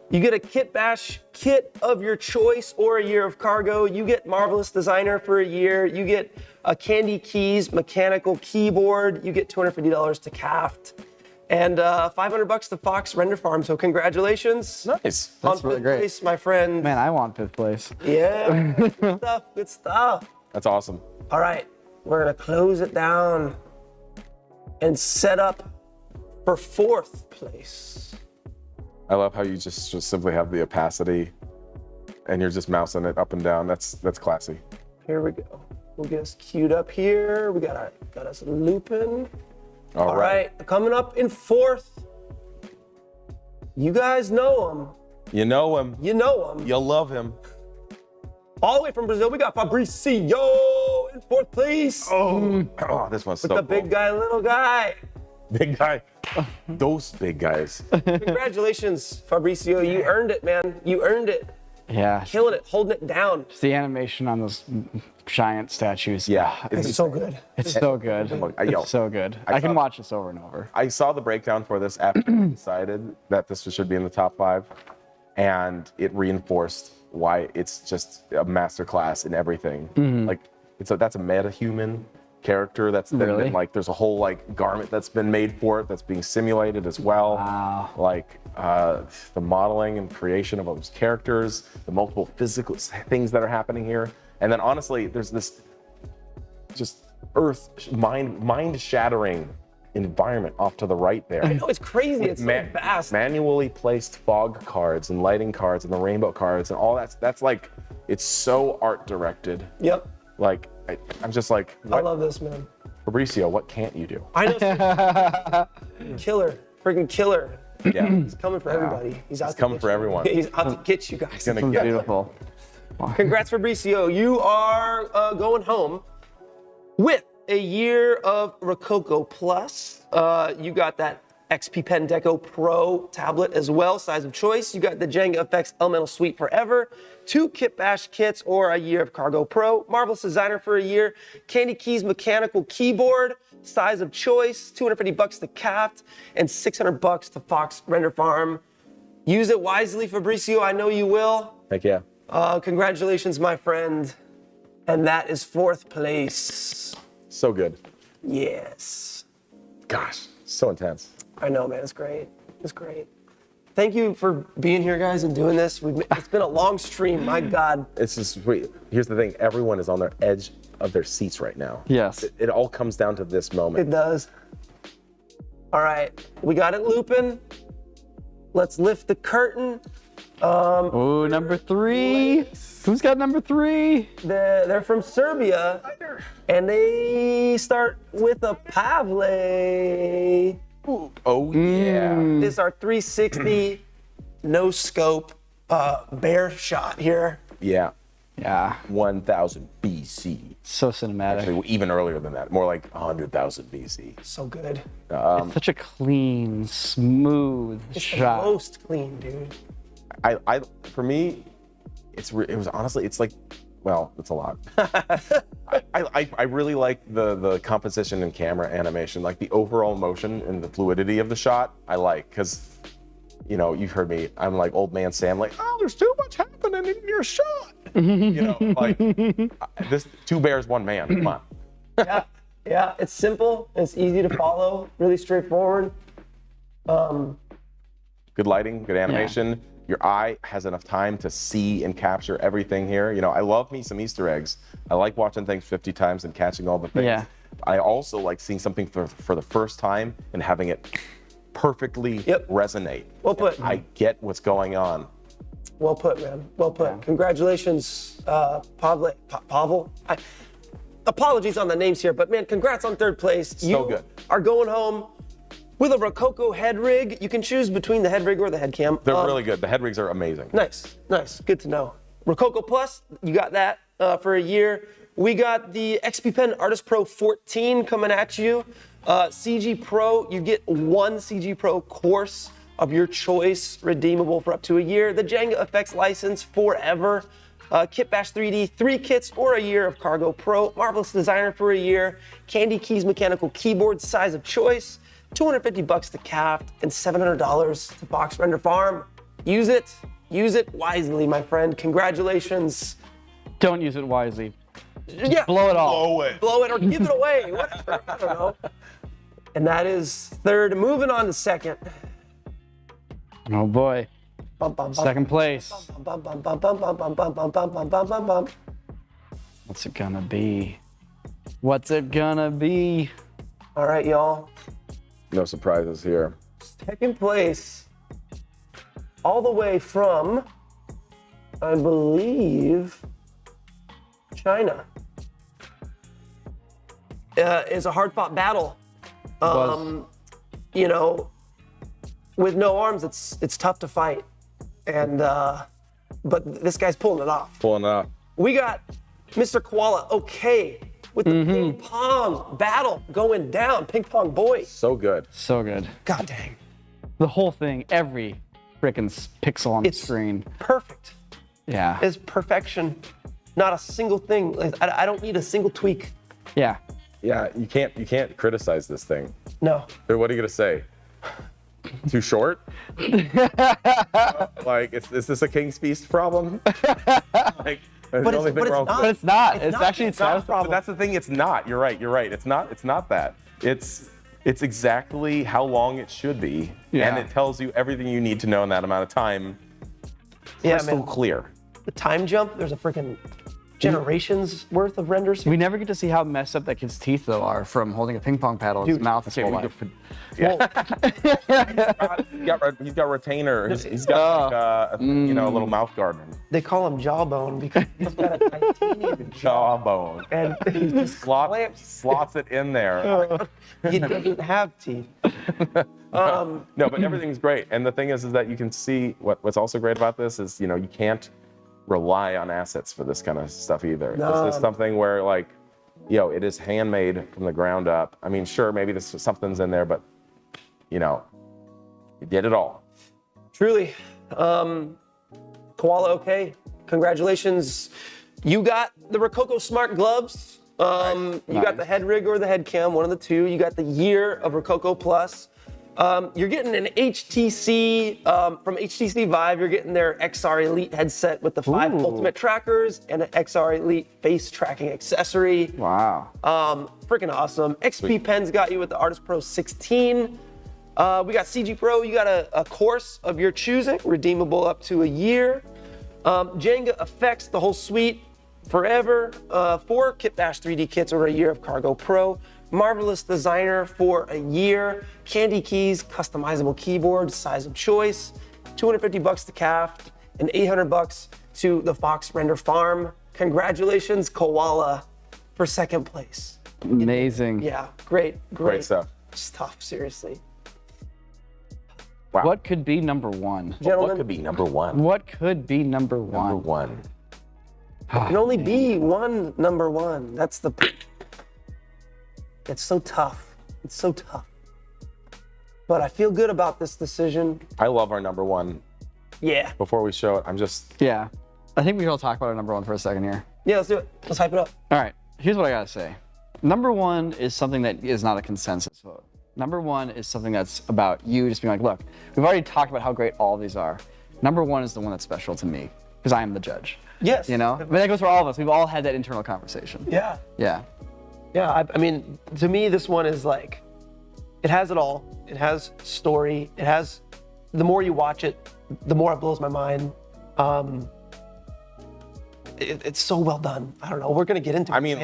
You get a Kit Bash kit of your choice or a year of cargo. You get Marvelous Designer for a year. You get a Candy Keys mechanical keyboard. You get $250 to Caft. And $500 to Fox Render Farm. So congratulations. Nice. That's on really fifth great. place, my friend. Man, I want 5th place. Yeah, good stuff, good stuff. That's awesome. All right, we're gonna close it down and set up for 4th place. I love how you just simply have the opacity and you're just mousing it up and down. That's classy. Here we go. We'll get us queued up here. We got us looping. All right, coming up in 4th. You guys know him. You know him. You know him. You'll love him. All the way from Brazil, we got Fabricio in 4th place. Oh, this one's With so the big cool. guy, little guy. Big guy. Those big guys. Congratulations, Fabricio. You earned it, man. You earned it. Yeah. Killing it, holding it down. Just the animation on those giant statues. Yeah. It's so good. It's so good. Yo, It's so good. I I can saw- watch this over and over. I saw the breakdown for this after I decided that this should be in the top 5, and it reinforced why it's just a masterclass in everything. Like that's a meta-human character that's been, Really? like there's a whole like garment that's been made for it that's being simulated as well. Wow. Like the modeling and creation of those characters, the multiple physical things that are happening here, and then honestly, there's this just mind-shattering environment off to the right there. I know, it's crazy. It's so vast. Manually placed fog cards and lighting cards and the rainbow cards and all that's like, it's so art directed. Yep. Like, I'm just like, I what, love this, man. Fabricio, what can't you do? I know. Killer. Freaking killer. Yeah. He's coming for everybody. He's out to coming get for you. everyone. He's out to get you guys. He's gonna This get one's beautiful. Congrats, Fabricio. You are going home with a year of Rococo Plus. You got that XP Pen Deco Pro tablet as well, size of choice. You got the Jenga Effects Elemental Suite Forever, 2 Kit Bash kits or a year of Cargo Pro, Marvelous Designer for a year, Candy Keys mechanical keyboard, size of choice, $250 to Caft, and $600 to Fox Render Farm. Use it wisely, Fabricio. I know you will. Heck yeah. Congratulations, my friend. And that is 4th place. So good. Yes. Gosh, so intense. I know, man. It's great. It's great. Thank you for being here, guys, and doing this. It's been a long stream. My God. It's just, here's the thing, everyone is on their edge of their seats right now. Yes. It all comes down to this moment. It does. All right. We got it looping. Let's lift the curtain. Ooh, number 3. Who's got number 3? They're from Serbia, and they start with a Pavle. Oh yeah. This is our 360 no scope bear shot here. Yeah. Yeah. 1000 BC. So cinematic. Actually, even earlier than that, more like 100,000 BC. So good. It's such a clean, smooth It's the shot. most clean, dude. I for me, it was honestly, it's like, well, it's a lot. I really like the composition and camera animation, like the overall motion and the fluidity of the shot. I like, because, you know, you've heard me. I'm like old man Sam, like, oh, there's too much happening in your shot. You know, like this 2 bears, 1 man. Come on. Yeah, it's simple. It's easy to follow. Really straightforward. Good lighting, good animation. Your eye has enough time to see and capture everything here. You know, I love me some Easter eggs. I like watching things 50 times and catching all the things. Yeah. I also like seeing something for the first time and having it perfectly resonate. Well put. I get what's going on. Well put, man. Well put. Congratulations, Pavel. apologies on the names here, but man, congrats on third place. So You good. are going home with a Rococo head rig. You can choose between the head rig or the head cam. They're really good. The head rigs are amazing. Nice, good to know. Rococo Plus, you got that for a year. We got the XP Pen Artist Pro 14 coming at you. CG Pro, you get one CG Pro course of your choice, redeemable for up to a year. The Jenga Effects license forever. Kit Bash 3D, 3 kits or a year of Cargo Pro. Marvelous Designer for a year. Candy Keys mechanical keyboard, size of choice. $250 to Caft and $700 to Fox Render Farm. Use it wisely, my friend. Congratulations. Don't use it wisely. Yeah. Blow it all. Blow it or give it away. Whatever. I don't know. And that is third. Moving on to second. Oh boy. Bum, bum, bum, Second place. bum, bum, bum, bum, bum, bum, bum, bum, bum, bum, bum, bum, bum. What's it gonna be? What's it gonna be? All right, y'all. No surprises here. Second place. All the way from, I believe, China. Is a hard-fought battle. You know, with no arms, it's tough to fight, and but this guy's pulling it off. Pulling it off. We got Mr. Koala, okay, with the ping pong battle going down. Ping pong boy. So good. So good. God dang, The whole thing, every freaking pixel on the It's- screen. perfect. Yeah. It's perfection. Not a single thing. Like, I don't need a single tweak. Yeah. Yeah, you can't criticize this thing. No. Dude, what are you gonna say? Too short? Like, is this a King's Feast problem? Like, that's the only thing but it's wrong with not. it. But it's not. It's It's, not. actually It's not a satisfying. problem. But that's the thing. It's not. You're right. It's not that. It's exactly how long it should be, Yeah. and it tells you everything you need to know in that amount of time. Yeah, Crystal man. clear. The time jump, there's a freaking generations worth of renders. We never get to see how messed up that kid's teeth though are from holding a ping pong paddle in his Dude, mouth his okay, whole we life. He's got retainer. He's got like, a little mouth guard. They call him Jawbone because he's got a titanium Jawbone. and he just Slots it in there. He doesn't have teeth. No, but everything's great. And the thing is that you can see what's also great about this is, you can't rely on assets for this kind of stuff either. No. This is something where it is handmade from the ground up. I mean, sure, maybe something's in there, but you did it all. Truly. Koala, okay. Congratulations. You got the Rococo Smart Gloves. You got the head rig or the head cam, one of the two. You got the year of Rococo Plus. You're getting an HTC, from HTC Vive, you're getting their XR Elite headset with the 5 ultimate trackers and an XR Elite face tracking accessory. Wow. Freaking awesome. XP Pen's got you with the Artist Pro 16. We got CG Pro, you got a course of your choosing, redeemable up to a year. Jenga Effects, the whole suite, forever. 4 Kit Bash 3D kits or a year of Cargo Pro. Marvelous Designer for a year. Candy Keys, customizable keyboard, size of choice. $250 to Caft and $800 to the Fox Render Farm. Congratulations, Koala, for second place. Amazing. Yeah, great. Great stuff. Stuff, seriously. Wow. What could be number one? Gentlemen, What could be number one? What could be number one? Number one. there can only be one number one. That's the. It's so tough. It's so tough. But I feel good about this decision. I love our number one. Yeah. Before we show it, I'm just Yeah. I think we can all talk about our number one for a second here. Yeah, let's do it. Let's hype it up. All right. Here's what I gotta say. Number one is something that is not a consensus vote. Number one is something that's about you just being like, look, we've already talked about how great all of these are. Number one is the one that's special to me because I am the judge. Yes. But that goes for all of us. We've all had that internal conversation. Yeah. Yeah. Yeah, I mean, to me, this one is like, it has it all. It has story. It has, the more you watch it, the more it blows my mind. It's so well done. I don't know. We're going to get into it. I mean,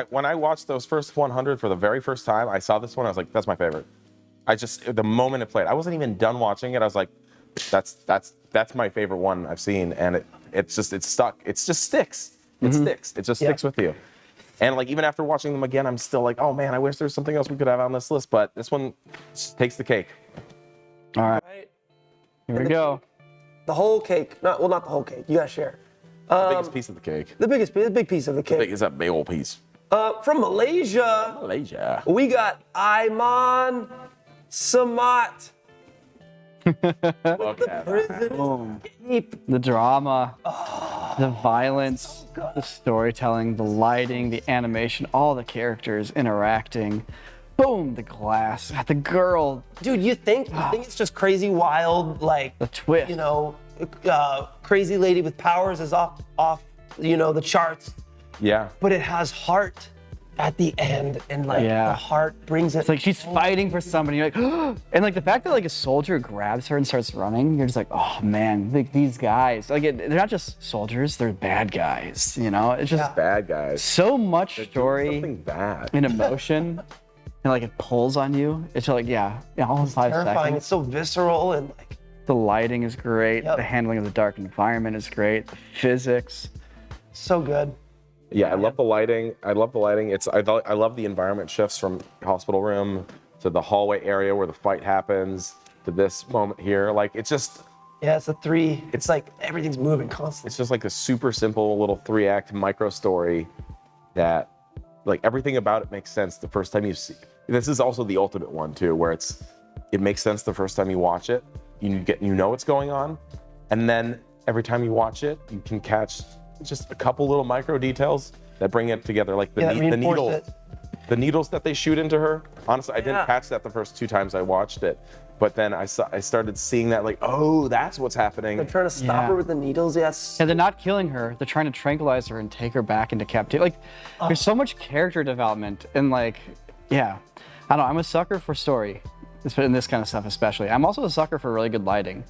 when I watched those first 100 for the very first time, I saw this one. I was like, that's my favorite. The moment it played, I wasn't even done watching it. I was like, that's my favorite one I've seen, and it stuck. It just sticks. It sticks. It just sticks with you. And like even after watching them again, I'm still like, oh man, I wish there's something else we could have on this list. But this one takes the cake. All right, Right? here we go. The whole cake. Not the whole cake. You gotta share. The biggest piece of the cake. The big piece of the cake. Is that big old piece. From Malaysia, Malaysia. we got Aiman Samat. Look at that. Prison escape. The drama, the violence, the storytelling, the lighting, the animation, all the characters interacting. Boom, the glass, the girl, Dude, you think it's just crazy, wild, like the twist. you know, crazy lady with powers is off, you know, the charts. Yeah. But it has heart at the end, and like Yeah. the heart brings it. It's like she's fighting for somebody. You're like, and like the fact that like a soldier grabs her and starts running, you're just like, oh man, like these guys, like they're not just soldiers, they're bad guys. You know, it's just Bad guys. so much story Something bad. and emotion, and like it pulls on you. It's like yeah, all in 5 terrifying. seconds. It's so visceral and like The lighting is great. Yep. The handling of the dark environment is great. The physics. so good. Yeah, I love the lighting. I love the lighting. I love the environment shifts from hospital room to the hallway area where the fight happens to this moment here. Like it's just Yeah, it's a 3. It's like everything's moving constantly. it's just like a super simple little 3-act micro story that like everything about it makes sense the first time you see. This is also the ultimate one too, where it makes sense the first time you watch it. You know what's going on, and then every time you watch it, you can catch just a couple little micro details that bring it together, like the reinforce needle, it. the needles that they shoot into her. Honestly, I didn't Yeah. catch that the first 2 times I watched it, but then I started seeing that like, oh, that's what's happening. They're trying to stop Yeah. her with the needles. Yes. And they're not killing her. They're trying to tranquilize her and take her back into captivity. Like, there's so much character development and like, yeah. I don't know. I'm a sucker for story, in this kind of stuff especially. I'm also a sucker for really good lighting,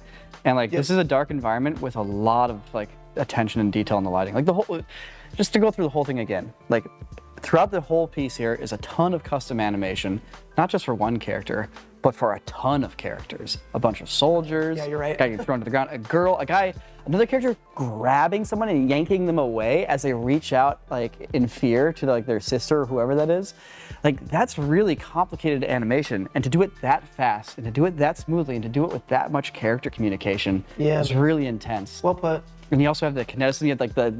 and like this is a dark environment with a lot of like attention and detail in the lighting. Like the whole, just to go through the whole thing again. Like throughout the whole piece here is a ton of custom animation, not just for one character, but for a ton of characters. A bunch of soldiers. Yeah, you're right. A guy getting thrown to the ground. A girl, a guy, another character grabbing someone and yanking them away as they reach out like in fear to like their sister or whoever that is. Like that's really complicated animation, and to do it that fast and to do it that smoothly and to do it with that much character communication is really intense. Well put. And you also have the kineticism, you have like the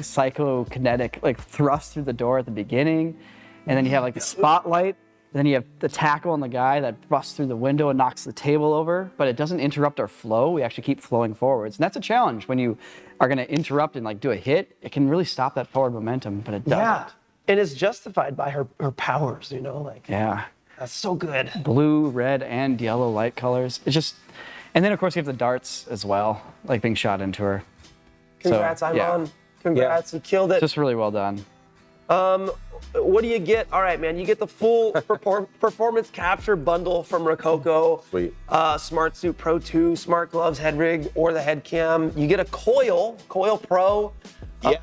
psychokinetic like thrust through the door at the beginning, and then you have like the spotlight, and then you have the tackle on the guy that busts through the window and knocks the table over, but it doesn't interrupt our flow. We actually keep flowing forwards, and that's a challenge when you are going to interrupt and like do a hit. It can really stop that forward momentum, but it doesn't. Yeah. And it's justified by her powers, you know, like Yeah. that's so good. Blue, red, and yellow light colors. It's just, and then of course you have the darts as well, like being shot into her. Congrats, I'm yeah. on. Congrats, you killed it. Just really well done. What do you get? All right, man, you get the full performance capture bundle from Rococo. Sweet. Smart Suit Pro 2, Smart Gloves, head rig, or the head cam. You get a Coil Pro. Yeah.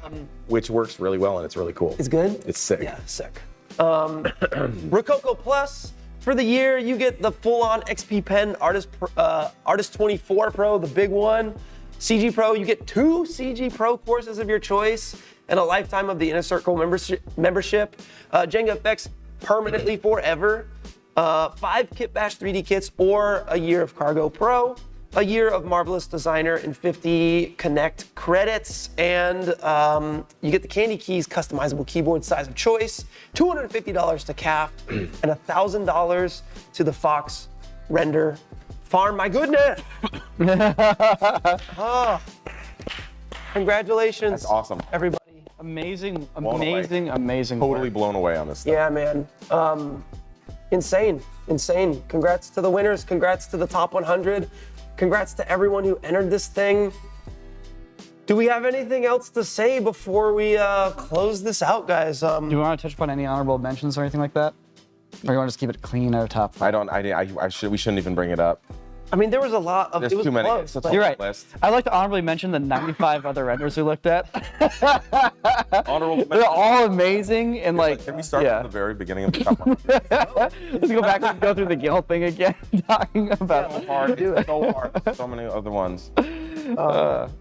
Which works really well and it's really cool. Is good? It's sick. Yeah, sick. Rococo Plus, for the year, you get the full-on XP Pen Artist 24 Pro, the big one. CG Pro, you get 2 CG Pro courses of your choice and a lifetime of the Inner Circle membership. Jenga effects permanently forever. 5 Kit Bash 3D kits or a year of Cargo Pro. A year of Marvelous Designer and 50 Connect credits, and you get the Candy Keys customizable keyboard size of choice, $250 to CAF, and $1,000 to the Fox Render Farm. My goodness! Congratulations. That's awesome. Everybody. Amazing, away. amazing Totally work. blown away on this stuff. Yeah, man. Insane. Congrats to the winners. Congrats to the top 100. Congrats to everyone who entered this thing. Do we have anything else to say before we close this out, guys? Do you want to touch upon any honorable mentions or anything like that? Or you want to just keep it clean at the top? We shouldn't even bring it up. I mean, there was a lot of. There's it was too many. close, It's a but- You're right. List. I'd like to honorably mention the 95 other renders we looked at. Honorable They're mention. all amazing and like, Can we start yeah. from the very beginning of the top 100? Let's go back and go through the guild thing again, talking about It's hard. It's so hard. So many other ones.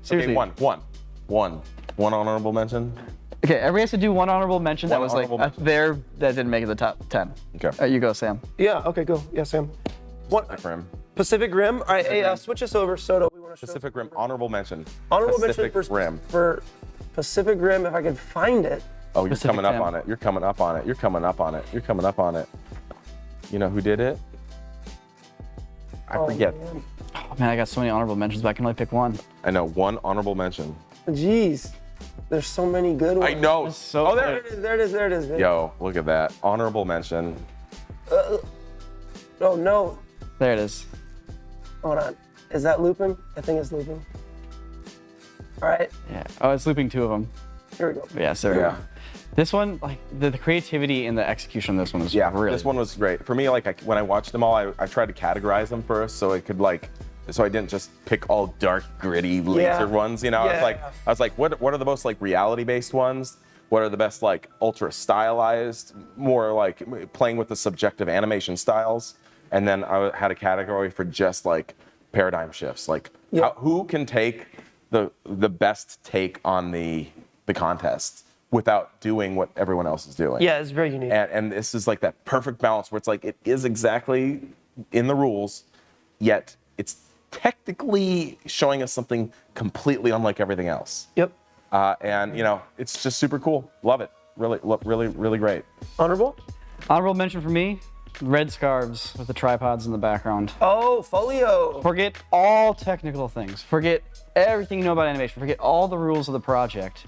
seriously. Okay, one honorable mention. Okay, everybody has to do one honorable mention that One was like honorable mention. there that didn't make it the top 10. Okay. You go, Sam. Yeah. Okay. Go. Yeah, Sam. What? Rim. Pacific Rim. All right. Hey, switch us over, Soto. We want to show Pacific Rim. Honorable mention. honorable Pacific mention Rim. for Pacific Rim. If I can find it. Oh, you're Pacific coming up Rim. on it. You're coming up on it. You're coming up on it. You're coming up on it. You know who did it? I forget. Man. Oh man, I got so many honorable mentions, but I can only pick one. I know one honorable mention. Jeez. There's so many good ones. I know. So Oh, There it is. There it is. There it is. Yo, look at that. Honorable mention. Oh no. There it is. Hold on. Is that looping? I think it's looping. All right. Yeah. Oh, it's looping 2 of them. Here we go. Yeah, so Yeah. this one, like the creativity and the execution of this one was Yeah, really this one was great. For me, like when I watched them all, I tried to categorize them first so it could like, so I didn't just pick all dark, gritty laser Yeah. ones. You know, Yeah. I was like, what are the most like reality-based ones? What are the best like ultra stylized, more like playing with the subjective animation styles? And then I had a category for just like paradigm shifts, like Yeah. who can take the best take on the contest without doing what everyone else is doing. Yeah, it's very unique. And this is like that perfect balance where it's like it is exactly in the rules, yet it's technically showing us something completely unlike everything else. Yep. And you know, it's just super cool. Love it. Really great. Honorable? honorable mention for me. Red scarves with the tripods in the background. Oh, Folio. Forget all technical things. Forget everything you know about animation. Forget all the rules of the project,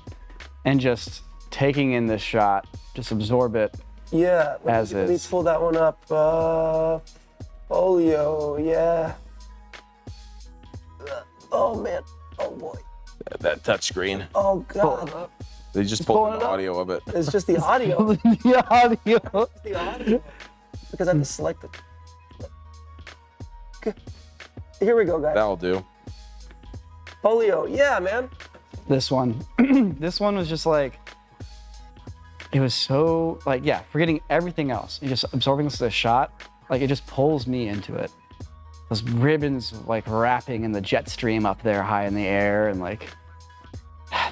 and just taking in this shot. Just absorb it. Yeah. As Let me is. pull that one up. Folio. Yeah. Oh man. Oh boy. That touch screen. Oh god. They just pulling pulled it the up. audio of it. It's just the audio. The audio. The audio. Because I have to select it. Okay. Here we go, guys. That'll do. Folio. Yeah, man. This one. This one was just like, it was so, like, yeah, forgetting everything else. You're just absorbing the shot. Like, it just pulls me into it. Those ribbons, like, wrapping in the jet stream up there high in the air, and, like,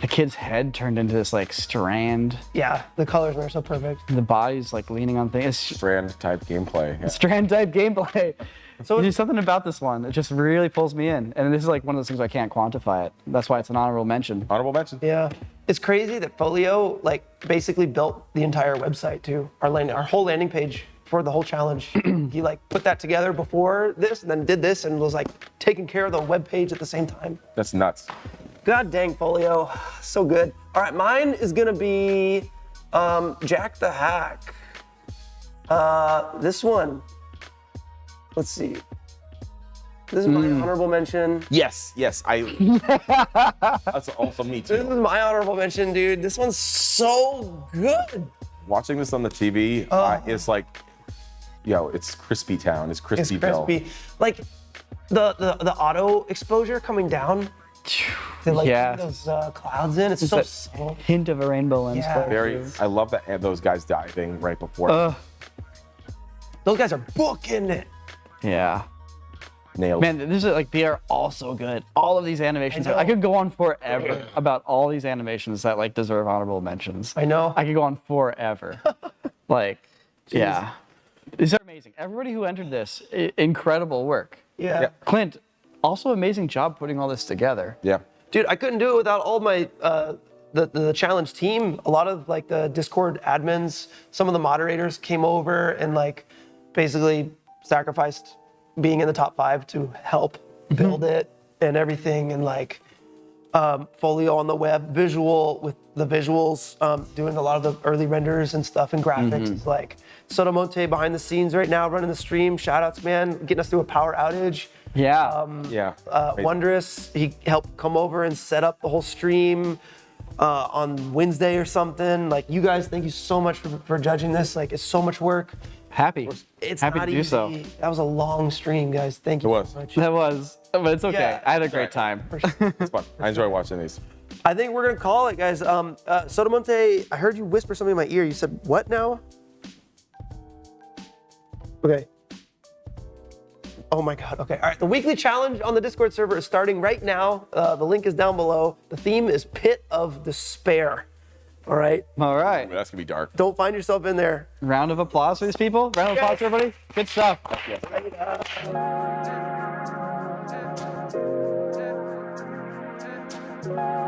the kid's head turned into this, like, strand. Yeah, the colors are so perfect. The body's, like, leaning on things. It's Strand type gameplay. Yeah. strand-type gameplay. So there's something about this one that just really pulls me in. And this is, like, one of those things I can't quantify it. That's why it's an honorable mention. Honorable mention. Yeah. It's crazy that Folio like basically built the entire website too. Our whole landing page for the whole challenge. He like put that together before this and then did this and was like taking care of the web page at the same time. That's nuts. God dang, Folio. So good. All right, mine is gonna be Jack the Hack. This one. Let's see. This is my honorable mention. Yes. That's also me This too. is my honorable mention, dude. This one's so good. Watching this on the TV is like, yo, it's Crispy Town. It's It's Crispyville. crispy. Like the auto exposure coming down. They like Yeah. those clouds in. It's so that subtle. hint of a rainbow lens. Yeah. flare. Very. I love that those guys diving right before. Those guys are booking it. Yeah. Nailed. Man, this is like, they are all so good. All of these animations. I know. I could go on forever about all these animations that like deserve honorable mentions. I know. I could go on forever. Like, yeah. These are amazing. Everybody who entered this, incredible work. Yeah. Yeah. Clint, also amazing job putting all this together. Yeah. Dude, I couldn't do it without all my the challenge team. A lot of like the Discord admins, some of the moderators came over and like basically sacrificed being in the top 5 to help build it and everything, and like Folio on the web, visual with the visuals, doing a lot of the early renders and stuff and graphics. It's like Sotomonte behind the scenes right now, running the stream. Shout outs, man, getting us through a power outage. Yeah. Yeah. Wondrous, he helped come over and set up the whole stream on Wednesday or something. Like, you guys, thank you so much for judging this. Like, it's so much work. Happy. It's Happy not to do easy. so. That was a long stream, guys. Thank you It was. so much. That was, but it's okay. Yeah. I had a great time. It's fun. I enjoy watching these. I think we're gonna call it, guys. Sotomonte, I heard you whisper something in my ear. You said what now? Okay. Oh my God. Okay. All right. The weekly challenge on the Discord server is starting right now. The link is down below. The theme is Pit of Despair. All right. All right. That's gonna be dark. Don't find yourself in there. Round of applause for these people. Round of applause, everybody. Good stuff. Right.